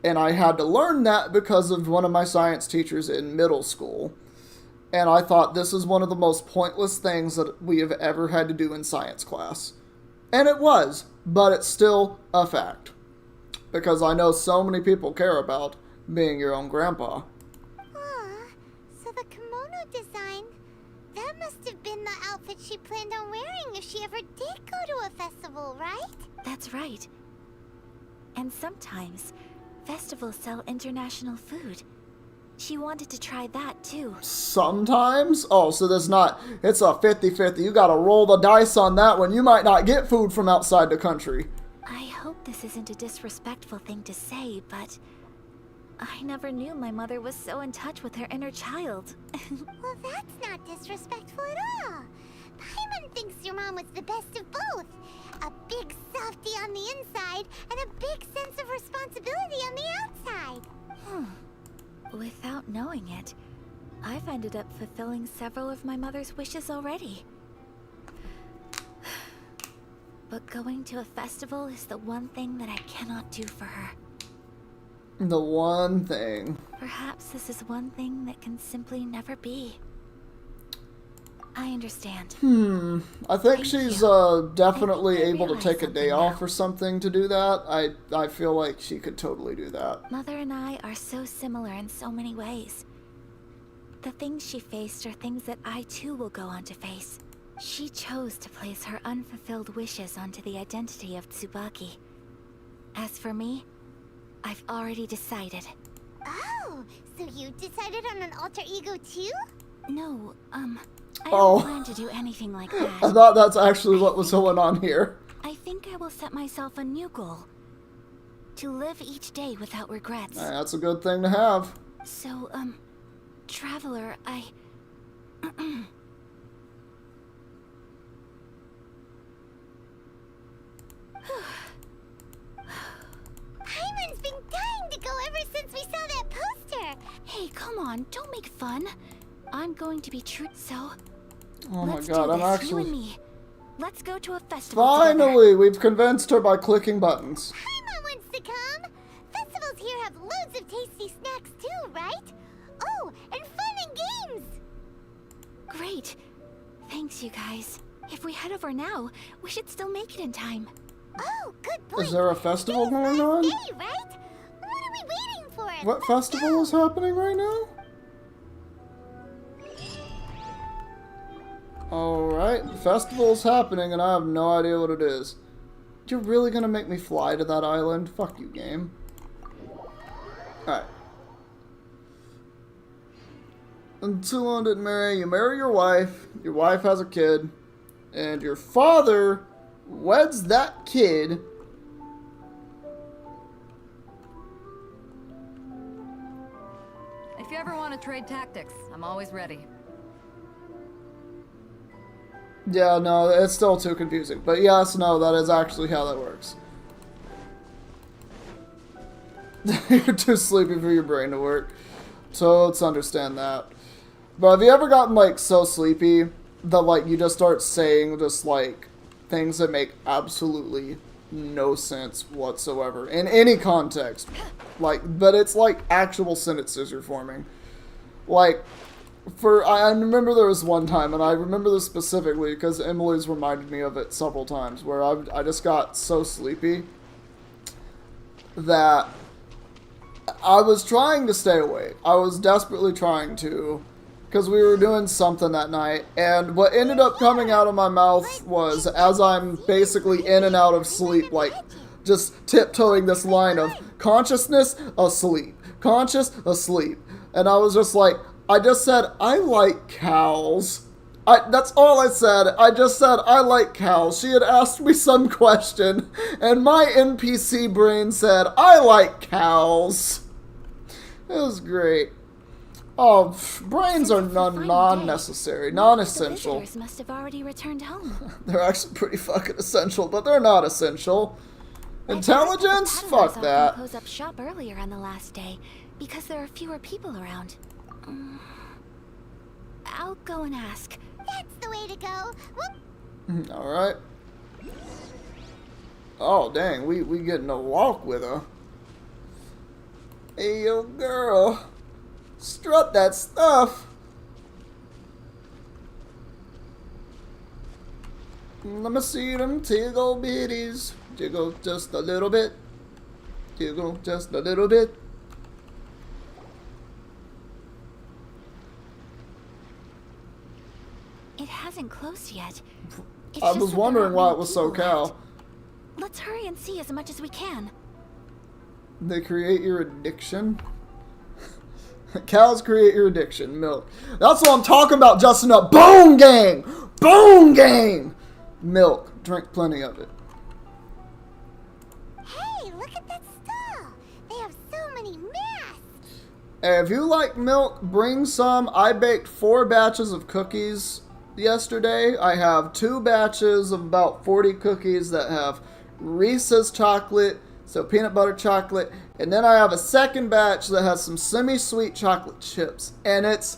And I had to learn that because of one of my science teachers in middle school. And I thought this is one of the most pointless things that we have ever had to do in science class. And it was, but it's still a fact. Because I know so many people care about being your own grandpa. Aw, so outfit she planned on wearing if she ever did go to a festival, right? That's right. And sometimes, festivals sell international food. She wanted to try that too. Sometimes? Oh, so there's not... It's a 50-50. You gotta roll the dice on that one. You might not get food from outside the country. I hope this isn't a disrespectful thing to say, but... I never knew my mother was so in touch with her inner child. Well, that's not disrespectful at all. Paimon thinks your mom was the best of both. A big softie on the inside, and a big sense of responsibility on the outside. Without knowing it, I've ended up fulfilling several of my mother's wishes already. But going to a festival is the one thing that I cannot do for her. The one thing. Perhaps this is one thing that can simply never be. I understand. I think she's definitely able to take a day off or something to do that. I feel like she could totally do that. Mother and I are so similar in so many ways. The things she faced are things that I too will go on to face. She chose to place her unfulfilled wishes onto the identity of Tsubaki. As for me, I've already decided. Oh, so you decided on an alter ego too? No, I don't plan to do anything like that. I thought that's actually what was going on here. I think I will set myself a new goal. To live each day without regrets. That's a good thing to have. So, Traveler, I... Paimon's been dying to go ever since we saw that poster. Hey, come on, don't make fun. I'm going to be true, so... Oh my Let's god, do I'm this, actually... you and me. Let's go to a festival Finally, together. we've convinced her by clicking buttons. Paimon wants to come. Festivals here have loads of tasty snacks too, right? Oh, and fun and games. Great. Thanks, you guys. If we head over now, we should still make it in time. Oh, good point. Is there a festival going on? Hey, right? What are we waiting for? What festival is happening right now? Alright, the festival's happening and I have no idea what it is. You're really gonna make me fly to that island? Fuck you, game. Alright. Until on didn't marry, you marry your wife has a kid, and your father weds that kid. If you ever want to trade tactics, I'm always ready. Yeah, no, it's still too confusing. But yes, no, that is actually how that works. You're too sleepy for your brain to work. So let's understand that. But have you ever gotten, like, so sleepy that, like, you just start saying just, like, things that make absolutely no sense whatsoever in any context? Like, but it's, like, actual sentences you're forming. Like... I remember there was one time, and I remember this specifically because Emily's reminded me of it several times, where I just got so sleepy that I was trying to stay awake. I was desperately trying to, because we were doing something that night, and what ended up coming out of my mouth was, as I'm basically in and out of sleep, like, just tiptoeing this line of consciousness, asleep, conscious, asleep, and I was just like, I just said, I like cows. That's all I said. I just said, I like cows. She had asked me some question, and my NPC brain said, I like cows. It was great. Oh, brains are non-necessary, non-essential. The visitors must have already returned home. They're actually pretty fucking essential, but they're not essential. Intelligence? Fuck that. Close up shop earlier on the last day, because there are fewer people around. I'll go and ask. That's the way to go. Whoop. Alright. Oh, dang, we getting a walk with her. Hey, yo, girl. Strut that stuff. Let me see them tickle bitties. Jiggle just a little bit. Jiggle just a little bit. It hasn't closed yet. It's I just was that there wondering aren't why many it was so people Cal. left. Let's hurry and see as much as we can. They create your addiction. Cows create your addiction. Milk. That's what I'm talking about, Justin. Boom gang! Boom gang! Milk. Drink plenty of it. Hey, look at that stall. They have so many masks. Hey, if you like milk, bring some. I baked 4 batches of cookies yesterday. I have 2 batches of about 40 cookies that have Reese's chocolate, so peanut butter chocolate, and then I have a second batch that has some semi-sweet chocolate chips, and it's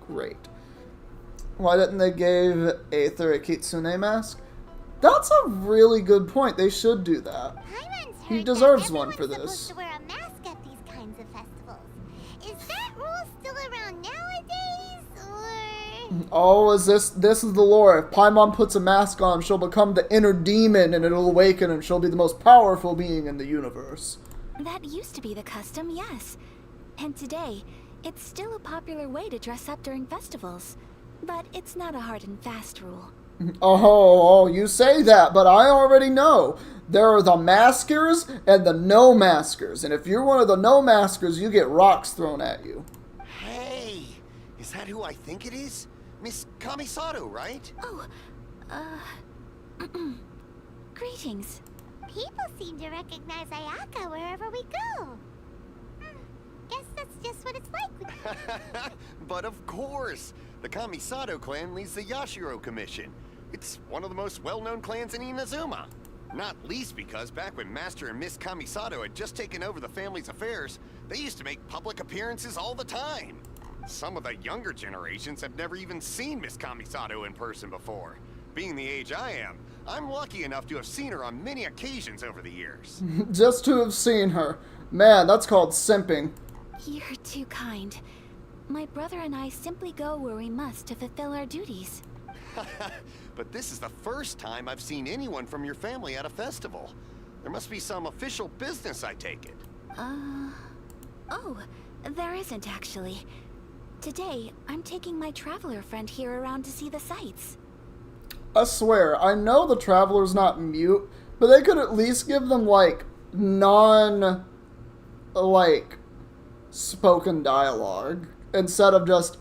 great. Why didn't they give Aether a Kitsune mask? That's a really good point. They should do that. He deserves one for this. Supposed to wear a mask at these kinds of festivals. Is that rule still around nowadays, or? Oh, is this is the lore. If Paimon puts a mask on, she'll become the inner demon and it'll awaken and she'll be the most powerful being in the universe. That used to be the custom, yes. And today, it's still a popular way to dress up during festivals. But it's not a hard and fast rule. Oh, you say that, but I already know. There are the maskers and the no-maskers. And if you're one of the no-maskers, you get rocks thrown at you. Hey, is that who I think it is? Miss Kamisato, right? Oh, greetings. People seem to recognize Ayaka wherever we go. Guess that's just what it's like. But of course, the Kamisato clan leads the Yashiro Commission. It's one of the most well-known clans in Inazuma. Not least because back when Master and Miss Kamisato had just taken over the family's affairs, they used to make public appearances all the time. Some of the younger generations have never even seen Miss Kamisato in person before. Being the age I am, I'm lucky enough to have seen her on many occasions over the years. Just to have seen her. Man, that's called simping. You're too kind. My brother and I simply go where we must to fulfill our duties. But this is the first time I've seen anyone from your family at a festival. There must be some official business, I take it. Oh, there isn't actually. Today, I'm taking my traveler friend here around to see the sights. I swear, I know the Traveler's not mute, but they could at least give them, like, spoken dialogue, instead of just...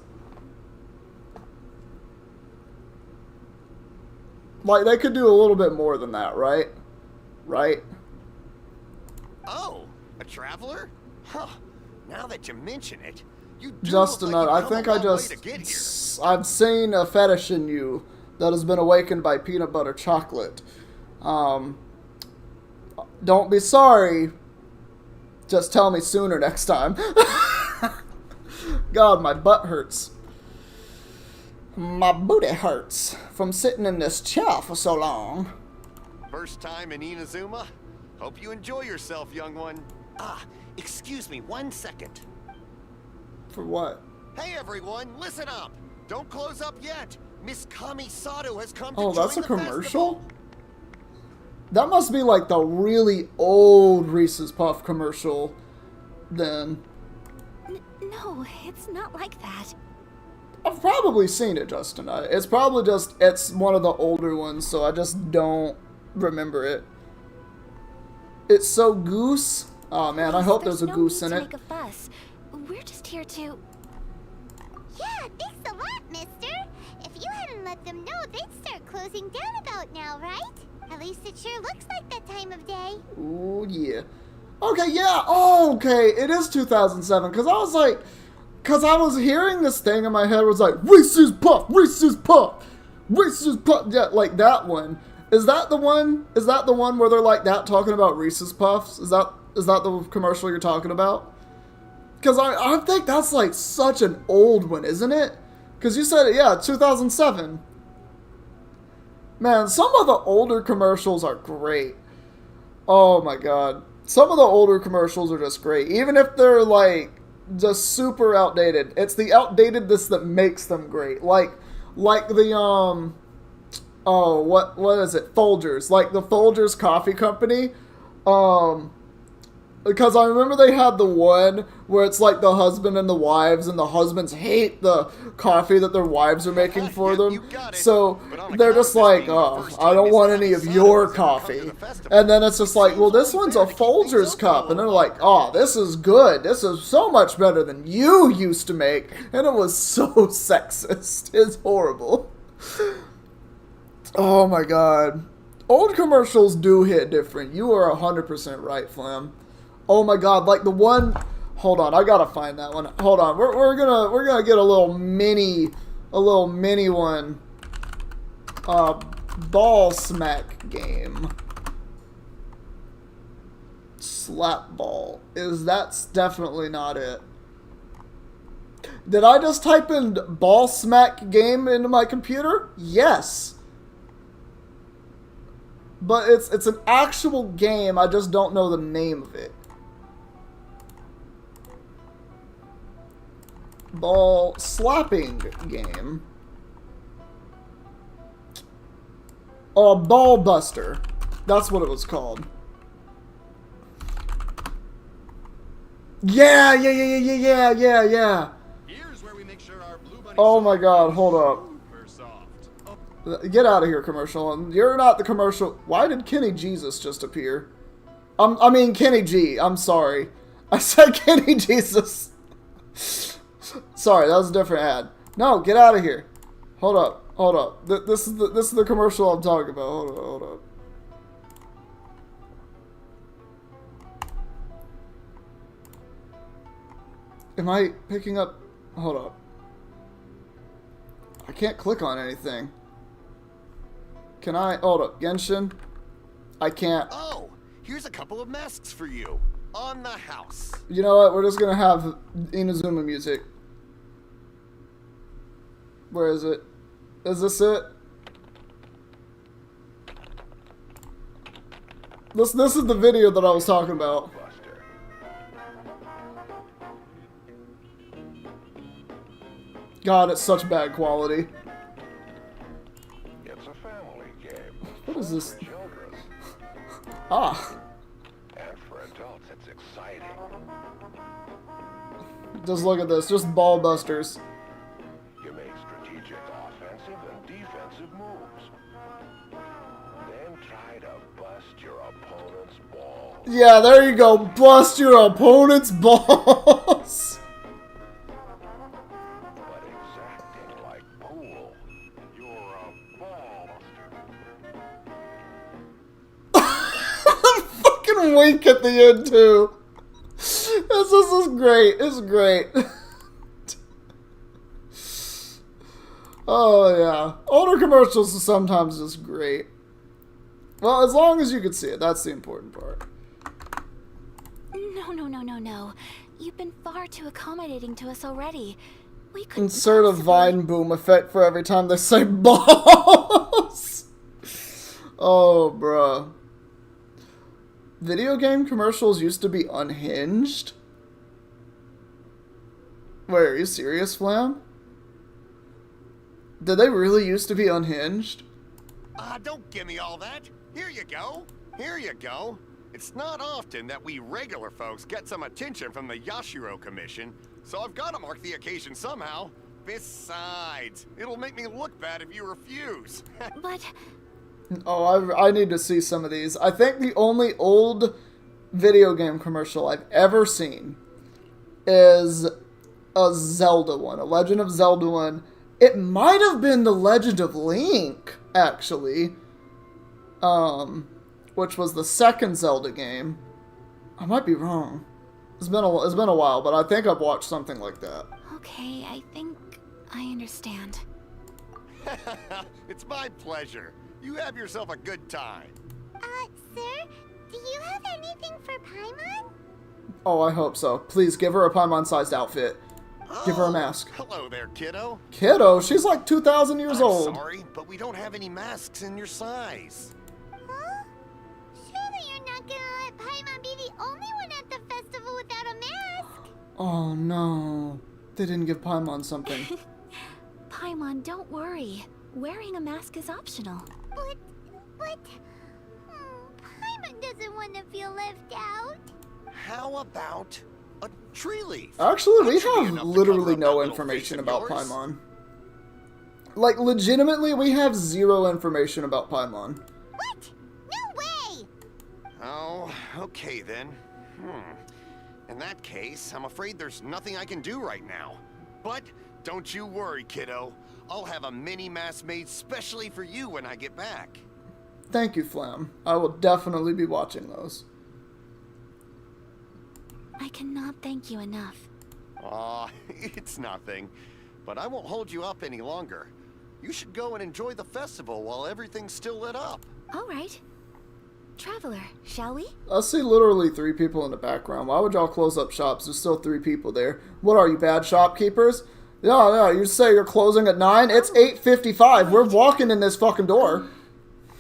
Like, they could do a little bit more than that, right? Right? Oh, a traveler? Huh. Now that you mention it, you do Justin, look like I think I've seen a fetish in you that has been awakened by peanut butter chocolate. Don't be sorry. Just tell me sooner next time. God, my butt hurts. My booty hurts from sitting in this chair for so long. First time in Inazuma? Hope you enjoy yourself, young one. Excuse me 1 second. For what? Hey everyone, listen up! Don't close up yet! Miss Kamisato has come to Oh, join that's a the commercial? That must be like the really old Reese's Puff commercial, then. No, it's not like that. I've probably seen it, Justin. It's probably just, it's one of the older ones, so I just don't remember it. It's so goose. Oh man, I hope there's a goose in it. Make a fuss. We're just here to... Yeah, thanks a lot, mister. If you hadn't let them know, they'd start closing down about now, right? At least it sure looks like that time of day. Ooh, yeah. Okay, yeah. Oh, okay. It is 2007, because I was hearing this thing in my head was like, Reese's Puff, Reese's Puff, Reese's Puff. Yeah, like that one. Is that the one? Is that the one where they're like that talking about Reese's Puffs? Is that the commercial you're talking about? Because I think that's like such an old one, isn't it? Because you said it, yeah, 2007. Man, some of the older commercials are great. Oh my god. Some of the older commercials are just great. Even if they're like just super outdated. It's the outdatedness that makes them great. Like the oh, what is it? Folgers. Like the Folgers Coffee Company. Because I remember they had the one where it's like the husband and the wives, and the husbands hate the coffee that their wives are making for them. So they're just like, oh, I don't want any of your coffee. And then it's just like, well, this one's a Folgers cup. And they're like, oh, this is good. This is so much better than you used to make. And it was so sexist. It's horrible. Oh my god. Old commercials do hit different. You are 100% right, Flam. Oh my god, like the one. Hold on, I gotta find that one. Hold on, we're gonna get a little mini one. Ball smack game. Slap ball. That's definitely not it. Did I just type in ball smack game into my computer? Yes. But it's an actual game, I just don't know the name of it. Ball slapping game. Oh, Ball Buster. That's what it was called. Yeah. Oh my god, hold up. Get out of here, commercial. You're not the commercial. Why did Kenny Jesus just appear? I mean, Kenny G. I'm sorry. I said Kenny Jesus. Sorry, that was a different ad. No, get out of here. Hold up. This is the commercial I'm talking about. Hold up. Am I picking up? Hold up. I can't click on anything. Can I? Hold up. Genshin? I can't. Oh, here's a couple of masks for you. On the house. You know what? We're just gonna have Inazuma music. Where is it? Is this it? This is the video that I was talking about. God, it's such bad quality. It's a family game. What is this? Ah. And for adults, it's exciting. Just look at this. Just ball busters. You make strategic offensive and defensive moves. Then try to bust your opponent's balls. Yeah, there you go. Bust your opponent's balls. But exacting like pool, you're a ball buster. Fucking wink at the end too. This is great. It's great. Oh yeah, older commercials are sometimes just great. Well, as long as you can see it, that's the important part. No. You've been far too accommodating to us already. We could Insert a Vine boom effect for every time they say balls. Oh, bruh. Video game commercials used to be unhinged? Wait, are you serious, Flam? Did they really used to be unhinged? Don't give me all that. Here you go. Here you go. It's not often that we regular folks get some attention from the Yashiro Commission, so I've got to mark the occasion somehow. Besides, it'll make me look bad if you refuse. But... Oh, I need to see some of these. I think the only old video game commercial I've ever seen is a Zelda one, a Legend of Zelda one. It might have been the Legend of Link, actually. Which was the second Zelda game. I might be wrong. It's been a while, but I think I've watched something like that. Okay, I think I understand. It's my pleasure. You have yourself a good time. Sir, do you have anything for Paimon? Oh, I hope so. Please give her a Paimon-sized outfit. Give her a mask. Hello there, kiddo. Kiddo? She's like 2,000 years old. Sorry, but we don't have any masks in your size. Huh? Surely you're not gonna let Paimon be the only one at the festival without a mask. Oh no. They didn't give Paimon something. Paimon, don't worry. Wearing a mask is optional. But... Paimon doesn't want to feel left out. How about a tree leaf? Actually, we That should be have enough to literally cover up no that little information face of about yours. Paimon. Like, legitimately, we have zero information about Paimon. What? No way! Oh, okay then. In that case, I'm afraid there's nothing I can do right now. But don't you worry, kiddo. I'll have a mini mask made specially for you when I get back. Thank you, Flam. I will definitely be watching those. I cannot thank you enough. Aw, it's nothing. But I won't hold you up any longer. You should go and enjoy the festival while everything's still lit up. All right. Traveler, shall we? I see literally 3 people in the background. Why would y'all close up shops? There's still 3 people there. What are you, bad shopkeepers? Yeah, you say you're closing at 9? It's 8:55. We're walking in this fucking door.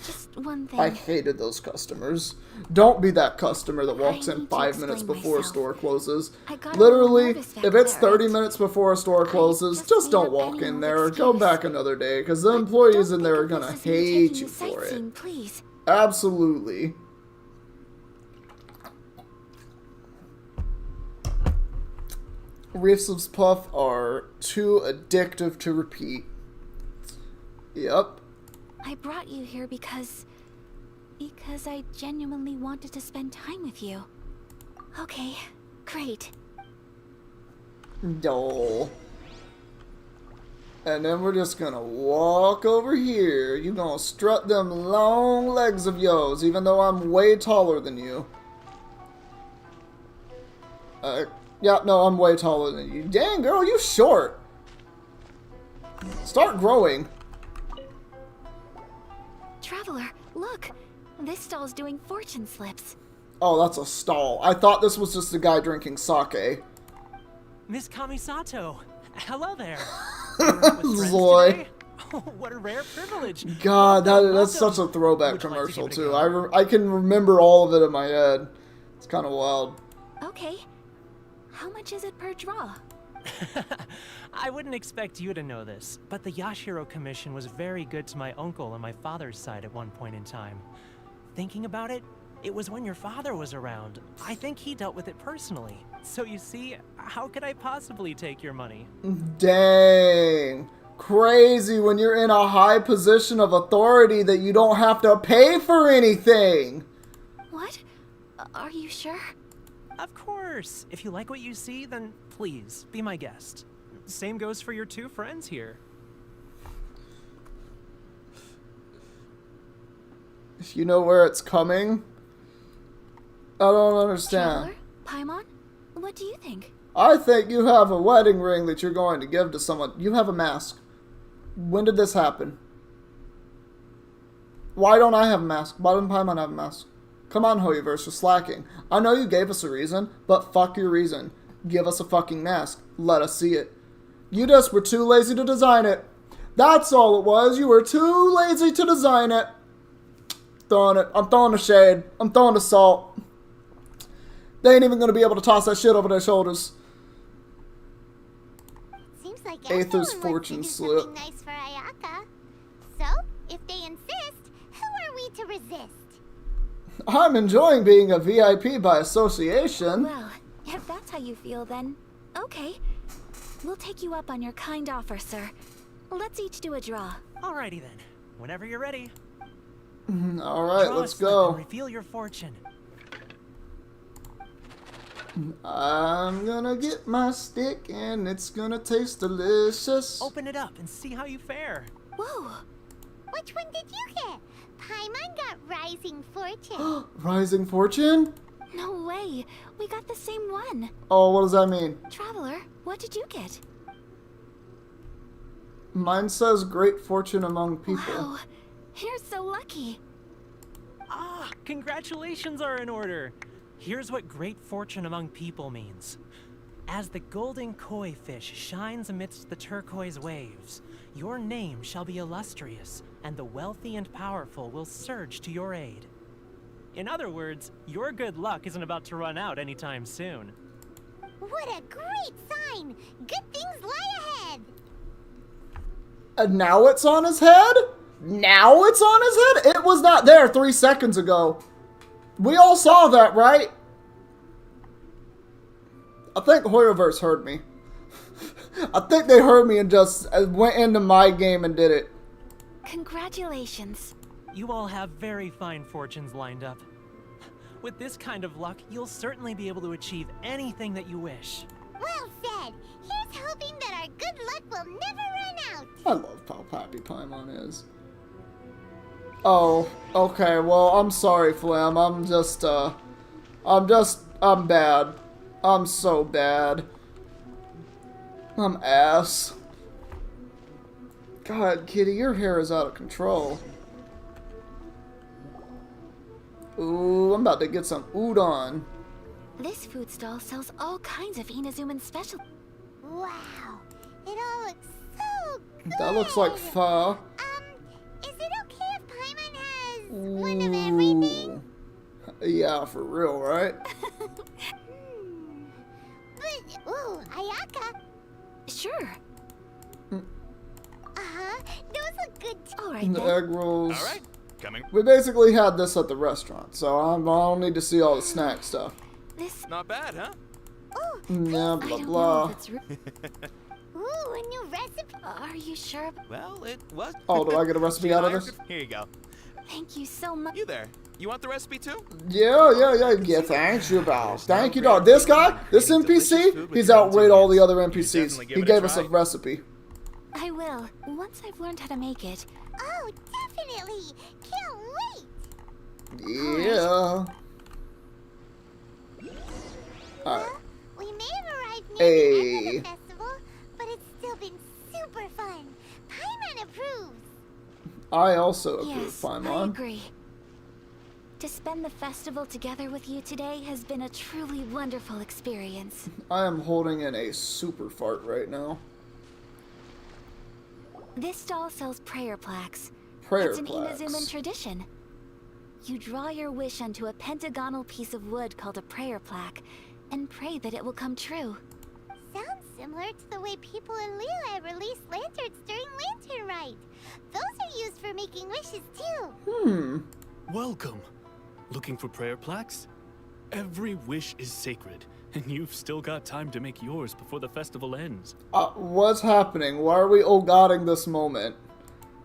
Just one thing. I hated those customers. Don't be that customer that walks in 5 minutes before a store closes. Literally, if it's 30 minutes before a store closes, just don't walk in there. Go back another day, because the employees in there are gonna hate you for it. Please. Absolutely. Reese's Puff are too addictive to repeat. Yep. I brought you here because I genuinely wanted to spend time with you. Okay, great. Dole. And then we're just gonna walk over here. You gonna strut them long legs of yours, even though I'm way taller than you. Yeah, no, I'm way taller than you. Dang, girl, you short. Start growing. Traveler, look. This stall's doing fortune slips. Oh, that's a stall. I thought this was just a guy drinking sake. Miss Kamisato, hello there. Zoy. Oh, what a rare privilege. God, that's such a throwback commercial, too. I can remember all of it in my head. It's kind of wild. Okay. How much is it per draw? I wouldn't expect you to know this, but the Yashiro Commission was very good to my uncle on my father's side at one point in time. Thinking about it, it was when your father was around. I think he dealt with it personally. So you see, how could I possibly take your money? Dang. Crazy when you're in a high position of authority that you don't have to pay for anything. What? Are you sure? Of course. If you like what you see, then please, be my guest. Same goes for your 2 friends here. If you know where it's coming, I don't understand. Traveler? Paimon? What do you think? I think you have a wedding ring that you're going to give to someone. You have a mask. When did this happen? Why don't I have a mask? Why doesn't Paimon have a mask? Come on, Hoyoverse, you're slacking. I know you gave us a reason, but fuck your reason. Give us a fucking mask. Let us see it. You just were too lazy to design it. That's all it was. You were too lazy to design it. Throwing it. I'm throwing the shade. I'm throwing the salt. They ain't even going to be able to toss that shit over their shoulders. Seems like Aether's everyone fortune wants to do slip. something nice for Ayaka. So, if they insist, who are we to resist? I'm enjoying being a VIP by association. Well, if that's how you feel, then okay. We'll take you up on your kind offer, sir. Let's each do a draw. Alrighty then. Whenever you're ready. Alright, Draw let's a slip go. and reveal your fortune. I'm gonna get my stick and it's gonna taste delicious. Open it up and see how you fare. Whoa! Which one did you get? Paimon got Rising Fortune. Rising Fortune? No way! We got the same one. Oh, what does that mean? Traveler, what did you get? Mine says great fortune among people. Wow, you're so lucky. Ah, congratulations are in order. Here's what great fortune among people means. As the golden koi fish shines amidst the turquoise waves, your name shall be illustrious, and the wealthy and powerful will surge to your aid. In other words, your good luck isn't about to run out anytime soon. What a great sign! Good things lie ahead! And now it's on his head? Now it's on his head? It was not there 3 seconds ago. We all saw that, right? I think Hoyoverse heard me. I think they heard me and just went into my game and did it. Congratulations. You all have very fine fortunes lined up. With this kind of luck, you'll certainly be able to achieve anything that you wish. Well said. Here's hoping that our good luck will never run out. I love how happy Paimon is. Oh, okay, well, I'm sorry, Flam. I'm bad. I'm so bad. I'm ass. God, Kitty, your hair is out of control. Ooh, I'm about to get some udon. This food stall sells all kinds of Inazuman special. Wow. It all looks so good. That looks like pho. Is it okay if Paimon has one of everything? Yeah, for real, right? But, ooh, Ayaka. Sure. Uh-huh. Those look good too. Alright The then. egg rolls. Alright, coming. We basically had this at the restaurant, so I don't need to see all the snack stuff. This... Not bad, huh? Oh, Yeah, blah, I don't know blah. if it's ooh, a new recipe. Are you sure? Well, it was. Oh, do I get a recipe out of this? Here you go. Thank you so much. You there. You want the recipe too? Yeah, thanks you, pal. Thank you, dog. This guy, this NPC, he's outweighed all the other NPCs. He gave us a recipe. I will, once I've learned how to make it. Oh, definitely. Can't wait. Yeah. Alright. We may have arrived near the end of the festival, but it's still been super fun. Paimon approves. I also approve, Yes, Paimon. I agree. To spend the festival together with you today has been a truly wonderful experience. I am holding in a super fart right now. This stall sells prayer plaques. Prayer It's an plaques. Inazuman tradition. You draw your wish onto a pentagonal piece of wood called a prayer plaque, and pray that it will come true. Sounds similar to the way people in Liyue release lanterns during Lantern Rite. Those are used for making wishes too. Welcome. Looking for prayer plaques? Every wish is sacred, and you've still got time to make yours before the festival ends. What's happening? Why are we oh-godding this moment?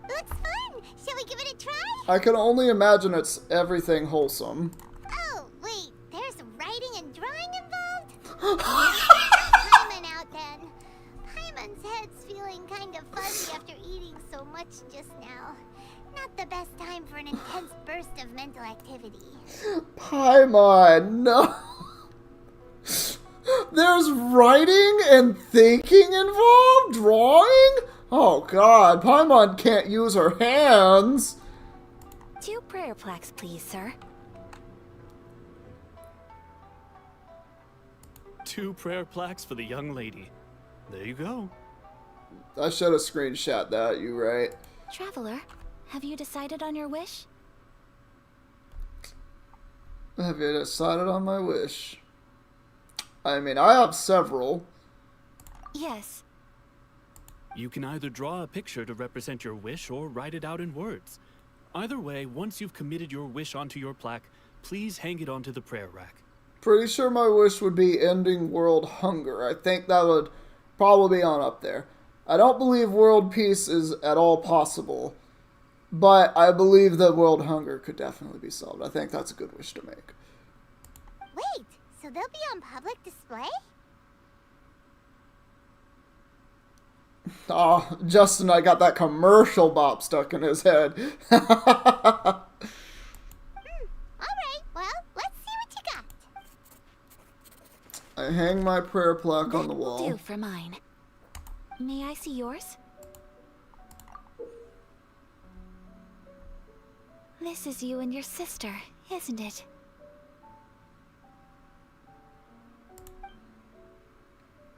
Looks fun. Shall we give it a try? I can only imagine it's everything wholesome. Oh, wait. There's writing and drawing involved? Paimon out then. Paimon's head's feeling kind of fuzzy after eating so much just now. Not the best time for an intense burst of mental activity. Paimon, no. There's writing and thinking involved? Drawing? Oh god, Paimon can't use her hands. 2 prayer plaques, please, sir. 2 prayer plaques for the young lady. There you go. I should have screenshot that, you right. Traveler, have you decided on your wish? Have you decided on my wish? I mean, I have several. Yes. You can either draw a picture to represent your wish or write it out in words. Either way, once you've committed your wish onto your plaque, please hang it onto the prayer rack. Pretty sure my wish would be ending world hunger. I think that would probably be on up there. I don't believe world peace is at all possible, but I believe that world hunger could definitely be solved. I think that's a good wish to make. Wait, so they'll be on public display? Oh, Justin, I got that commercial bop stuck in his head. Alright, well, let's see what you got. I hang my prayer plaque on the Will wall. do for mine. May I see yours? This is you and your sister, isn't it?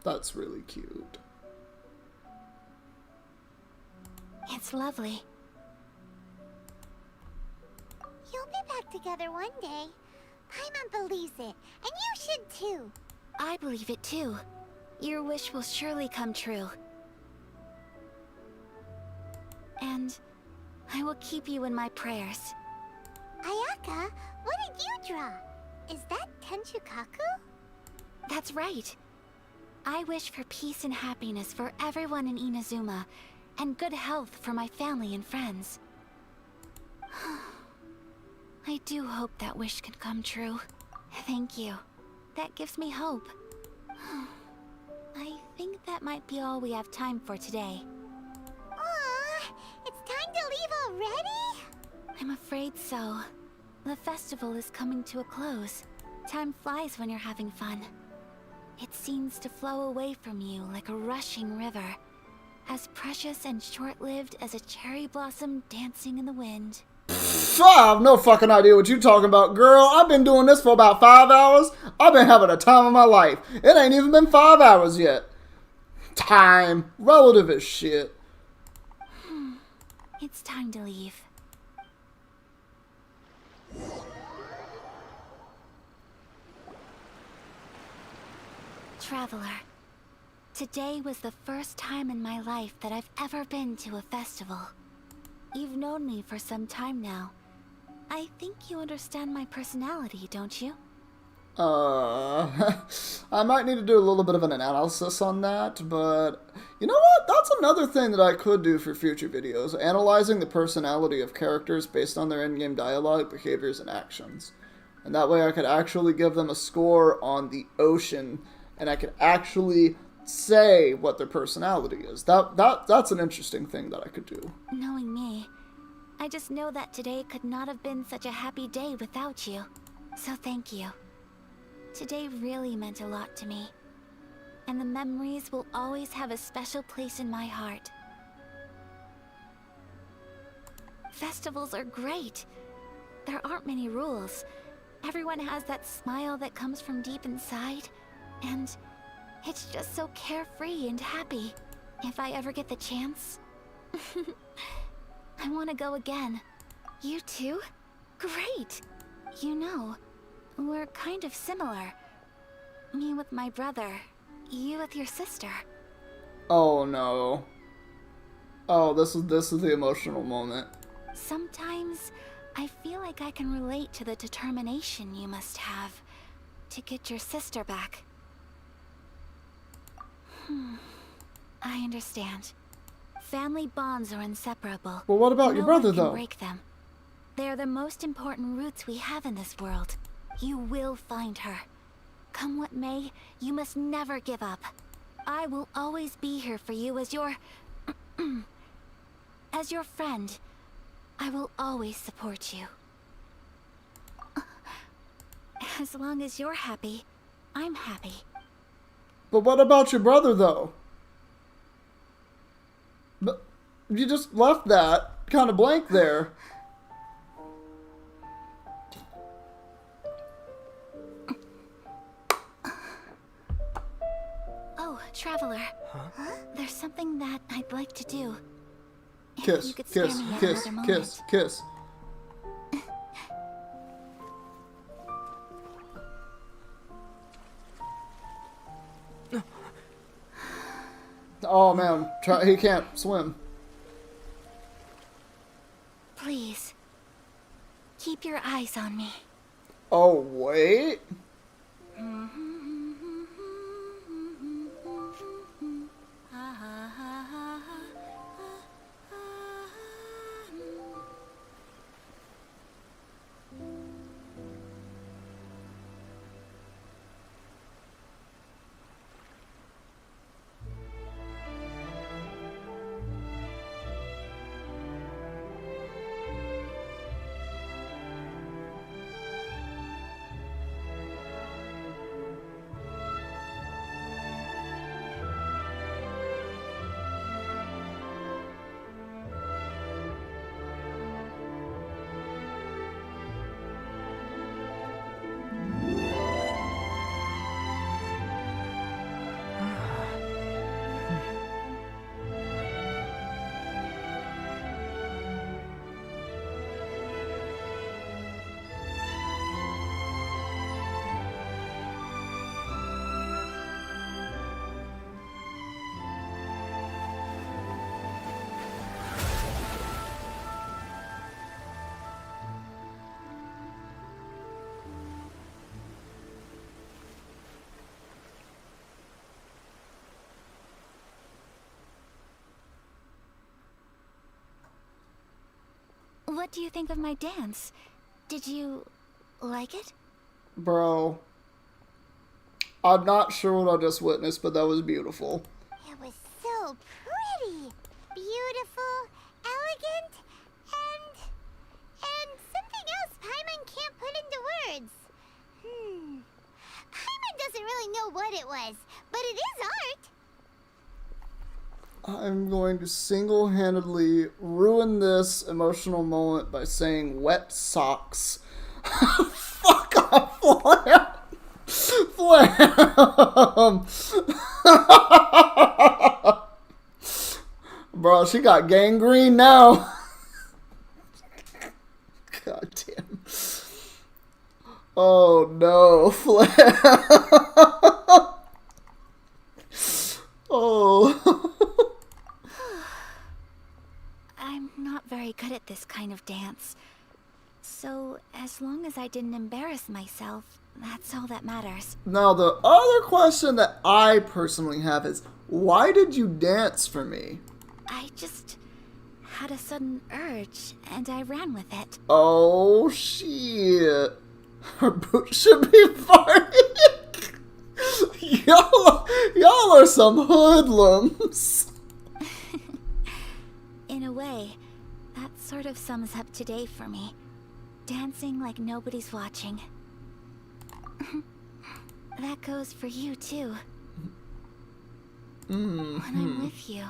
That's really cute. It's lovely. You'll be back together one day. Paimon believes it, and you should too. I believe it too. Your wish will surely come true. And I will keep you in my prayers. Ayaka, what did you draw? Is that Tenchukaku? That's right. I wish for peace and happiness for everyone in Inazuma, and good health for my family and friends. I do hope that wish can come true. Thank you. That gives me hope. I think that might be all we have time for today. Aw, it's time to leave already? I'm afraid so. The festival is coming to a close. Time flies when you're having fun. It seems to flow away from you like a rushing river, as precious and short-lived as a cherry blossom dancing in the wind. I have no fucking idea what you're talking about, girl. I've been doing this for about 5 hours. I've been having a time of my life. It ain't even been 5 hours yet. Time. Relative as shit. It's time to leave. Traveler, today was the first time in my life that I've ever been to a festival. You've known me for some time now. I think you understand my personality, don't you? I might need to do a little bit of an analysis on that, but you know what? That's another thing that I could do for future videos, analyzing the personality of characters based on their in-game dialogue, behaviors, and actions. And that way I could actually give them a score on the ocean, and I could actually say what their personality is. That's an interesting thing that I could do. Knowing me, I just know that today could not have been such a happy day without you. So thank you. Today really meant a lot to me, and the memories will always have a special place in my heart. Festivals are great. There aren't many rules. Everyone has that smile that comes from deep inside, and it's just so carefree and happy. If I ever get the chance, I want to go again. You too? Great! You know, we're kind of similar. Me with my brother, you with your sister. Oh no. Oh, this is the emotional moment. Sometimes I feel like I can relate to the determination you must have to get your sister back. I understand. Family bonds are inseparable. Well, what about your brother, no one can though? break them. They are the most important roots we have in this world. You will find her. Come what may, you must never give up. I will always be here for you as your... as your friend. I will always support you. As long as you're happy, I'm happy. But what about your brother, though? But you just left that kind of blank there. Oh, Traveler. Huh? There's something that I'd like to do. If Kiss, you could spare kiss, me kiss, another kiss, kiss. Oh man, he can't swim. Please, keep your eyes on me. Oh wait. do you think of my dance? Did you like it? Bro. I'm not sure what I just witnessed, but that was beautiful. It was so pretty. Beautiful, elegant, and something else Paimon can't put into words. Paimon doesn't really know what it was, but it is art. I'm going to single-handedly ruin this emotional moment by saying wet socks. Fuck off, Flam! Flam! Bro, she got gangrene now. God damn. Oh no, Flam. Oh. I'm not very good at this kind of dance. So, as long as I didn't embarrass myself, that's all that matters. Now, the other question that I personally have is, why did you dance for me? I just had a sudden urge, and I ran with it. Oh, shit. Her boot should be farting. Y'all are some hoodlums. In a way, that sort of sums up today for me. Dancing like nobody's watching. That goes for you, too. When I'm with you,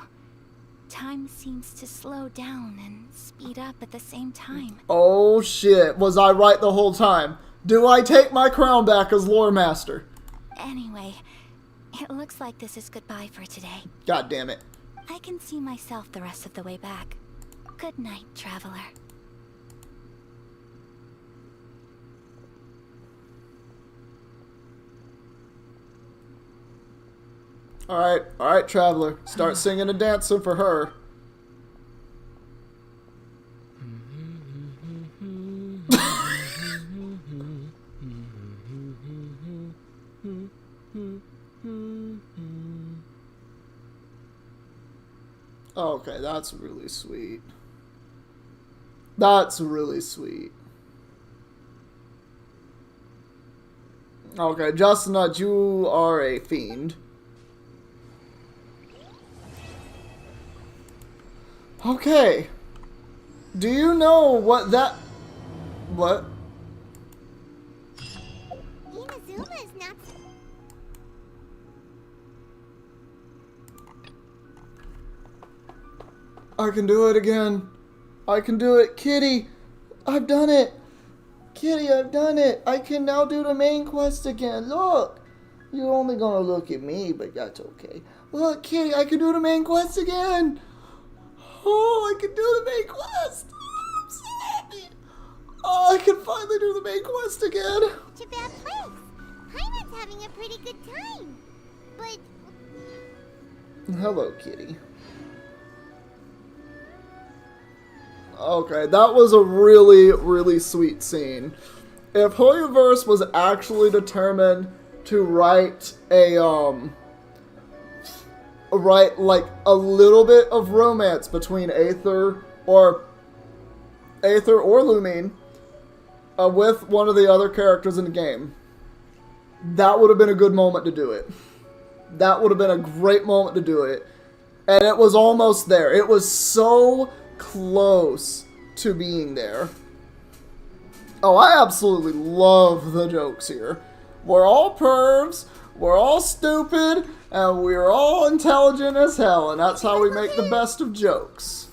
time seems to slow down and speed up at the same time. Oh, shit. Was I right the whole time? Do I take my crown back as lore master? Anyway, it looks like this is goodbye for today. God damn it. I can see myself the rest of the way back. Good night, traveler. Alright, traveler. Start singing and dancing for her. Okay, that's really sweet. That's really sweet. Okay, Justinut, you are a fiend. Okay. Do you know what that... What? Inazuma is not... I can do it again. I can do it. Kitty, I've done it. Kitty, I've done it. I can now do the main quest again. Look. You're only gonna look at me, but that's okay. Look, Kitty, I can do the main quest again. Oh, I can do the main quest. I'm so happy. Oh, I can finally do the main quest again. Such a bad place. Paimon's having a pretty good time. But... Hello, Kitty. Okay, that was a really, really sweet scene. If Hoyoverse was actually determined to write write like a little bit of romance between Aether or Lumine with one of the other characters in the game, that would have been a good moment to do it. That would have been a great moment to do it. And it was almost there. It was so close to being there. Oh, I absolutely love the jokes here. We're all pervs, we're all stupid, and we're all intelligent as hell, and that's how we make the best of jokes.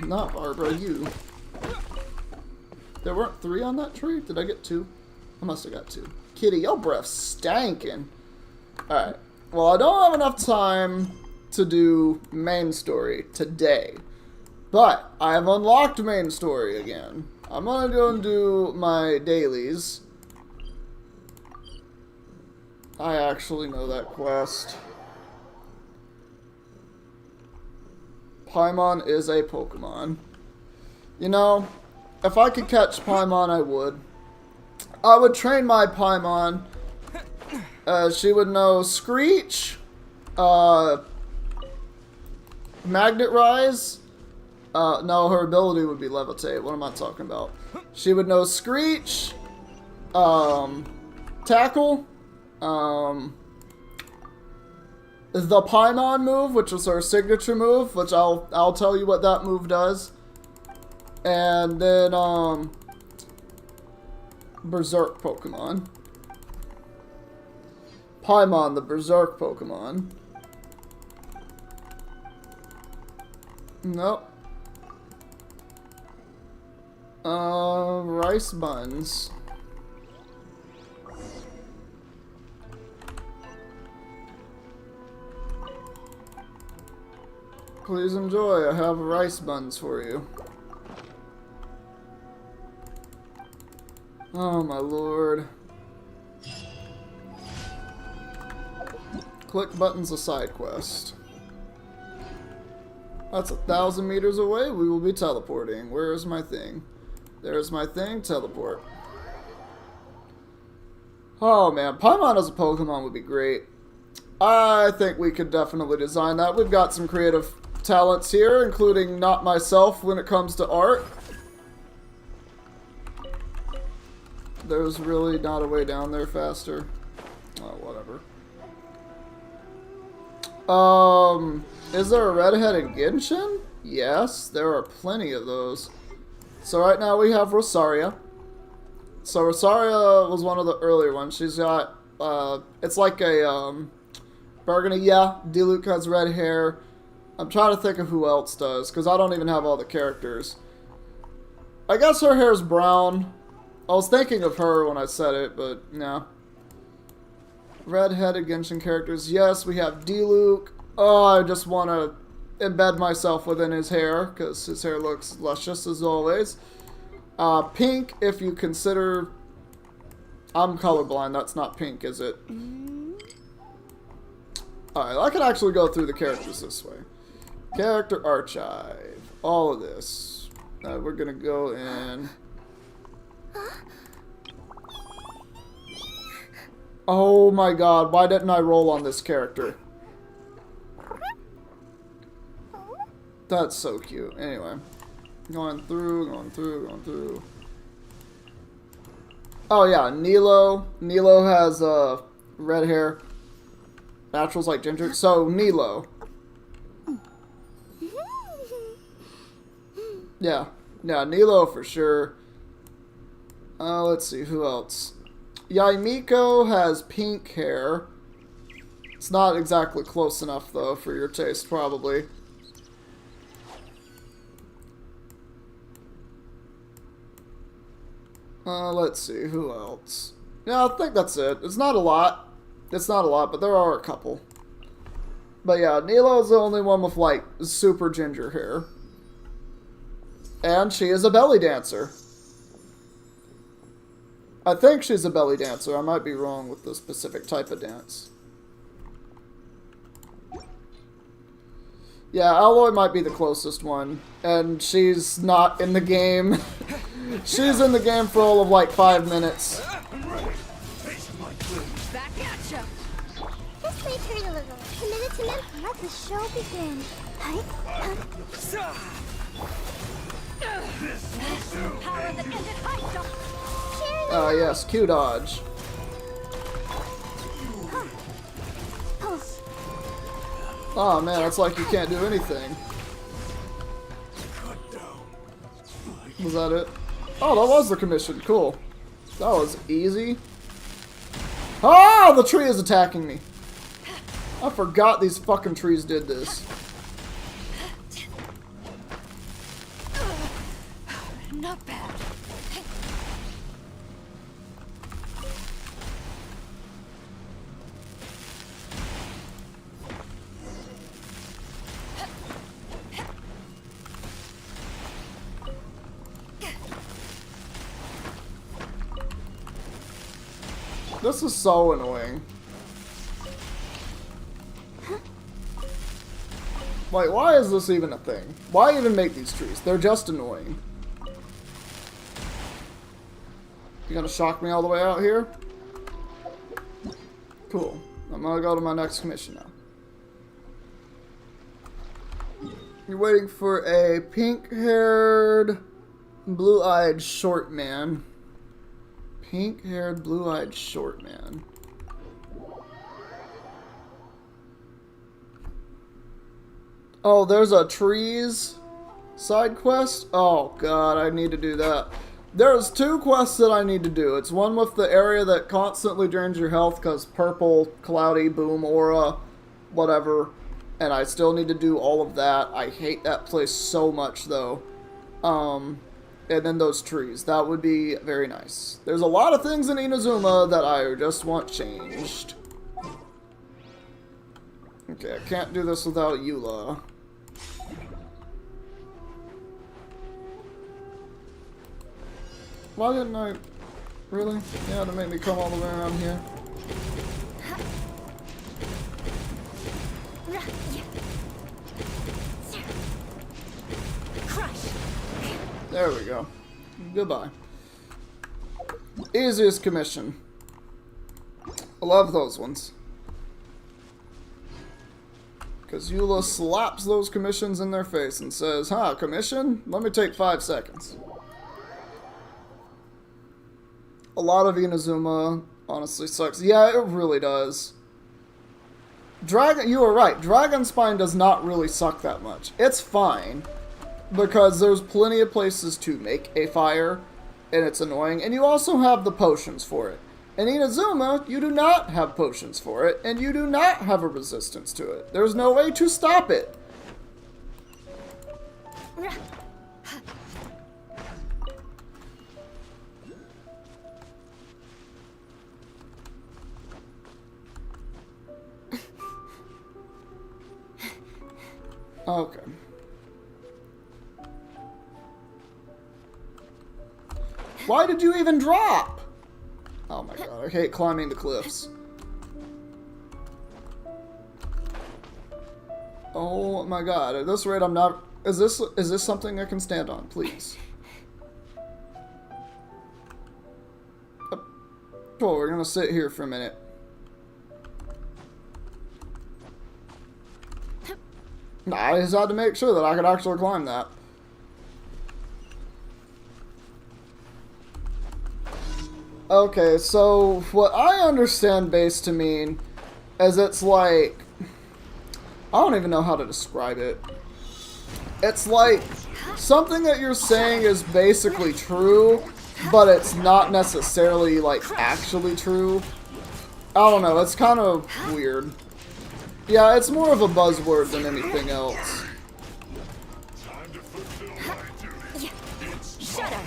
Not Barbara, you. There weren't 3 on that tree? Did I get 2? I must have got 2. Kitty, your breath's stankin'. Alright. Well, I don't have enough time to do main story today. But I have unlocked main story again. I'm gonna go and do my dailies. I actually know that quest. Paimon is a Pokemon. You know, if I could catch Paimon, I would. I would train my Paimon. She would know Screech, Magnet Rise? No, her ability would be Levitate. What am I talking about? She would know Screech, Tackle, the Paimon move, which was her signature move, which I'll tell you what that move does. And then, Berserk Pokemon. Paimon, the Berserk Pokemon. Nope. Rice buns. Please enjoy. I have rice buns for you. Oh my lord. Click buttons a side quest. That's 1,000 meters away. We will be teleporting. Where is my thing? There's my thing. Teleport. Oh man, Paimon as a Pokemon would be great. I think we could definitely design that. We've got some creative talents here, including not myself when it comes to art. There's really not a way down there faster. Oh, whatever. Is there a redhead in Genshin? Yes, there are plenty of those. So right now we have Rosaria. So Rosaria was one of the earlier ones. She's got, it's like a, burgundy. Yeah, Diluc has red hair. I'm trying to think of who else does, because I don't even have all the characters. I guess her hair's brown. I was thinking of her when I said it, but no. Red-headed Genshin characters. Yes, we have Diluc. Oh, I just want to embed myself within his hair, because his hair looks luscious as always. Pink, if you consider... I'm colorblind, that's not pink, is it? Alright, I can actually go through the characters this way. Character archive. All of this. We're gonna go in... Oh my god, why didn't I roll on this character? That's so cute. Anyway. Going through. Oh yeah, Nilo. Nilo has red hair. Natural's like ginger. So, Nilo. Yeah. Yeah, Nilo for sure. Let's see, who else? Yaimiko has pink hair. It's not exactly close enough, though, for your taste, probably. Let's see, who else? Yeah, I think that's it. It's not a lot. It's not a lot, but there are a couple. But yeah, Nilo's the only one with, like, super ginger hair. And she is a belly dancer. I think she's a belly dancer. I might be wrong with the specific type of dance. Yeah, Aloy might be the closest one. And she's not in the game. She's in the game for all of like 5 minutes. Back at ya. This may turn a little. Committed to men. Let the show begin. Power that ended high jump. Yes, Q dodge. Oh man, it's like you can't do anything. Was that it? Oh, that was the commission. Cool. That was easy. Ah, the tree is attacking me. I forgot these fucking trees did this. Not bad. This is so annoying. Like, why is this even a thing? Why even make these trees? They're just annoying. You gonna shock me all the way out here? Cool. I'm gonna go to my next commission now. You're waiting for a pink-haired, blue-eyed short man. Pink-haired, blue-eyed short man. Oh, there's a trees side quest? Oh god, I need to do that. There's 2 quests that I need to do. It's one with the area that constantly drains your health because purple, cloudy, boom, aura, whatever. And I still need to do all of that. I hate that place so much though. And then those trees. That would be very nice. There's a lot of things in Inazuma that I just want changed. Okay, I can't do this without Eula. Why didn't I... Really? Yeah, to make me come all the way around here. There we go. Goodbye. Easiest commission. I love those ones. Because Eula slaps those commissions in their face and says, huh, commission? Let me take 5 seconds. A lot of Inazuma honestly sucks. Yeah, it really does. You were right. Dragon Spine does not really suck that much. It's fine. Because there's plenty of places to make a fire, and it's annoying. And you also have the potions for it. In Inazuma, you do not have potions for it, and you do not have a resistance to it. There's no way to stop it. Okay. Why did you even drop? Oh my god, I hate climbing the cliffs. Oh my god, at this rate I'm not... Is this something I can stand on, please? Oh, we're gonna sit here for a minute. I just had to make sure that I could actually climb that. Okay, so what I understand base to mean is it's like... I don't even know how to describe it. It's like something that you're saying is basically true, but it's not necessarily like actually true. I don't know, it's kind of weird. Yeah, it's more of a buzzword than anything else. Shut up.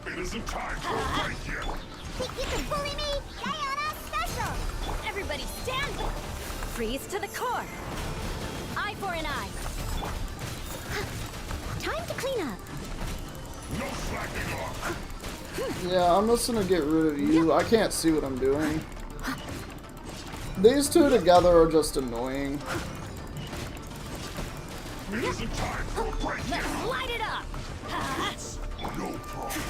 It isn't time for a fight yet. Think you can bully me? Diana special. Everybody stand! Freeze to the core! Eye for an eye! Time to clean up. No slacking off. Yeah, I'm just gonna get rid of you. I can't see what I'm doing. These two together are just annoying. It isn't time for a break yet. Let's light it up! No problem.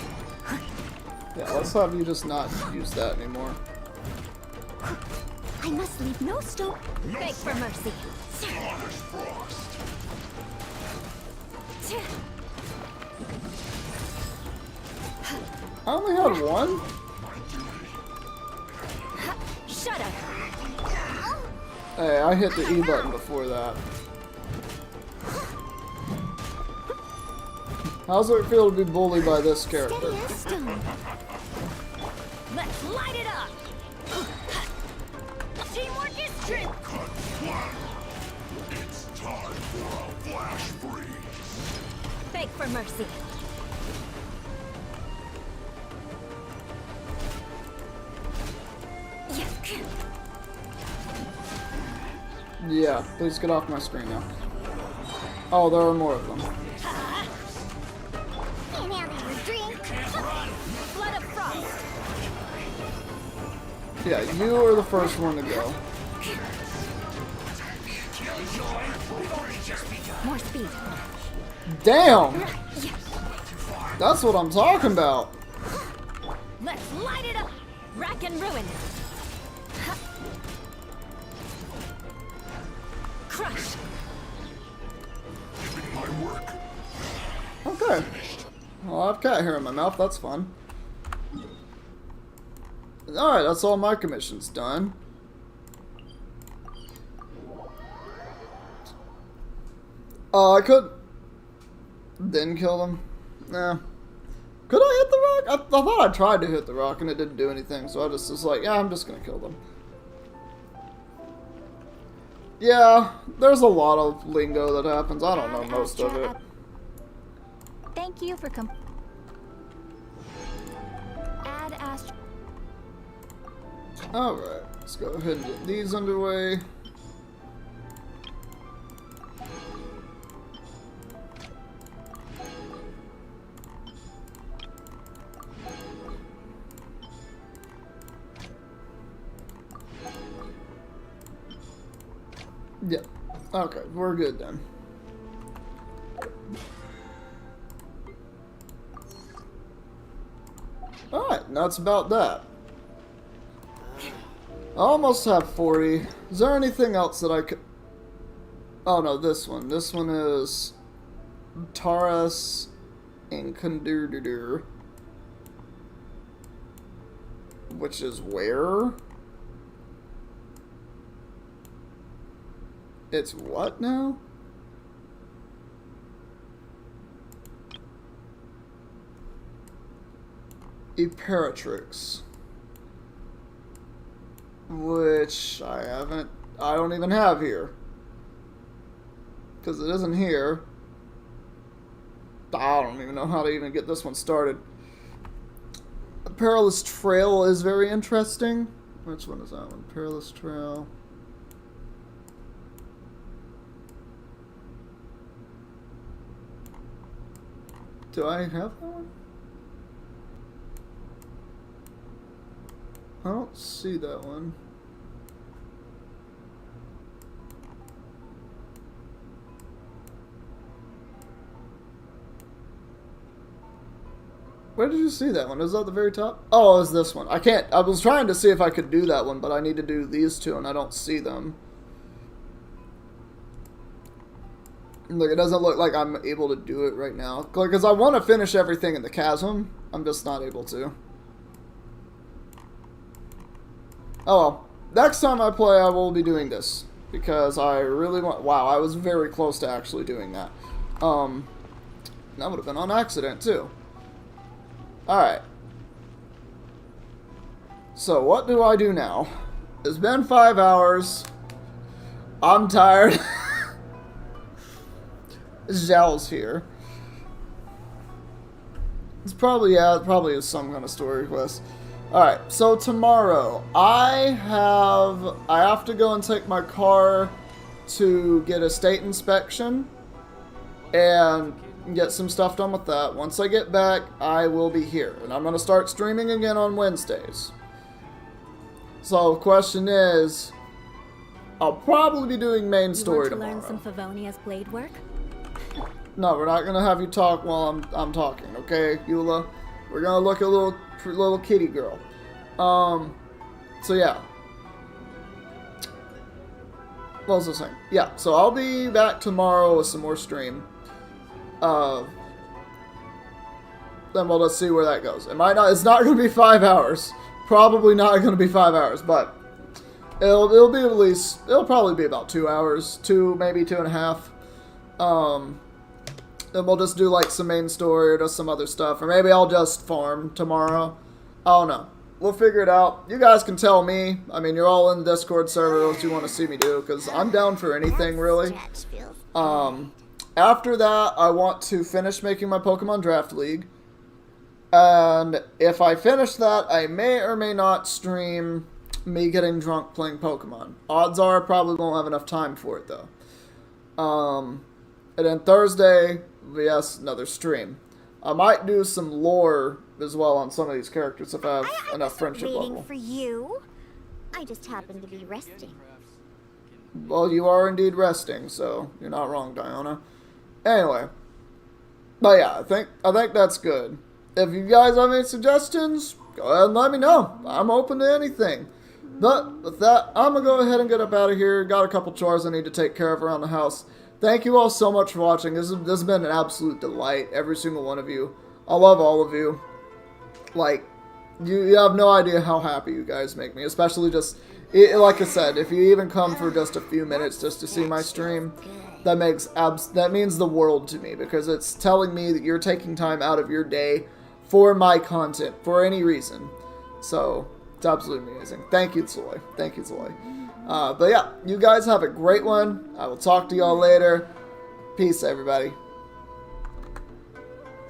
Yeah, let's have you just not use that anymore. I must leave no stone. Beg for mercy. Honest frost. I only had one? Shut up! Hey, I hit the E button before that. How's it feel to be bullied by this character? Let's light it up! Teamwork is true! Cut flat. It's time for a flash freeze. Beg for mercy. Yeah, please get off my screen now. Oh, there are more of them. Flood of frost. Yeah, you are the first one to go. More speed. Damn! That's what I'm talking about. Let's light it up! Rack and ruin! Crush! My work. Okay. Well, I've cat hair in my mouth. That's fun. Alright, that's all my commissions done. I could... Didn't kill them. Nah. Could I hit the rock? I thought I tried to hit the rock and it didn't do anything, so I just was like, yeah, I'm just gonna kill them. Yeah, there's a lot of lingo that happens. I don't know most of it. Thank you for Add Astra. Alright, let's go ahead and get these underway. Yeah. Okay, we're good then. Alright, that's about that. I almost have 40. Is there anything else that I could... Oh no, this one. This one is... Taurus and Kundurdur. Which is where? It's what now? Imperatrix. Which I don't even have here. Because it isn't here. I don't even know how to even get this one started. A Perilous Trail is very interesting. Which one is that one? Perilous Trail. Do I have that one? I don't see that one. Where did you see that one? Is that at the very top? Oh, it's this one. I can't. I was trying to see if I could do that one, but I need to do these two, and I don't see them. Look, it doesn't look like I'm able to do it right now. Because I want to finish everything in the chasm. I'm just not able to. Oh well. Next time I play, I will be doing this. Because I really want... Wow, I was very close to actually doing that. That would have been on accident, too. Alright. So, what do I do now? It's been 5 hours. I'm tired. Zhao's here. It's probably, yeah, it probably is some kind of story quest. Alright, so tomorrow, I have to go and take my car to get a state inspection and get some stuff done with that. Once I get back, I will be here. And I'm going to start streaming again on Wednesdays. So the question is, I'll probably be doing main story tomorrow. You want to learn some Favonia's blade work? No, we're not gonna have you talk while I'm talking, okay, Eula? We're gonna look at little kitty girl. So yeah. What was I saying? Yeah, so I'll be back tomorrow with some more stream. Then we'll just see where that goes. It might not. It's not gonna be 5 hours. Probably not gonna be 5 hours, but it'll be at least. It'll probably be about 2 hours, maybe 2.5. Then we'll just do like some main story or just some other stuff. Or maybe I'll just farm tomorrow. I don't know. We'll figure it out. You guys can tell me. I mean, you're all in the Discord server what you want to see me do. Because I'm down for anything, really. After that, I want to finish making my Pokemon Draft League. And if I finish that, I may or may not stream me getting drunk playing Pokemon. Odds are I probably won't have enough time for it, though. And then Thursday, yes, another stream. I might do some lore as well on some of these characters if I have enough friendship level. Waiting for you. I just happen to be resting. Well, you are indeed resting, so you're not wrong, Diana. Anyway, But yeah, I think that's good. If you guys have any suggestions, go ahead and let me know. I'm open to anything. But with that, I'm going to go ahead and get up out of here. Got a couple chores I need to take care of around the house. Thank you all so much for watching. This has been an absolute delight, every single one of you. I love all of you. Like, you have no idea how happy you guys make me. Especially just, like I said, if you even come for just a few minutes just to see my stream, that means the world to me. Because it's telling me that you're taking time out of your day for my content, for any reason. So, it's absolutely amazing. Thank you, Zoe. Thank you, Zoe. But yeah, you guys have a great one. I will talk to y'all later. Peace, everybody.